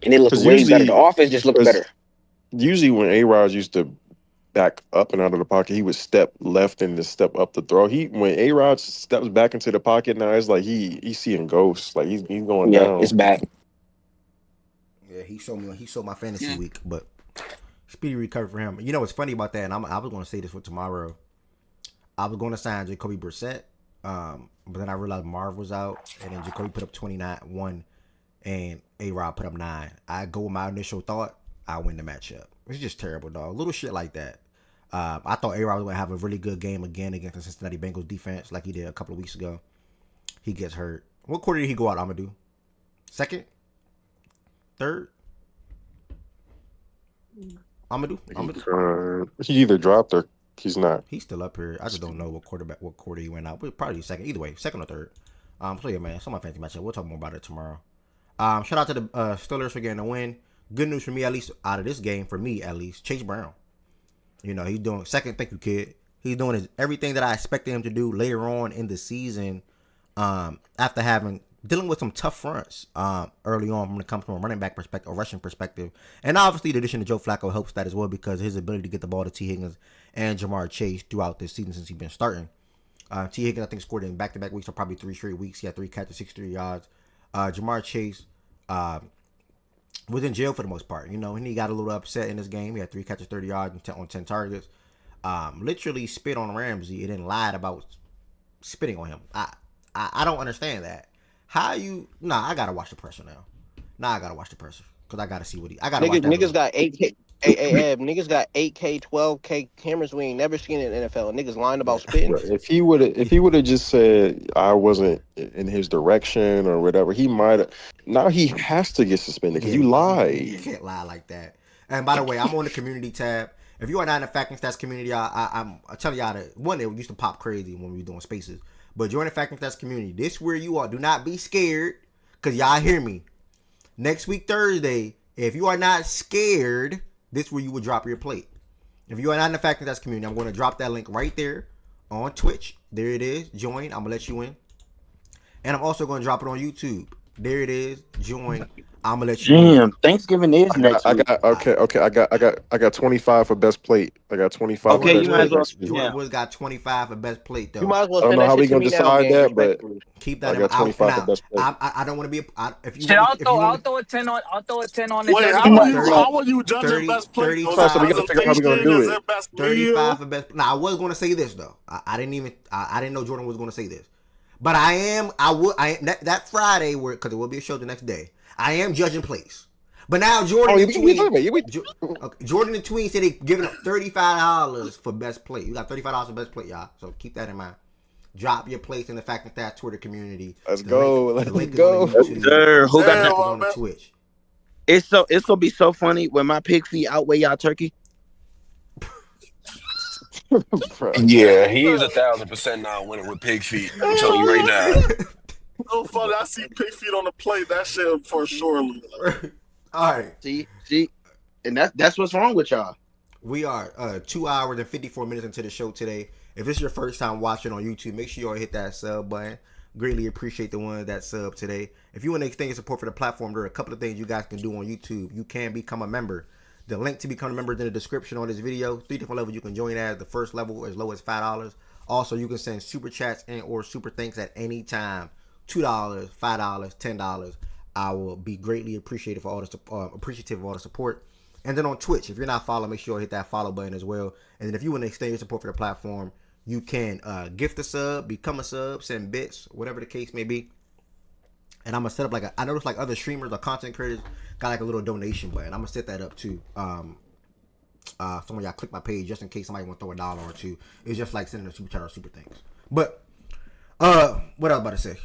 and it looked way better. The offense just looked better. Usually, when A-Rod used to back up and out of the pocket, he would step left and just step up the throw. When A-Rod steps back into the pocket now, it's like he's seeing ghosts. Like he's going down. It's bad. Yeah, he showed my fantasy week, but speedy recovery for him. You know what's funny about that? And I was going to say this for tomorrow. I was going to sign Jacoby Brissett, but then I realized Marv was out, and then Jacoby put up 29-1, and A-Rod put up 9. I go with my initial thought. I win the matchup. It's just terrible, dog. Little shit like that. I thought A-Rod was going to have a really good game again against the Cincinnati Bengals defense like he did a couple of weeks ago. He gets hurt. What quarter did he go out, Amadou? Second? Third? Amadou? He either dropped or he's not. He's still up here. I just don't know what quarter he went out. But probably second. Either way, second or third. So yeah, man. It's on my fantasy matchup. We'll talk more about it tomorrow. Shout out to the Steelers for getting a win. Good news for me, at least out of this game, for me at least. Chase Brown. He's doing second. Thank you, kid. He's doing everything that I expected him to do later on in the season. After dealing with some tough fronts early on when it comes from a running back perspective or rushing perspective. And obviously the addition of Joe Flacco helps that as well because his ability to get the ball to T. Higgins and Jamar Chase throughout this season since he's been starting. T. Higgins, I think, scored in back-to-back weeks or probably 3 straight weeks. He had 3 catches, 63 yards. Jamar Chase was in jail for the most part. You know, and he got a little upset in this game. He had 3 catches, 30 yards on 10 targets. Literally spit on Ramsey and then lied about spitting on him. I don't understand that. How you? Nah, I gotta watch the presser now. I gotta watch the presser because I gotta see what he. I gotta watch that. Niggas got 8K. Niggas got 8K, 12K cameras we ain't never seen in the NFL. Niggas lying about spitting. Bro, if he would have just said I wasn't in his direction or whatever, he might have. Now he has to get suspended because you lied. You can't lie like that. And by the way, I'm on the community tab. If you are not in the Fact and Stats community, I'm telling y'all that one, it used to pop crazy when we were doing spaces. But join the Fact and Stats community. This where you are. Do not be scared, because y'all hear me. Next week, Thursday, if you are not scared, this where you would drop your plate. If you are not in the Fact and Stats community, I'm going to drop that link right there on Twitch. There it is. Join. I'm going to let you in. And I'm also going to drop it on YouTube. There it is. Join. I'm gonna let you. Damn, Thanksgiving is next week. I got 25 for best plate. I got 25. Okay, you might as well. Jordan Woods got 25 for best plate though. You might as well. I don't know how we gonna decide that, but keep that. I got 25 for best plate. I don't want to be. If you, shit, I'll throw a 10 on. I'll throw a 10 on. Wait, how are you judging best plate? So we gotta figure out how we gonna do it. 35 for best. Now I was gonna say this though. I didn't know Jordan was gonna say this, but I am. That Friday because it will be a show the next day. I am judging plays. But now Jordan and Tween said they giving up $35 for best plate. You got $35 for best plate, y'all. So keep that in mind. Drop your place in the Fact and Stats Twitter community. Let's go. Let's go. Who got on the Twitch? It's gonna be so funny when my pig feet outweigh y'all turkey. Yeah, he is 1,000% now winning with pig feet. I'm telling you right now. So funny. I see pig feet on the plate. That shit for sure. All right. See, and that's what's wrong with y'all. We are 2 hours and 54 minutes into the show today. If it's your first time watching on YouTube, make sure you all hit that sub button. Greatly appreciate the one that sub today. If you want to extend your support for the platform, there are a couple of things you guys can do on YouTube. You can become a member. The link to become a member is in the description on this video. 3 different levels you can join at. The first level as low as $5. Also, you can send super chats and or super thanks at any time. $2, $5, $10. I will be greatly appreciative of all the support. And then on Twitch, if you're not following, make sure you hit that follow button as well. And then if you want to extend your support for the platform, you can gift a sub, become a sub, send bits, whatever the case may be. And I'm gonna set up I noticed other streamers or content creators got a little donation button. I'm gonna set that up too. Some of y'all click my page just in case somebody want to throw $1 or $2. It's just like sending a super chat or super thanks. But what I was about to say.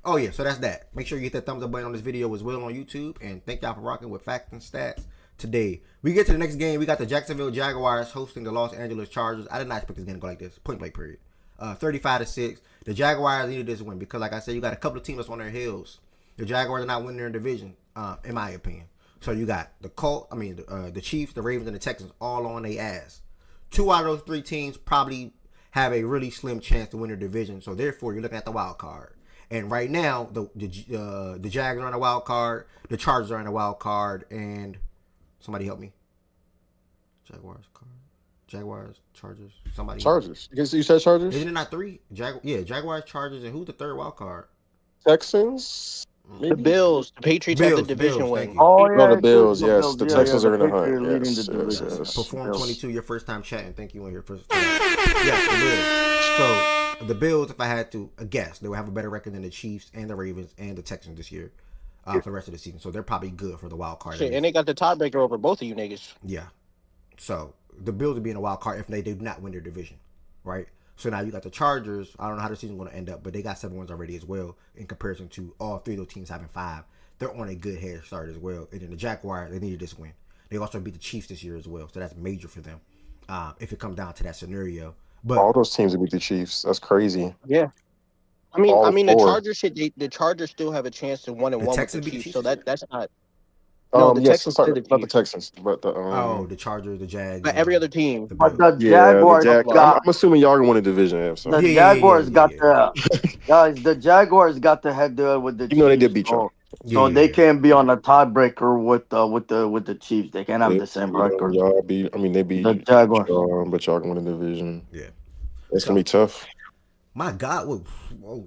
Oh yeah, so that's that. Make sure you hit that thumbs up button on this video as well on YouTube. And thank y'all for rocking with Facts and Stats today. We get to the next game. We got the Jacksonville Jaguars hosting the Los Angeles Chargers. I did not expect this game to go like this. Point blank period. 35-6. The Jaguars needed this win because, like I said, you got a couple of teams that's on their heels. The Jaguars are not winning their division, in my opinion. So you got the Chiefs, the Ravens, and the Texans all on their ass. 2 out of those 3 teams probably have a really slim chance to win their division. So therefore, you're looking at the wild card. And right now, the Jags are on a wild card. The Chargers are on a wild card. And somebody help me. Jaguars, Chargers. Somebody. Chargers. You said Chargers? Isn't it not 3? Jaguars, Chargers, and who's the third wild card? Texans. Maybe? The Bills. The Patriots have the division win. Oh, yeah. No, the Bills, yes. The Texans are in the hunt. Yes. Perform 22, your first time chatting. Thank you on your first time. Yes, the Bills. So, the Bills, if I had to guess, they will have a better record than the Chiefs and the Ravens and the Texans this year for the rest of the season. So, they're probably good for the wild card. Shit, and they got the tiebreaker over both of you niggas. Yeah. So, the Bills would be in a wild card if they do not win their division, right? So now you got the Chargers. I don't know how the season's going to end up, but they got 7 wins already as well in comparison to all 3 of those teams having 5. They're on a good head start as well. And then the Jaguars, they needed this win. They also beat the Chiefs this year as well, so that's major for them if it comes down to that scenario. But all those teams beat the Chiefs. That's crazy. Yeah. I mean, the Chargers the Chargers still have a chance to 1-1 with the Chiefs, so that's not. No, the yes, Texans not the Texans, but the the Chargers, the Jags, but every other team. But the Jaguars I'm assuming y'all gonna win the division. The Jaguars got the guys. The Jaguars got the head to head with the. You know they did beat y'all. So they can't be on a tiebreaker with the Chiefs. They can't have the same record. Y'all beat. I mean, they beat The Jaguars. but y'all can win the division. Yeah, it's gonna be tough. My God,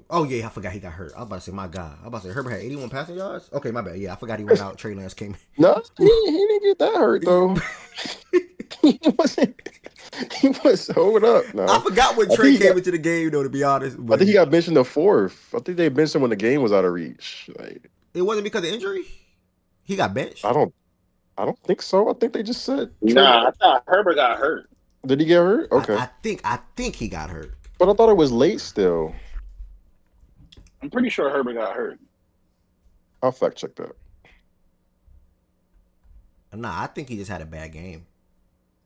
oh yeah, I forgot he got hurt. I was about to say my God. I was about to say Herbert had 81 passing yards. Okay, my bad. Yeah, I forgot he went out. Trey Lance came. No, he didn't get that hurt though. He was hold up. No. I forgot when Trey came into the game though. To be honest, I think he got benched in the fourth. I think they benched him when the game was out of reach. Like, it wasn't because of injury. He got benched. I don't think so. I think they just said. Nah, I thought Herbert got hurt. Did he get hurt? Okay. I think he got hurt. But I thought it was late still. I'm pretty sure Herbert got hurt. I'll fact check that. Nah, I think he just had a bad game.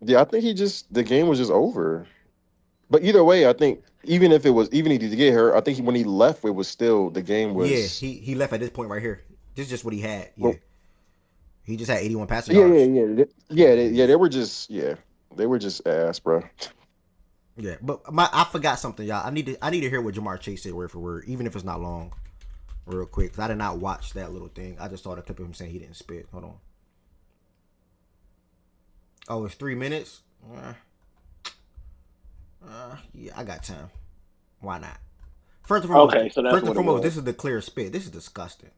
Yeah, I think the game was just over. But either way, I think even if he did get hurt, I think when he left, it was still the game was. Yeah, he left at this point right here. This is just what he had. Yeah, he just had 81 passing yards. Yeah. They were just ass, bro. Yeah, but I forgot something, y'all. I need to hear what Jamar Chase said word for word, even if it's not long, real quick. Cause I did not watch that little thing. I just saw the clip of him saying he didn't spit. Hold on. Oh, it's 3 minutes. Yeah, I got time. Why not? First and foremost, this is the clear spit. This is disgusting.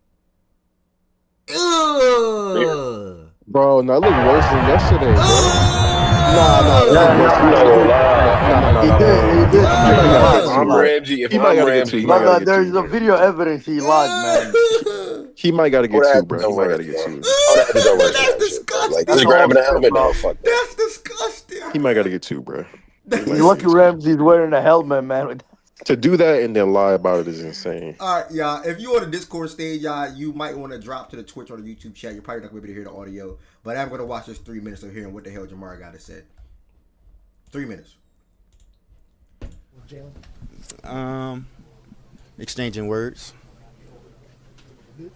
Ugh. Bro, no, it looked worse than yesterday, bro. If I'm Ramsey, there's a video evidence he lied, man. He might got to get two, bro. He might got to get two. That's disgusting. Like, just grabbing the helmet, no, fuck that. That's disgusting. He might got to get two, bro. You lucky Ramsey's wearing a helmet, man. To do that and then lie about it is insane. All right, y'all. If you on the Discord stage, y'all, you might want to drop to the Twitch or the YouTube chat. You're probably not going to be able to hear the audio, but I'm going to watch this 3 minutes of hearing what the hell Jamar got to say. 3 minutes. Exchanging words.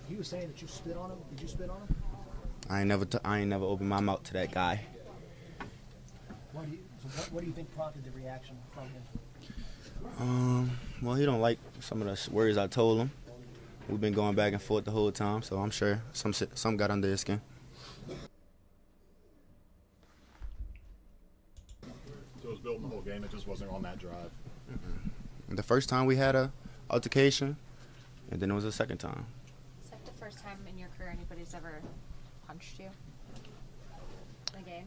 He was saying that you spit on him. Did you spit on him? I ain't never opened my mouth to that guy. What do you think prompted the reaction from him? Well, he don't like some of the words I told him. We've been going back and forth the whole time, so I'm sure some got under his skin. So it was built the whole game. It just wasn't on that drive. The first time we had a altercation, and then it was the second time. Is that the first time in your career anybody's ever punched you in a game?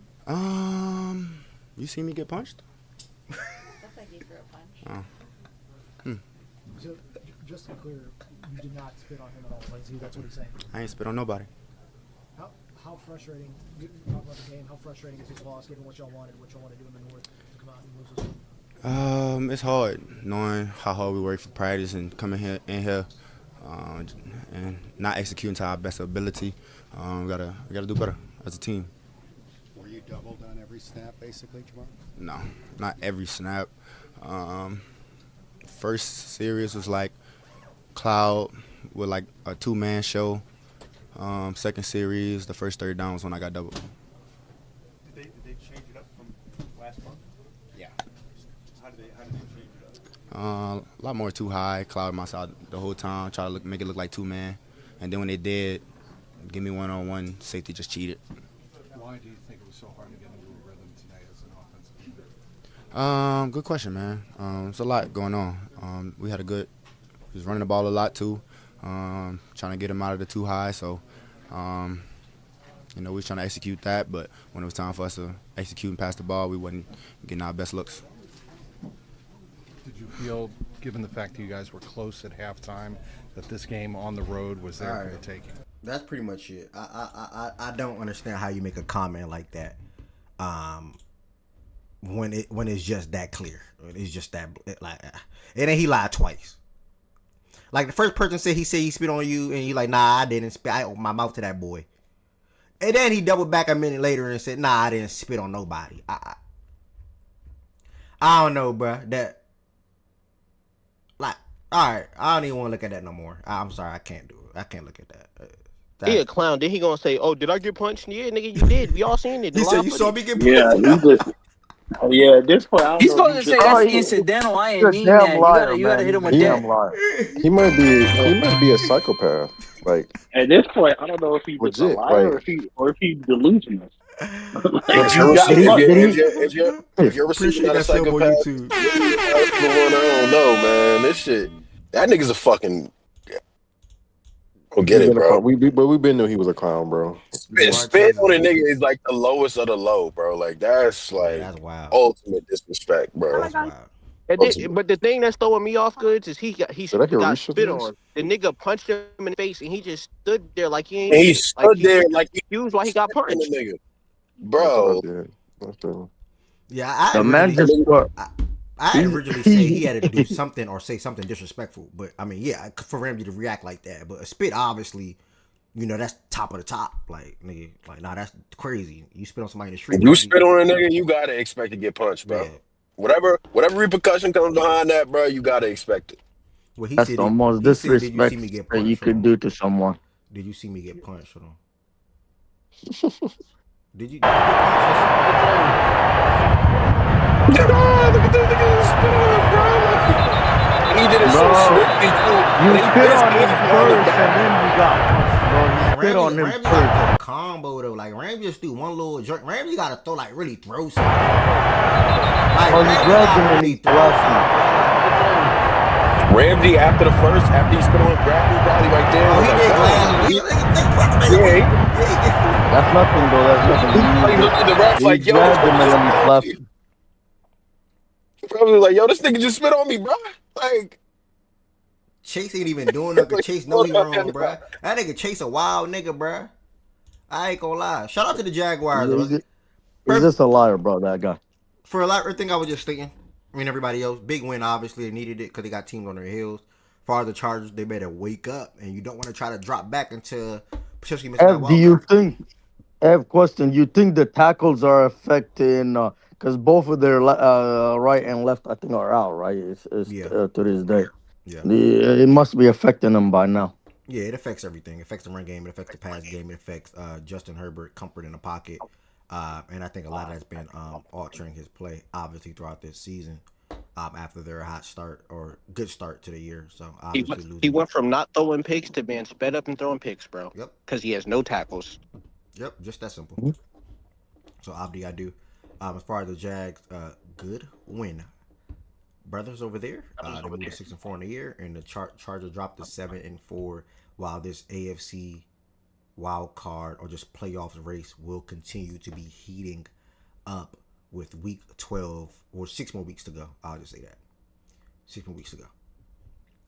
You seen me get punched? Looked like you threw a punch. Oh. So, just to be clear, you did not spit on him at all. That's what he's saying. I ain't spit on nobody. How frustrating? You talk about the game. How frustrating is this loss, given what y'all wanted, what y'all want to do in the North to come out and lose this one? It's hard knowing how hard we work for practice and coming in here and not executing to our best ability. We gotta do better as a team. Were you doubled on every snap, basically, Jamar? No, not every snap. First series was like Cloud with like a two-man show. Second series, the first third down was when I got doubled. Did they change it up from last month? Yeah. How did they change it up? A lot more too high. Cloud my side the whole time. Try to make it look like two-man. And then when they did, give me one-on-one, safety just cheated. Why do you think it was so hard to get into a rhythm tonight as an offensive? Good question, man. There's a lot going on. We was running the ball a lot too. Trying to get him out of the too high. So, we was trying to execute that, but when it was time for us to execute and pass the ball, we wasn't getting our best looks. Did you feel, given the fact that you guys were close at halftime, that this game on the road was there for the taking? That's pretty much it. I don't understand how you make a comment like that. When it's just that clear. It's just that like and then he lied twice. Like the first person said he spit on you and you like, nah, I didn't spit. I opened my mouth to that boy. And then he doubled back a minute later and said, nah, I didn't spit on nobody. I don't know, bro. That like, all right, I don't even want to look at that no more. I'm sorry, I can't do it. I can't look at that. He a clown. Then he gonna say, "Oh, did I get punched?" Yeah, nigga, you did. We all seen it. He said you saw me get punched. Yeah, you just. Oh yeah, at this point, I don't He's know. supposed to say that's incidental. I ain't mean damn that. liar, You gotta hit him with He that. might be a psychopath. Like At this point, I don't know if he's just a legit. liar Like or if he's delusional. for Like the you got first Honestly, for if what? the you're Did if he? you're if you're if you're receiving Appreciate out a that sub on psychopath, YouTube. you're asking for one. I don't know, man. This shit, that nigga's a fucking. Go get he's it, been a bro. clown. But we've been knew he was a clown, bro. Spit, spit on a nigga is like the lowest of the low, bro. Like that's Yeah, like that's wild. ultimate disrespect, bro. That's wild. Ultimate. But the thing that's throwing me off goods is Did I hear got Reese spit this? on. The nigga punched him in the face, and he just stood there like he ain't And he shit. Like stood there like he confused why he got in the punched. nigga, That's what I bro. did. That's the Yeah, I The man originally, just got. I He's, originally say he had to do something or say something disrespectful. But I mean, yeah, for Ramsey to react like that. But a spit, obviously, that's top of the top. Like nigga, like nah, that's crazy. You spit on somebody in the street. If you spit on a nigga, you gotta expect to get punched, bro. Yeah. Whatever repercussion comes behind that, bro, you gotta expect it. Well, that's the most he said, "Did you see disrespect me get that you punched?" Hold could on. do to someone. Did you see me get punched? Hold on. Did you get punched? Look at this nigga spit on him, bro. And he did it so Bro, swiftly too. you And he put spit his on him hand on the first back. and then you got punched, bro. You Man, spit on him Ramsey got to first. throw a combo though. Like Ramsey just do one little joint. Ramsey got to throw like really throw something. Like Oh, you Ramsey grabbed got him to and really he throw slapped something, you. bro. Ramsey after he spit on him, grabbed him probably right there. Oh, Was he like, did damn. grab him. That's nothing, though. That's nothing. He probably looked at the ref He like, yo, this grabbed him nigga and just then he spit on slapped me. you. He probably was like, yo, this nigga just spit on me, bro. Like, Chase ain't even doing nothing. Chase know he wrong, bro. That nigga Chase a wild nigga, bro. I ain't gonna lie. Shout out to the Jaguars. He's just a liar, bro, that guy. For a lot, everything I was just thinking. I mean, everybody else, big win. Obviously, they needed it because they got teams on their heels. As far as the Chargers, they better wake up, and you don't want to try to drop back into potentially missing that Ev, do wild you card. think, question, you think the tackles are affecting, because both of their right and left, I think, are out, right? Yeah. To this day. Yeah. It must be affecting them by now. Yeah, it affects everything. It affects the run game. It affects the pass game. It affects Justin Herbert comfort in the pocket. And I think a lot of that's been altering his play, obviously, throughout this season after their hot start or good start to the year. So, obviously, He went from not throwing picks to being sped up and throwing picks, bro. Yep. Because he has no tackles. Yep, just that simple. So, Abdi, I do. As far as the Jags, good win. Brothers over there, they moved to 6-4 in the year, and the Chargers dropped to 7-4. While this AFC wild card or just playoffs race will continue to be heating up with week 12 or 6 more weeks to go. I'll just say that 6 more weeks to go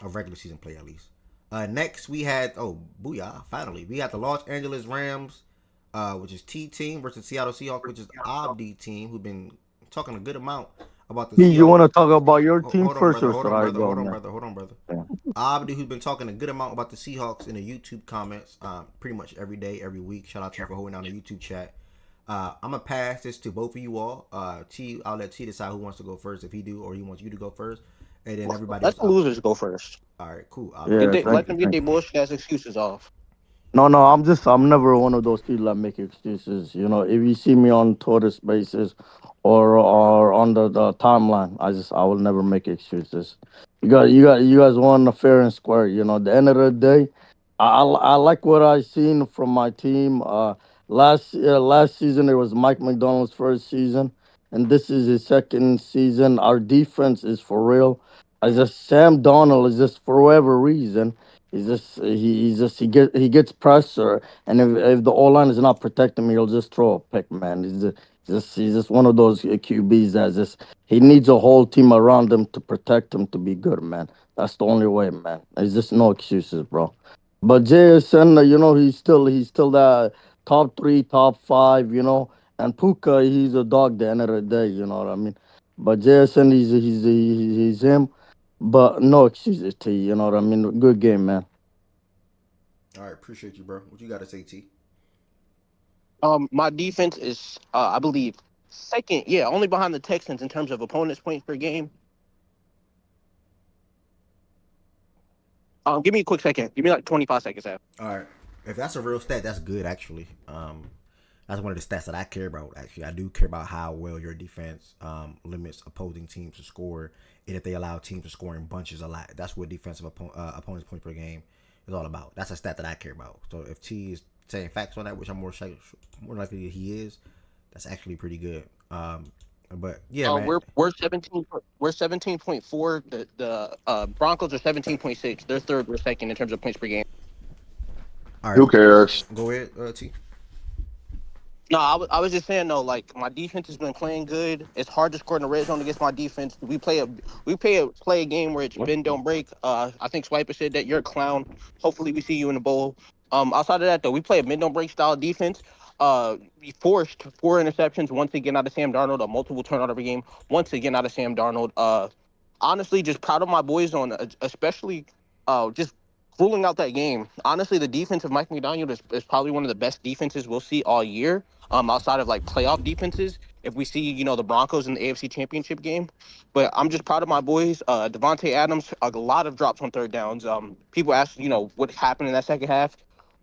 of regular season play at least. Next we had booyah! Finally, we got the Los Angeles Rams, which is T team versus Seattle Seahawks, which is Abdi team, who've been talking a good amount about the Seahawks. You want to talk about your team Hold on, first, brother. or should I go now? Hold on, brother. Yeah. Abdi, who's been talking a good amount about the Seahawks in the YouTube comments, pretty much every day, every week. Shout out to you for holding down the YouTube chat. I'm gonna pass this to both of you all. T, I'll let T decide who wants to go first, if he do, or he wants you to go first, and then everybody. Let the losers go first. All right, cool. Let them get their bullshit ass excuses off. No, I'm never one of those people that make excuses. If you see me on Twitter Spaces or on the timeline, I will never make excuses. You guys won fair and square. At the end of the day, I like what I seen from my team. Last season it was Mike McDonald's first season, and this is his second season. Our defense is for real. I just Sam Donald is just for whatever reason. He gets pressure, and if the O line is not protecting him, he'll just throw a pick, man. He's just one of those QBs that he needs a whole team around him to protect him to be good, man. That's the only way, man. There's just no excuses, bro. But JSN, he's still that top 3, top 5, and Puka, he's a dog at the end of the day, you know what I mean? But JSN, he's him. But no excuses, T. You know what I mean? Good game, man. All right, appreciate you, bro. What you got to say, T? My defense is, I believe, second. Yeah, only behind the Texans in terms of opponents' points per game. Give me a quick second. Give me like 25 seconds after. All right. If that's a real stat, that's good, actually. That's one of the stats that I care about, actually. I do care about how well your defense limits opposing teams to score, and if they allow teams to score in bunches a lot. That's what defensive opponents' points per game is all about. That's a stat that I care about. So if T is saying facts on that, which I'm more likely he is, that's actually pretty good. But yeah, man. We're 17.4. The Broncos are 17.6. They're third. We're second in terms of points per game. All right. Who cares? Go ahead, T. No, I was just saying though, like my defense has been playing good. It's hard to score in the red zone against my defense. We play a game where it's bend don't break. I think Swiper said that you're a clown. Hopefully we see you in the bowl. Outside of that though, we play a bend don't break style defense. We forced 4 interceptions once again out of Sam Darnold, a multiple turnover game once again out of Sam Darnold. Honestly, just proud of my boys on especially just ruling out that game. Honestly, the defense of Mike McDaniel is probably one of the best defenses we'll see all year. Outside of like playoff defenses, if we see the Broncos in the AFC Championship game, but I'm just proud of my boys. Devontae Adams, a lot of drops on third downs. People ask what happened in that second half.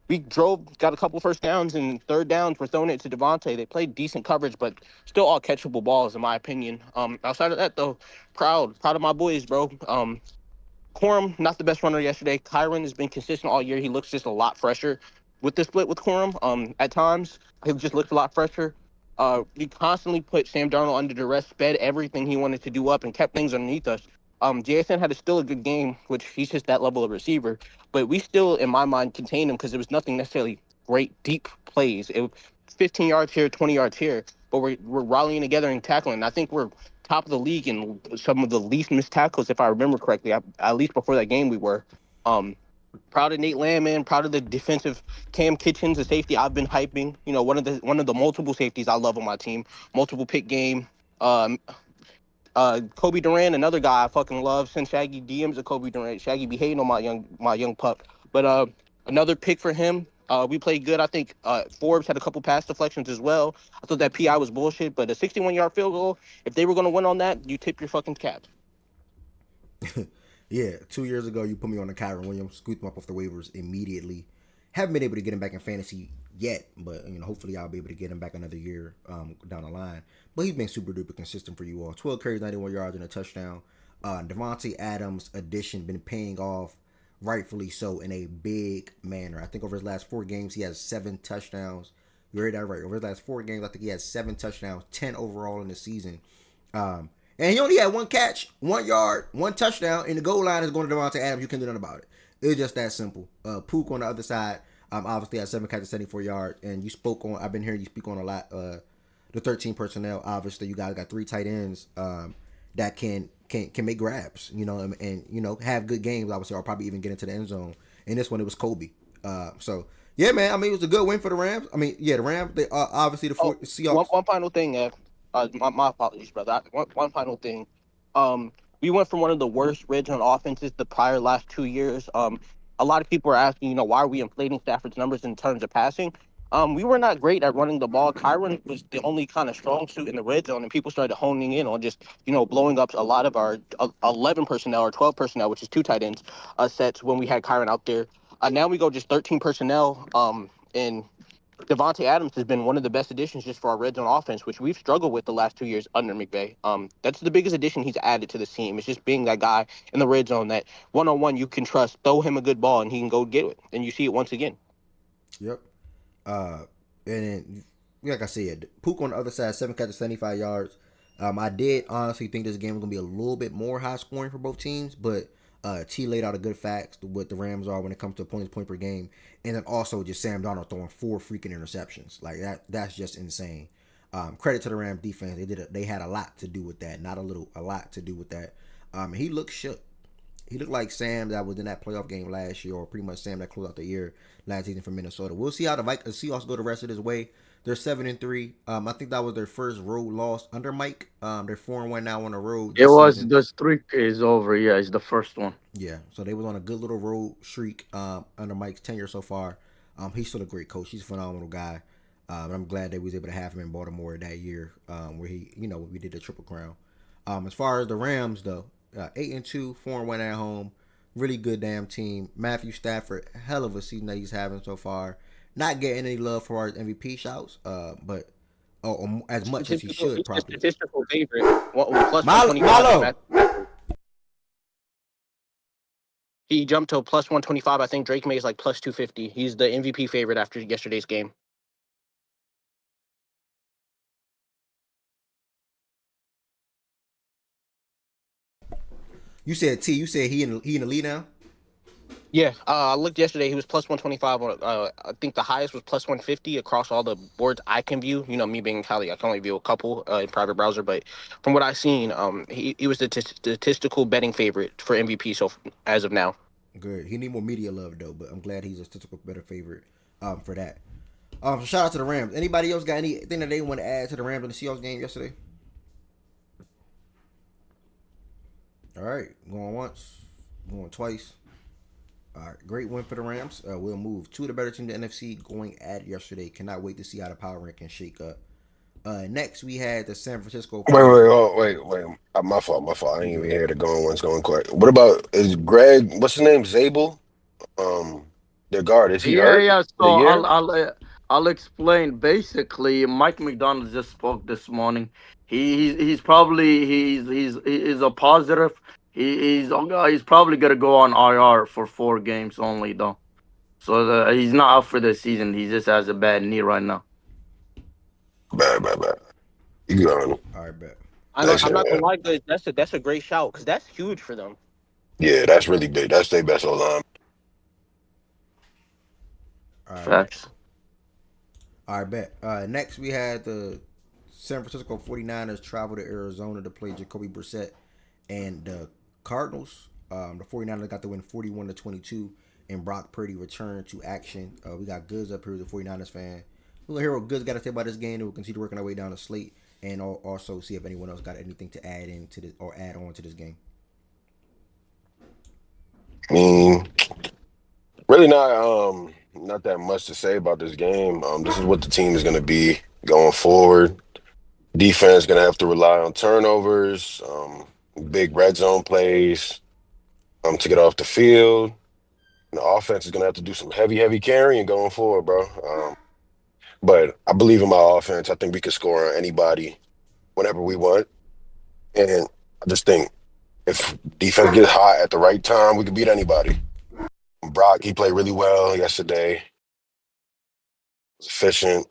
We got a couple first downs, and third downs we're throwing it to Devontae. They played decent coverage, but still all catchable balls in my opinion. Outside of that though, proud of my boys, bro. Corum, not the best runner yesterday. Kyron has been consistent all year. He looks just a lot fresher with the split with Corum. At times, he just looks a lot fresher. We constantly put Sam Darnold under duress, sped everything he wanted to do up, and kept things underneath us. JSN had still a good game, which he's just that level of receiver. But we still, in my mind, contained him because there was nothing necessarily great deep plays. 15 yards here, 20 yards here, but we're rallying together and tackling. I think we're top of the league in some of the least missed tackles, if I remember correctly. At least before that game, we were. Proud of Nate Landman. Proud of the defensive Cam Kitchens, the safety I've been hyping. One of the multiple safeties I love on my team. Multiple pick game. Um, Kobe Durant, another guy I fucking love. Send Shaggy DMs of Kobe Durant. Shaggy be hating on my young pup, but another pick for him. We played good. I think Forbes had a couple pass deflections as well. I thought that PI was bullshit, but a 61-yard field goal. If they were gonna win on that, you tip your fucking cap. Yeah, 2 years ago you put me on the Kyron Williams, scooped him up off the waivers immediately. Haven't been able to get him back in fantasy yet, but hopefully I'll be able to get him back another year down the line. But he's been super duper consistent for you all. 12 carries, 91 yards, and a touchdown. Devontae Adams' addition been paying off, rightfully so, in a big manner. I think over his last 4 games he has 7 touchdowns. You heard that right. Over his last 4 games, I think he has 7 touchdowns, 10 overall in the season. And he only had 1 catch, 1 yard, 1 touchdown, and the goal line is going to Devontae Adams. You can do nothing about it. It's just that simple. Pook on the other side, obviously had 7 catches, 74 yards, and you spoke on. I've been hearing you speak on a lot. The 13 personnel. Obviously, you guys got 3 tight ends that can make grabs. And have good games. Obviously, or probably even get into the end zone. And this one, it was Kobe. So yeah, man. I mean, it was a good win for the Rams. I mean, yeah, the Rams. They obviously the Seahawks. One final thing, Ev. My apologies, brother. One final thing. We went from one of the worst red zone offenses the prior last 2 years. A lot of people are asking, why are we inflating Stafford's numbers in terms of passing? We were not great at running the ball. Kyron was the only kind of strong suit in the red zone, and people started honing in on just, blowing up a lot of our 11 personnel or 12 personnel, which is 2 tight ends, sets when we had Kyron out there. Now we go just 13 personnel, and Devontae Adams has been one of the best additions just for our red zone offense, which we've struggled with the last 2 years under McVay. That's the biggest addition he's added to the team. It's just being that guy in the red zone that one-on-one you can trust. Throw him a good ball and he can go get it. And you see it once again. Yep. And then, like I said, Pook on the other side, 7 catches, 75 yards. I did honestly think this game was going to be a little bit more high scoring for both teams, but T laid out a good facts to what the Rams are when it comes to point per game. And then also just Sam Darnold throwing 4 freaking interceptions. Like that's just insane. Credit to the Rams defense. They had a lot to do with that. Not a little, a lot to do with that. He looked shook. He looked like Sam that was in that playoff game last year, or pretty much Sam that closed out the year last season for Minnesota. We'll see how the Seahawks go the rest of this way. They're 7-3. I think that was their first road loss under Mike. They're 4-1 now on the road. It was season. The streak is over. Yeah, it's the first one. Yeah, so they was on a good little road streak under Mike's tenure so far. He's still a great coach. He's a phenomenal guy. I'm glad they was able to have him in Baltimore that year, where he, we did the Triple Crown. As far as the Rams though, 8-2, 4-1 at home. Really good damn team. Matthew Stafford, hell of a season that he's having so far. Not getting any love for his MVP shouts, but as much as he should probably. Statistical favorite. Plus Malo. He jumped to plus 125. I think Drake May is like plus 250. He's the MVP favorite after yesterday's game. You said T. You said he in the lead now. Yeah, I looked yesterday. He was plus 125. I think the highest was plus 150 across all the boards I can view. You know, me being Cali, I can only view a couple in private browser. But from what I've seen, he was the statistical betting favorite for MVP so as of now. Good. He need more media love though, but I'm glad he's a statistical better favorite for that. So shout out to the Rams. Anybody else got anything that they want to add to the Rams in the Seahawks game yesterday? All right, going once, going twice. All right, great win for the Rams. We'll move to the better team, the NFC, going at yesterday. Cannot wait to see how the power rankings shake up. Next, we had the San Francisco. Wait. My fault. I didn't even hear the going once, going quick. What about is Greg? What's his name? Zabel. Their guard, is he hurt? Yeah. The So year? I'll explain. Basically, Mike McDonald just spoke this morning. He's probably he's a positive. He's probably gonna go on IR for 4 games only though. So he's not up for the season. He just has a bad knee right now. Bad. You going? All right, bet. I'm not gonna lie, guys. That's a great shout because that's huge for them. Yeah, that's really big. That's their best O-line. Facts. All right, bet. Next, we had the San Francisco 49ers travel to Arizona to play Jacoby Brissett and the Cardinals. The 49ers got the win 41-22, and Brock Purdy returned to action. We got Goods up here, the 49ers fan. We'll hear what Goods got to say about this game, and we'll continue working our way down the slate, and also see if anyone else got anything to add into this or add on to this game. I mean, really not that much to say about this game. This is what the team is going to be going forward. Defense going to have to rely on turnovers, big red zone plays to get off the field. And the offense is going to have to do some heavy carrying going forward, bro. But I believe in my offense. I think we can score on anybody whenever we want. And I just think if defense gets hot at the right time, we can beat anybody. Brock, he played really well yesterday. Was efficient.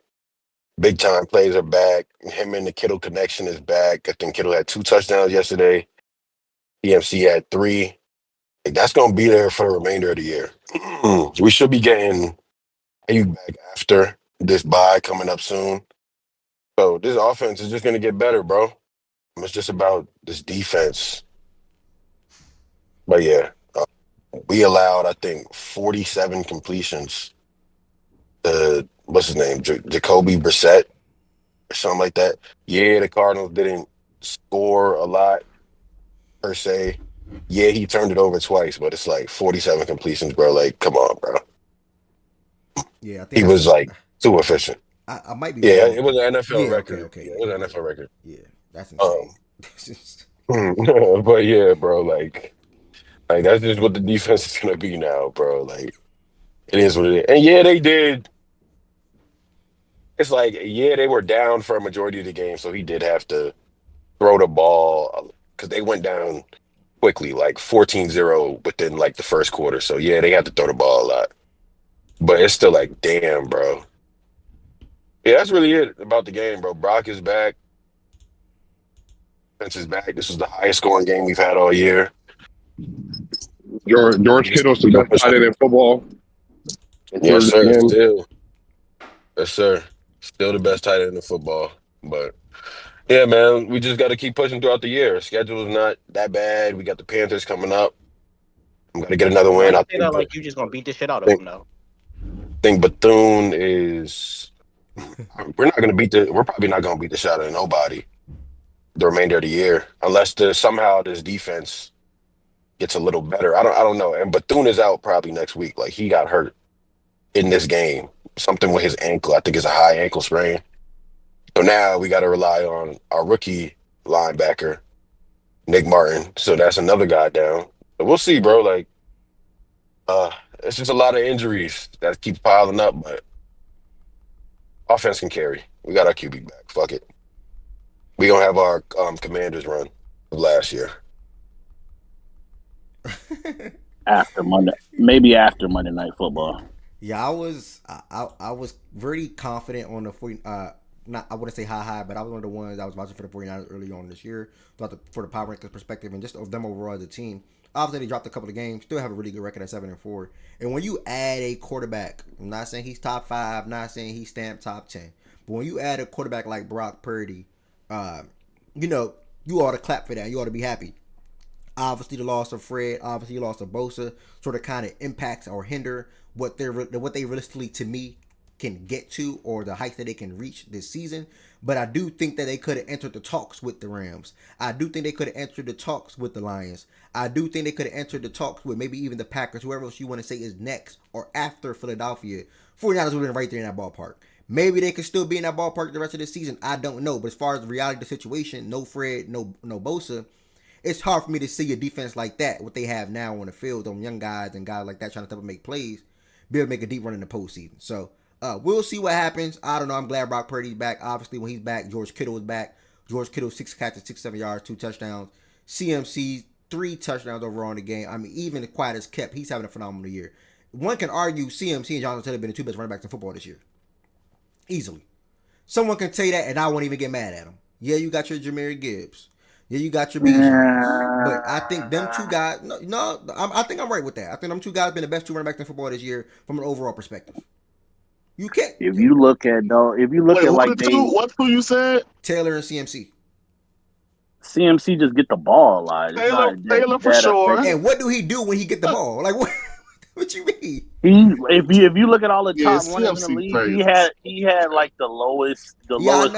Big time plays are back. Him and the Kittle connection is back. I think Kittle had 2 touchdowns yesterday. EMC had 3. That's going to be there for the remainder of the year. We should be getting Ayuk back after this bye coming up soon. So this offense is just going to get better, bro. It's just about this defense. But yeah, we allowed, I think, 47 completions. What's his name? Jacoby Brissett or something like that. Yeah, the Cardinals didn't score a lot per se. Yeah, he turned it over twice, but it's like 47 completions, bro. Like, come on, bro. Yeah, I think he was like too efficient. I might be. Yeah, wrong. it was an NFL yeah, record. Okay. Yeah, it was an NFL record. Yeah, that's insane. But yeah, bro, like that's just what the defense is gonna be now, bro. Like, it is what it is. And yeah, they did. It's like, yeah, they were down for a majority of the game, so he did have to throw the ball because they went down quickly, like 14-0 within like the first quarter. So yeah, they had to throw the ball a lot. But it's still like, damn, bro. Yeah, that's really it about the game, bro. Brock is back. Defense is back. This was the highest scoring game we've had all year. George Kittle's the best tight end in football. Yes, sir. Still. Yes, sir. Still the best tight end in football. But yeah, man, we just got to keep pushing throughout the year. Schedule is not that bad. We got the Panthers coming up. I'm gonna get another win. I say that like you just gonna beat the shit out of them though. I think Bethune is. We're probably not gonna beat the shit out of nobody the remainder of the year unless somehow this defense gets a little better. I don't know. And Bethune is out probably next week. Like, he got hurt in this game. Something with his ankle. I think it's a high ankle sprain. So now we got to rely on our rookie linebacker, Nick Martin. So that's another guy down. But we'll see, bro. Like, it's just a lot of injuries that keep piling up, but offense can carry. We got our QB back. Fuck it. We gonna have our Commanders run of last year. after Monday, maybe after Monday Night Football. Yeah, I was very confident on the 40. Not I wouldn't say high, but I was one of the ones I was watching for the 49ers early on this year. For the power rankings perspective and just of them overall as a team. Obviously, they dropped a couple of games. Still have a really good record at 7-4. And when you add a quarterback, I'm not saying he's top 5, not saying he's stamped top 10, but when you add a quarterback like Brock Purdy, you ought to clap for that. You ought to be happy. Obviously, the loss of Fred, obviously, the loss of Bosa, sort of kind of impacts or hinder what they realistically, to me, can get to or the heights that they can reach this season. But I do think that they could have entered the talks with the Rams. I do think they could have entered the talks with the Lions. I do think they could have entered the talks with maybe even the Packers, whoever else you want to say is next or after Philadelphia. 49ers would have been right there in that ballpark. Maybe they could still be in that ballpark the rest of the season. I don't know. But as far as the reality of the situation, no Fred, no Bosa, it's hard for me to see a defense like that, what they have now on the field, on young guys and guys like that trying to step up and make plays, be able to make a deep run in the postseason. So we'll see what happens. I don't know. I'm glad Brock Purdy's back. Obviously, when he's back, George Kittle is back. George Kittle, 6 catches, 67 yards, 2 touchdowns. CMC, 3 touchdowns overall in the game. I mean, even the quiet as kept, he's having a phenomenal year. One can argue CMC and Jonathan Taylor have been the 2 best running backs in football this year. Easily. Someone can say that, and I won't even get mad at him. Yeah, you got your Jahmyr Gibbs. Yeah, you got your Bijan. But I think them 2 guys, I think I'm right with that. I think them 2 guys have been the best 2 running backs in football this year from an overall perspective. You can't. If you look at like what 2 you said? Taylor and CMC. CMC just get the ball a lot. Taylor for sure. And what do he do when he get the ball? Like what you mean? If you look at all the top runners in the league, he had like the lowest yards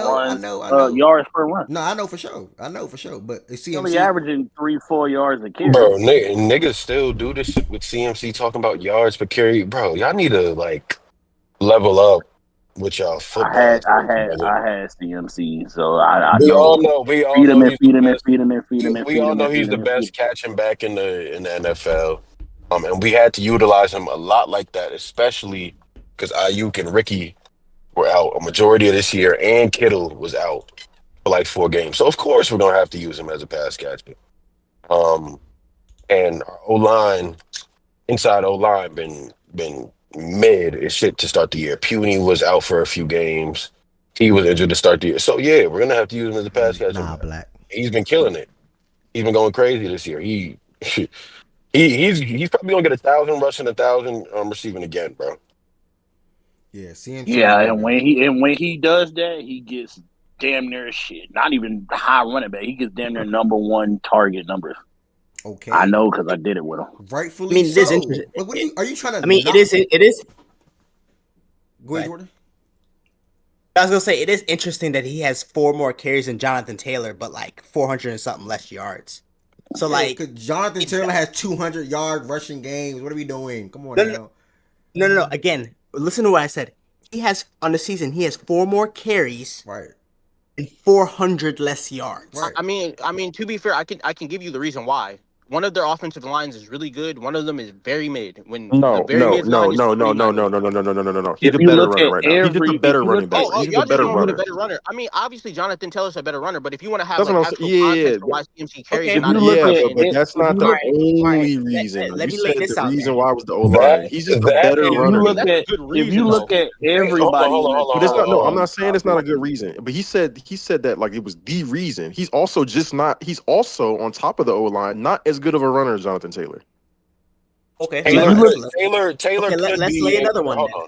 per run. No, I know for sure. But CMC only averaging 3-4 yards a carry. Bro, niggas still do this shit with CMC talking about yards per carry. Bro, y'all need to like level up with y'all football. I had CMC, so I we all know feed him. We all know he's the best catching back in the NFL. And we had to utilize him a lot like that, especially because Ayuk and Ricky were out a majority of this year, and Kittle was out for like 4 games. So of course we're gonna have to use him as a pass catcher. And our O-line, inside O-line, been mid as shit to start the year. Puny was out for a few games. He was injured to start the year. So yeah, we're gonna have to use him as a pass catcher. Nah, Black. He's been killing it. He's been going crazy this year. He's probably gonna get 1,000 rushing, 1,000 receiving again, bro. Yeah, CMC. Yeah, and when he does that, he gets damn near shit. Not even high running back. He gets damn near number 1 target numbers. Okay, I know because I did it with him. Rightfully so. It is interesting. Are you trying to? I mean, it is. Go ahead, Jordan. I was gonna say it is interesting that he has 4 more carries than Jonathan Taylor, but like 400 and something less yards. So like, Jonathan Taylor has 200-yard rushing games. What are we doing? Come on now. No. Again, listen to what I said. He has on the season. He has 4 more carries. Right. And 400 less yards. Right. I mean, to be fair, I can give you the reason why. One of their offensive lines is really good. One of them is very mid. No. He's a better runner right now. He's just a better running back. He's a better runner. I mean, obviously, Jonathan Taylor's a better runner, but if you want to have that's like actual context for why CMC carries, but that's not the only reason. Let me you lay said this the out reason there. why was the O-line. He's just a better runner. If you look at everybody, no, I'm not saying it's not a good reason, but he said that like it was the reason. He's also on top of the O-line, not as good of a runner as Jonathan Taylor. Okay, Taylor. Okay, let's lay another one. Hold on.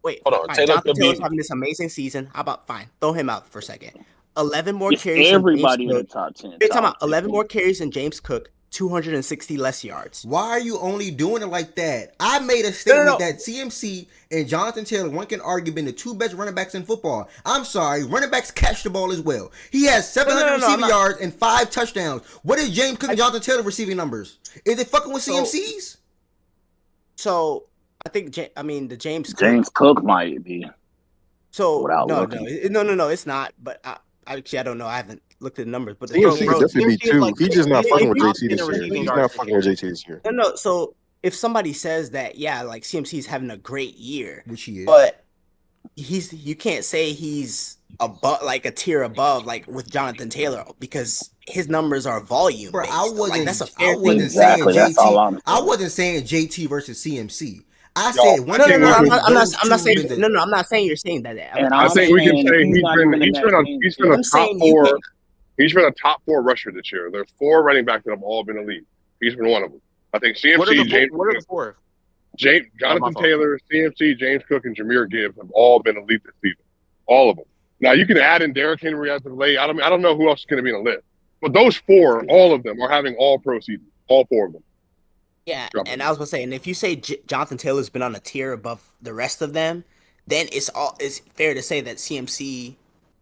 Wait, hold on. Fine, Jonathan Taylor's having this amazing season. How about fine? Throw him out for a second. 11 more carries. Everybody in the top 10. You're talking about 11 more carries than James Cook. 260 less yards. Why are you only doing it like that? I made a statement that CMC and Jonathan Taylor, one can argue, been the 2 best running backs in football. I'm sorry, running backs catch the ball as well. He has 700 receiving yards and 5 touchdowns. What is James Cook and Jonathan Taylor receiving numbers? Is it fucking with CMC's? So I think the James Cook might be. So no, it's not. But I don't know. I haven't looked at the numbers, but CMC could definitely be 2. He's just not fucking with JT this year. He's not fucking with JT this year. No. So if somebody says that, yeah, like CMC is having a great year, which he is, but you can't say he's above, like a tier above, like with Jonathan Taylor, because his numbers are volume Bro, based. I Like that's a wasn't fair thing. saying That's all JT. I'm I saying. wasn't saying JT versus CMC. I Y'all, said I one No, no, can think no. we I'm argue can. not. I'm not. those I'm not two saying. been the No, no. I'm not saying you're saying that. And I I'm think we can saying say he's not even in he's that been a same he's been a tier. I'm top saying you four. can. He's been a top four rusher this year. There's 4 running backs that have all been elite. He's been one of them. I think What are CMC, the what are the four? Oh, my Jonathan fault. Taylor, CMC, James Cook, and Jameer Gibbs have all been elite this season. All of them. Now you can add in Derrick Henry as of late. I don't know who else is going to be on the list, but those 4, all of them are having all pro seasons. All 4 of them. Yeah, and I was gonna say, and if you say Jonathan Taylor's been on a tier above the rest of them, then it's fair to say that CMC,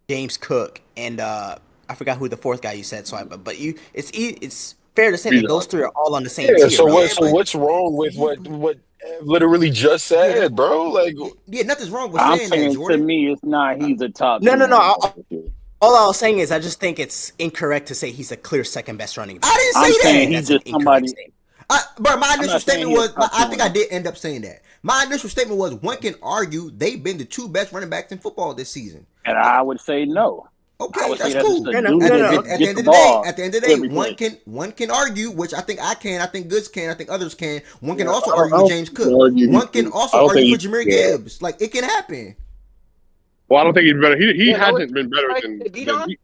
James Cook, and I forgot who the fourth guy you said. So but it's fair to say that those 3 are all on the same Yeah. tier, So bro. what? So what's wrong with what Ev literally just said, bro? Like, nothing's wrong with I'm saying that, saying to Jordan. me, it's not. He's a top No, 10 no, no. running back this year. All I was saying is I just think it's incorrect to say he's a clear second best running back. I didn't I'm say saying that. he's That's an just incorrect somebody. statement. But my I'm initial not saying statement he's a was, top 10 I think I running back. did end up saying that. My initial statement was, one can argue they've been the 2 best running backs in football this season. And I would say no. I Okay, would say that's that's just cool. a No, no, dude no, that no. At the gets end the of the day, ball every one play. can argue, which I think I can, I think Goods can, I think others can. One can Yeah, also I don't, argue I with don't James think you Cook. can argue. One can I also don't argue think for you. Jameer Yeah. Gibbs. Like, it can happen. Well, I don't think he's better. He Yeah, that was hasn't been better right. than Dion?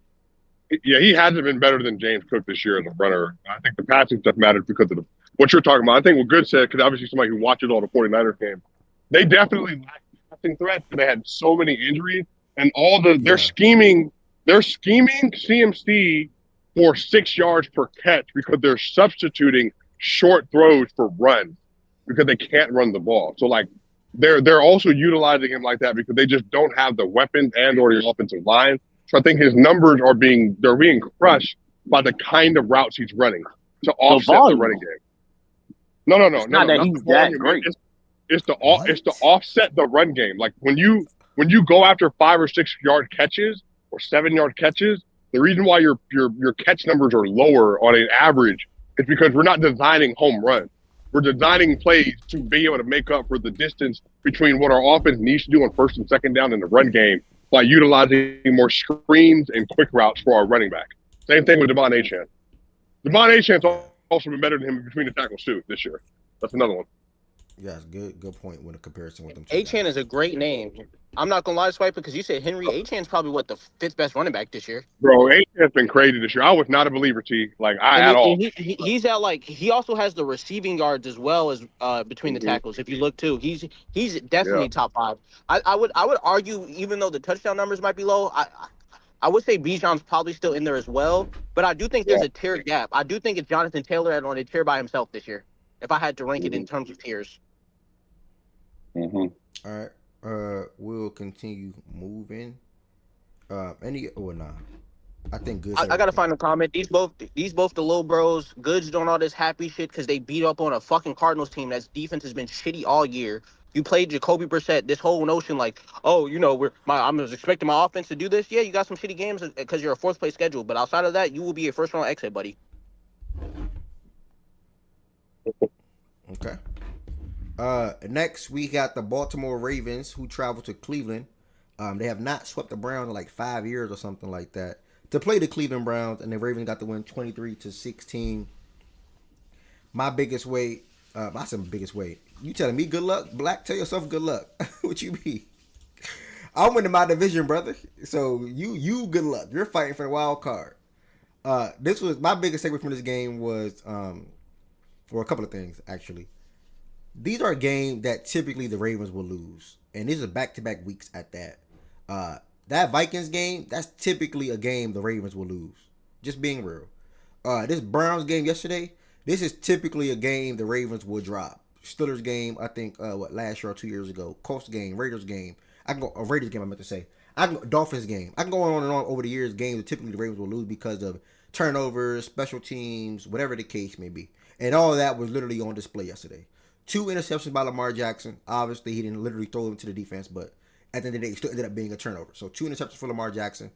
he hasn't been better than James Cook this year as a runner. I think the passing stuff mattered because of what you're talking about. I think what Good said, because obviously somebody who watches all the 49ers games, they definitely lack passing threats. They had so many injuries, and they're scheming CMC for 6 yards per catch because they're substituting short throws for runs because they can't run the ball. So like they're also utilizing him like that because they just don't have the weapons and or the offensive line. So I think his numbers are being crushed by the kind of routes he's running to The offset the volume. running game. No, It's not that not he's the that volume. great. It's to offset the run game. Like when you go after 5 or 6 yard catches or 7 yard catches, the reason why your catch numbers are lower on an average is because we're not designing home runs. We're designing plays to be able to make up for the distance between what our offense needs to do on first and second down in the run game by utilizing more screens and quick routes for our running back. Same thing with Devon Achane. Devon Achane's also been better than him between the tackles too this year. That's another one. Yes, good point with a comparison with them 2 Achan guys. is a great name. I'm not gonna lie, Swipe, because you said Henry Achan's probably the 5th best running back this year. Bro, Achane's been crazy this year. I was not a believer, T. Like at all. He's at he also has the receiving yards as well as between the tackles. If you look too, he's definitely top 5. I would argue, even though the touchdown numbers might be low, I would say Bijan's probably still in there as well. But I do think there's a tier gap. I do think it's Jonathan Taylor on a tier by himself this year. If I had to rank it in terms of tiers. All right. We'll continue moving. I think Goods. I gotta find a comment. These both the little bros. Goods doing all this happy shit because they beat up on a fucking Cardinals team that's defense has been shitty all year. You played Jacoby Brissett. This whole notion like, oh, I'm expecting my offense to do this. Yeah, you got some shitty games because you're a 4th place schedule. But outside of that, you will be a 1st round exit, buddy. Okay. Next we got the Baltimore Ravens who travel to Cleveland. They have not swept the Browns in like 5 years or something like that to play the Cleveland Browns, and the Ravens got the win 23-16. My biggest weight, I said biggest weight. You telling me good luck, Black? Tell yourself good luck. What you mean? I'm winning my division, brother. So you good luck. You're fighting for the wild card. This was my biggest takeaway from this game was for a couple of things actually. These are games that typically the Ravens will lose, and these are back-to-back weeks at that. That Vikings game, that's typically a game the Ravens will lose. Just being real. This Browns game yesterday, this is typically a game the Ravens will drop. Steelers game, I think, last year or 2 years ago. Colts game, Raiders game. Raiders game, I meant to say. Dolphins game. I can go on and on over the years. Games that typically the Ravens will lose because of turnovers, special teams, whatever the case may be. And all of that was literally on display yesterday. 2 interceptions by Lamar Jackson. Obviously, he didn't literally throw them to the defense, but at the end of the day, it still ended up being a turnover. So 2 interceptions for Lamar Jackson.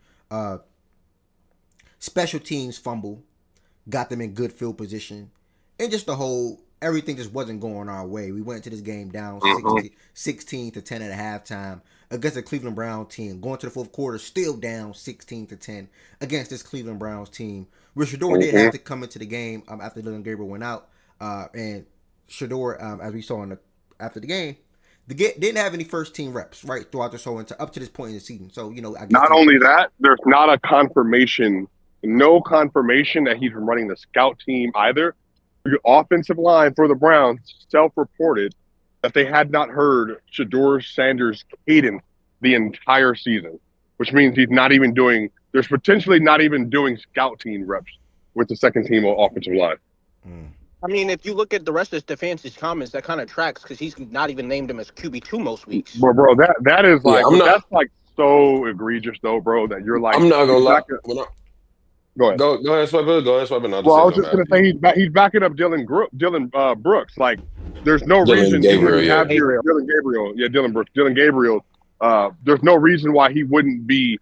Special teams fumble. Got them in good field position. And just the whole everything just wasn't going our way. We went to this game down 16 to 10 at halftime against the Cleveland Browns team. Going to the fourth quarter, still down 16 to 10 against this Cleveland Browns team. Where Shador did have to come into the game after Dylan Gabriel went out, and Shador, as we saw after the game, didn't have any first team reps right throughout the show up to this point in the season. So I guess not only that, there's not a confirmation, no confirmation that he's running the scout team either. The offensive line for the Browns self-reported that they had not heard Shador Sanders' cadence the entire season, which means he's not even doing. There's potentially not even doing scout team reps with the second team offensive line. I mean, if you look at the rest of Stefanski's comments, that kind of tracks because he's not even named him as QB2 most weeks. Bro, that is like that's like so egregious though, bro. That you're like, I'm not gonna lie. Go ahead. Go ahead, Swiper. Go ahead, Swiper. Well, I was just gonna say he's backing up Dylan Brooks. Like, there's no reason Gabriel, you have Dylan Gabriel. Yeah, Dylan Brooks. Dylan Gabriel. There's no reason why you wouldn't be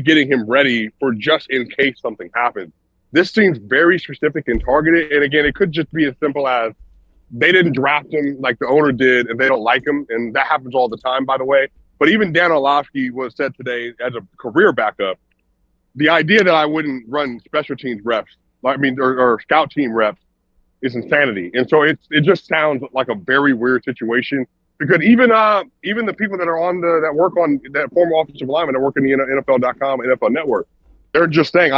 getting him ready for just in case something happens. This seems very specific and targeted. And again, it could just be as simple as they didn't draft him like the owner did, and they don't like him, and that happens all the time, by the way. But even Dan Orlovsky was said today as a career backup. The idea that I wouldn't run special teams reps, or scout team reps, is insanity. And so it just sounds like a very weird situation, because even the people that are that former offensive linemen that work in the NFL.com, NFL Network, they're just saying,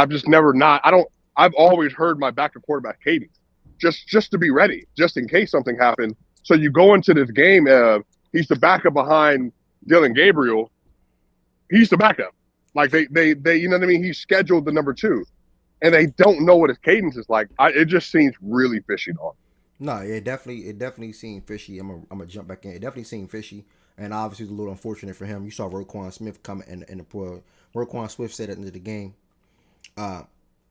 I've always heard my backup quarterback cadence, just to be ready, just in case something happens. So you go into this game, he's the backup behind Dylan Gabriel. He's the backup. Like they you know what I mean? He's scheduled the number 2, and they don't know what his cadence is like. It just seems really fishy, dog. No, it definitely seemed fishy. I'm gonna jump back in. It definitely seemed fishy, and obviously it's a little unfortunate for him. You saw Roquan Smith come in the pool. Roquan Smith said at the end of the game,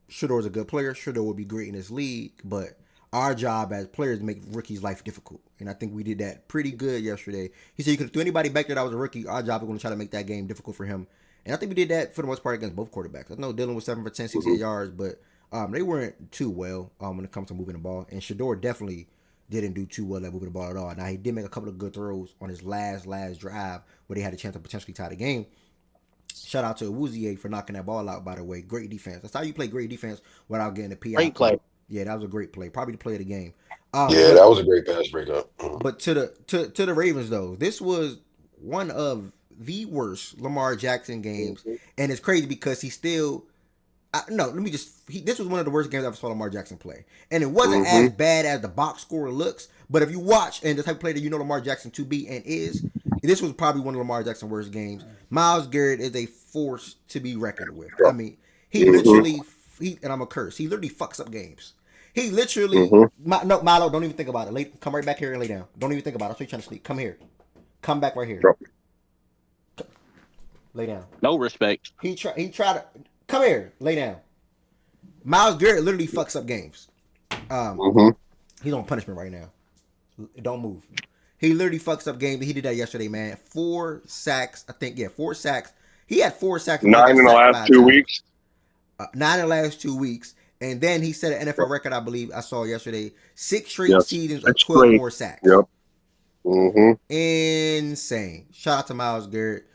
Shador's a good player. Shador would be great in this league, but our job as players is to make rookies' life difficult. And I think we did that pretty good yesterday. He said you could do anybody back there that was a rookie. Our job is going to try to make that game difficult for him. And I think we did that for the most part against both quarterbacks. I know Dylan was 7 for 10, 68 yards, but they weren't too well when it comes to moving the ball. And Shador definitely didn't do too well at moving the ball at all. Now, he did make a couple of good throws on his last drive where they had a chance to potentially tie the game. Shout out to Awuzie for knocking that ball out, by the way. Great defense. That's how you play great defense without getting a PI. Great play. Yeah, that was a great play. Probably the play of the game. That was a great pass breakup. But to the Ravens, though, this was one of the worst Lamar Jackson games. And it's crazy because he still... this was one of the worst games I ever saw Lamar Jackson play. And it wasn't as bad as the box score looks. But if you watch, and the type of player that you know Lamar Jackson to be and is, this was probably one of Lamar Jackson's worst games. Myles Garrett is a force to be reckoned with. I mean, he literally, and I'm a curse, he literally fucks up games. He literally, no, Milo, don't even think about it. Come right back here and lay down. Don't even think about it. I saw you trying to sleep. Come here. Come back right here. Lay down. No respect. He tried to, come here. Lay down. Myles Garrett literally fucks up games. He's on punishment right now. Don't move. He literally fucks up games. He did that yesterday, man. 4 sacks. I think, 4 sacks. He had 4 sacks. 9 in the last 2 weeks. 9 in the last 2 weeks. And then he set an NFL record, I believe, I saw yesterday. 6 straight seasons of 12 more sacks. Yep. Insane. Shout out to Myles Garrett.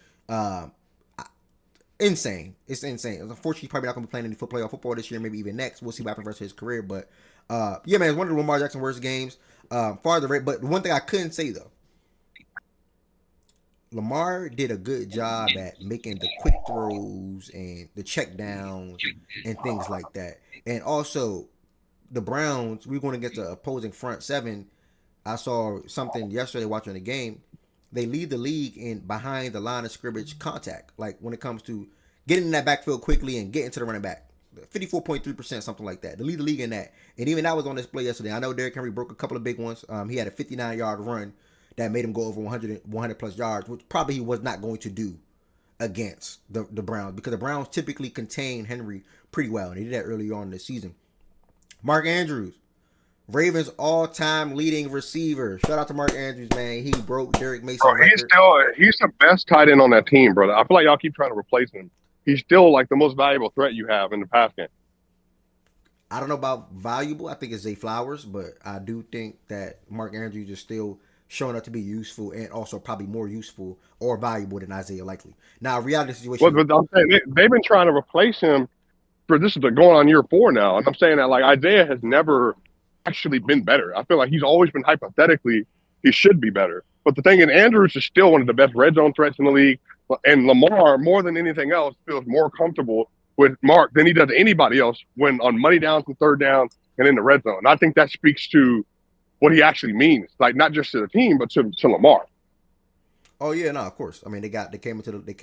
Insane. It's insane. Unfortunately, he's probably not going to be playing any playoff football this year, maybe even next. We'll see what happens for the rest of his career. But, man, it's one of the Lamar Jackson's worst games. But the one thing I couldn't say, though, Lamar did a good job at making the quick throws and the check downs and things like that. And also, the Browns, we were going against the opposing front seven. I saw something yesterday watching the game. They lead the league in behind the line of scrimmage contact. Like when it comes to getting in that backfield quickly and getting to the running back. 54.3%, something like that. They lead the league in that. And even that was on display yesterday. I know Derrick Henry broke a couple of big ones. He had a 59-yard run that made him go over 100 plus yards, which probably he was not going to do against the Browns because the Browns typically contain Henry pretty well. And they did that early on in the season. Mark Andrews, Ravens all-time leading receiver. Shout out to Mark Andrews, man. He broke Derrick Mason's record. He's the best tight end on that team, brother. I feel like y'all keep trying to replace him. He's still like the most valuable threat you have in the pass game. I don't know about valuable. I think it's Zay Flowers, but I do think that Mark Andrews is still showing up to be useful and also probably more useful or valuable than Isaiah Likely. Now, reality Well, situation. but I'm saying they've been trying to replace him for this is going on year 4 now, and I'm saying that like Isaiah has never actually been better. I feel like he's always been hypothetically he should be better. But the thing is, Andrews is still one of the best red zone threats in the league, and Lamar more than anything else feels more comfortable with Mark than he does anybody else when on money downs and third down and in the red zone. And I think that speaks to what he actually means, like not just to the team but to Lamar. Oh yeah, no, of course. I mean, they came into the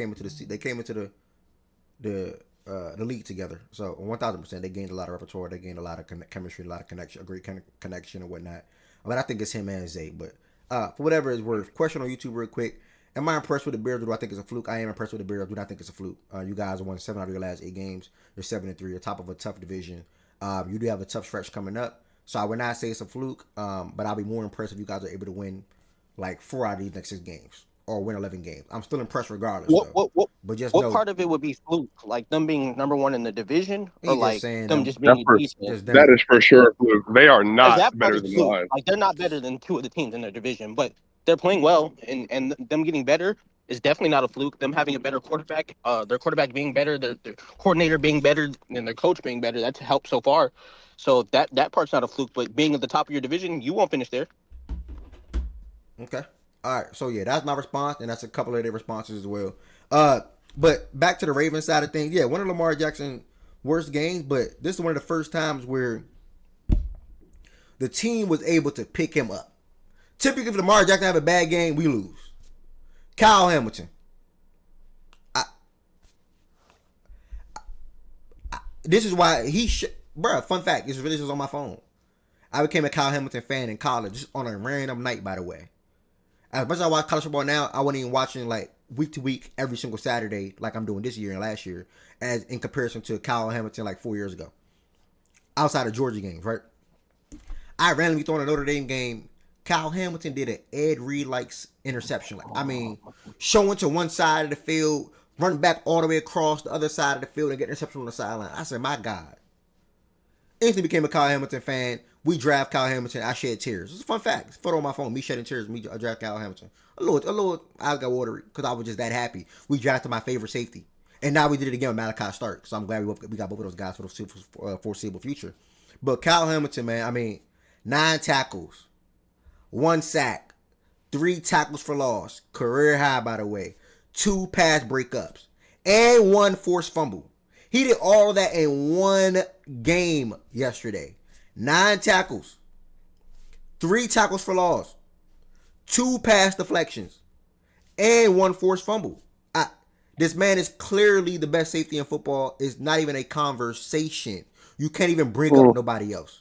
league together. So 1,000%, they gained a lot of repertoire. They gained a lot of chemistry, a lot of connection, a great connection and whatnot. But I think it's him and Zay. But for whatever it's worth, question on YouTube real quick. Am I impressed with the Bears? Do I think it's a fluke? I am impressed with the Bears. Do not think it's a fluke. You guys won 7 out of your last 8 games. You're 7-3. You're top of a tough division. You do have a tough stretch coming up. So I would not say it's a fluke. But I'll be more impressed if you guys are able to win like 4 out of these next 6 games. Or win 11 games. I'm still impressed regardless. But just what part of it would be fluke? Like them being number 1 in the division, or like them just being decent? That is for sure fluke. They are not That part better is than the fluke. Lions. Like they're not better than 2 of the teams in their division, but they're playing well, and them getting better is definitely not a fluke. Them having a better quarterback, their quarterback being better, their coordinator being better, and their coach being better. That's helped so far. So that part's not a fluke. But being at the top of your division, you won't finish there. Okay. All right. So yeah, that's my response, and that's a couple of their responses as well. But back to the Ravens side of things. Yeah, one of Lamar Jackson's worst games, but this is one of the first times where the team was able to pick him up. Typically, if Lamar Jackson have a bad game, we lose. Kyle Hamilton. This is why bruh, fun fact, this really was on my phone. I became a Kyle Hamilton fan in college, just on a random night, by the way. As much as I watch college football now, I wasn't even watching like week to week every single Saturday like I'm doing this year and last year, as in comparison to Kyle Hamilton like 4 years ago. Outside of Georgia games, right? I randomly thrown a Notre Dame game. Kyle Hamilton did an Ed Reed-like interception. Like, I mean, showing to one side of the field, running back all the way across the other side of the field and get an interception on the sideline. I said, my God. Instantly became a Kyle Hamilton fan. We draft Kyle Hamilton. I shed tears. It's a fun fact. It's a photo on my phone. Me shedding tears. Me draft Kyle Hamilton. A little eyes got watery because I was just that happy. We drafted my favorite safety. And now we did it again with Malachi Stark. So I'm glad we got both of those guys for the foreseeable future. But Kyle Hamilton, man, I mean, 9 tackles, 1 sack, 3 tackles for loss, career high, by the way, 2 pass breakups, and 1 forced fumble. He did all of that in 1 game yesterday. 9 tackles, 3 tackles for loss, 2 pass deflections, and 1 forced fumble. This man is clearly the best safety in football. It's not even a conversation. You can't even bring up nobody else.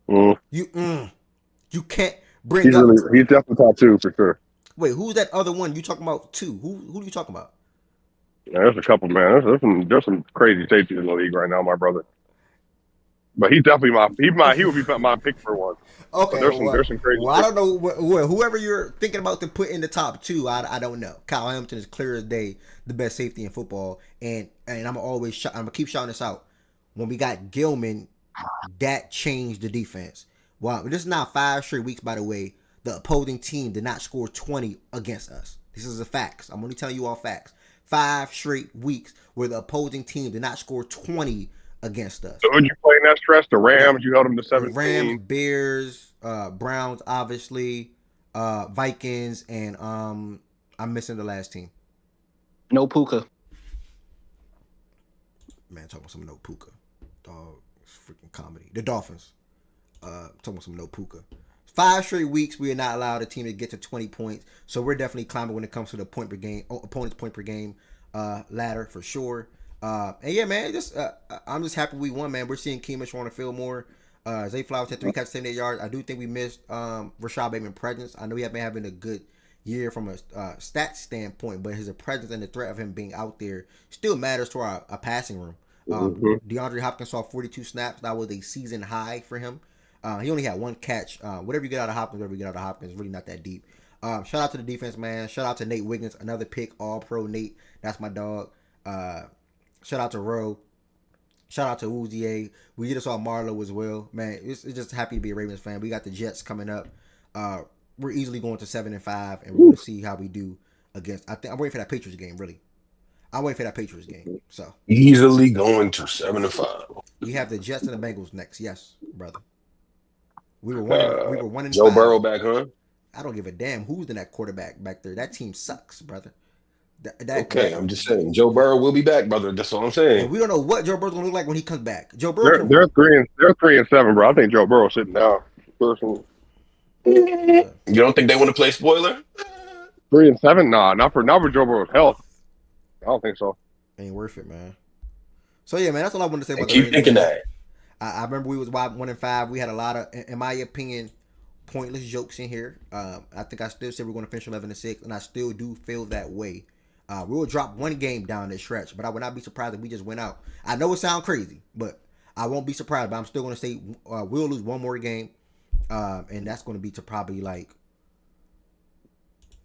You can't bring up. He's definitely top 2 for sure. Wait, who's that other one you talking about? 2? Who are you talking about? Yeah, there's a couple, man. There's some crazy safeties in the league right now, my brother. But he's definitely he would be my pick for one. Okay, there's some crazy. Well, I don't know whoever you're thinking about to put in the top 2. I don't know. Kyle Hamilton is clear as day the best safety in football, and I'm gonna keep shouting this out. When we got Gilman, that changed the defense. Wow, this is now 5 straight weeks, by the way. The opposing team did not score 20 against us. This is the facts. I'm only telling you all facts. 5 straight weeks where the opposing team did not score 20 against us. So who'd you play in that stretch? The Rams, you held them to 17. Rams, Bears, Browns, obviously, Vikings, and I'm missing the last team. No Puka. Man, talking about some no Puka. Dog, it's freaking comedy. The Dolphins. Talking about some no Puka. 5 straight weeks we are not allowed a team to get to 20 points. So we're definitely climbing when it comes to the opponent's point per game ladder for sure. And yeah, man, I'm just happy we won, man. We're seeing Keemish on the field more. Zay Flowers had 3 catches, 78 yards. I do think we missed Rashad Bateman's presence. I know he had been having a good year from a stats standpoint, but his presence and the threat of him being out there still matters to our passing room. DeAndre Hopkins saw 42 snaps. That was a season high for him. He only had 1 catch. Whatever you get out of Hopkins, really not that deep. Shout out to the defense, man. Shout out to Nate Wiggins, another pick, all pro Nate. That's my dog. Shout out to Rowe. Shout out to Uzier. We just saw Marlo as well. Man, it's just happy to be a Ravens fan. We got the Jets coming up. We're easily going to 7-5, and we're going to see how we do against. I think I'm waiting for that Patriots game. Really, I'm waiting for that Patriots game. So Easily going to 7-5. we have the Jets and the Bengals next. Yes, brother. We were one. We were 1-5. Joe Burrow back, huh? I don't give a damn who's in that quarterback back there. That team sucks, brother. Okay, I'm just saying. Joe Burrow will be back, brother. That's all I'm saying. And we don't know what Joe Burrow's gonna look like when he comes back. Joe Burrow. They're 3-7, bro. I think Joe Burrow's sitting down. Personally. You don't think they want to play spoiler? 3-7? Nah, not for Joe Burrow's health. I don't think so. Ain't worth it, man. So yeah, man, that's all I wanted to say about keep thinking that. I remember we was 1-5. We had a lot of, in my opinion, pointless jokes in here. I think I still said we're going to finish 11-6, and I still do feel that way. We will drop one game down this stretch, but I would not be surprised if we just went out. I know it sounds crazy, but I won't be surprised. But I'm still going to say we'll lose one more game, and that's going to be to probably like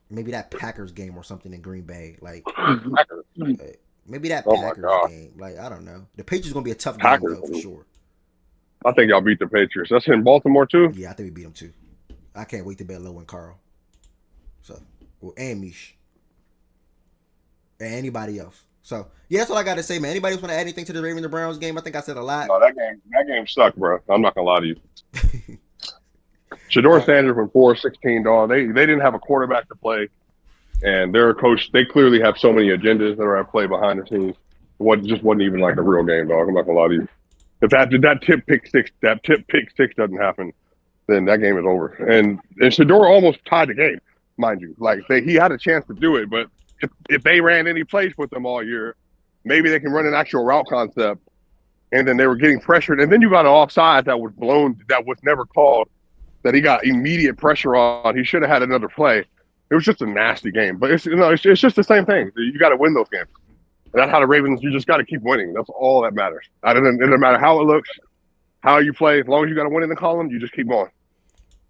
maybe that Packers game or something in Green Bay, like maybe that Packers game. Like I don't know. The Patriots going to be a tough game though, for sure. I think y'all beat the Patriots. That's in Baltimore too. Yeah, I think we beat them too. I can't wait to bet low and Carl. So and Mish. And anybody else. So yeah, that's all I got to say, man. Anybody else want to add anything to the Ravens and Browns game? I think I said a lot. No, that game sucked, bro. I'm not gonna lie to you. Shador Sanders went 4-16, dog. They didn't have a quarterback to play, and their coach. They clearly have so many agendas that are at play behind the scenes. It just wasn't even like a real game, dog. I'm not gonna lie to you. If that tip pick six doesn't happen, then that game is over. And Shador almost tied the game, mind you. Like he had a chance to do it, but if they ran any plays with them all year, maybe they can run an actual route concept. And then they were getting pressured, and then you got an offside that was blown, that was never called, that he got immediate pressure on. He should have had another play. It was just a nasty game, but it's just the same thing. You got to win those games. And that's how the Ravens. You just got to keep winning. That's all that matters. It doesn't matter how it looks, how you play. As long as you got a win in the column, you just keep going.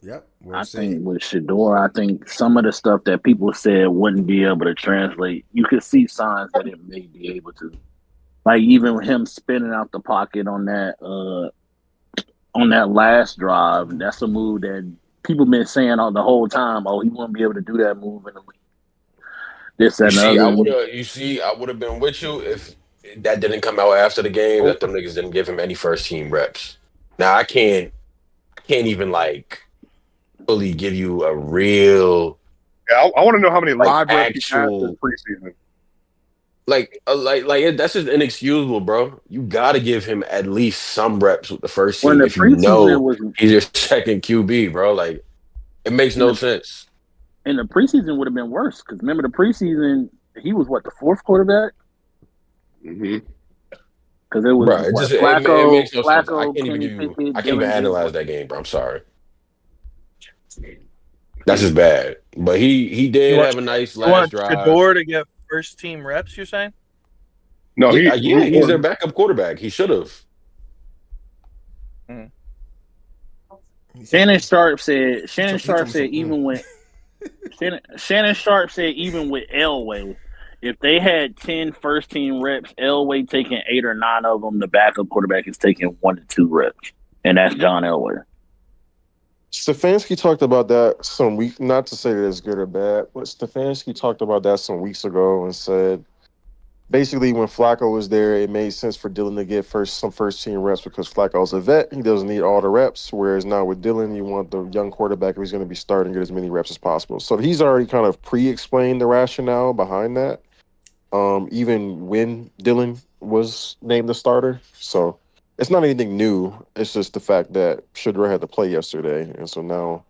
Yep. I think with Shador, I think some of the stuff that people said wouldn't be able to translate, you could see signs that it may be able to. Like even him spinning out the pocket on that last drive, that's a move that people been saying all the whole time. Oh, he wouldn't be able to do that move in the league. This and other. I would have been with you if that didn't come out after the game. That them niggas didn't give him any first team reps. Now I can't even like fully give you a real. Yeah, I want to know how many live reps he had this preseason. Like that's just inexcusable, bro. You got to give him at least some reps with the first team if you know he's your second QB, bro. Like it makes no sense. And the preseason would have been worse because remember the preseason he was the fourth quarterback. Mm-hmm. Because it was Flacco. It makes no sense. Flacco, I can't even analyze that game, bro. I'm sorry. That's just bad. But he did have a nice last drive. Shador to get first team reps, you're saying? No, he's their backup quarterback. He should have. Shannon Sharp said even with Elway, if they had 10 first team reps, Elway taking 8 or 9 of them, the backup quarterback is taking 1 to 2 reps, and that's John Elway. Stefanski talked about that some week. Not to say that it's good or bad, but Stefanski talked about that some weeks ago and said basically when Flacco was there, it made sense for Dylan to get some first team reps because Flacco's a vet. He doesn't need all the reps. Whereas now with Dylan, you want the young quarterback who's going to be starting to get as many reps as possible. So he's already kind of pre-explained the rationale behind that. Even when Dylan was named the starter. So it's not anything new. It's just the fact that Shador had to play yesterday. And so now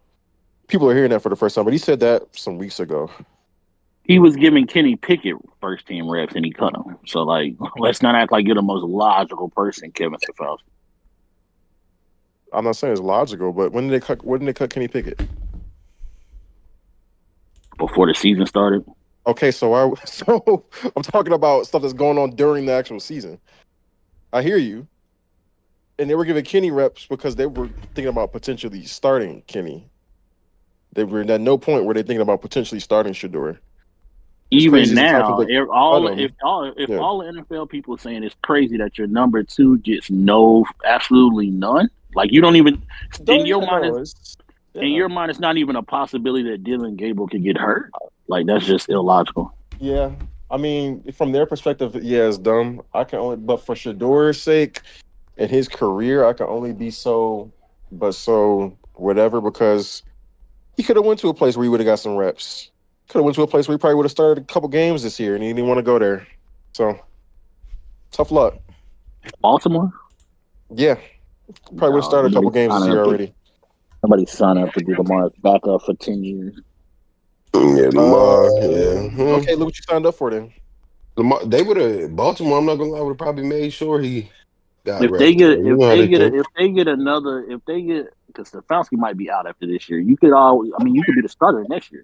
people are hearing that for the first time. But he said that some weeks ago. He was giving Kenny Pickett first team reps and he cut him. So, let's not act like you're the most logical person, Kevin Stefanski. I'm not saying it's logical, but when did they cut Kenny Pickett? Before the season started. Okay, so I'm talking about stuff that's going on during the actual season. I hear you. And they were giving Kenny reps because they were thinking about potentially starting Kenny. They were at no point were they thinking about potentially starting Shador. Even crazy to now, contradict if all Adam. if all if Yeah. all the NFL people are saying it's crazy that your number two gets absolutely none. Like you don't even in your mind is in your mind it's not even a possibility that Dylan Gabriel could get hurt. Like that's just illogical. Yeah. I mean, from their perspective, yeah, it's dumb. I can only, but for Shador's sake and his career, I can only be so whatever, because he could have went to a place where he would have got some reps. Could have went to a place where he probably would have started a couple games this year, and he didn't want to go there. So tough luck. Baltimore? Yeah, probably would have started a couple games this year already. Somebody sign up to be Lamar's backup for 10 years. Yeah, Lamar. Yeah. Okay, look what you signed up for then. Lamar, they would have Baltimore. I'm not gonna lie, would have probably made sure he got If reps. they get You know how they think. because Stefanski might be out after this year, you could be the starter next year.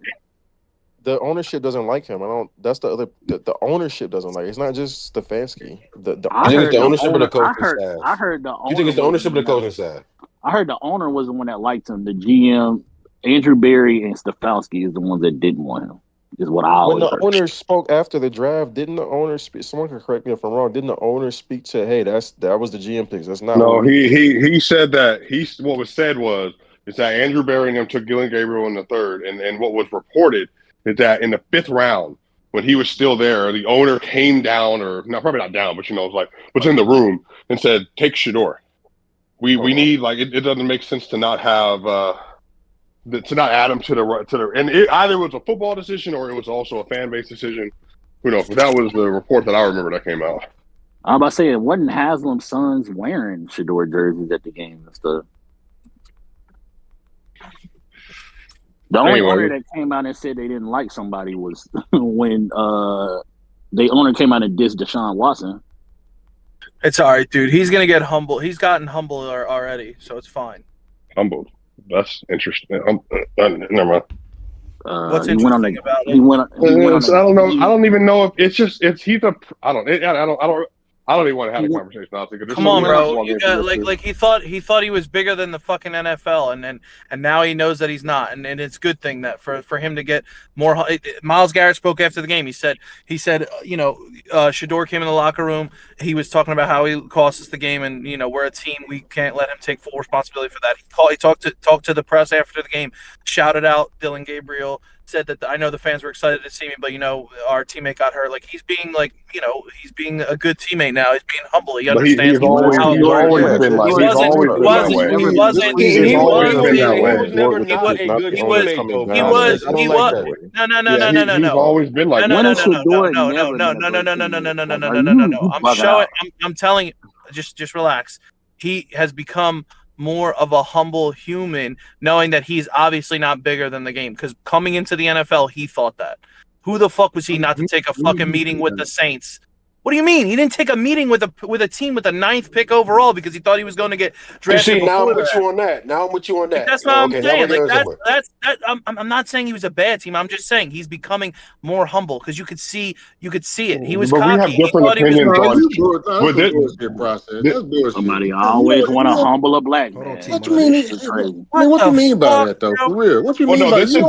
The ownership doesn't like him. That's the other. The ownership doesn't like. It's not just Stefanski. You think it's the ownership or the coaching staff? I heard the owner. You think it's the ownership or the coaching staff? I heard the owner was the one that liked him. The GM, Andrew Berry, and Stefanski is the ones that didn't want him. Is what I always heard. When the owner spoke after the draft, didn't the owner speak? Someone can correct me if I'm wrong. Didn't the owner speak to, hey, that was the GM picks? That's not. No, he said that what was said was is that Andrew Berry and them took Dylan Gabriel in the third, and what was reported is that in the fifth round, when he was still there, the owner came down, or not, probably not down, but was in the room and said, take Shador. We need, like, it doesn't make sense to not have to not add him to the and either it was a football decision or it was also a fan base decision. Who knows? But that was the report that I remember that came out. I'm about to say, it wasn't Haslam's sons wearing Shador jerseys at the game and stuff. The only owner that came out and said they didn't like somebody was when the owner came out and dissed Deshaun Watson. It's all right, dude. He's gonna get humble. He's gotten humble already, so it's fine. Humbled. That's interesting. Never mind. What's interesting about it? I don't know. I don't even know if it's just he's a. I don't even want to have a conversation. Come on, bro. You got, like he thought he was bigger than the fucking NFL, and now he knows that he's not, and it's a good thing that for him to get more. Myles Garrett spoke after the game. He said Shador came in the locker room. He was talking about how he cost us the game, and we're a team. We can't let him take full responsibility for that. He talked to the press after the game, shouted out Dylan Gabriel. Said that I know the fans were excited to see me, but our teammate got hurt. Like he's being he's being a good teammate now. He's being humble. He understands. He's always been like No. I'm telling you, just relax. He has become more of a humble human, knowing that he's obviously not bigger than the game. Because coming into the NFL, he thought that. Who the fuck was he not to take a fucking meeting with the Saints? What do you mean? He didn't take a meeting with a team with the 9th pick overall because he thought he was going to get drafted. See, now I'm with you on that. That's what I'm saying. I'm not saying he was a bad team. I'm just saying he's becoming more humble because you could see it. He was cocky. We have different opinions on somebody always want to humble a black man. What you mean? What you mean by that, though? For real? What you mean by this is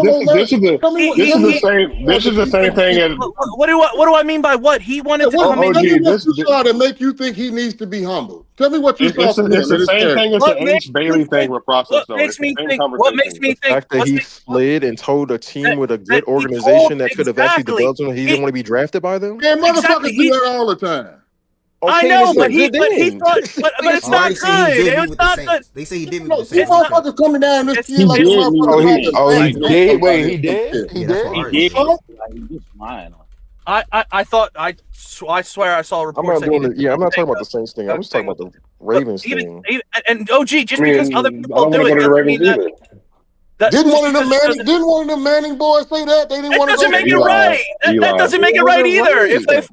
the same thing as. What do I mean by what he wanted to come? Tell me what you saw to make you think he needs to be humble. Tell me what you saw. It's the same thing as the Ace Bailey thing with process. What makes me think? The fact that he slid and told a team with a good organization that could have actually developed him, he didn't want to be drafted by them. Man, motherfuckers do that all the time. Okay, I know, but it's not good. It's not good. They say he did with the Saints. Motherfuckers coming down this field like he did. Wait, he did. He did. I thought I swear I saw a report. I'm not talking about the Saints thing. I'm just talking about the Ravens thing. And OG, just because other people do it doesn't mean that. Didn't one of them Manning boys say that they didn't want to go? That doesn't make it right. That doesn't make it right either. If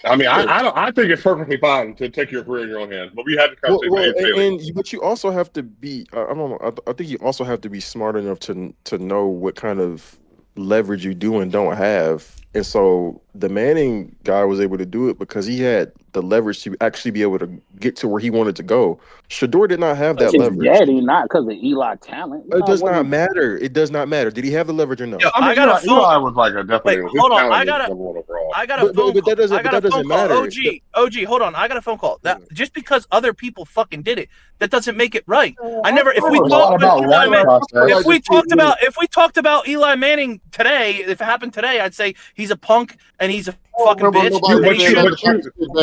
I mean, I think it's perfectly fine to take your career in your own hands, but we had to conversation. But you also have to be. I think you also have to be smart enough to know what kind of leverage you do and don't have. And so the Manning guy was able to do it because he had the leverage to actually be able to get to where he wanted to go. Shador did not have that His leverage. daddy, not because of Eli talent. It does not matter. It does not matter. Did he have the leverage or no? Yo, I mean, I got a phone. Eli was like a definitely. Wait, His hold on. talent I was got number one overall. a phone But that doesn't. I got But that a phone doesn't call. matter. OG, hold on. I got a phone call. That just because other people fucking did it, that doesn't make it right. I never. If we It's not talked about about Eli right Manning, process. if we talked about Eli Manning today, if it happened today, I'd say he's a punk and he's a fucking bitch.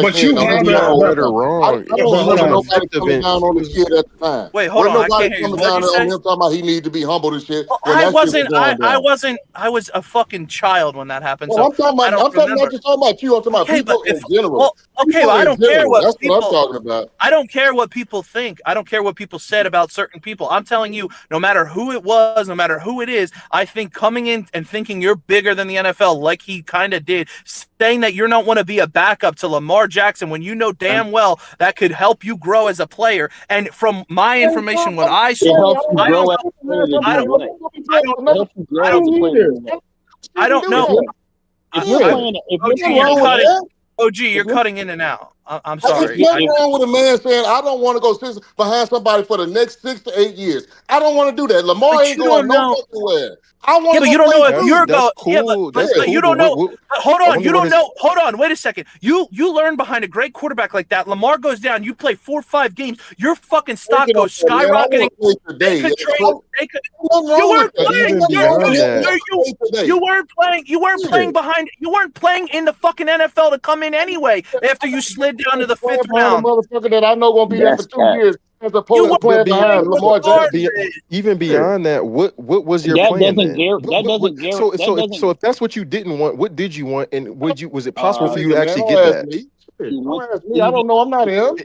But you have right or wrong. I don't remember nobody Fifth coming event. down on the kid at the time. Wait, hold on. I Nobody can't hear you. coming What'd down you on say? him talking about he needed to be humble and shit. Well, When I that shit was wasn't. going down. I was a fucking child when that happened. Well, So I'm talking I about. don't I'm talking remember. not just talking about you. I'm talking about Okay, but people in if general. well, okay, People but I in don't care general. what That's what I'm people. talking about. I don't care what people think. I don't care what people said about certain people. I'm telling you, no matter who it was, no matter who it is, I think coming in and thinking you're bigger than the NFL, like he kind of did, saying that you don't want to be a backup to Lamar Jackson when you know damn well that could help you grow as a player. And from my information, what I It saw, helps you grow as a player to do what? It helps you grow as a player to do what? I don't know. If you're playing, if OG, you're you're playing, cutting. OG, you're cutting in and out. I'm sorry. There's nothing wrong with a man saying, I don't want to go sit behind somebody for the next 6 to 8 years. I don't want to do that. Lamar But ain't you going don't know. nowhere. I want Yeah, to but go you don't play know if too. you're That's going. cool. Yeah, but That's cool. you don't But know. Hold I on, wonder you what don't his- know. Hold on, wait a second. You learn behind a great quarterback like that. Lamar goes down. You play 4 or 5 games. Your fucking stock goes skyrocketing. They could trade. They could. You weren't playing. Even beyond that. You weren't playing. You weren't playing behind. You weren't playing in the fucking NFL to come in anyway. After you slid down to the 5th behind a round. motherfucker that I know gonna be there for 2 years as You opposed to were playing behind Lamar Jackson. Even beyond that, what was your that plan doesn't then? guarantee. So if that's what you didn't want, what did you want, and was it possible for you to Man, actually don't get ask that? me. Don't ask me. I don't know. I'm not him.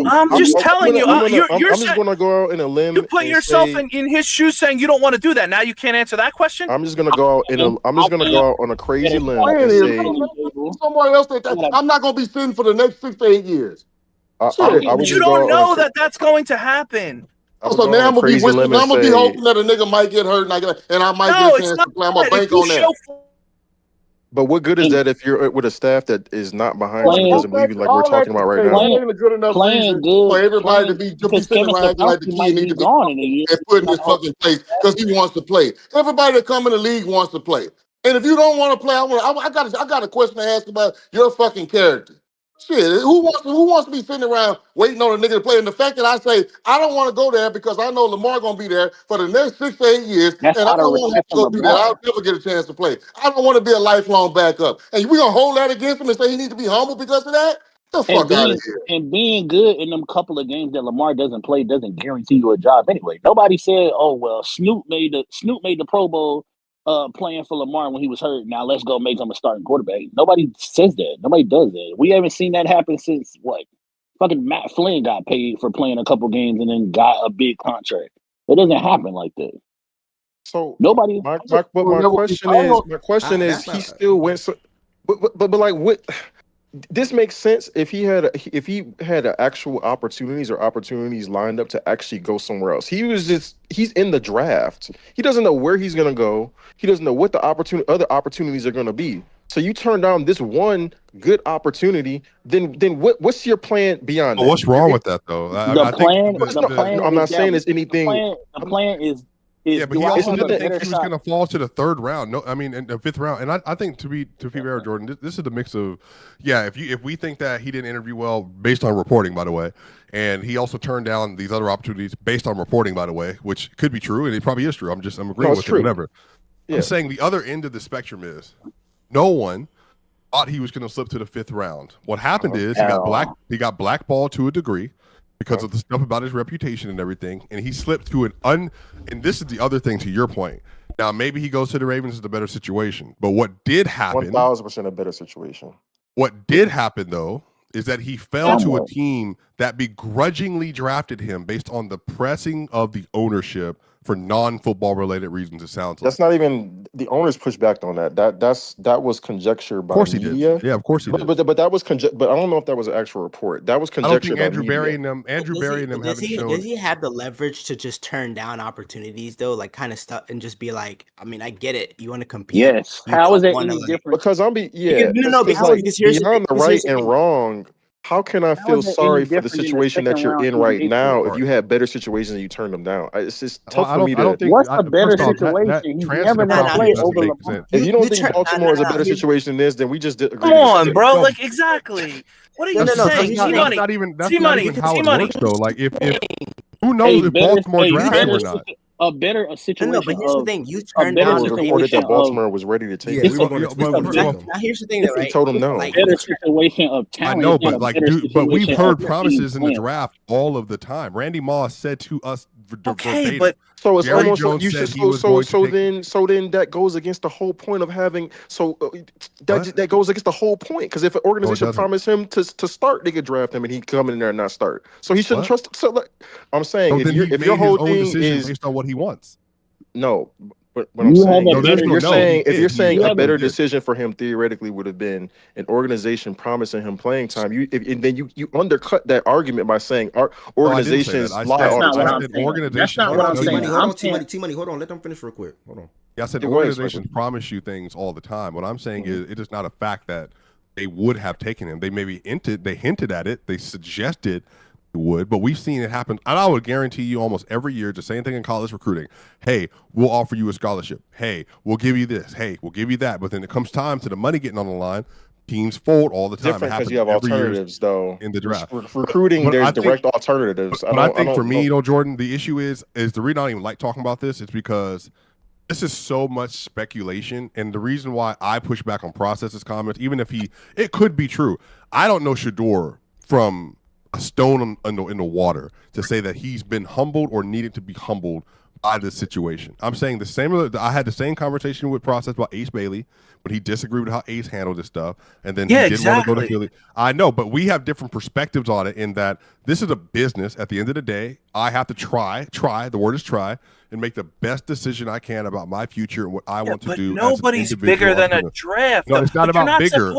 I'm just telling you. I'm You're just saying- going to go out in a limb. You put and yourself say, in his shoes, saying you don't want to do that. Now you can't answer that question. I'm just going to go out on a crazy limb Plan and is, say, somebody else I'm not gonna be sitting for the next 6 to 8 years. I would You just don't go out know on a that's going to happen. So now I'm gonna be crazy wishing, limb I'm and gonna be say, hoping that a nigga might get hurt and I might No, get a it's chance not to play. I'm gonna that. bank on that. but what good is that if you're with a staff that is not behind you, doesn't believe you like we're talking about right now? Ain't a good enough reason for everybody to be sitting around acting like the kid need to be and put in his fucking place because he wants to play. Everybody that come in the league wants to play. And if you don't want to play, I got a question to ask about your fucking character. Shit, who wants to be sitting around waiting on a nigga to play? And the fact that I say I don't want to go there because I know Lamar gonna be there for the next 6 to 8 years, That's and I out of don't want to have respect to go for do that. Lamar. I'll never get a chance to play. I don't want to be a lifelong backup. And we gonna hold that against him and say he needs to be humble because of that? The fuck out of here. And being good in them couple of games that Lamar doesn't play doesn't guarantee you a job anyway. Nobody said, "Oh well, Snoop made the Pro Bowl playing for Lamar when he was hurt. Now let's go make him a starting quarterback." Nobody says that. Nobody does that. We haven't seen that happen since what? Fucking Matt Flynn got paid for playing a couple games and then got a big contract. It doesn't happen like that. So nobody. My question is, he still went. So, but like what? This makes sense if he had actual opportunities lined up to actually go somewhere else. He's in the draft. He doesn't know where he's gonna go. He doesn't know what the other opportunities are gonna be. So you turn down this one good opportunity, then what's your plan beyond that? What's wrong with that though? The plan. I'm not saying it's anything. The plan is. Yeah, but he do I also have a didn't think better he was shot? going to fall to the 3rd round. No, I mean, in the 5th round. And I think to be fair, Jordan, this is the mix of, if we think that he didn't interview well based on reporting, by the way, and he also turned down these other opportunities based on reporting, by the way, which could be true, and it probably is true. I'm agreeing with it, whatever. Yeah. I'm saying the other end of the spectrum is no one thought he was going to slip to the 5th round. What happened is he got blackballed to a degree because of the stuff about his reputation and everything, and he slipped to and this is the other thing to your point. Now, maybe he goes to the Ravens, it's a better situation, but what did happen... 1,000% a better situation. What did happen, though, is that he fell to a team that begrudgingly drafted him based on the pressing of the ownership for non-football related reasons. It sounds like that's not even the owners pushed back on that. That was conjecture by media. Yeah, of course he did. But that was but I don't know if that was an actual report. That was conjecture. I don't think Andrew Berry and them Does he have the leverage to just turn down opportunities though, like kind of stuff, and just be like, I mean, I get it, you want to compete. Yes. How is it any different? Because because here's beyond the right and wrong. How can I How feel is it any sorry for the different than the situation that second you're round in team right they now played? if you had better situations and you turn them down? It's just Well, tough for me I don't to. think. What's a better First off, that situation? He's transfer never to not property played doesn't over make Lamar. sense. If you don't think Baltimore is a better Here's, situation than this, then we just Come agree to on, disagree. bro. No, Like exactly. What are you no, that's no. So saying? here's the T thing. Money. that's T not Money. even how T it Money. works though. Like if who knows if Baltimore drafts him or not? A better No, situation but here's the of thing. You a turned It better down was the reported Ravens. that Baltimore was ready to take Yeah, him. This we is, were, but now here's the thing, though, He right? told him no. Like, better situation of I talent know, is not but a like, better but we've situation heard of promises in the playing. draft all of the time. Randy Moss said to us Okay, verbatim. but So it's Jerry almost like Jones you said should. he was going to take. So then that goes against the whole point of having. What? That goes against the whole point because if an No, it organization doesn't. promised him to start, they could draft him and he come in there and not start. So he shouldn't What? trust. So like, I'm saying So then he if your made his whole own thing decision is based on what he wants. no. But what I'm You saying have a is, better. if you're saying a better did. decision for him theoretically would have been an organization promising him playing time. And then you undercut that argument by saying our No, I didn't say that. organizations I lie said, all the not what time. I'm saying. organization. That's not Hold what on, I'm saying. T-Money, hold I'm on, saying T-Money, hold on. Let them finish real quick. Hold on. Yeah, I said Go ahead, organizations promise you things all the time. What I'm saying is, it is not a fact that they would have taken him. They maybe hinted at it. They suggested they would, but we've seen it happen. And I would guarantee you, almost every year, the same thing in college recruiting. Hey, we'll offer you a scholarship. Hey, we'll give you this. Hey, we'll give you that. But then it comes time to the money getting on the line. Teams fold all the time. Different because you have alternatives, though. In the draft, Recruiting, but there's I think, direct alternatives. But I think for me, Jordan, the issue is the reason I don't even like talking about this is because this is so much speculation, and the reason why I push back on Process's comments, even if it could be true, I don't know Shador from a stone in the water to say that he's been humbled or needed to be humbled by this situation. I'm saying the same. I had the same conversation with Process about Ace Bailey, but he disagreed with how Ace handled this stuff, and then he didn't want to go to Philly. I know, but we have different perspectives on it in that this is a business. At the end of the day, I have to try, the word is try, and make the best decision I can about my future and what I want to do. Nobody's bigger than a draft. No, it's not about bigger.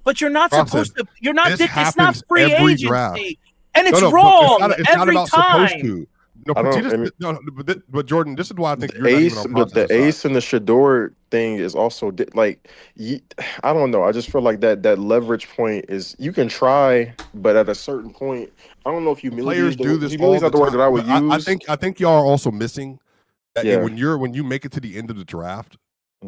But you're not supposed to. You're not. It's not free every agency, draft. and it's No, wrong it's not every about time. supposed to. No, but Jordan, this is why I think you're Ace, not even on but the Process's Ace and the Shador thing is also like, I don't know. I just feel like that leverage point is you can try, but at a certain point, I don't know if players do this all is not the word that I would use. I think y'all are also missing that Yeah. when you make it to the end of the draft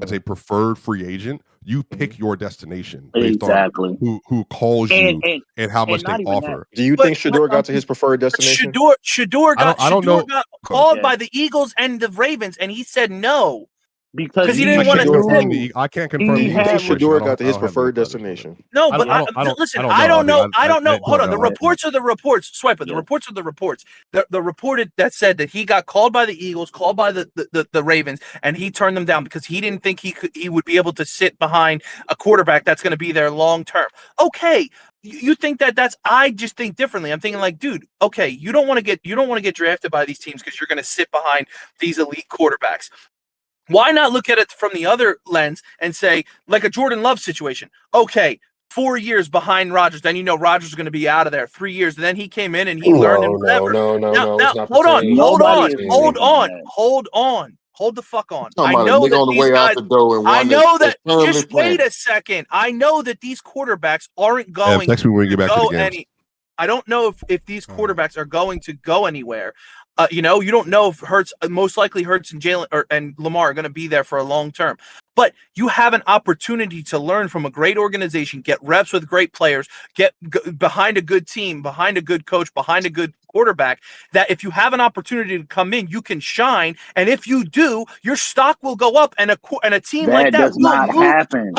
as a preferred free agent, you pick your destination based on who calls you and how much they offer. Do you think Shador got to his preferred destination? Shador got called by the Eagles and the Ravens, and he said no because he didn't want to. I can't confirm. Do you think Shador got to his preferred destination? No, but listen, I don't know. Hold on. The reports are the reports. Swiper. The reports are the reports. The reported that said that he got called by the Eagles, called by the Ravens, and he turned them down because he didn't think he would be able to sit behind a quarterback that's going to be there long term. Okay. You think that's? I just think differently. I'm thinking like, dude, okay, you don't want to get drafted by these teams because you're going to sit behind these elite quarterbacks. Why not look at it from the other lens and say, like a Jordan Love situation? Okay, 4 years behind Rodgers, then Rodgers is going to be out of there. 3 years, and then he came in and he learned and whatever. No. Now, hold on. Hold the fuck on. I know that these guys. I know that. Just wait a second. I know that these quarterbacks aren't going text me when we get back to go the games. I don't know if these quarterbacks are going to go anywhere. You don't know if Hurts, most likely Hurts and Jalen and Lamar are going to be there for a long term. But you have an opportunity to learn from a great organization, get reps with great players, get behind a good team, behind a good coach, behind a good quarterback, that if you have an opportunity to come in, you can shine. And if you do, your stock will go up, and a team like that does not happen.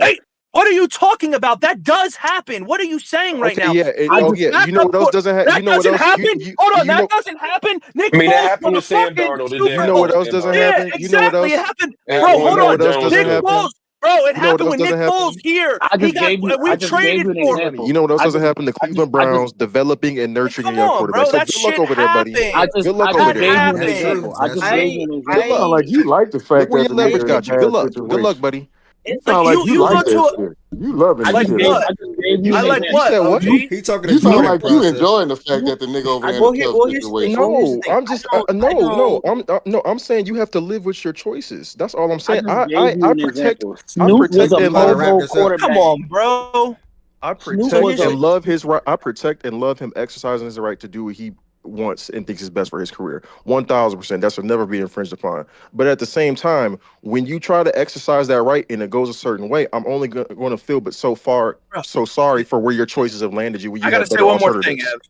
Hey, what are you talking about? That does happen. What are you saying right now? Yeah. You know what else doesn't happen? That doesn't happen. Hold on, that doesn't happen. Nick Foles that happened to Sam Darnold. You know what else doesn't happen? Yeah, You know what else? exactly. It happened. Bro, hold on. Nick Foles. Bro, it happened when Nick Foles here. We traded for him. You know what else doesn't happen? The Cleveland Browns developing and nurturing young quarterbacks. So good luck over there, buddy. Good luck over there. It sound like you like the fact that the leverage got you. Good luck. Good luck, buddy. It sound like you like that shit. You loving I like shit. what? I like what? said what? He talking. You sound like you enjoying the fact that the nigga over there in a tough situation. No, I'm just I'm saying you have to live with your choices. That's all I'm saying. I protect and love. Come on, bro. I protect and love his right. I protect and love him exercising his right to do what he wants and thinks is best for his career. 1,000%. That should never be infringed upon. But at the same time, when you try to exercise that right and it goes a certain way, I'm only going to feel but so sorry for where your choices have landed you when you I gotta have say better one more thing, alternatives. Ev.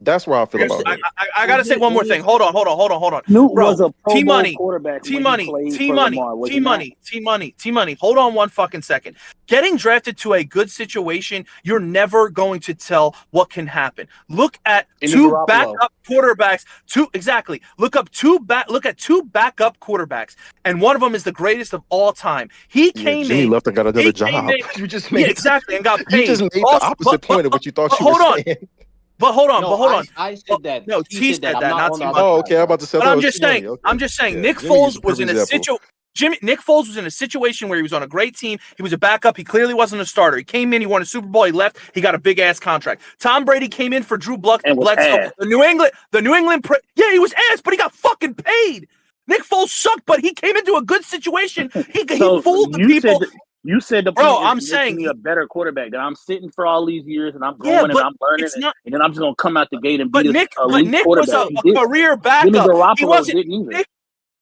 That's where I feel about it. I gotta say one more thing. Hold on. Newt Bro, was a Pro T Bowl Money, quarterback T when he Money, played T for Money, Lamar, was T he not? Money, T Money, T Money. Hold on one fucking second. Getting drafted to a good situation, you're never going to tell what can happen. Look at two backup quarterbacks. Look at two backup quarterbacks, and one of them is the greatest of all time. He came Jimmy in. left and got another He job. came in. You just Yeah, made exactly, and got you paid. just made the opposite point of what you thought you were Hold on. saying. But hold on. I said that. No, He T said said that. that, I'm not on T the Money. other Oh, okay. I'm about to say. But I I'm thought it was just T Money. saying. Okay. I'm just saying. Yeah, Nick Jimmy used Foles a was in perfect a example. Nick Foles was in a situation where he was on a great team. He was a backup. He clearly wasn't a starter. He came in. He won a Super Bowl. He left. He got a big ass contract. Tom Brady came in for Drew And was Bledsoe. ass. The New England. Yeah, he was ass, but he got fucking paid. Nick Foles sucked, but he came into a good situation. He fooled the people. You said the Bro, point I'm is to make saying me a better quarterback. That I'm sitting for all these years and I'm Yeah, growing and but I'm learning, it's not. and then I'm just gonna come out the gate and But be Nick a elite was quarterback. a career Jimmy backup. He Garoppolo wasn't. didn't either.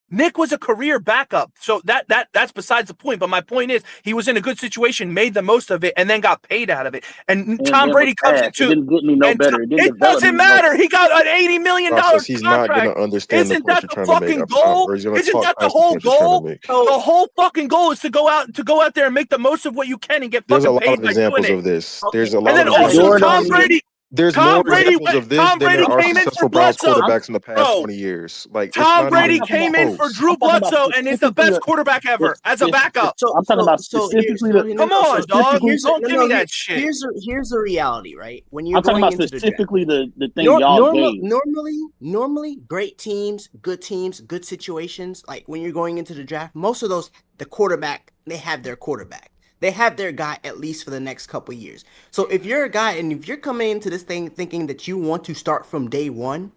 Nick was a career backup, so that's besides the point. But my point is, he was in a good situation, made the most of it, and then got paid out of it. And Tom then Brady was comes ass. in too. It didn't get me no And better. It didn't it develop doesn't me no. matter. He got an $80 million Process. He's not going contract. to understand the Isn't point that you're the trying to make. fucking goal? Or he's going to Isn't talk that the past the whole point you're trying to goal? make. The whole fucking goal is to go out there and make the most of what you can and get There's a fucking lot paid of by doing examples it. of this. There's a And lot then of also examples. Tom Brady. There's Tom more Brady examples of this Tom than Brady there are came in for successful Browns Bledsoe. quarterbacks in the past Bro, 20 years. Like, it's Tom not Brady even came in for close. Drew Bledsoe and is the best quarterback ever as a backup. I'm talking about specifically Come on, dog. Don't give me that shit. Here's the reality, right? When you're I'm talking going about into the draft, specifically the thing y'all gave. normally, great teams, good situations. Like when you're going into the draft, most of those, the quarterback, they have their quarterback. They have their guy at least for the next couple of years. So if you're a guy and if you're coming into this thing thinking that you want to start from day one,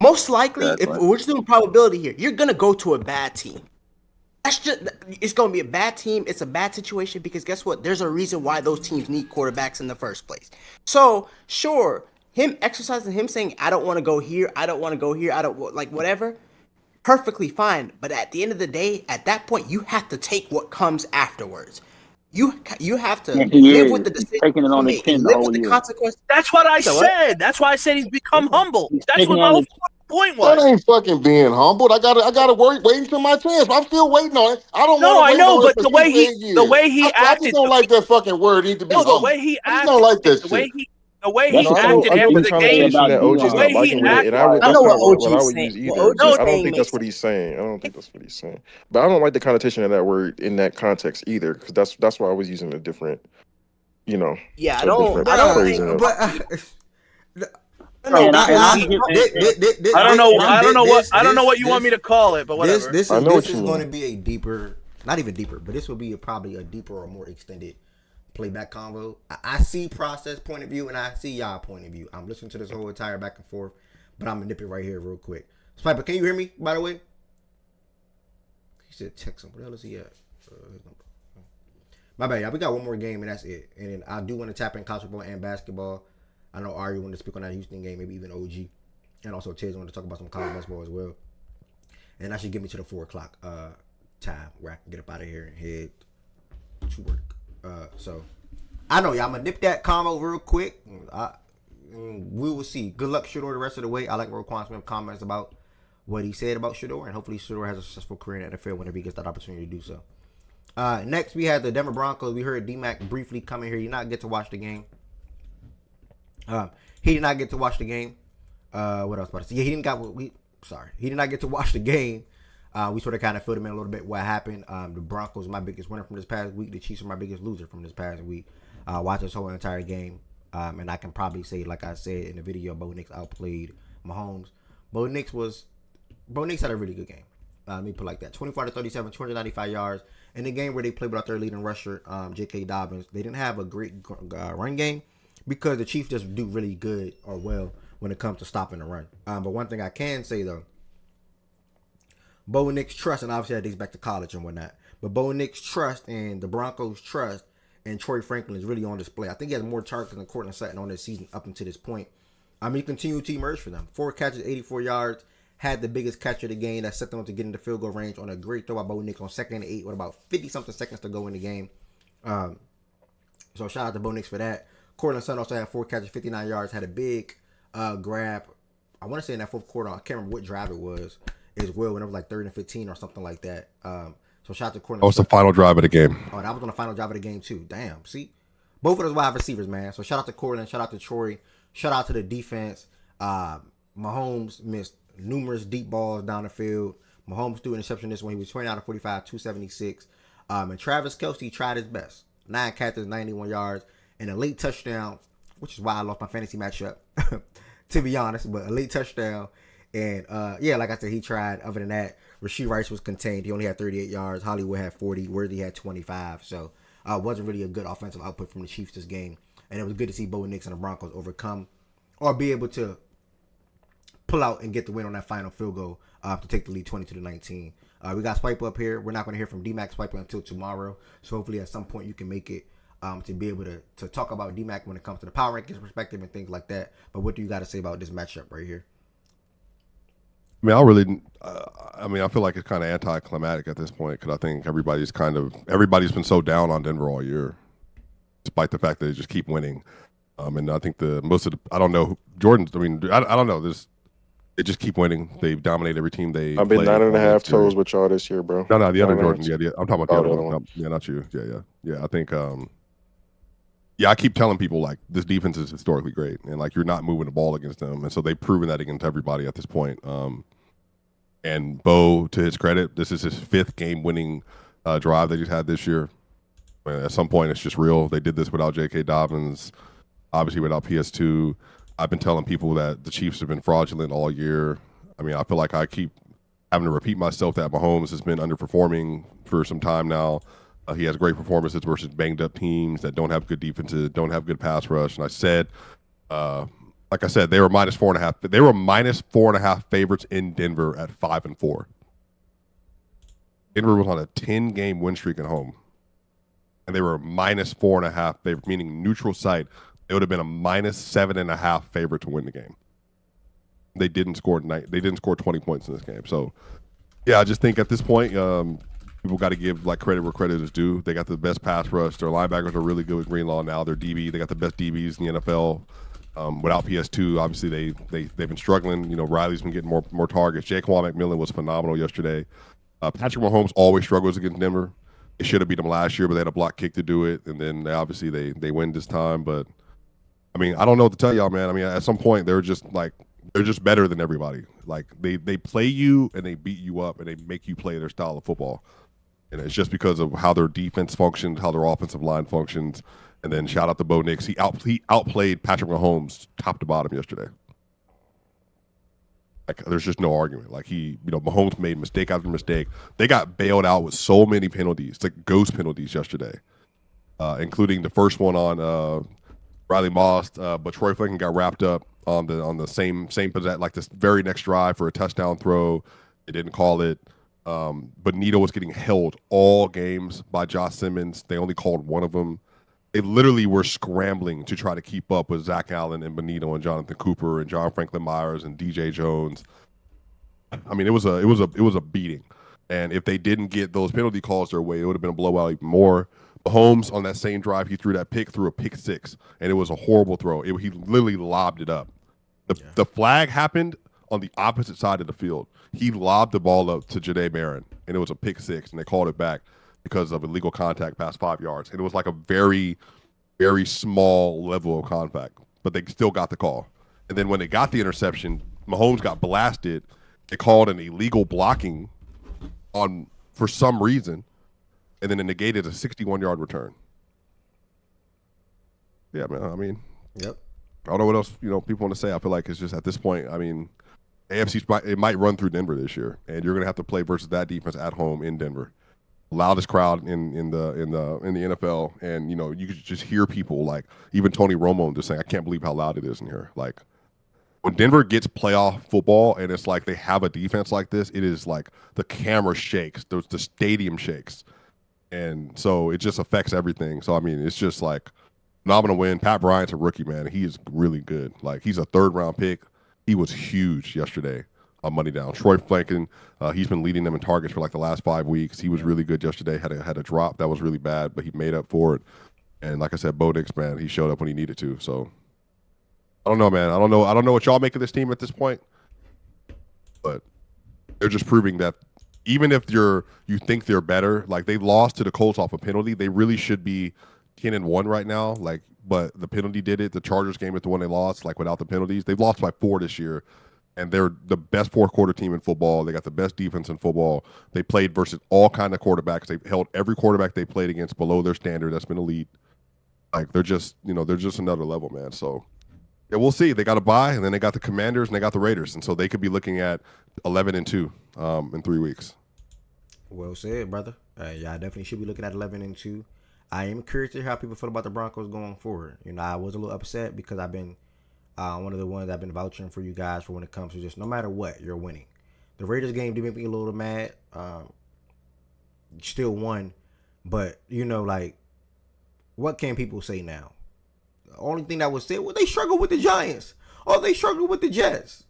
most likely, if we're just doing probability here, you're gonna go to a bad team. It's gonna be a bad team. It's a bad situation because guess what? There's a reason why those teams need quarterbacks in the first place. So sure, him exercising, him saying, I don't want to go here, I don't want to go here, I don't like whatever. Perfectly fine. But at the end of the day, at that point, you have to take what comes afterwards. You have to live with the decision taking it on you the make chin and the live whole with the year. consequences. That's what I So what? said. That's why I said he's become humble. That's taking what my on whole point That was. ain't fucking being humbled. I gotta wait until my chance. I'm still waiting on it. I don't No, want I to wait know, on it but for the way 6 he, to 8 years. the way he I just acted, don't like that fucking word. Need to be no, the humble. way he I just acted, don't like that the shit. way he I know acted after the the connotation game, that OG's the not way he liking with it, acted. and I would, I that's know not what what I OG's would saying. use What either. OG's I don't saying think that's makes what he's saying. I don't think that's what he's saying. But I don't like the connotation of that word in that context either, because that's why I was using a different, Yeah, I a don't different think. phrasing of. I don't know what you want me to call it, but whatever. This I know what is you going to mean. be a deeper, not even deeper, but this will be probably a deeper or more extended playback convo. I see process point of view and I see y'all point of view. I'm listening to this whole entire back and forth, but I'm gonna nip it right here real quick. Sniper, can you hear me? By the way, he said text him. Where the hell is he at? My bad, y'all. We got one more game and that's it. And then I do want to tap in college football and basketball. I know Ari wanted to speak on that Houston game, maybe even OG, and also Tiz wanted to talk about some college basketball as well. And that should get me to the 4:00 time where I can get up out of here and head to work. So I know y'all. I'm gonna nip that combo real quick. We will see. Good luck, Shador, the rest of the way. I like Roquan Smith's comments about what he said about Shador, and hopefully Shador has a successful career in the NFL whenever he gets that opportunity to do so. Next, we had the Denver Broncos. We heard D-Mac briefly come in here. He did not get to watch the game. He did not get to watch the game. What else about to say? Yeah, he did not get to watch the game. We sort of kind of filled him in a little bit what happened. The Broncos my biggest winner from this past week. The Chiefs are my biggest loser from this past week. Watched this whole entire game. And I can probably say, like I said in the video, Bo Nix outplayed Mahomes. Bo Nix had a really good game. Let me put it like that. 24-37, 295 yards. In the game where they played without their leading rusher, J.K. Dobbins, they didn't have a great run game because the Chiefs just do really good or well when it comes to stopping the run. But one thing I can say, though, Bo Nix trust, and obviously that dates back to college and whatnot, but Bo Nix trust and the Broncos trust and Troy Franklin is really on display. I think he has more targets than Cortland Sutton on this season up until this point. He continued to emerge for them. 4 catches, 84 yards. Had the biggest catch of the game that set them up to get into field goal range on a great throw by Bo Nix on 2nd and 8 with about 50-something seconds to go in the game. So shout out to Bo Nix for that. Cortland Sutton also had 4 catches, 59 yards. Had a big grab. I want to say in that fourth quarter. I can't remember what drive it was as well. When it was like 3rd and 15 or something like that. So shout out to Cortland. That was the final drive of the game. Oh, that was on the final drive of the game too. Damn. See, both of those wide receivers, man. So shout out to Cortland. Shout out to Troy. Shout out to the defense. Mahomes missed numerous deep balls down the field. Mahomes threw an interception this one. He was 20 out of 45, 276. And Travis Kelce tried his best. 9 catches, 91 yards, and a late touchdown, which is why I lost my fantasy matchup, to be honest. But a late touchdown. And, like I said, he tried. Other than that, Rashee Rice was contained. He only had 38 yards. Hollywood had 40. Worthy had 25. So it wasn't really a good offensive output from the Chiefs this game. And it was good to see Bo Nix and the Broncos overcome or be able to pull out and get the win on that final field goal to take the lead 20-19. We got Swipe up here. We're not going to hear from D-Mac Swipe until tomorrow. So hopefully at some point you can make it to be able to talk about D-Mac when it comes to the power rankings perspective and things like that. But what do you got to say about this matchup right here? I feel like it's kind of anticlimactic at this point because I think everybody's been so down on Denver all year, despite the fact that they just keep winning. And I think I don't know, Jordan. I don't know. They just keep winning. They dominate every team they. I've been 9.5 toes with y'all this year, bro. No, the other Jordan. Yeah, I'm talking about the other one. Yeah, not you. Yeah. I think. I keep telling people like this defense is historically great, and like you're not moving the ball against them, and so they've proven that against everybody at this point. And Bo, to his credit, this is his 5th game-winning drive that he's had this year. At some point, it's just real. They did this without J.K. Dobbins, obviously without PS2. I've been telling people that the Chiefs have been fraudulent all year. I feel like I keep having to repeat myself that Mahomes has been underperforming for some time now. He has great performances versus banged-up teams that don't have good defenses, don't have good pass rush. And I said, like I said, they were -4.5. They were -4.5 favorites in Denver at 5-4. Denver was on a 10-game win streak at home, and they were -4.5 favorite, meaning neutral site. It would have been a -7.5 favorite to win the game. They didn't score 20 points in this game. So, yeah, I just think at this point, people got to give like credit where credit is due. They got the best pass rush. Their linebackers are really good with Greenlaw now. Their DB, they got the best DBs in the NFL. Without PS2, obviously they've been struggling. You know, Riley's been getting more targets. Jaquan McMillan was phenomenal yesterday. Patrick Mahomes always struggles against Denver. They should have beat them last year, but they had a block kick to do it, and then they win this time. But I don't know what to tell y'all, man. At some point they're just better than everybody. Like they play you and they beat you up and they make you play their style of football. And it's just because of how their defense functions, how their offensive line functions. And then shout out to Bo Nix. He outplayed Patrick Mahomes top to bottom yesterday. Like there's just no argument. Like Mahomes made mistake after mistake. They got bailed out with so many penalties, like ghost penalties yesterday, including the first one on Riley Moss. But Troy Franklin got wrapped up on the same possession, like this very next drive for a touchdown throw. They didn't call it. Benito was getting held all games by Josh Simmons. They only called one of them. They literally were scrambling to try to keep up with Zach Allen and Benito and Jonathan Cooper and John Franklin Myers and DJ Jones. It was a beating. And if they didn't get those penalty calls their way, it would have been a blowout even more. Mahomes on that same drive, he threw a pick 6, and it was a horrible throw. He literally lobbed it up. The flag happened on the opposite side of the field. He lobbed the ball up to Janae Barron, and it was a pick 6, and they called it back because of illegal contact past 5 yards. And it was like a very, very small level of contact, but they still got the call. And then when they got the interception, Mahomes got blasted. They called an illegal blocking for some reason, and then it negated a 61-yard return. Yeah, man. Yep. I don't know what else people want to say. I feel like it's just at this point. AFC it might run through Denver this year, and you're going to have to play versus that defense at home in Denver. Loudest crowd in the NFL, and you could just hear people like even Tony Romo just saying, "I can't believe how loud it is in here." Like when Denver gets playoff football, and it's like they have a defense like this, it is like the camera shakes, the stadium shakes, And so it just affects everything. So I mean, it's just like phenomenal win. Pat Bryant's a rookie, man. He is really good. Like he's a 3rd round pick. He was huge yesterday on Money Down. Troy Flankin, he's been leading them in targets for like the last 5 weeks. He was really good yesterday. Had a drop that was really bad, but he made up for it. And like I said, Bo Nix, man, he showed up when he needed to. So I don't know, man. I don't know what y'all make of this team at this point, but they're just proving that even if you think they're better, like they lost to the Colts off a penalty, they really should be 10-1 right now. Like, but the penalty did it. The Chargers game is the one they lost, like without the penalties. They've lost by 4 this year, and they're the best 4th quarter team in football. They got the best defense in football. They played versus all kind of quarterbacks. They held every quarterback they played against below their standard. That's been elite. Like they're just another level, man. So yeah, we'll see. They got a bye, and then they got the Commanders and they got the Raiders, and so they could be looking at 11-2 in 3 weeks. Well said, brother. Y'all definitely should be looking at 11-2. I am curious to hear how people feel about the Broncos going forward. You know, I was a little upset because I've been one of the ones I've been vouching for you guys for when it comes to just no matter what, you're winning. The Raiders game did make me a little mad. Still won, but you know, like, what can people say now? The only thing that was said, well, they struggled with the Giants. Oh, they struggled with the Jets.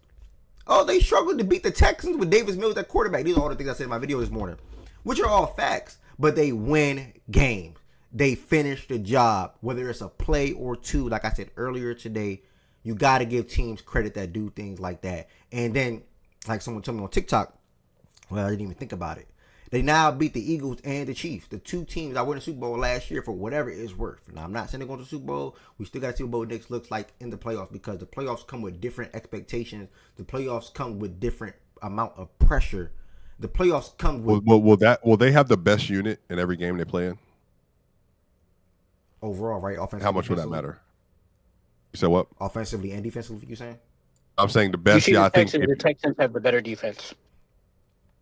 Oh, they struggled to beat the Texans with Davis Mills at quarterback. These are all the things I said in my video this morning, which are all facts, but they win games. They finish the job, whether it's a play or two. Like I said earlier today, you got to give teams credit that do things like that. And then, like someone told me on TikTok, well, I didn't even think about it. They now beat the Eagles and the Chiefs, the 2 teams that won the Super Bowl last year for whatever it's worth. Now, I'm not saying they're going to the Super Bowl. We still got to see what Bo Nix looks like in the playoffs because the playoffs come with different expectations. The playoffs come with different amount of pressure. The playoffs come with... Will they have the best unit in every game they play in? Overall, right? Offensively, how much would that matter? You said what? Offensively and defensively, you saying? I'm saying the best. Yeah, I think the Texans have the better defense.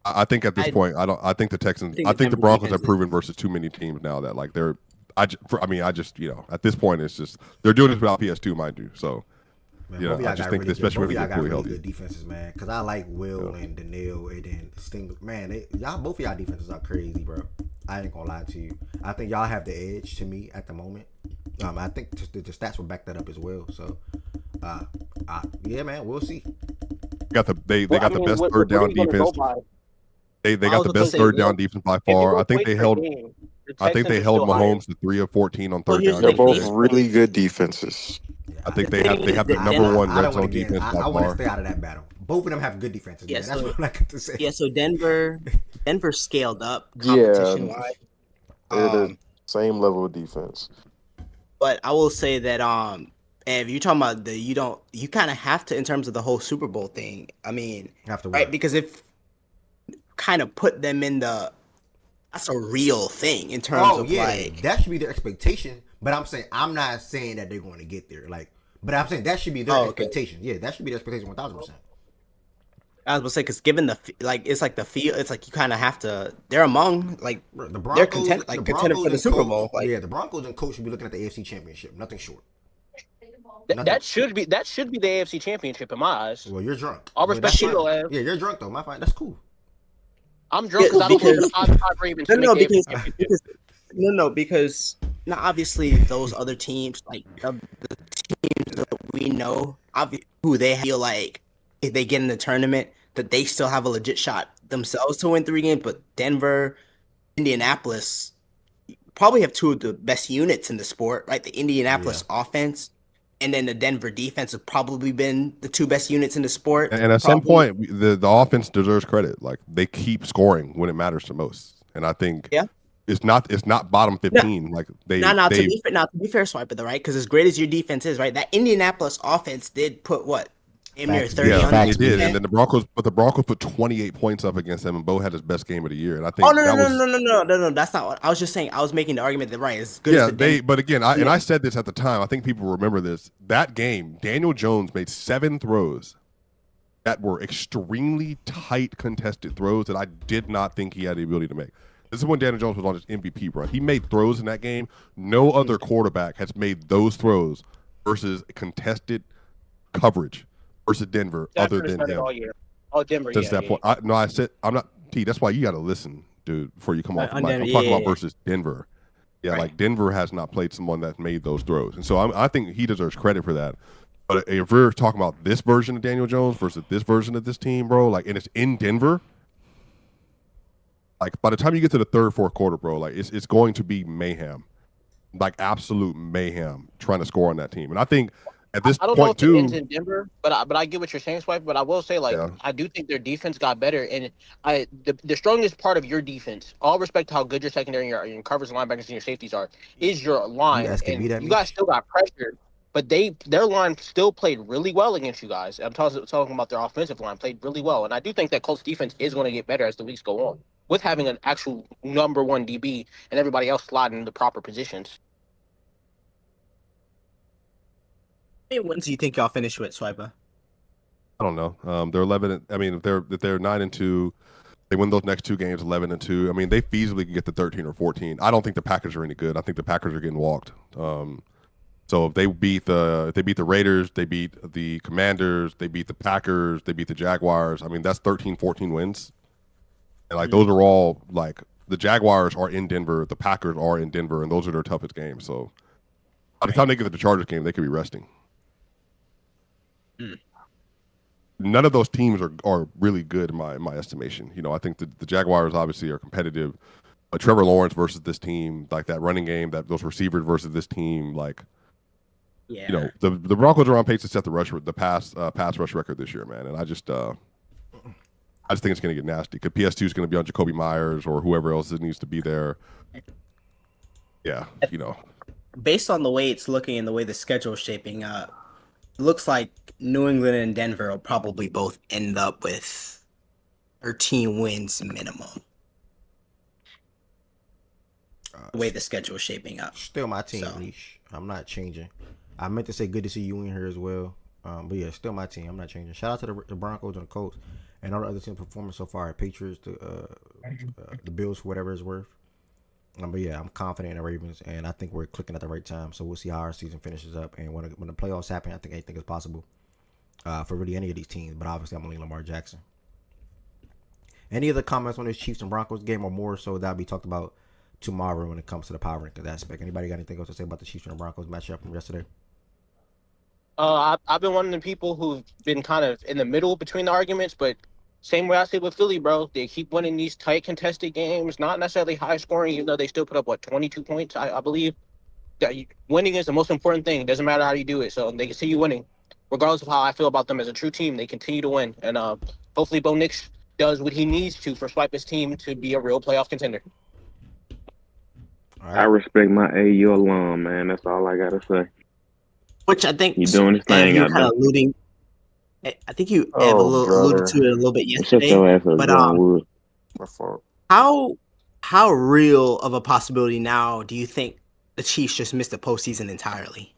I think at this point, I think the Texans. I think the Broncos have proven versus too many teams now that like they're. I just you know at this point it's just they're doing this without PS2, mind you. So Man, you know, I just think really especially when they they get fully really healthy. good defenses, man. Because I like Will and Daniil and then Sting. Man, both of y'all defenses are crazy, bro. I ain't gonna lie to you. I think y'all have the edge to me at the moment. I think the stats will back that up as well. So, yeah, man, we'll see. They got the best third down defense. They got the best third down defense by far. I think they held Mahomes to 3 of 14 on third down. They're both really good defenses. I think they have the number one red zone defense by far. I want to stay out of that battle. Both of them have good defenses. Yeah, man. That's what I got to say. Yeah, so Denver scaled up competition wise. They're the same level of defense. But I will say that if you're talking about you kind of have to in terms of the whole Super Bowl thing. I mean, right? Because if kind of put them in that's a real thing in terms of like that should be their expectation. But I'm not saying that they're going to get there. Like, but I'm saying that should be their expectation. Yeah, that should be their expectation 1,000%. I was gonna say because given it's like the feel, it's like you kind of have to. They're among like the Broncos, they're contender for the Super Bowl. Like, yeah, the Broncos and coach should be looking at the AFC Championship. Nothing short. That should be the AFC Championship in my eyes. Well, you're drunk. All respect to you, Ev. Yeah, you're drunk though. My fine. That's cool. I'm drunk because I don't believe because obviously those other teams like the teams that we know who they feel like if they get in the tournament that they still have a legit shot themselves to win 3 games. But Denver, Indianapolis probably have 2 of the best units in the sport, right? The Indianapolis offense and then the Denver defense have probably been the 2 best units in the sport. And at some point, the offense deserves credit. Like they keep scoring when it matters the most. And I think it's not bottom 15. Like to be fair, Swiper, though, right? Because as great as your defense is, right? That Indianapolis offense did put what? Emir 30 on they did, and then the Broncos put 28 points up against them, and Bo had his best game of the year. And I think no, that's not what I was just saying. I was making the argument that as good as but again, I said this at the time. I think people remember this. That game, Daniel Jones made 7 throws that were extremely tight, contested throws that I did not think he had the ability to make. This is when Daniel Jones was on his MVP run. He made throws in that game. No other quarterback has made those throws versus contested coverage versus Denver other than him. All year. Oh, Denver, Since that point. I said I'm not T. That's why you got to listen. dude, before you come off the On mic. Denver, I'm talking yeah, about yeah. versus Denver. Yeah, Right. like Denver has not played someone that made those throws, and so I think he deserves credit for that. But if we're talking about this version of Daniel Jones versus this version of this team, bro, like, and it's in Denver, like by the time you get to the third, fourth quarter, bro, like it's going to be mayhem, like absolute mayhem trying to score on that team. And I think at this I don't know point if it ends too, in Denver, but I get what you're saying, Swipe. But I will say, like, yeah, I do think their defense got better, and the strongest part of your defense, all respect to how good your secondary and your covers, linebackers, and your safeties are, is your You line. asking me And that, you guys Mish? still got pressure, but their line still played really well against you guys. I'm talking about their offensive line played really well, and I do think that Colts defense is going to get better as the weeks go on, with having an actual number one DB and everybody else sliding in the proper positions. How many wins do you think y'all finish with, Swiper? I don't know. They're 11. I mean, if they're 9-2, they win those next two games 11-2. I mean, they feasibly can get to 13 or 14. I don't think the Packers are any good. I think the Packers are getting walked. So if they beat the Raiders, they beat the Commanders, they beat the Packers, they beat the Jaguars. I mean, that's 13, 14 wins. And like those are all like the Jaguars are in Denver, the Packers are in Denver, and those are their toughest games. So by the time they get to the Chargers game, they could be resting. None of those teams are really good in my estimation. You know, I think the Jaguars obviously are competitive, but Trevor Lawrence versus this team, like that running game, that those receivers versus this team, like, yeah, you know, the Broncos are on pace to set the pass rush record this year, man. And I just think it's going to get nasty. Because PS2 is going to be on Jacoby Myers or whoever else that needs to be there. Yeah, you know. Based on the way it's looking and the way the schedule is shaping up, it looks like New England and Denver will probably both end up with 13 wins minimum. The way the schedule is shaping up. Still my team, So. Niche. I'm not changing. I meant to say good to see you in here as well. But yeah, still my team. I'm not changing. Shout out to the Broncos and the Colts and all the other teams performing so far. Patriots, the Bills, whatever it's worth. But yeah, I'm confident in the Ravens, and I think we're clicking at the right time. So we'll see how our season finishes up. And when the playoffs happen, I think anything is possible for really any of these teams. But obviously, I'm only Lamar Jackson. Any other comments on this Chiefs and Broncos game, or more so that'll be talked about tomorrow when it comes to the power rankings aspect? Anybody got anything else to say about the Chiefs and the Broncos matchup from yesterday? I've been one of the people who've been kind of in the middle between the arguments, but same way I say with Philly, bro. They keep winning these tight contested games, not necessarily high scoring, even though they still put up 22 points, I believe. Winning is the most important thing. It doesn't matter how you do it. So they continue winning, regardless of how I feel about them as a true team. They continue to win, and hopefully Bo Nix does what he needs to for Swipe's team to be a real playoff contender. I respect my AU alum, man. That's all I gotta say. Which I think you doing his thing out there. Alluding. I think you alluded to it a little bit yesterday. Shut your ass up, but John Wood. My fault. How real of a possibility now do you think the Chiefs just missed the postseason entirely?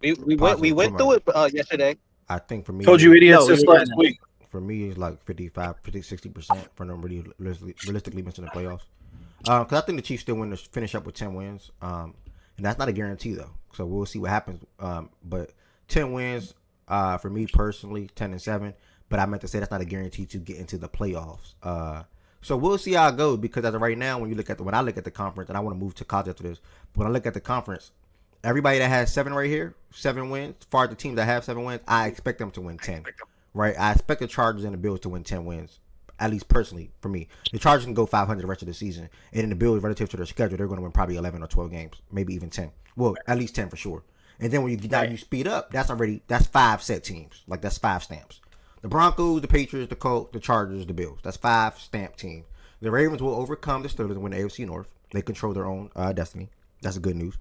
We went through it yesterday. I think for me, Told you idiots this last week. For me, it's like 60% for them really realistically missing the playoffs. Because I think the Chiefs still finish up with 10 wins. And that's not a guarantee though. So we'll see what happens. But 10 wins for me personally, 10-7. But I meant to say that's not a guarantee to get into the playoffs. So we'll see how it goes, because as of right now, when I look at the conference, and I want to move to college after this, but when I look at the conference, everybody that has 7 right here, 7 wins, as far as the teams that have 7 wins, I expect them to win 10. Right? I expect the Chargers and the Bills to win 10 wins. At least personally, for me. The Chargers can go 500 the rest of the season. And then the Bills, relative to their schedule, they're going to win probably 11 or 12 games. Maybe even 10. Well, at least 10 for sure. And then when you speed up, that's 5 set teams. Like, that's 5 stamps. The Broncos, the Patriots, the Colts, the Chargers, the Bills. That's 5 stamp teams. The Ravens will overcome the Steelers and win the AFC North. They control their own destiny. That's good news.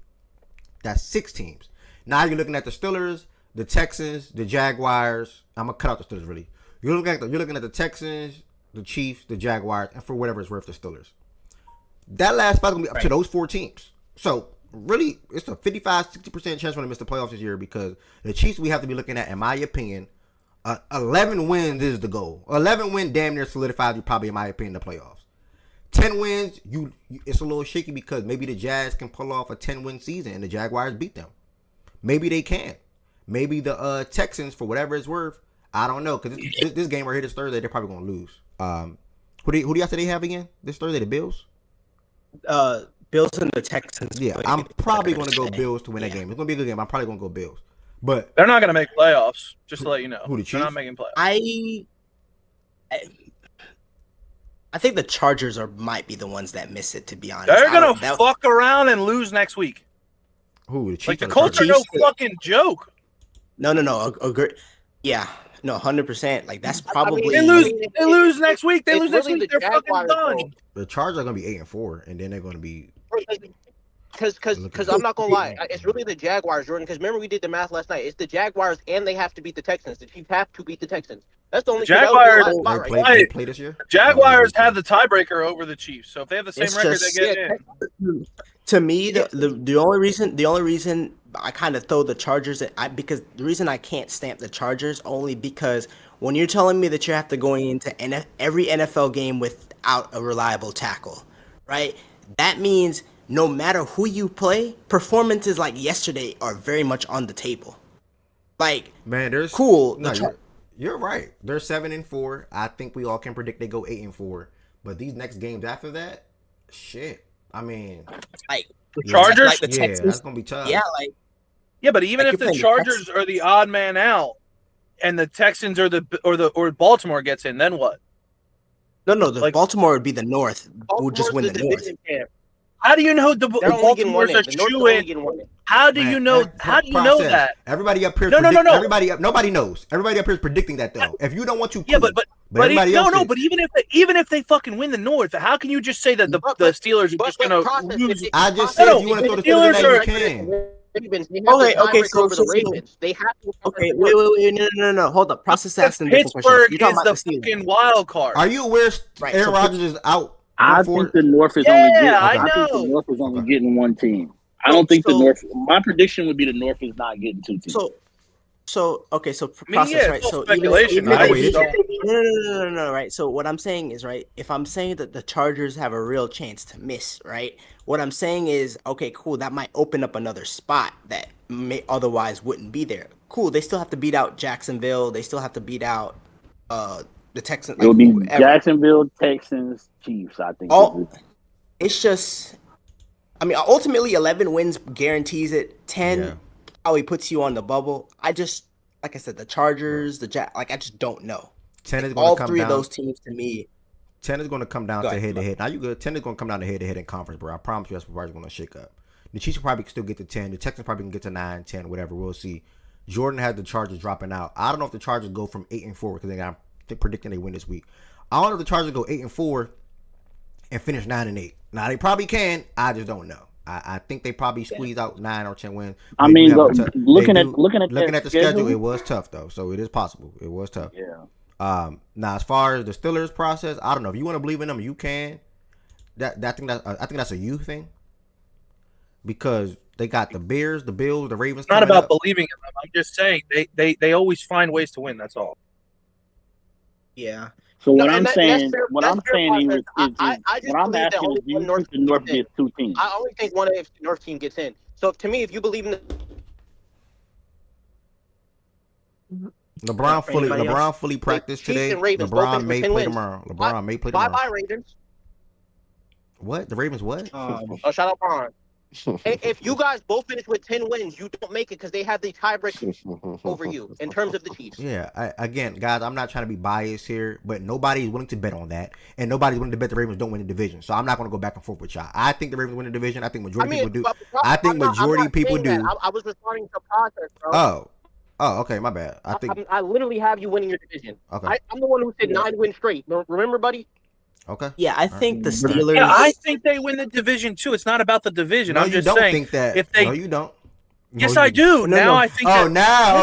That's 6 teams. Now you're looking at the Steelers, the Texans, the Jaguars. I'm going to cut out the Steelers, really. You're looking at the Texans, the Chiefs, the Jaguars, and for whatever it's worth, the Steelers. That last spot's going to be up to those 4 teams. So, really, it's a 55-60% chance we're going to miss the playoffs this year, because the Chiefs we have to be looking at, in my opinion, 11 wins is the goal. 11 win damn near solidifies you probably, in my opinion, the playoffs. 10 wins, it's a little shaky, because maybe the Jazz can pull off a 10-win season and the Jaguars beat them. Maybe they can. Maybe the Texans, for whatever it's worth, I don't know, because this game right here this Thursday, they're probably going to lose. Who do y'all say they have again this Thursday? The Bills. Bills and the Texans. Yeah, I'm probably going to go Bills to win that game. It's going to be a good game. I'm probably going to go Bills. But they're not going to make playoffs. Just to let you know, who the Chiefs? They're not making playoffs. I think the Chargers might be the ones that miss it. To be honest, they're going to fuck around and lose next week. Who the Chiefs? Like the Colts are no fucking joke. No. Yeah. No, 100%. Like that's probably they lose next week. They lose next week. They're fucking done. The Chargers are gonna be 8-4, and then they're gonna be. Because I'm not gonna lie, it's really the Jaguars, Jordan. Because remember we did the math last night. It's the Jaguars, and they have to beat the Texans. The Chiefs have to beat the Texans. That's the only Jaguars. They play this year. Jaguars have the tiebreaker over the Chiefs, so if they have the same record, they get in. To me, the only reason I kind of throw the Chargers because the reason I can't stamp the Chargers only because when you're telling me that you have to go into every NFL game without a reliable tackle, right? That means no matter who you play, performances like yesterday are very much on the table. Like, man, there's cool. No, you're right. They're 7-4. I think we all can predict they go 8-4. But these next games after that, shit. I mean, like the Chargers, like the Texans, that's gonna be tough. Yeah, but even if the Chargers are the odd man out, and the Texans or Baltimore gets in, then what? No, Baltimore would be the North. We'll just win the North. How do you know the Baltimore's a shoe-in? How do you know? How do you know that? Everybody up here. No. Nobody knows. Everybody up here is predicting that though. If you don't want to, yeah, but even if they fucking win the North, how can you just say that the Steelers are just gonna lose? I just said if you want to throw the Steelers in there, you can. Okay, so they have to. Okay, wait, no, hold up. Process asking different questions. Pittsburgh is the fucking wild card. Are you aware Aaron Rodgers is out? I think the North is only getting. I think the North is only getting one team. I don't think the North. My prediction would be the North is not getting two teams. So process, right? So speculation. No, right. So what I'm saying is, right, if I'm saying that the Chargers have a real chance to miss, right, what I'm saying is, okay, cool, that might open up another spot that may otherwise wouldn't be there. Cool, they still have to beat out Jacksonville. They still have to beat out the Texans. It'll be Jacksonville, Texans, Chiefs. I think. It's just, I mean, ultimately 11 wins guarantees it. 10 probably puts you on the bubble. I just, like I said, the Chargers, I just don't know. 10 is going all to come three down. of those teams to me. 10 is going to come down to head-to-head. Now you good. 10 is going to come down to head-to-head in conference, bro. I promise you that's what's going to shake up. The Chiefs will probably still get to 10. The Texans probably can get to 9, 10, whatever. We'll see. Jordan had the Chargers dropping out. I don't know if the Chargers go from 8-4 because I'm predicting they win this week. I don't know if the Chargers go 8-4 and finish 9-8. Now they probably can. I just don't know. I think they probably squeeze out 9 or 10 wins. I mean, looking at the schedule, it was tough though. So it is possible. It was tough. Yeah. Now as far as the Steelers process, I don't know. If you want to believe in them, you can. I think that's a you thing because they got the Bears, the Bills, the Ravens. It's not about believing in them. I'm just saying they always find ways to win. That's all. Yeah. So what I'm saying is, what I'm asking is, do you think the North gets two teams? I only think one of the North team gets in. So to me, if you believe in LeBron fully practiced today. LeBron may play tomorrow. LeBron may play tomorrow. Bye, Ravens. What? The Ravens what? Shout out Bron. If you guys both finish with 10 wins, you don't make it because they have the tiebreaker over you in terms of the Chiefs. Yeah, again, guys, I'm not trying to be biased here, but nobody is willing to bet on that, and nobody's willing to bet the Ravens don't win the division. So I'm not going to go back and forth with y'all. I think the Ravens win the division. I think majority people do. I think majority people do. I was responding to process, bro. Oh, okay, my bad. I literally have you winning your division. Okay. I'm the one who said 9 wins straight. Remember, buddy? Okay. Yeah, I think the Steelers. Yeah, I think they win the division too. It's not about the division. No, I'm just you don't saying. Think that. If they, no, you don't. Yes, I do. Now I think. Oh, that, now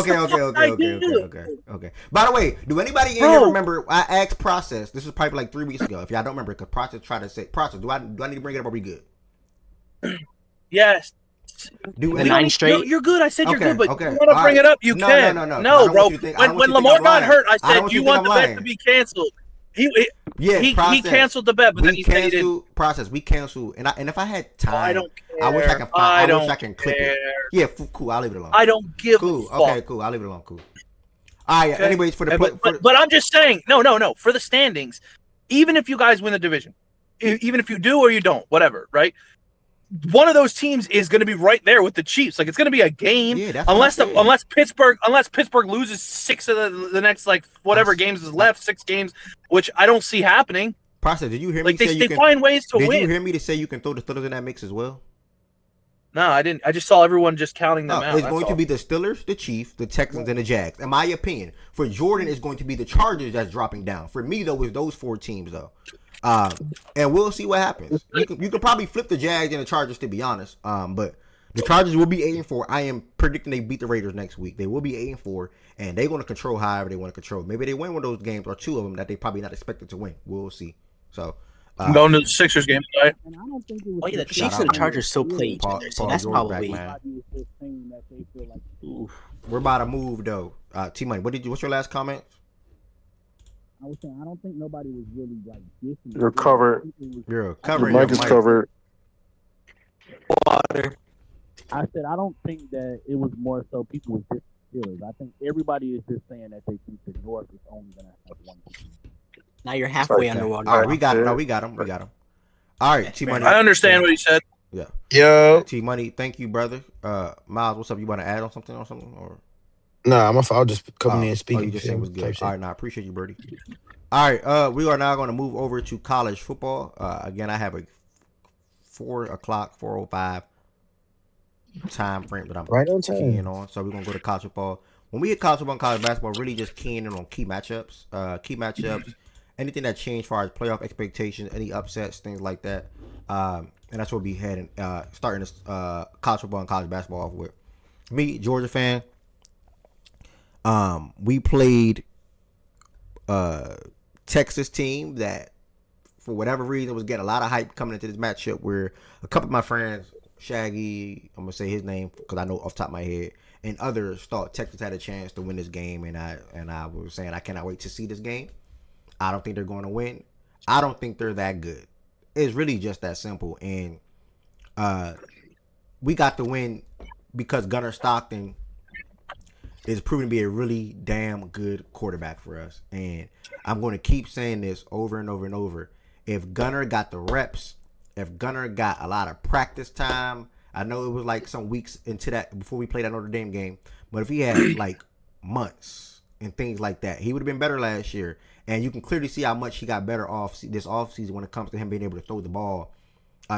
okay. By the way, do anybody in here remember? I asked Process. This was probably like 3 weeks ago. If y'all don't remember, because Process tried to say, Process, do I need to bring it up? Or are we good? Yes. Do 9 straight? You're good. I said you're good, but okay. you want to bring it up? You can. No, bro. When Lamar got hurt, I said you want the bet to be canceled. He canceled the bet, but then he said he didn't. Process. We canceled, and if I had time, I don't care. I wish I could. I wish I can clip it. Yeah, cool. I'll leave it alone. I don't give a fuck. Okay, cool. I'll leave it alone. Cool. All right. Okay. Anyways, but I'm just saying, no. For the standings, even if you guys win the division, even if you do or you don't, whatever, right? One of those teams is going to be right there with the Chiefs. Like it's going to be a game, unless Pittsburgh loses 6 of the next like whatever games is left, 6 games, which I don't see happening. Process, did you hear me? Like they find ways to win. Did you hear me to say you can throw the Steelers in that mix as well? No, I didn't. I just saw everyone just counting them out. It's going to be the Steelers, the Chiefs, the Texans, and the Jags. In my opinion, for Jordan, it's going to be the Chargers that's dropping down. For me, though, it's those 4 teams though. And we'll see what happens. You can probably flip the Jags and the Chargers, to be honest. But the Chargers will be 8-4. I am predicting they beat the Raiders next week. They will be 8-4, and they're going to control however they want to control. Maybe they win one of those games or 2 of them that they probably not expected to win. We'll see. So I'm going to the Sixers game tonight. Oh yeah, the Chiefs and the Chargers still play each other, so that's probably. We're about to move though. T Money, what's your last comment? I was saying I don't think nobody was really like dissing. You're covered. You're covered. Your mic is covered. Water. I said I don't think that it was more so people was dissing Steelers. I think everybody is just saying that they think the North is only gonna have one team. Now you're halfway underwater. All right, we got him. No, we got him. All right, T Money. I understand what he said. Yeah. Yo. T Money, thank you, brother. Miles, what's up? You want to add on something or? Nah, I'm I'll just coming in and speaking. You just said it was good. All right, I appreciate you, Birdie. All right, we are now going to move over to college football. Again, I have a 4:05 time frame that I'm right on time. keying on. So we're gonna go to college football. When we hit college football and college basketball, really just keying in on key matchups. Anything that changed as far as playoff expectations, any upsets, things like that. And that's what we heading starting this college football and college basketball off with. Me, Georgia fan. We played Texas team that for whatever reason was getting a lot of hype coming into this matchup where a couple of my friends, Shaggy, I'm gonna say his name because I know off the top of my head, and others thought Texas had a chance to win this game, and I was saying I cannot wait to see this game. I don't think they're going to win. I don't think they're that good. It's really just that simple. And we got the win because Gunnar Stockton is proven to be a really damn good quarterback for us. And I'm going to keep saying this over and over and over. If Gunnar got the reps, if Gunnar got a lot of practice time, I know it was like some weeks into that before we played that Notre Dame game, but if he had like months and things like that, he would have been better last year. And you can clearly see how much he got better off this offseason when it comes to him being able to throw the ball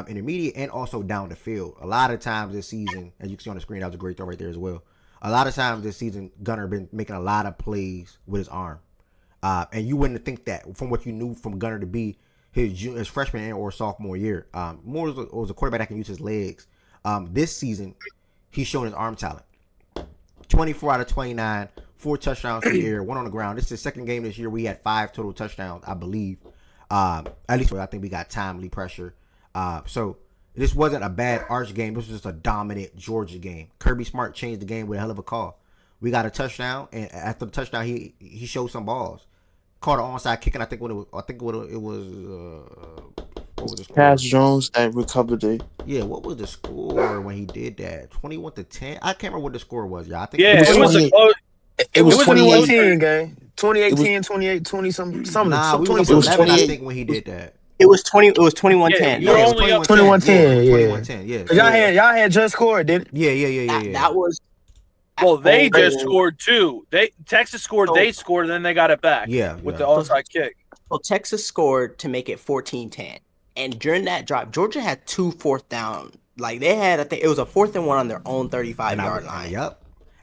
intermediate and also down the field. A lot of times this season, as you can see on the screen, that was a great throw right there as well. A lot of times this season, Gunnar been making a lot of plays with his arm. And you wouldn't think that from what you knew from Gunnar to be his freshman or sophomore year. More was a quarterback that can use his legs. This season, he's shown his arm talent. 24 out of 29, 4 touchdowns in the air, 1 on the ground. This is the second game this year we had 5 total touchdowns, I believe. At least I think we got timely pressure. So this wasn't a bad Arch game. This was just a dominant Georgia game. Kirby Smart changed the game with a hell of a call. We got a touchdown, and after the touchdown, he showed some balls. Caught an onside kick, and I think what it was Cass Jones that recovered it. Yeah, what was the score when he did that? 21-10. I can't remember what the score was, y'all. I think it was 2018 game. 2018, 28-20 something. Nah, we was 11, I think, when he did that. It was 21-10. Yeah, 21-10. Yeah. Cause y'all had just scored, didn't? Yeah. That was. Well, they just scored too. Texas scored, they scored, and then they got it back. With the onside kick. Well, Texas scored to make it 14-10, and during that drive, Georgia had 2 fourth down. Like they had, I think it was a 4th and 1 on their own 35-yard line. Yep.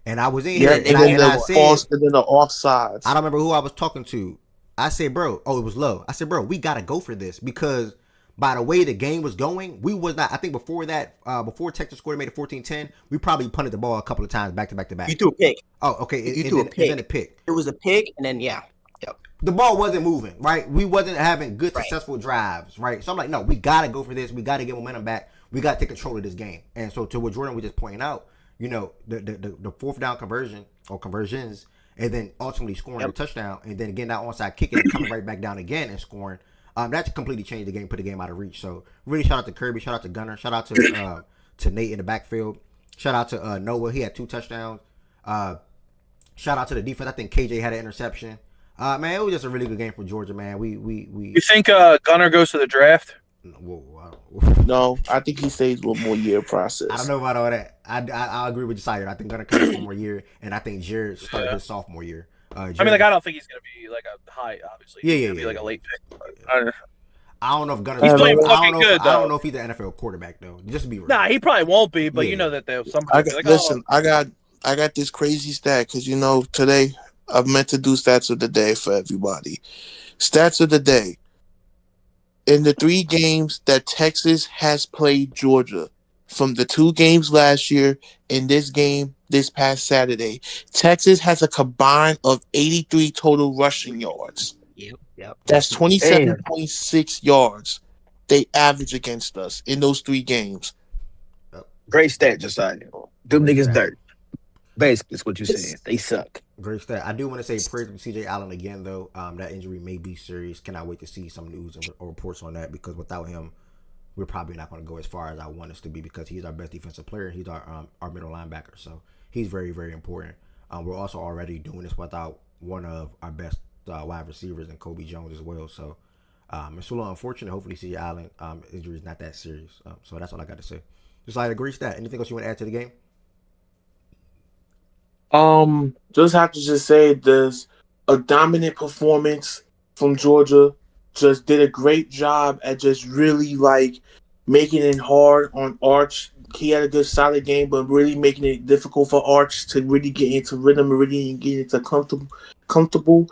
And I was in here, and I said, the offsides. I don't remember who I was talking to. I said, bro, it was Low. I said, bro, we got to go for this because by the way the game was going, we was not, I think before that, before Texas scored and made it 14-10, we probably punted the ball a couple of times back to back to back. You threw a pick. Oh, okay. You threw a pick. And then a pick. It was a pick, and then, yeah. Yep. The ball wasn't moving, right? We wasn't having good, successful drives, right? So I'm like, no, we got to go for this. We got to get momentum back. We got to take control of this game. And so to what Jordan was just pointing out, you know, the fourth down conversion or conversions, and then ultimately scoring a touchdown, and then getting that onside kick and coming right back down again and scoring. That completely changed the game, put the game out of reach. So really shout out to Kirby, shout out to Gunnar, shout out to Nate in the backfield, shout out to Noah. He had 2 touchdowns. Shout out to the defense. I think KJ had an interception. Man, it was just a really good game for Georgia, man. You think Gunner goes to the draft? No, I think he stays one more year process. I don't know about all that. I agree with Josiah. I think Gunner comes one more year, and I think Jared started his sophomore year. I mean, like, I don't think he's gonna be like a high. Obviously, Yeah, he's yeah, gonna be yeah, like yeah. a late pick. But I don't know if Gunner's. He's playing I fucking don't know. good, I don't though. know if he's an NFL quarterback though. Just to be real. Nah, he probably won't be. But Yeah. you know that there's somebody. I Be got, like, listen, I got this crazy stat because today I meant to do stats of the day for everybody. Stats of the day. In the 3 games that Texas has played Georgia, from the 2 games last year and this game this past Saturday, Texas has a combined of 83 total rushing yards. Yep. That's 27.6 yards they average against us in those 3 games. Great stat, Josiah. Them niggas dirt. Basically, that's what you're saying. They suck. Great stat. I do want to say praise to CJ Allen again, though. That injury may be serious. Cannot wait to see some news or reports on that because without him, we're probably not going to go as far as I want us to be because he's our best defensive player. He's our middle linebacker, so he's very, very important. We're also already doing this without one of our best wide receivers and Kobe Jones as well. So it's a little unfortunate. Hopefully, CJ Allen injury is not that serious. So that's all I got to say. Just like a great stat. Anything else you want to add to the game? Just have to just say there's a dominant performance from Georgia. Just did a great job at just really making it hard on Arch. He had a good solid game, but really making it difficult for Arch to really get into rhythm and really get into comfortable.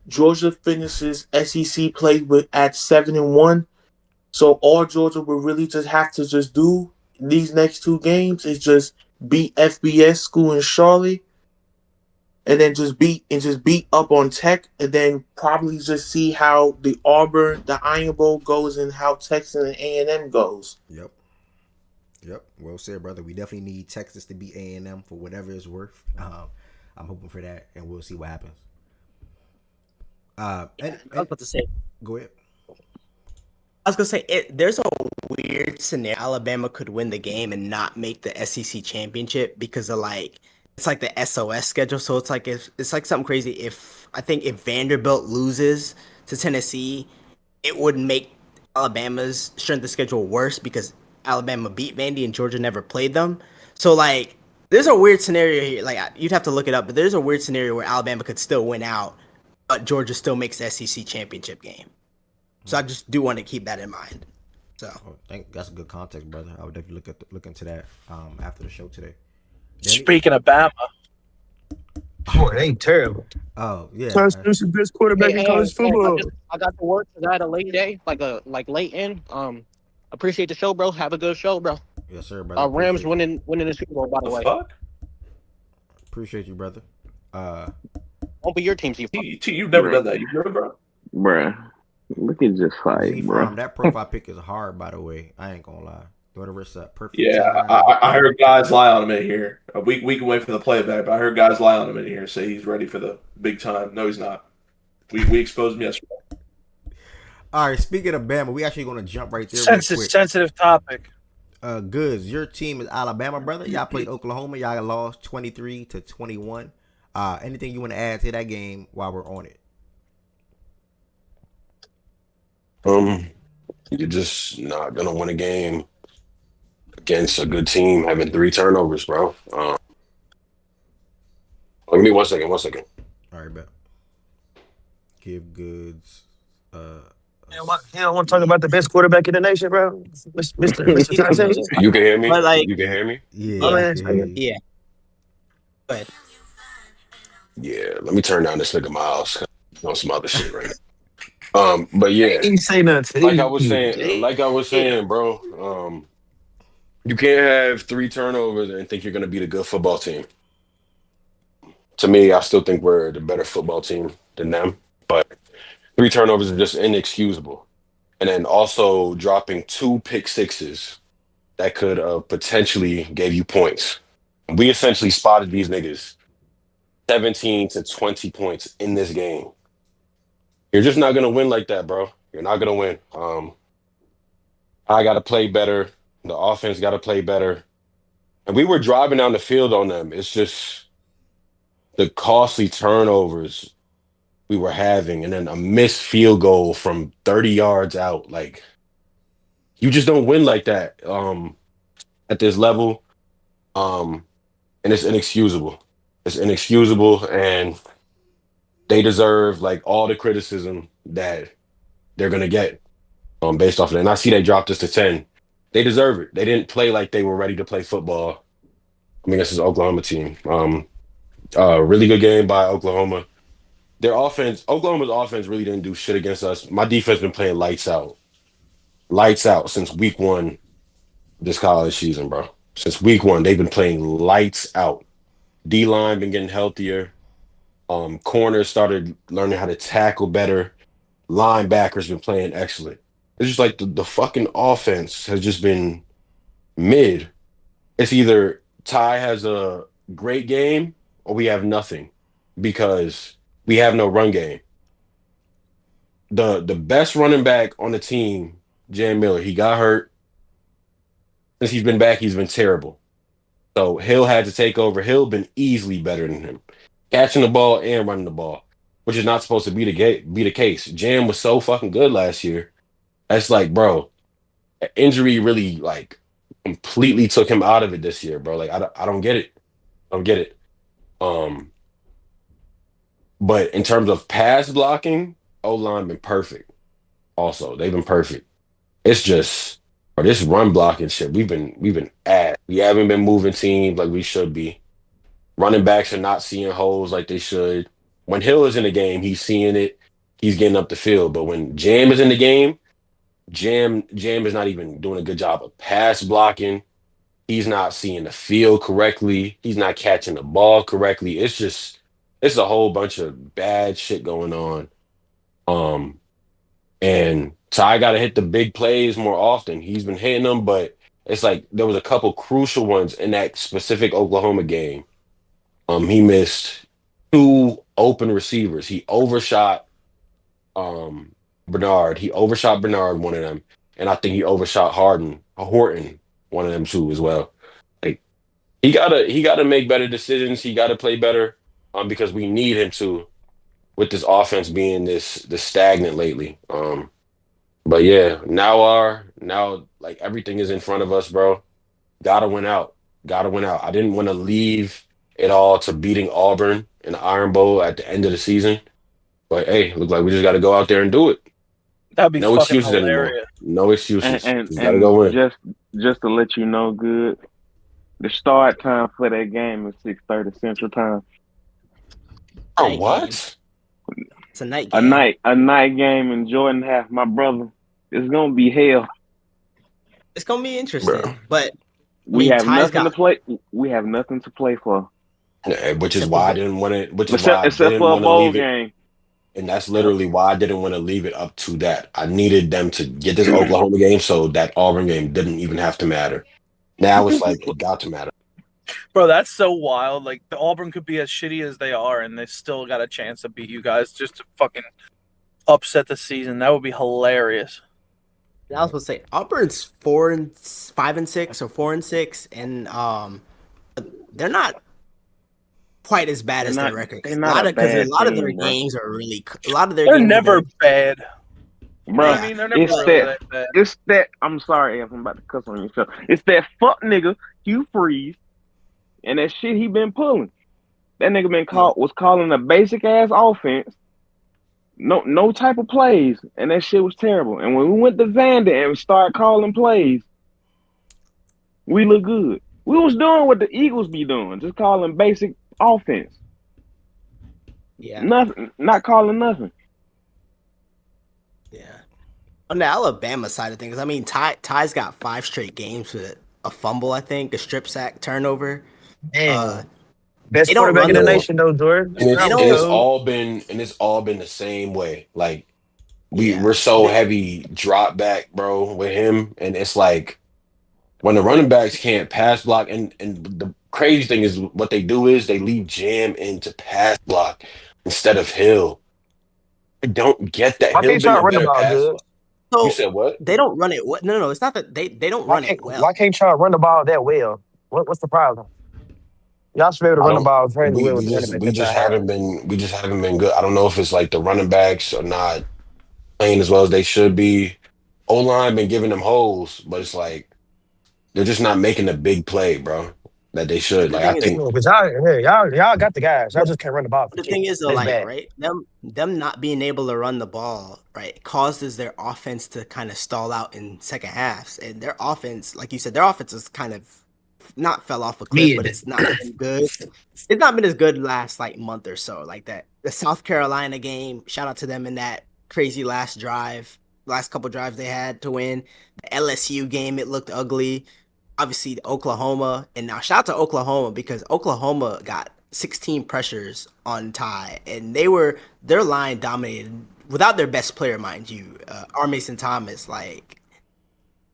Georgia finishes SEC play at 7-1. So all Georgia will really just have to just do these next 2 games is just beat FBS school in Charlotte, and then just beat up on Tech, and then probably just see how the Auburn, the Iron Bowl goes, and how Texas and A&M goes. Yep. Well said, brother. We definitely need Texas to beat A&M for whatever it's worth. I'm hoping for that, and we'll see what happens. I was about to say. Go ahead. I was gonna say there's a weird scenario. Alabama could win the game and not make the SEC championship because of it's like the SOS schedule. So it's like it's like something crazy. If Vanderbilt loses to Tennessee, it would make Alabama's strength of schedule worse because Alabama beat Vandy and Georgia never played them. So there's a weird scenario here. You'd have to look it up, but there's a weird scenario where Alabama could still win out, but Georgia still makes the SEC championship game. So I just do want to keep that in mind. So I think that's a good context, brother. I would definitely look into that after the show today. Speaking of Bama, Oh, it ain't terrible. Oh yeah, This is the best quarterback in college football. I got to work because I had a late day, late in. Appreciate the show, bro. Have a good show, bro. Yes, sir, brother. Rams winning the Super Bowl, by the way. Fuck? Appreciate you, brother. Won't be your team, You've never done that. You've never, bro. Bruh. Look at just fight, bro. That profile pic is hard, by the way. I ain't gonna lie. Whatever it's perfect. Yeah, I heard guys lie on him in here. We can wait for the playback, but I heard guys lie on him in here, say he's ready for the big time. No, he's not. We exposed him yesterday. All right, speaking of Bama, we actually gonna jump right there. Real quick. Sensitive topic. Goods. Your team is Alabama, brother. Y'all played Oklahoma. Y'all lost 23-21. Anything you want to add to that game while we're on it? You're just not gonna win a game against a good team having 3 turnovers, bro. Give me 1 second. All right, bet. Give Goods. You don't want to talk about the best quarterback in the nation, bro? Mr. Tyson? You can hear me? But You can hear me? Yeah. Yeah. Go ahead. Yeah, let me turn down this nigga Miles on some other shit right now. But yeah, He ain't say nothing. like I was saying, bro. You can't have 3 turnovers and think you're gonna beat a good football team. To me, I still think we're the better football team than them, but 3 turnovers are just inexcusable. And then also dropping 2 pick sixes that could potentially gave you points. We essentially spotted these niggas 17 to 20 points in this game. You're just not gonna win like that, bro. You're not gonna win. I gotta play better. The offense gotta play better. And we were driving down the field on them. It's just the costly turnovers we were having, and then a missed field goal from 30 yards out. Like, you just don't win like that at this level. And it's inexcusable. It's inexcusable, and they deserve like all the criticism that they're gonna get based off of that. And I see they dropped us to 10. They deserve it. They didn't play like they were ready to play football. I mean, this is Oklahoma team. Really good game by Oklahoma. Oklahoma's offense really didn't do shit against us. My defense been playing lights out since week one this college season, bro. Since week one, they've been playing lights out. D line been getting healthier. Corners started learning how to tackle better. Linebackers been playing excellent. It's just like the fucking offense has just been mid. It's either Ty has a great game or we have nothing because we have no run game. The best running back on the team, Jan Miller, he got hurt. Since he's been back, he's been terrible. So Hill had to take over. Hill been easily better than him, catching the ball and running the ball, which is not supposed to be the case. Jam was so fucking good last year. That's like, bro, injury really like completely took him out of it this year, bro. Like I don't get it. I don't get it. But in terms of pass blocking, O-line been perfect. Also, they've been perfect. It's just, or this run blocking shit, we've been at. We haven't been moving teams like we should be. Running backs are not seeing holes like they should. When Hill is in the game, he's seeing it. He's getting up the field. But when Jam is in the game, Jam is not even doing a good job of pass blocking. He's not seeing the field correctly. He's not catching the ball correctly. It's a whole bunch of bad shit going on. And Ty got to hit the big plays more often. He's been hitting them, but it's like there was a couple crucial ones in that specific Oklahoma game. He missed 2 open receivers. He overshot Bernard. He overshot Bernard, one of them, and I think he overshot Horton, one of them too as well. Like he gotta make better decisions. He gotta play better because we need him to, with this offense being this stagnant lately. But yeah, now like everything is in front of us, bro. Gotta win out. Gotta win out. I didn't want to leave it all to beating Auburn in the Iron Bowl at the end of the season. But hey, look like we just gotta go out there and do it. That'd be No fucking excuses anymore. hilarious. No excuses. And Just gotta go win. just to let you know, good. The start time for that game is 6:30 Central Time. Oh, what? It's a night game. A night game in Jordan half. My brother, it's gonna be hell. It's gonna be interesting, but We have Ty's nothing to play. We have nothing to play for. Which is why I didn't want to. Which is Except- why I except didn't for a want to bowl leave it. game. And that's literally why I didn't want to leave it up to that. I needed them to get this Oklahoma game so that Auburn game didn't even have to matter. Now it's like it got to matter. Bro, that's so wild. Like the Auburn could be as shitty as they are, and they still got a chance to beat you guys just to fucking upset the season. That would be hilarious. I was supposed to say Auburn's 5-6 or 4-6, and they're not quite as bad as their record. They're A not lot a of because a bad lot of their team, bro. games are really a lot of their They're games never bad. Bro, I mean, they're never it's really that, that bad. it's that. I'm sorry if I'm about to cuss on your show. It's that fuck nigga Hugh Freeze and that shit he been pulling. That nigga was calling a basic ass offense. No type of plays, and that shit was terrible. And when we went to Vander and we started calling plays, we look good. We was doing what the Eagles be doing, just calling basic offense. Yeah. Nothing, not calling nothing. On the Alabama side of things, I mean, Ty's got 5 straight games with a fumble, I think, a strip sack turnover. Best they don't quarterback run in the the nation, though, Jordan. And it's all been the same way. Like we're so heavy drop back, bro, with him, and it's like when the running backs can't pass block, and the crazy thing is what they do is they leave Jam into pass block instead of Hill. I don't get that. Why Hill can't been y'all a run the better ball pass good? block. You said what? They don't run it. No, it's not that they don't run it well. Why can't y'all run the ball that well? What's the problem? Y'all should be able to I run the don't. ball very We well we with the running just back we that just y'all have. haven't been we just haven't been good. I don't know if it's like the running backs are not playing as well as they should be. O line been giving them holes, but it's like they're just not making a big play, bro. That they But should. the Like I thing is, think No, because y'all got the guys. Y'all but just can't run the ball for the shit. thing is though, That's like, bad. right, them not being able to run the ball, right, causes their offense to kind of stall out in second halves. And their offense, like you said, their offense is kind of not fell off a cliff, but Mid. it's not been good. It's not been as good last like month or so. Like that, the South Carolina game, shout out to them in that crazy last couple drives they had to win. The LSU game, it looked ugly. Obviously, the Oklahoma, and now shout out to Oklahoma because Oklahoma got 16 pressures on Ty, and their line dominated without their best player, mind you, R. Mason Thomas. Like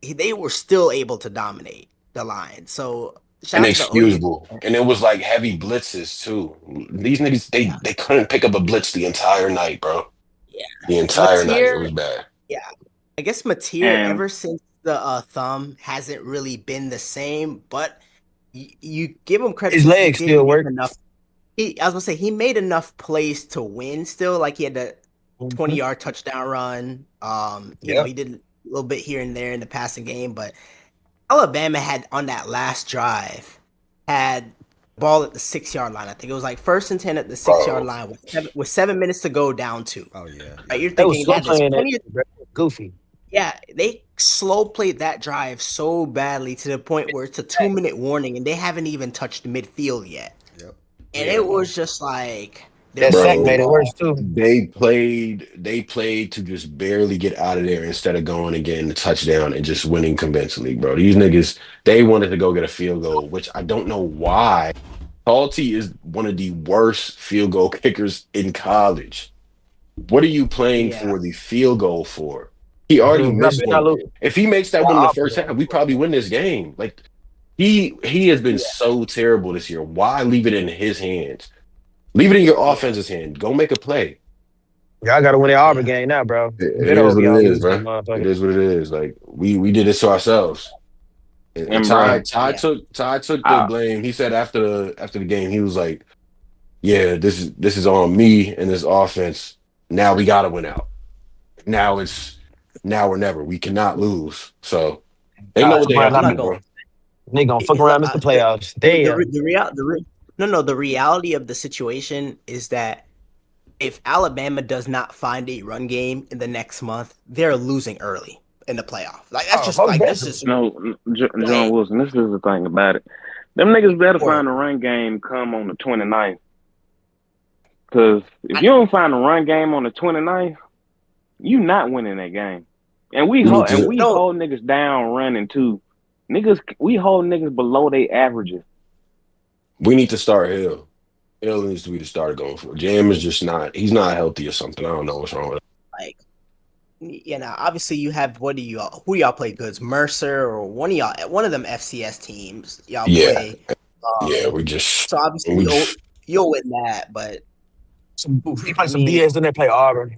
they were still able to dominate the line. So shout out to the OU. inexcusable. And it was like heavy blitzes too. These niggas they couldn't pick up a blitz the entire night, bro. Yeah, The entire night. It Mateer. was bad. Yeah, I guess Mateer And ever since the thumb hasn't really been the same, but you give him credit His because he legs did still make work. enough. I was gonna say he made enough plays to win. Still, like he had the 20-yard touchdown run. Yeah. He did a little bit here and there in the passing game, but Alabama had on that last drive had ball at the 6-yard line. I think it was like 1st and 10 at the 6-yard line with 7 minutes to go down 2. Oh yeah. Right, you're They was thinking slow that there's playing that plenty of shit, bro. Goofy. yeah, they slow played that drive so badly to the point where it's a 2-minute warning and they haven't even touched midfield yet. Yep. And it was just like That sack made it worse too. They played to just barely get out of there instead of going and getting the touchdown and just winning convincingly, bro. These niggas, they wanted to go get a field goal, which I don't know why. Talty is one of the worst field goal kickers in college. What are you playing for the field goal for? He already missed one. If he makes that one in the first half, we probably win this game. Like he has been so terrible this year. Why leave it in his hands? Leave it in your offense's hand. Go make a play. Y'all got to win the Auburn game now, bro. It is what it is, bro. It is what it is. Like we did this to ourselves. And Ty took the blame. He said after the game, he was like, "Yeah, this is on me and this offense. Now we got to win out. Now or never. We cannot lose." So they know what they have to do, bro. They gonna fuck around, miss the playoffs. Damn. The reality of the situation is that if Alabama does not find a run game in the next month, they're losing early in the playoff. Like that's just no, John Wilson. This is the thing about it. Them niggas better find a run game come on the 29th. Because if you don't find a run game on the 29th, you not winning that game. And we hold niggas down running too. We hold niggas below their averages. We need to start Hill. Hill needs to be the starter going for. Jam is just not. He's not healthy or something. I don't know what's wrong with him. like, obviously you have who y'all play goods, Mercer or one of them FCS teams y'all play. We just so obviously you'll win that, but we play some BS, then they play Auburn.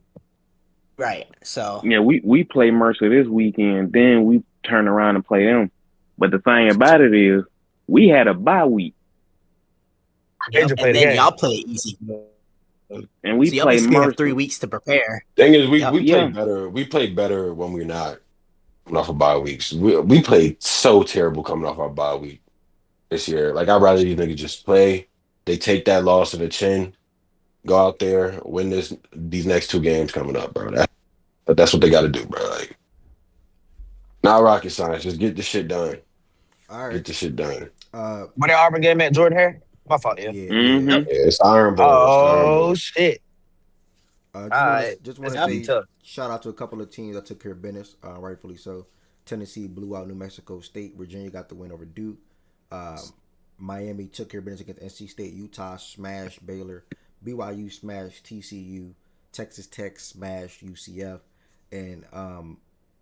Right. So yeah, we play Mercer this weekend, then we turn around and play them. But the thing about it is, we had a bye week. And then y'all play easy. And we so play Mercer. Mercer. Have 3 weeks to prepare. Thing is, we play better. We play better when we're not coming off of bye weeks. We played so terrible coming off our bye week this year. Like I'd rather these niggas just play. They take that loss to the chin, go out there, win these next 2 games coming up, bro. That's what they got to do, bro. Like, not rocket science. Just get the shit done. All right. Get the shit done. Where the Auburn game at, Jordan Hare? My fault, yeah. Yeah, it's Iron Bowl. Oh, shit. Just want to say shout out to a couple of teams that took care of business, rightfully so. Tennessee blew out New Mexico State. Virginia got the win over Duke. Miami took care of business against NC State. Utah smashed Baylor. BYU smashed TCU. Texas Tech smashed UCF. And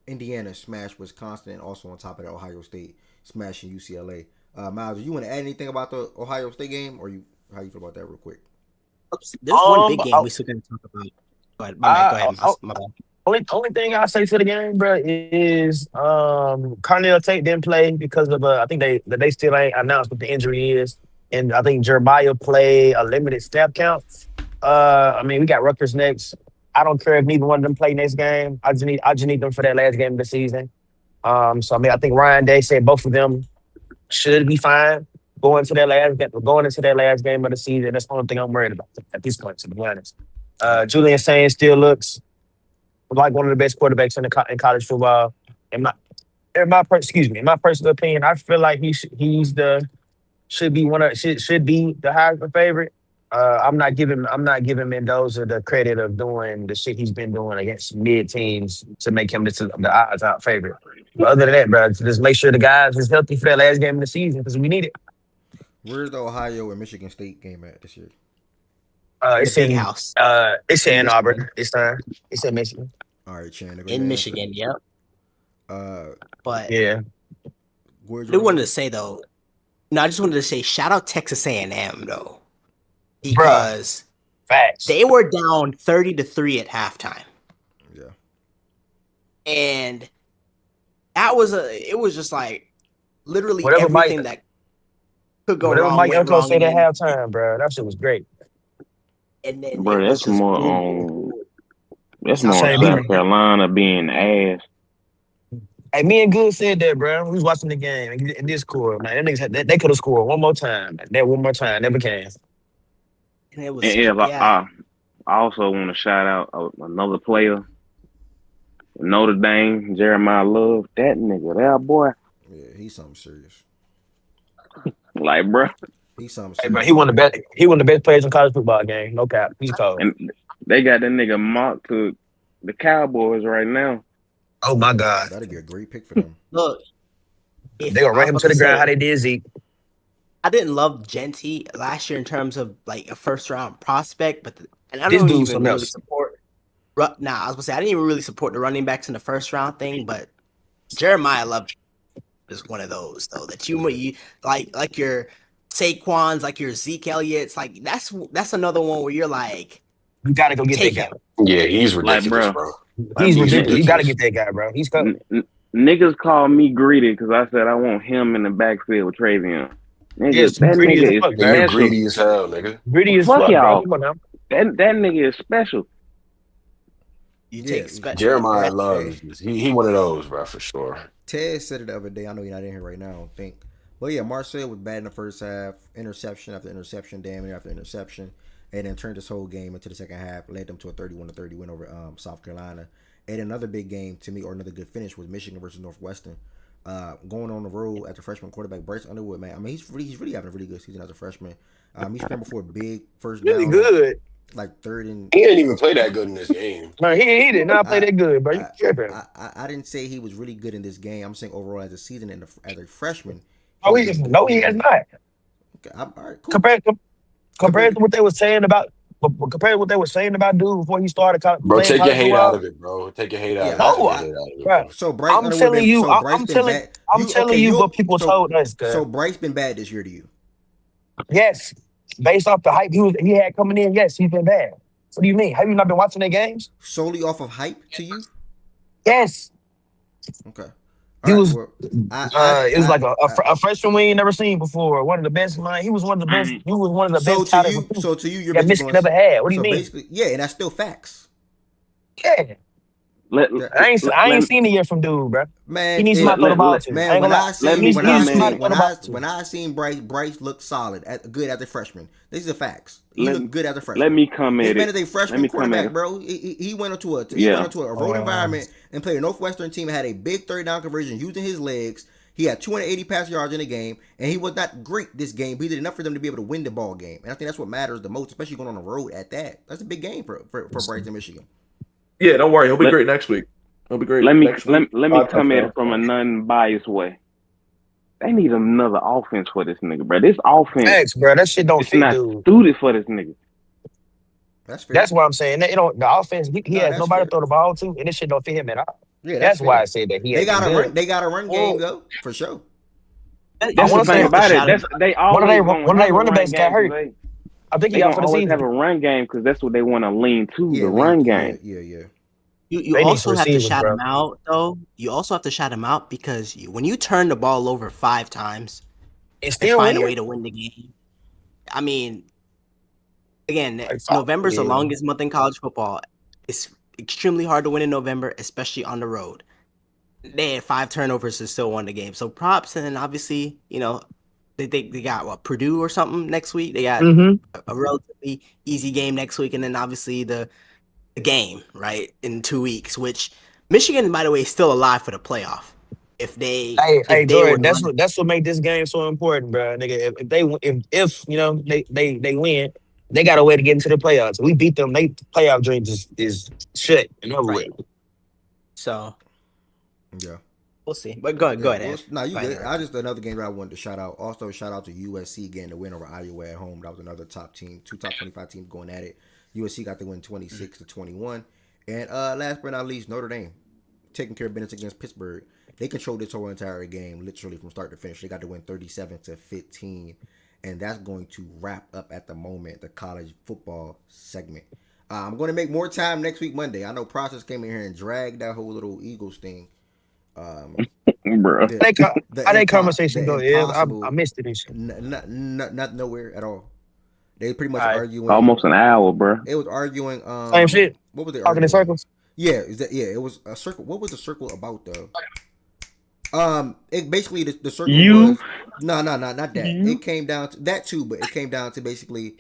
Indiana smashed Wisconsin. And also on top of that, Ohio State smashing UCLA. Miles, do you want to add anything about the Ohio State game, or how you feel about that real quick? There's one big game we still got to talk about. Go ahead. My bad. Only thing I say to the game, bro, is Carnell Tate didn't play because of I think they still ain't announced what the injury is. and I think Jeremiah play a limited snap count. I mean, we got Rutgers next. I don't care if neither one of them play next game. I just need them for that last game of the season. So I mean, I think Ryan Day said both of them should be fine going into that last game of the season. That's the only thing I'm worried about at this point, to be honest. Julian Sainz still looks like one of the best quarterbacks in college football. In my personal opinion, I feel like should be the Heisman favorite. I'm not giving Mendoza the credit of doing the shit he's been doing against mid teams to make him the odds out favorite. But other than that, bro, just make sure the guys is healthy for that last game of the season because we need it. Where's the Ohio and Michigan State game at this year? It's in house. It's in Auburn this time. It's in Michigan. All right, Chan. In Michigan, yep. But yeah, I wanted to say though. No, I just wanted to say shout out Texas A&M though, because facts. They were down 30-3 at halftime. Yeah, and it was just like literally whatever everything that could go whatever wrong. Mike Elko said at halftime, bro. That shit was great. And then bro, that's more on South Carolina being ass. Hey, me and Good said that, bro. We was watching the game in Discord. Man, that niggas they could have scored one more time. That one more time never can. And it was, I also want to shout out another player, Notre Dame, Jeremiah Love. That nigga, that boy. Yeah, he's something serious. Like, bro. He's something serious. serious. Bro, he won the best players in college football game. No cap. He's cold. And they got that nigga mocked to the Cowboys right now. Oh my God. That'd be a great pick for them. Look, they gonna run him to the ground how they did Zeke. I didn't love Genty last year in terms of like a first round prospect, but I This don't dude's even something really else. support. I was gonna say I didn't even really support the running backs in the first round thing, but Jeremiah Love is one of those though that you like your Saquons, like your Zeke Elliott's, like that's another one where you're like, you gotta go get that guy. Yeah, he's ridiculous, like, bro. He's ridiculous. You gotta get that guy, bro. He's coming. Niggas call me greedy because I said I want him in the backfield with Travion. Yes, That greedy nigga as fuck, is man. special. Greedy as hell, nigga. Greedy as Fuck fuck, y'all. bro. Come on now. That nigga is special. You take special. Jeremiah Love, he one of those, bro, for sure. Ted said it the other day. I know you're not in here right now, I don't think. But yeah, Marcel was bad in the first half. Interception after interception, damn near after interception. And then turned this whole game into the second half. Led them to a 31-30 win over South Carolina. And another big game to me, or another good finish, was Michigan versus Northwestern. Going on the road as a freshman quarterback, Bryce Underwood, man. I mean, he's really having a really good season as a freshman. He scrambled for a big first down. Really good. Like third and... He didn't even play that good in this game. No, he did not play that good, bro. You tripping. I didn't say he was really good in this game. I'm saying overall as a season and as a freshman. No, he has not. Okay, all right, cool. Compared to what they were saying about dude before he started college. Bro, take your hate out of it, bro. Take your hate out of it. Bro. So Bryce I'm telling you, I'm telling you what people told us. So Bryce been bad this year to you? Yes, based off the hype he had coming in. Yes, he's been bad. What do you mean? Have you not been watching their games? Solely off of hype to you? Yes. Okay. He was. It was like a freshman we ain't never seen before. One of the best. Man, he was one of the best. He was one of the best. So to you, you're that Michigan never had. What do you mean? Yeah, and that's still facts. Yeah. I ain't seen it yet from dude, bro. Man, he needs to throw the ball to. Man, when I seen Bryce look solid, good as a freshman. These are facts. He looked good as a freshman. Let me come at it. He's been as a freshman quarterback, bro. He went into a road environment and played a Northwestern team and had a big third down conversion using his legs. He had 280 pass yards in the game, and he was not great this game, but he did enough for them to be able to win the ball game. And I think that's what matters the most, especially going on the road at that. That's a big game for Bryce in Michigan. Yeah, don't worry. He'll be great next week. He'll be great. Let me come at it from a non-biased way. They need another offense for this nigga, bro. This offense, thanks, bro. That shit don't fit, not dude. Suited for this nigga. That's fair. That's what I'm saying. The offense, he has nobody to throw the ball to, and this shit don't fit him at all. Yeah, that's why I said that he. They got a run game though, for sure. That's the thing about it. They always one of they running backs got hurt. I think he out for the season. They have a run game because that's what they want to lean to, the run game. Yeah. You also have to shout him out, though. You also have to shout him out because when you turn the ball over 5 times and still find a way to win the game, I mean, again, Like, November's the yeah. longest month in college football. It's extremely hard to win in November, especially on the road. They had 5 turnovers and still won the game. So props, and then obviously, they got what, Purdue or something next week. They got a relatively easy game next week, and then obviously the game right in 2 weeks. Which Michigan, by the way, is still alive for the playoff. If they Hey, were Jordan, to that's what make this game so important, bro. Nigga, if they win, they got a way to get into the playoffs. We beat them, they playoff dreams is shit and over with. So Yeah. we'll see. But go ahead. Well, nah, you Go ahead, good. I just another game that I wanted to shout out. Also, shout out to USC getting the win over Iowa at home. That was another top team, 2 top 25 teams going at it. USC got the win 26-21. And last but not least, Notre Dame taking care of business against Pittsburgh. They controlled this whole entire game, literally from start to finish. They got to win 37-15, and that's going to wrap up at the moment the college football segment. I'm going to make more time next week Monday. I know Process came in here and dragged that whole little Eagles thing. Bro, how that conversation go? Yeah, I missed it. Not nowhere at all. They pretty much All right. arguing almost an hour, bro. It was arguing. Same shit. What was they Talking arguing? in circles. Yeah, it was a circle. What was the circle about though? It basically the circle was not that. It came down to that too, but it came down to basically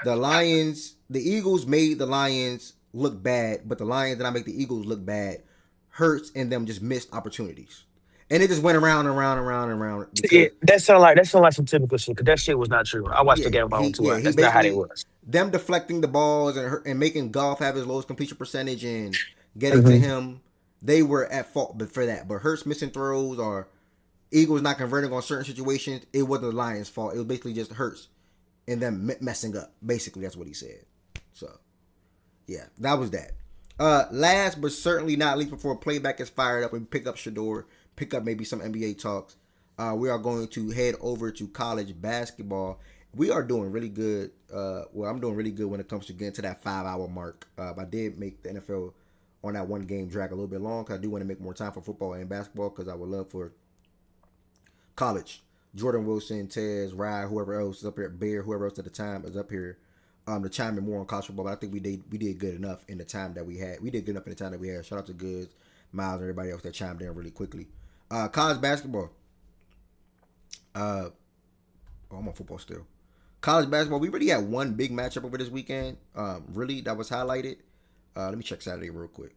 the Lions. The Eagles made the Lions look bad, but the Lions did not make the Eagles look bad. Hurts and them just missed opportunities, and it just went around and round and round and round. Yeah, that sound like some typical shit. Cause that shit was not true. I watched the game on too. That's not how they was. Them deflecting the balls and making Goff have his lowest completion percentage and getting to him. They were at fault for that. But Hurts missing throws or Eagles not converting on certain situations, it wasn't the Lions' fault. It was basically just Hurts and them messing up. Basically, that's what he said. So, yeah, that was that. Last but certainly not least, before playback is fired up, we pick up Shador, pick up maybe some NBA talks. We are going to head over to college basketball. We are doing really good. I'm doing really good when it comes to getting to that 5-hour mark. I did make the NFL on that one game drag a little bit long because I do want to make more time for football and basketball because I would love for college. Jordan Wilson, Tez, Rye, whoever else is up here, Bear, whoever else at the time is up here to chime in more on college football. But I think we did good enough in the time that we had. We did good enough in the time that we had. Shout out to Goods, Miles, and everybody else that chimed in really quickly. College basketball. I'm on football still. College basketball, we really had one big matchup over this weekend. Really, that was highlighted. Let me check Saturday real quick.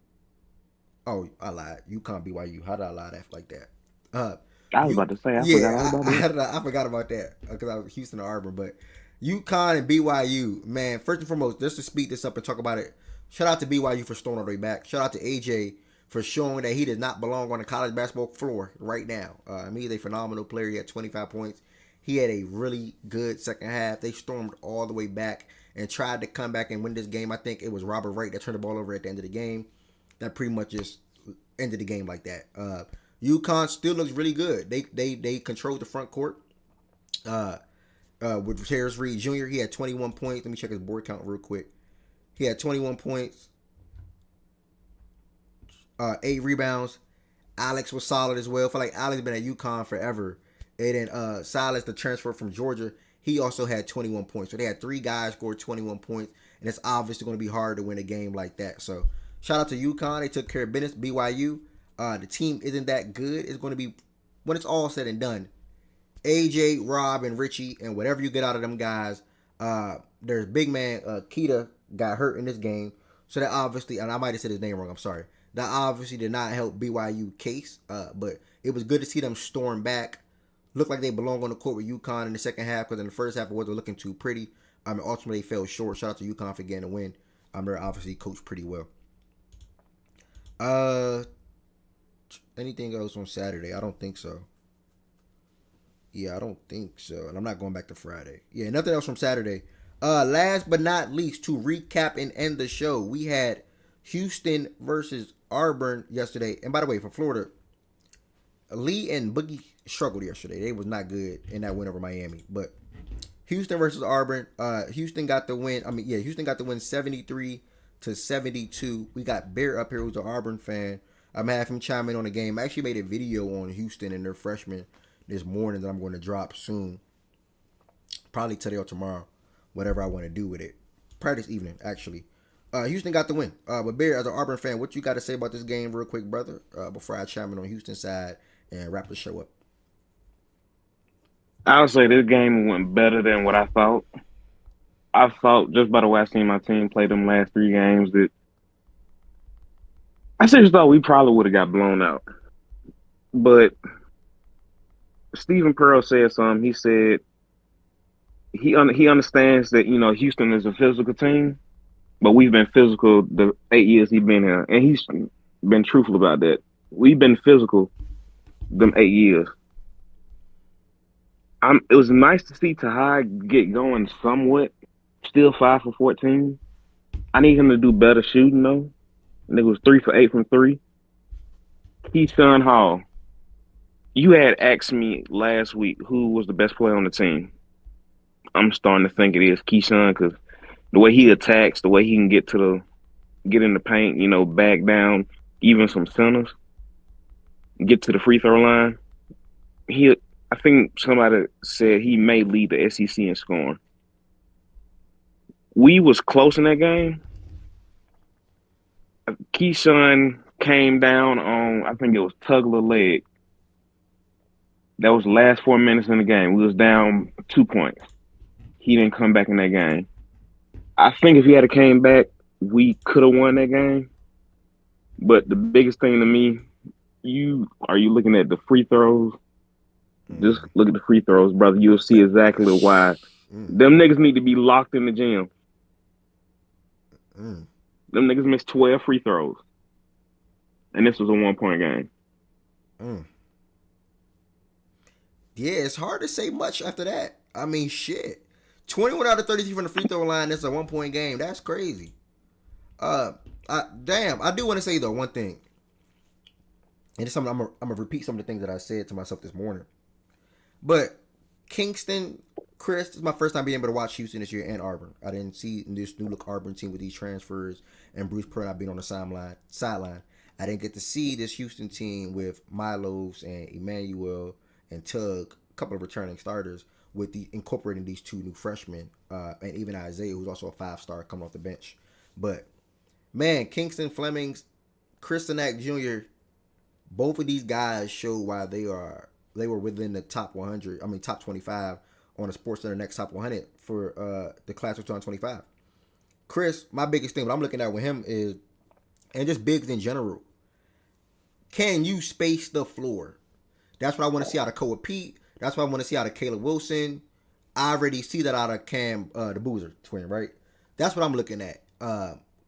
Oh, I lied. UConn BYU. How did I lie like that? I was about to say, I forgot about that because I was Houston or Auburn. But UConn and BYU, man, first and foremost, just to speed this up and talk about it, shout out to BYU for storming their way back. Shout out to AJ for showing that he does not belong on the college basketball floor right now. He's a phenomenal player. He had 25 points. He had a really good second half. They stormed all the way back and tried to come back and win this game. I think it was Robert Wright that turned the ball over at the end of the game. That pretty much just ended the game like that. UConn still looks really good. They controlled the front court. With Harris Reed Jr., he had 21 points. Let me check his board count real quick. He had 21 points, 8 rebounds. Alex was solid as well. I feel like Alex been at UConn forever. And then Silas, the transfer from Georgia, he also had 21 points. So they had 3 guys score 21 points, and it's obviously going to be hard to win a game like that. So shout out to UConn. They took care of business. BYU, the team isn't that good. It's going to be, when it's all said and done, AJ, Rob, and Richie, and whatever you get out of them guys. There's big man Keita got hurt in this game, so that obviously, and I might have said his name wrong, I'm sorry. That obviously did not help BYU case, but it was good to see them storm back. Looked like they belong on the court with UConn in the second half, because in the first half it wasn't looking too pretty. Ultimately they fell short. Shout out to UConn for getting a win. They're obviously coached pretty well. Anything else on Saturday? I don't think so. Yeah, I don't think so. And I'm not going back to Friday. Yeah, nothing else from Saturday. Last but not least, to recap and end the show, we had Houston versus Auburn yesterday. And by the way, for Florida, Lee and Boogie struggled yesterday. They was not good in that win over Miami. But Houston versus Auburn, Houston got the win. Houston got the win 73-72. We got Bear up here, who's an Auburn fan. I'm gonna have him chime in on the game. I actually made a video on Houston and their freshmen this morning that I'm going to drop soon. probably today or tomorrow, whatever I want to do with it. Probably this evening, actually. Houston got the win. But Bear, as an Auburn fan, what you got to say about this game, real quick, brother? Before I chime in on Houston's side and wrap the show up. I would say this game went better than what I thought. I thought just by the way I seen my team play them last 3 games that I seriously thought we probably would have got blown out. But Stephen Pearl said something. He said he understands that Houston is a physical team, but we've been physical the 8 years he's been here, and he's been truthful about that. We've been physical them 8 years. It was nice to see Tahai get going somewhat. Still 5 for 14. I need him to do better shooting though. And it was 3 for 8 from 3. Keyshawn Hall. You had asked me last week who was the best player on the team. I'm starting to think it is Keyshawn because the way he attacks, the way he can get in the paint, back down, even some centers, get to the free throw line. I think somebody said he may lead the SEC in scoring. We was close in that game. Keyshawn came down on, I think it was Tugler leg. That was the last 4 minutes in the game. We was down 2 points. He didn't come back in that game. I think if he had came back, we could have won that game. But the biggest thing to me, are you looking at the free throws? Just look at the free throws, brother. You'll see exactly why. Them niggas need to be locked in the gym. Them niggas missed 12 free throws. And this was a 1-point game. Yeah, it's hard to say much after that. I mean, shit. 21 out of 33 from the free throw line, that's a 1-point game. That's crazy. I do want to say, though, one thing. And it's something I'm going to repeat some of the things that I said to myself this morning. But Kingston, Chris, this is my first time being able to watch Houston this year and Auburn. I didn't see this new look Auburn team with these transfers and Bruce Pearl not being on the sideline. I didn't get to see this Houston team with Milos and Emmanuel and Tug, a couple of returning starters, with incorporating these 2 new freshmen, and even Isaiah, who's also a 5-star coming off the bench. But man, Kingston, Flemings, Christianak Jr., both of these guys show why they were within the top 25 on the SportsCenter Next Top 100 for the class of 2025. Chris, my biggest thing, what I'm looking at with him is, and just bigs in general, can you space the floor? That's what I want to see out of Koa Pete. That's what I want to see out of Caleb Wilson. I already see that out of Cam, the Boozer twin, right? That's what I'm looking at.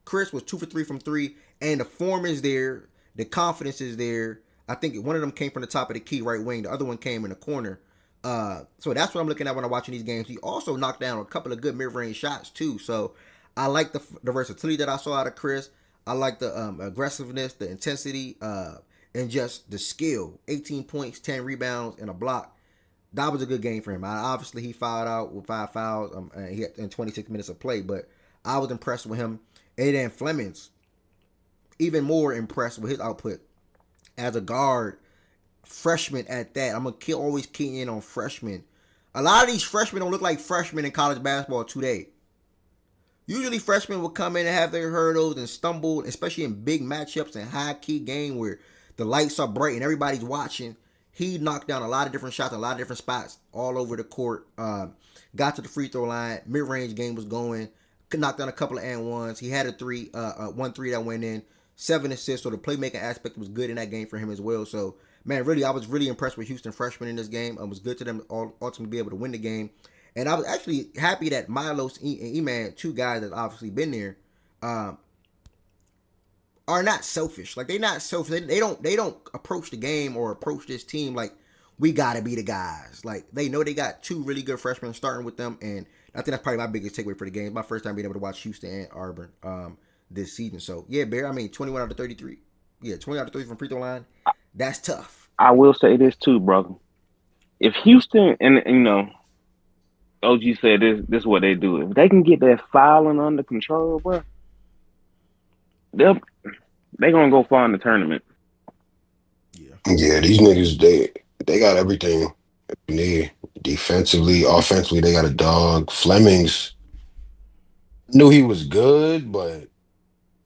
Chris was 2 for 3 from 3, and the form is there. The confidence is there. I think one of them came from the top of the key right wing. The other one came in the corner. So that's what I'm looking at when I'm watching these games. He also knocked down a couple of good mid-range shots too. So I like the versatility that I saw out of Chris. I like the aggressiveness, the intensity, and just the skill. 18 points, 10 rebounds, and a block. That was a good game for him. Obviously, he fouled out with 5 fouls he had in 26 minutes of play, but I was impressed with him. And then Flemings, even more impressed with his output as a guard, freshman at that. I'm going to always key in on freshmen. A lot of these freshmen don't look like freshmen in college basketball today. Usually freshmen will come in and have their hurdles and stumble, especially in big matchups and high-key game where the lights are bright and everybody's watching. He knocked down a lot of different shots, a lot of different spots all over the court. Got to the free throw line. Mid-range game was going. Knocked down a couple of and ones. He had one three that went in. 7 assists. So the playmaking aspect was good in that game for him as well. So, man, really, I was really impressed with Houston freshmen in this game. It was good to them ultimately be able to win the game. And I was actually happy that Milos and E-Man, 2 guys that obviously been there, are not selfish. Like, they're not selfish. They don't approach the game or approach this team like, we got to be the guys. Like, they know they got 2 really good freshmen starting with them. And I think that's probably my biggest takeaway for the game. My first time being able to watch Houston and Auburn this season. So, yeah, Bear, 21 out of 33. Yeah, 20 out of 30 from free throw line. That's tough. I will say this too, brother. If Houston, and OG said this is what they do. If they can get that fouling under control, bro, they're gonna go far in the tournament. Yeah, these niggas they got everything Defensively, offensively, they got a dog. Fleming's knew he was good, but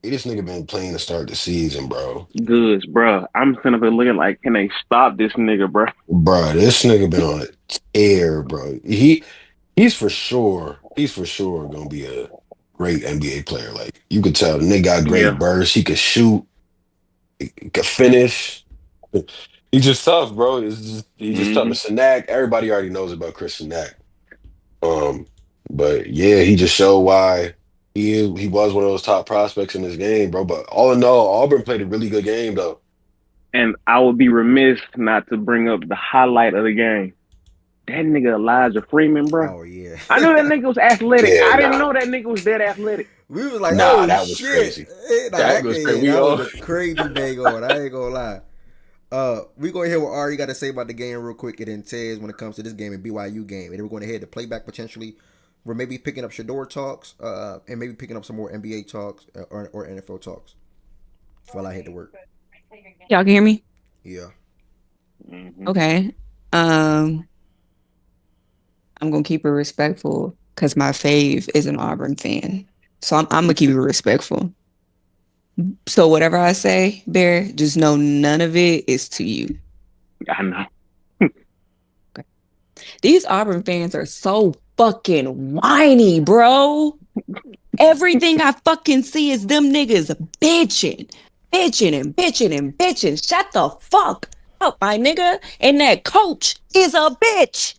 this nigga been playing to start the season, bro. Goods, bro. I'm sitting up here looking like, can they stop this nigga, bro? Bro, this nigga been on a tear, bro. He's for sure gonna be a great NBA player. Like you could tell, the nigga got great Yeah. bursts. He could shoot. He could finish. He's just tough, bro. He's just tough. And Sinak, everybody already knows about Chris Sinak. But yeah, he just showed why he was one of those top prospects in this game, bro. But all in all, Auburn played a really good game, though. And I would be remiss not to bring up the highlight of the game. That nigga Elijah Freeman, bro. Oh yeah. I knew that nigga was athletic. Yeah, I didn't know that nigga was that athletic. We was like, Nah, oh that was shit. crazy. That was crazy. was a crazy bang on. I ain't gonna lie. We gonna hear what Ari got to say about the game real quick, and then Tez when it comes to this game and BYU game, and then we're going to head to playback potentially. We're maybe picking up Shador talks, and maybe picking up some more NBA talks or NFL talks. While I head to work. Y'all can hear me? Yeah. Okay. I'm gonna keep it respectful because my fave is an Auburn fan, so I'm gonna keep it respectful. So whatever I say, Bear, just know none of it is to you. I know. Okay. These Auburn fans are so fucking whiny, bro. Everything I fucking see is them niggas bitching. Shut the fuck up, my nigga. And that coach is a bitch.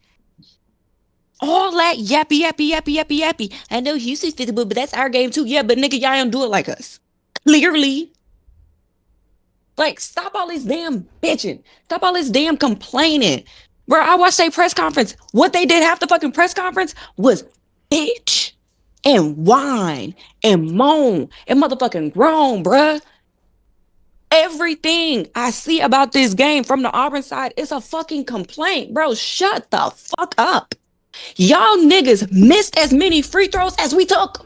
All that yappy. I know Houston's physical, but that's our game too. Yeah, but nigga, y'all don't do it like us. Clearly. Like, stop all this damn bitching. Stop all this damn complaining. Bro, I watched their press conference. What they did half the fucking press conference was bitch and whine and moan and motherfucking groan, bruh. Everything I see about this game from the Auburn side is a fucking complaint. Bro, shut the fuck up. Y'all niggas missed as many free throws as we took.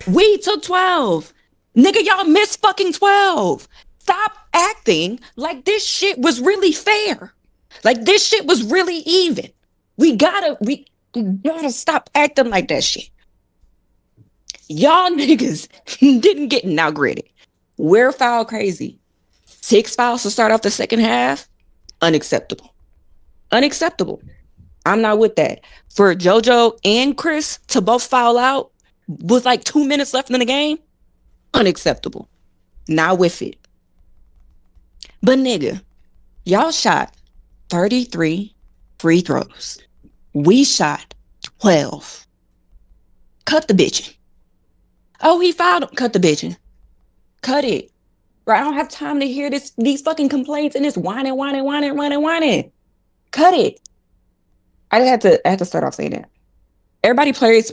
We took 12. Nigga, y'all missed fucking 12. Stop acting like this shit was really fair. Like this shit was really even. We gotta stop acting like that shit. Y'all niggas didn't get now granted. We're foul crazy. 6 fouls to start off the second half. Unacceptable. I'm not with that. For JoJo and Chris to both foul out with like 2 minutes left in the game. Unacceptable. Not with it. But nigga, y'all shot 33 free throws. We shot 12. Cut the bitching. Oh, he fouled him. Cut the bitching. Cut it. Bro, I don't have time to hear these fucking complaints and this whining. Cut it. I had to start off saying that. Everybody praise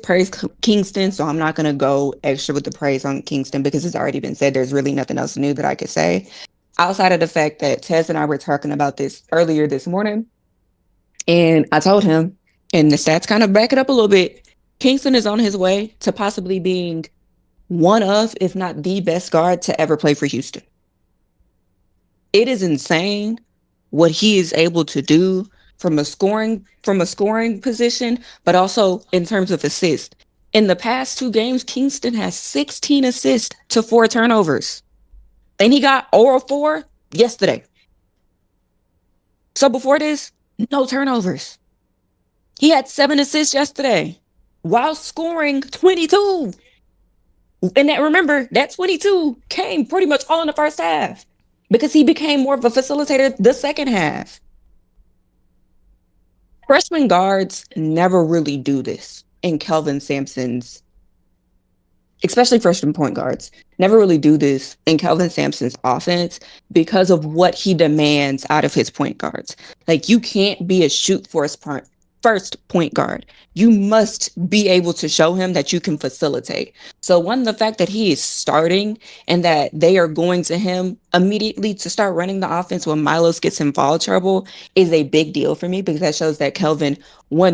Kingston, so I'm not gonna go extra with the praise on Kingston because it's already been said. There's really nothing else new that I could say. Outside of the fact that Tess and I were talking about this earlier this morning, and I told him, and the stats kind of back it up a little bit, Kingston is on his way to possibly being one of, if not the best guard to ever play for Houston. It is insane what he is able to do from a scoring position, but also in terms of assists. In the past 2 games, Kingston has 16 assists to 4 turnovers. And he got 4 yesterday. So before this, no turnovers. He had 7 assists yesterday while scoring 22. And remember, that 22 came pretty much all in the first half because he became more of a facilitator the second half. Freshman guards never really do this in Kelvin Sampson's, especially freshman point guards, never really do this in Kelvin Sampson's offense because of what he demands out of his point guards. Like, you can't be a first point guard. You must be able to show him that you can facilitate. So the fact that he is starting and that they are going to him immediately to start running the offense when Milos gets in foul trouble is a big deal for me because that shows that Kelvin,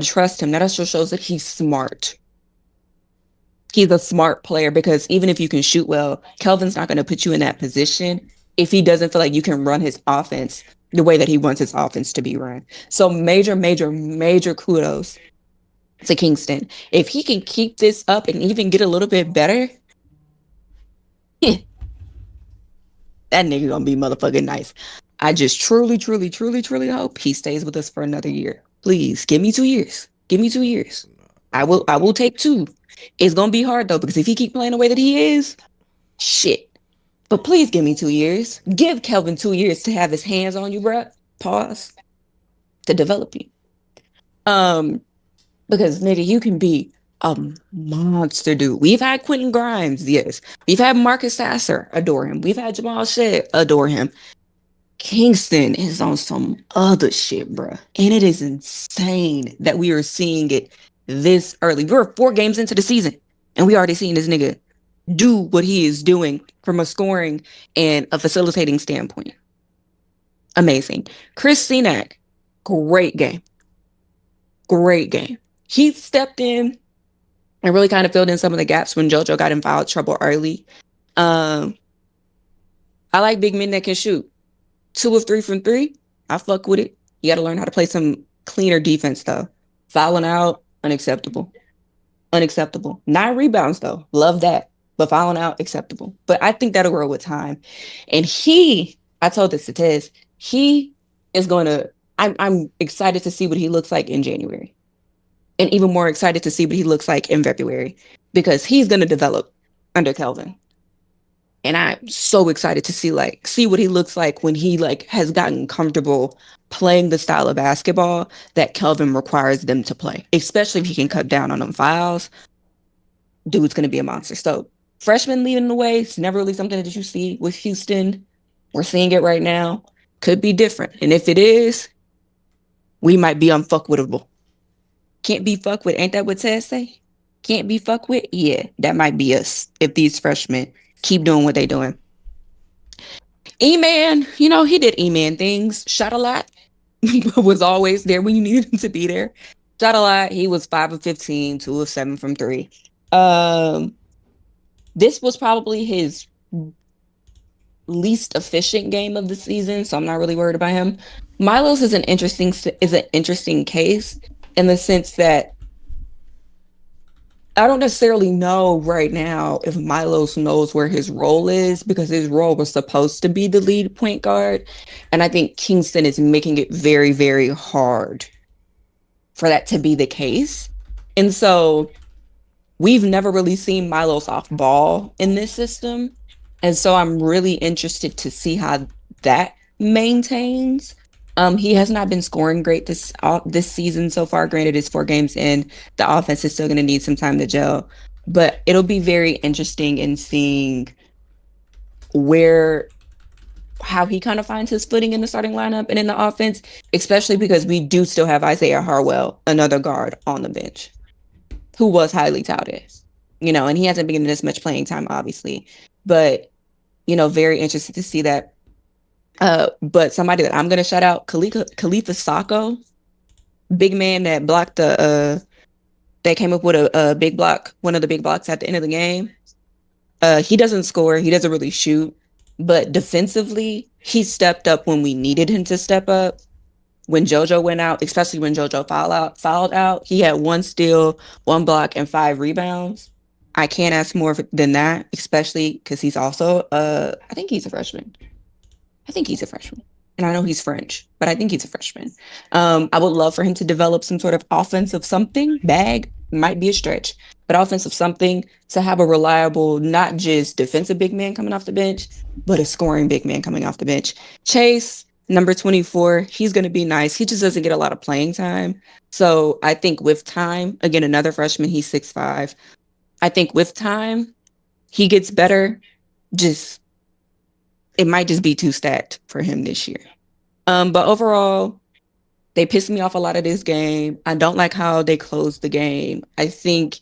trusts him. That also shows that he's smart. He's a smart player because even if you can shoot well, Kelvin's not going to put you in that position if he doesn't feel like you can run his offense the way that he wants his offense to be run. So major, major, major kudos to Kingston. If he can keep this up and even get a little bit better, that nigga gonna be motherfucking nice. I just truly, truly, truly, truly hope he stays with us for another year. Please give me 2 years. Give me 2 years. I will take 2. It's gonna be hard though, because if he keep playing the way that he is, shit. But please give me 2 years. Give Kelvin 2 years to have his hands on you, bruh. Pause. To develop you. Because nigga, you can be a monster, dude. We've had Quentin Grimes, yes. We've had Marcus Sasser, adore him. We've had Jamal Shea, adore him. Kingston is on some other shit, bruh. And it is insane that we are seeing it this early. We're 4 games into the season, and we already seen this nigga do what he is doing from a scoring and a facilitating standpoint. Amazing. Chris Senac, great game. Great game. He stepped in and really kind of filled in some of the gaps when JoJo got in foul trouble early. I like big men that can shoot. 2 of 3 from 3. I fuck with it. You got to learn how to play some cleaner defense, though. Fouling out, unacceptable. Unacceptable. 9 rebounds, though. Love that. But fouling out, acceptable. But I think that'll grow with time. And I told this to Tez, he is going to, I'm excited to see what he looks like in January. And even more excited to see what he looks like in February. Because he's going to develop under Kelvin. And I'm so excited to see what he looks like when he has gotten comfortable playing the style of basketball that Kelvin requires them to play. Especially if he can cut down on them fouls. Dude's going to be a monster. So freshman leading the way, it's never really something that you see with Houston. We're seeing it right now. Could be different. And if it is, we might be unfuckwittable. Can't be fucked with. Ain't that what Tess say? Can't be fucked with? Yeah, that might be us if these freshmen keep doing what they're doing. E-Man, he did E-Man things. Shot a lot. Was always there when you needed him to be there. Shot a lot. He was 5 of 15, 2 of 7 from 3. This was probably his least efficient game of the season, so I'm not really worried about him. Milos is an interesting case in the sense that I don't necessarily know right now if Milos knows where his role is, because his role was supposed to be the lead point guard. And I think Kingston is making it very, very hard for that to be the case. And so we've never really seen Milos off ball in this system. And so I'm really interested to see how that maintains. He has not been scoring great this season so far. Granted, it's 4 games in. The offense is still going to need some time to gel. But it'll be very interesting in seeing how he kind of finds his footing in the starting lineup and in the offense, especially because we do still have Isaiah Harwell, another guard, on the bench, who was highly touted. And he hasn't been getting this much playing time, obviously. But, very interested to see that. But somebody that I'm gonna shout out, Khalifa Sacco, big man that blocked that came up with a big block, one of the big blocks at the end of the game. He doesn't score, he doesn't really shoot, but defensively, he stepped up when we needed him to step up. When JoJo went out, especially when JoJo fouled out, he had 1 steal, 1 block, and 5 rebounds. I can't ask more than that, especially because he's also I think he's a freshman. And I know he's French, but I think he's a freshman. I would love for him to develop some sort of offensive something. Bag might be a stretch, but offensive something to have a reliable, not just defensive big man coming off the bench, but a scoring big man coming off the bench. Chase, number 24, he's going to be nice. He just doesn't get a lot of playing time. So I think with time, again, another freshman, he's 6'5". I think with time, he gets better. It might just be too stacked for him this year. But overall, they pissed me off a lot of this game. I don't like how they closed the game. I think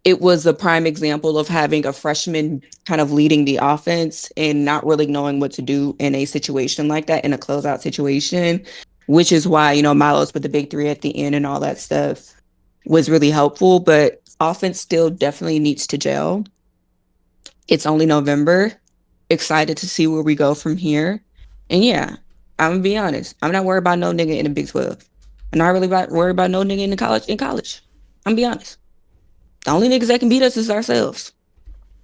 it was a prime example of having a freshman kind of leading the offense and not really knowing what to do in a situation like that, in a closeout situation, which is why, Milos with the big 3 at the end and all that stuff was really helpful. But offense still definitely needs to gel. It's only November. Excited to see where we go from here. And yeah, I'm gonna be honest. I'm not worried about no nigga in the Big 12. I'm not really worried about no nigga in college. I'm gonna be honest. The only niggas that can beat us is ourselves.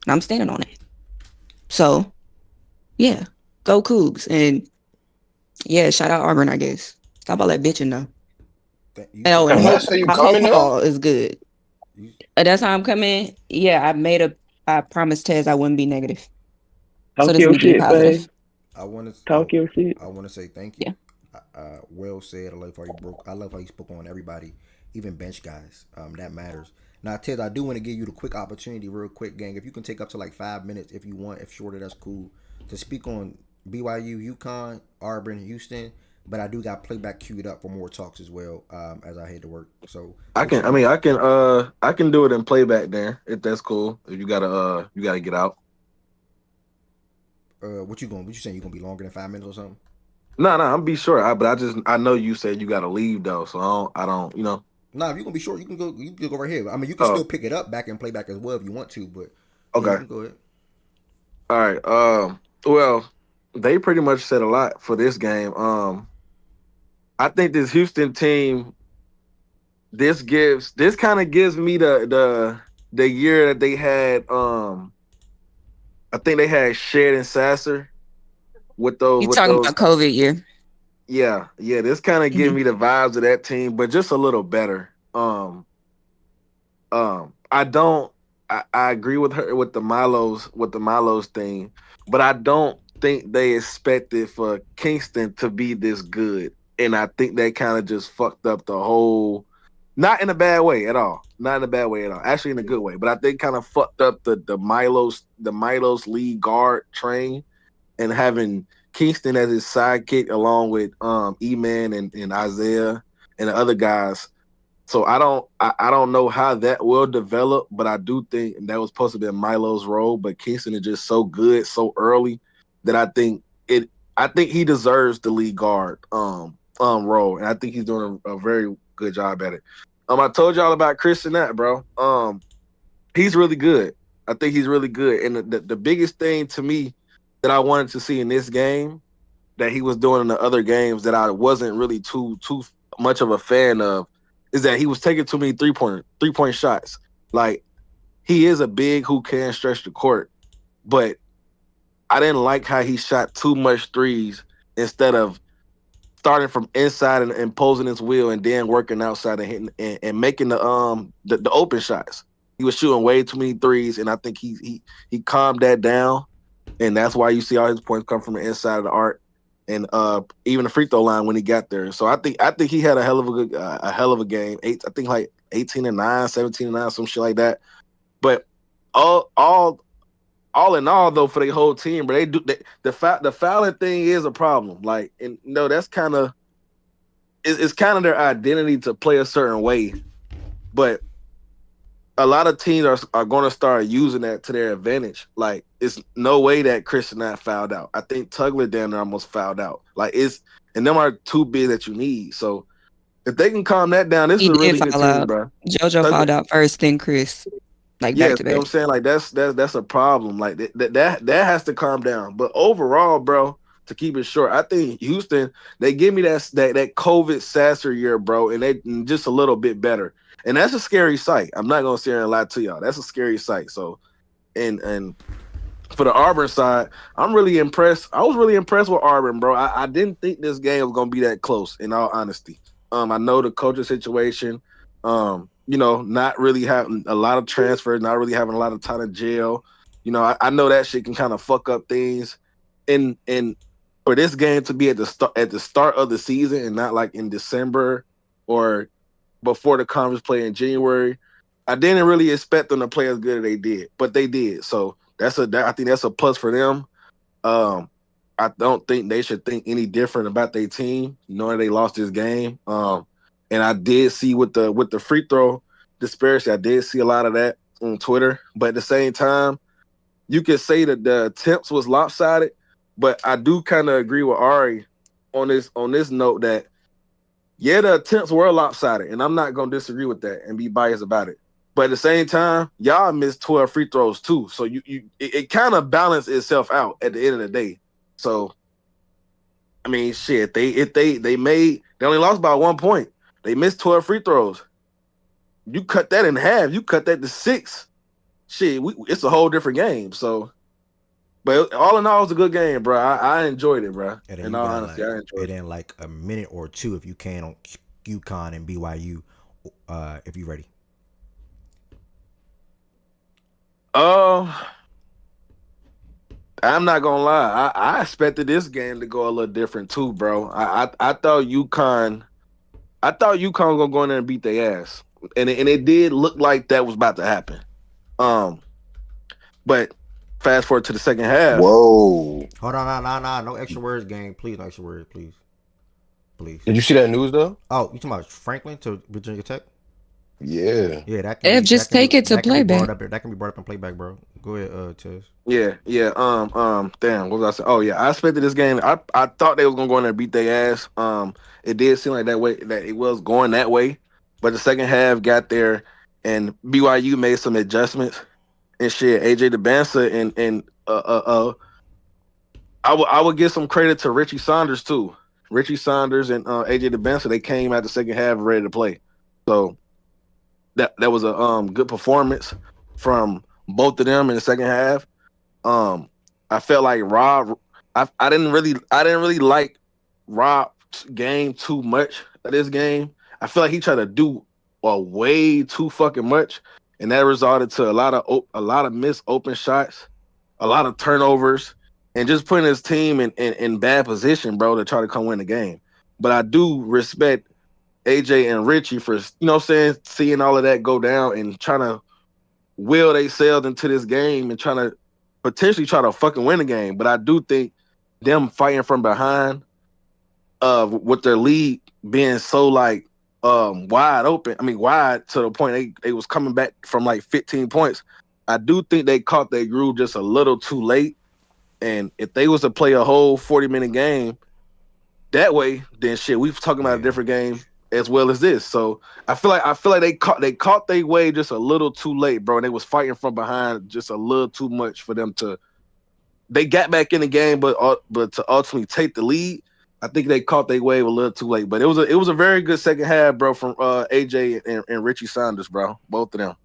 And I'm standing on it. So, yeah. Go Cougs. And yeah, shout out Auburn, I guess. Stop all that bitching though. Oh, and That's how you I hope coming now? Paul is good. That's how I'm coming. Yeah, I promised Tez I wouldn't be negative. So Talk this your week be shit, positive. babe. I want to Talk your shit. I want to say thank you. Yeah. Well said. I love how you spoke on everybody, even bench guys. That matters. Now, Ted, I do want to give you the quick opportunity, real quick, gang. If you can take up to like 5 minutes, if you want, if shorter, that's cool. To speak on BYU, UConn, Auburn, Houston. But I do got playback queued up for more talks as well. As I head to work. So I can do it in playback there if that's cool. If you gotta get out. What you saying? You gonna be longer than 5 minutes or something? No, I'm be sure. I know you said you gotta leave though, so I don't. Nah, if you're gonna be short, you can go. You can go right here. I mean, you can still pick it up back and play back as well if you want to, but okay, yeah, you can go ahead. All right. Well, they pretty much said a lot for this game. I think this Houston team. This kind of gives me the year that they had. I think they had Shed and Sasser with those. You talking about COVID year? Yeah. This kind of give me the vibes of that team, but just a little better. I agree with her with the Milos thing, but I don't think they expected for Kingston to be this good, and I think that kind of just fucked up the whole. Not in a bad way at all. Actually, in a good way. But I think kind of fucked up the Milos lead guard train, and having Kingston as his sidekick along with E-Man and Isaiah and the other guys. So I don't know how that will develop, but I do think that was supposed to be Milo's role. But Kingston is just so good so early that I think he deserves the lead guard role, and I think he's doing a very good job at it. I told y'all about Christian Nat, bro. He's really good. I think he's really good. And the biggest thing to me that I wanted to see in this game that he was doing in the other games that I wasn't really too much of a fan of is that he was taking too many three-point shots. Like, he is a big who can stretch the court, but I didn't like how he shot too much threes instead of starting from inside and imposing his will and then working outside and hitting and making the open shots. He was shooting way too many threes, and I think he calmed that down, and that's why you see all his points come from the inside of the arc and even the free throw line when he got there. So I think he had a hell of a game. I think like 18-9, 17-9, some shit like that. But all in all, though, for the whole team, but the fouling thing is a problem. Like, and that's kind of it's kind of their identity to play a certain way, but a lot of teams are going to start using that to their advantage. Like, it's no way that Christian Nat fouled out. I think Tugler down there almost fouled out. Like, and them are two big that you need. So if they can calm that down, this is a really good team, bro. JoJo fouled out first, then Chris. Like, yeah, back to back. You know what I'm saying? Like, that's a problem. Like, that has to calm down. But overall, bro, to keep it short, I think Houston, they give me that COVID Sasser year, bro, and they just a little bit better. And that's a scary sight. I'm not gonna sit here and lie to y'all. That's a scary sight. So, and for the Auburn side, I'm really impressed. I was really impressed with Auburn, bro. I didn't think this game was gonna be that close, in all honesty. I know the coaching situation. Not really having a lot of transfers, not really having a lot of time in jail. I know that shit can kind of fuck up things. And for this game to be at the start of the season and not like in December or before the conference play in January, I didn't really expect them to play as good as they did, but they did. So I think that's a plus for them. I don't think they should think any different about their team, knowing they lost this game. And I did see with the free throw disparity, I did see a lot of that on Twitter. But at the same time, you could say that the attempts was lopsided. But I do kind of agree with Ari on this note that, yeah, the attempts were lopsided, and I'm not gonna disagree with that and be biased about it. But at the same time, y'all missed 12 free throws too, so it kind of balanced itself out at the end of the day. So, I mean, shit. They only lost by 1 point. They missed 12 free throws. You cut that in half. You cut that to 6. Shit, it's a whole different game. So, but all in all, it's a good game, bro. I enjoyed it, bro. And then In you all got honesty, like I enjoyed it. in like a minute or two, if you can, on UConn and BYU, if you ready. I'm not gonna lie. I expected this game to go a little different too, bro. I thought UConn was gonna go in there and beat their ass, and it did look like that was about to happen. But fast forward to the second half. Whoa! Hold on, no extra words, gang. Please, no extra words, please. Did you see that news though? Oh, you talking about Franklin to Virginia Tech? Yeah. Yeah, that If just take it to playback. That can be brought up in playback, bro. Go ahead, Tiz. Yeah. Damn, what was I saying? Oh yeah, I expected this game. I thought they was gonna go in there and beat their ass. It did seem like that way that it was going that way, but the second half got there, and BYU made some adjustments and shit. AJ DeBansa and I would give some credit to Richie Saunders too. Richie Saunders and AJ DeBansa, they came out the second half ready to play. So that was a good performance from both of them in the second half. I felt like Rob. I didn't really like Rob's game too much of this game. I feel like he tried to do way too fucking much, and that resulted to a lot of missed open shots, a lot of turnovers, and just putting his team in bad position, bro, to try to come win the game. But I do respect AJ and Richie for, seeing all of that go down and trying to will themselves into this game and trying to potentially try to fucking win the game. But I do think them fighting from behind, with their lead being so like wide open, wide to the point they was coming back from like 15 points. I do think they caught their groove just a little too late. And if they was to play a whole 40-minute game that way, then shit, we talking about a different game as well as this. So I feel like they caught their way just a little too late, bro. And they was fighting from behind just a little too much for them to. They got back in the game, but to ultimately take the lead, I think they caught their wave a little too late. But it was a very good second half, bro, from AJ and Richie Saunders, bro. Both of them.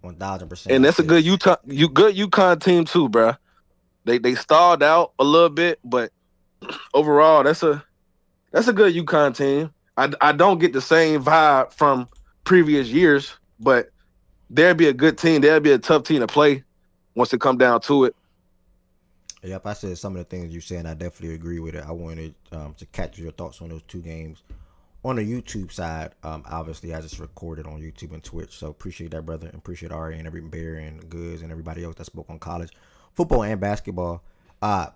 1000%. And that's a good UConn team too, bro. They stalled out a little bit, but overall, that's a good UConn team. I don't get the same vibe from previous years, but there'll be a good team. There'll be a tough team to play once it come down to it. Yep, I said some of the things you said, and I definitely agree with it. I wanted to catch your thoughts on those two games. On the YouTube side, obviously, I just recorded on YouTube and Twitch, so appreciate that, brother, and appreciate Ari and every Bear and Goods and everybody else that spoke on college football and basketball.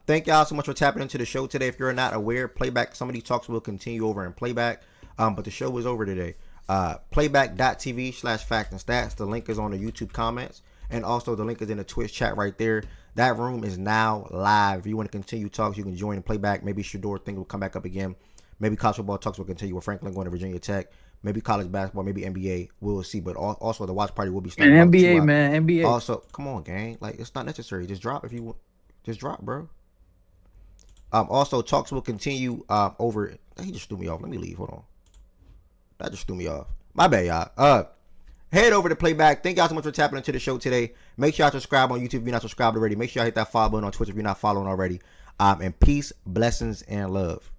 Thank y'all so much for tapping into the show today. If you're not aware, playback, some of these talks will continue over in playback, but the show is over today. Playback.tv/facts and stats. The link is on the YouTube comments, and also the link is in the Twitch chat right there. That room is now live. If you want to continue talks, you can join and playback. Maybe Shador thing will come back up again. Maybe college football talks will continue with Franklin going to Virginia Tech. Maybe college basketball, maybe NBA. We'll see. But also the watch party will be starting. And NBA, man, NBA. Also, come on, gang. Like, it's not necessary. Just drop if you want. Just drop, bro. Also, talks will continue over. He just threw me off. Let me leave. Hold on. That just threw me off. My bad, y'all. Head over to playback. Thank y'all so much for tapping into the show today. Make sure y'all subscribe on YouTube if you're not subscribed already. Make sure y'all hit that follow button on Twitch if you're not following already. And peace, blessings, and love.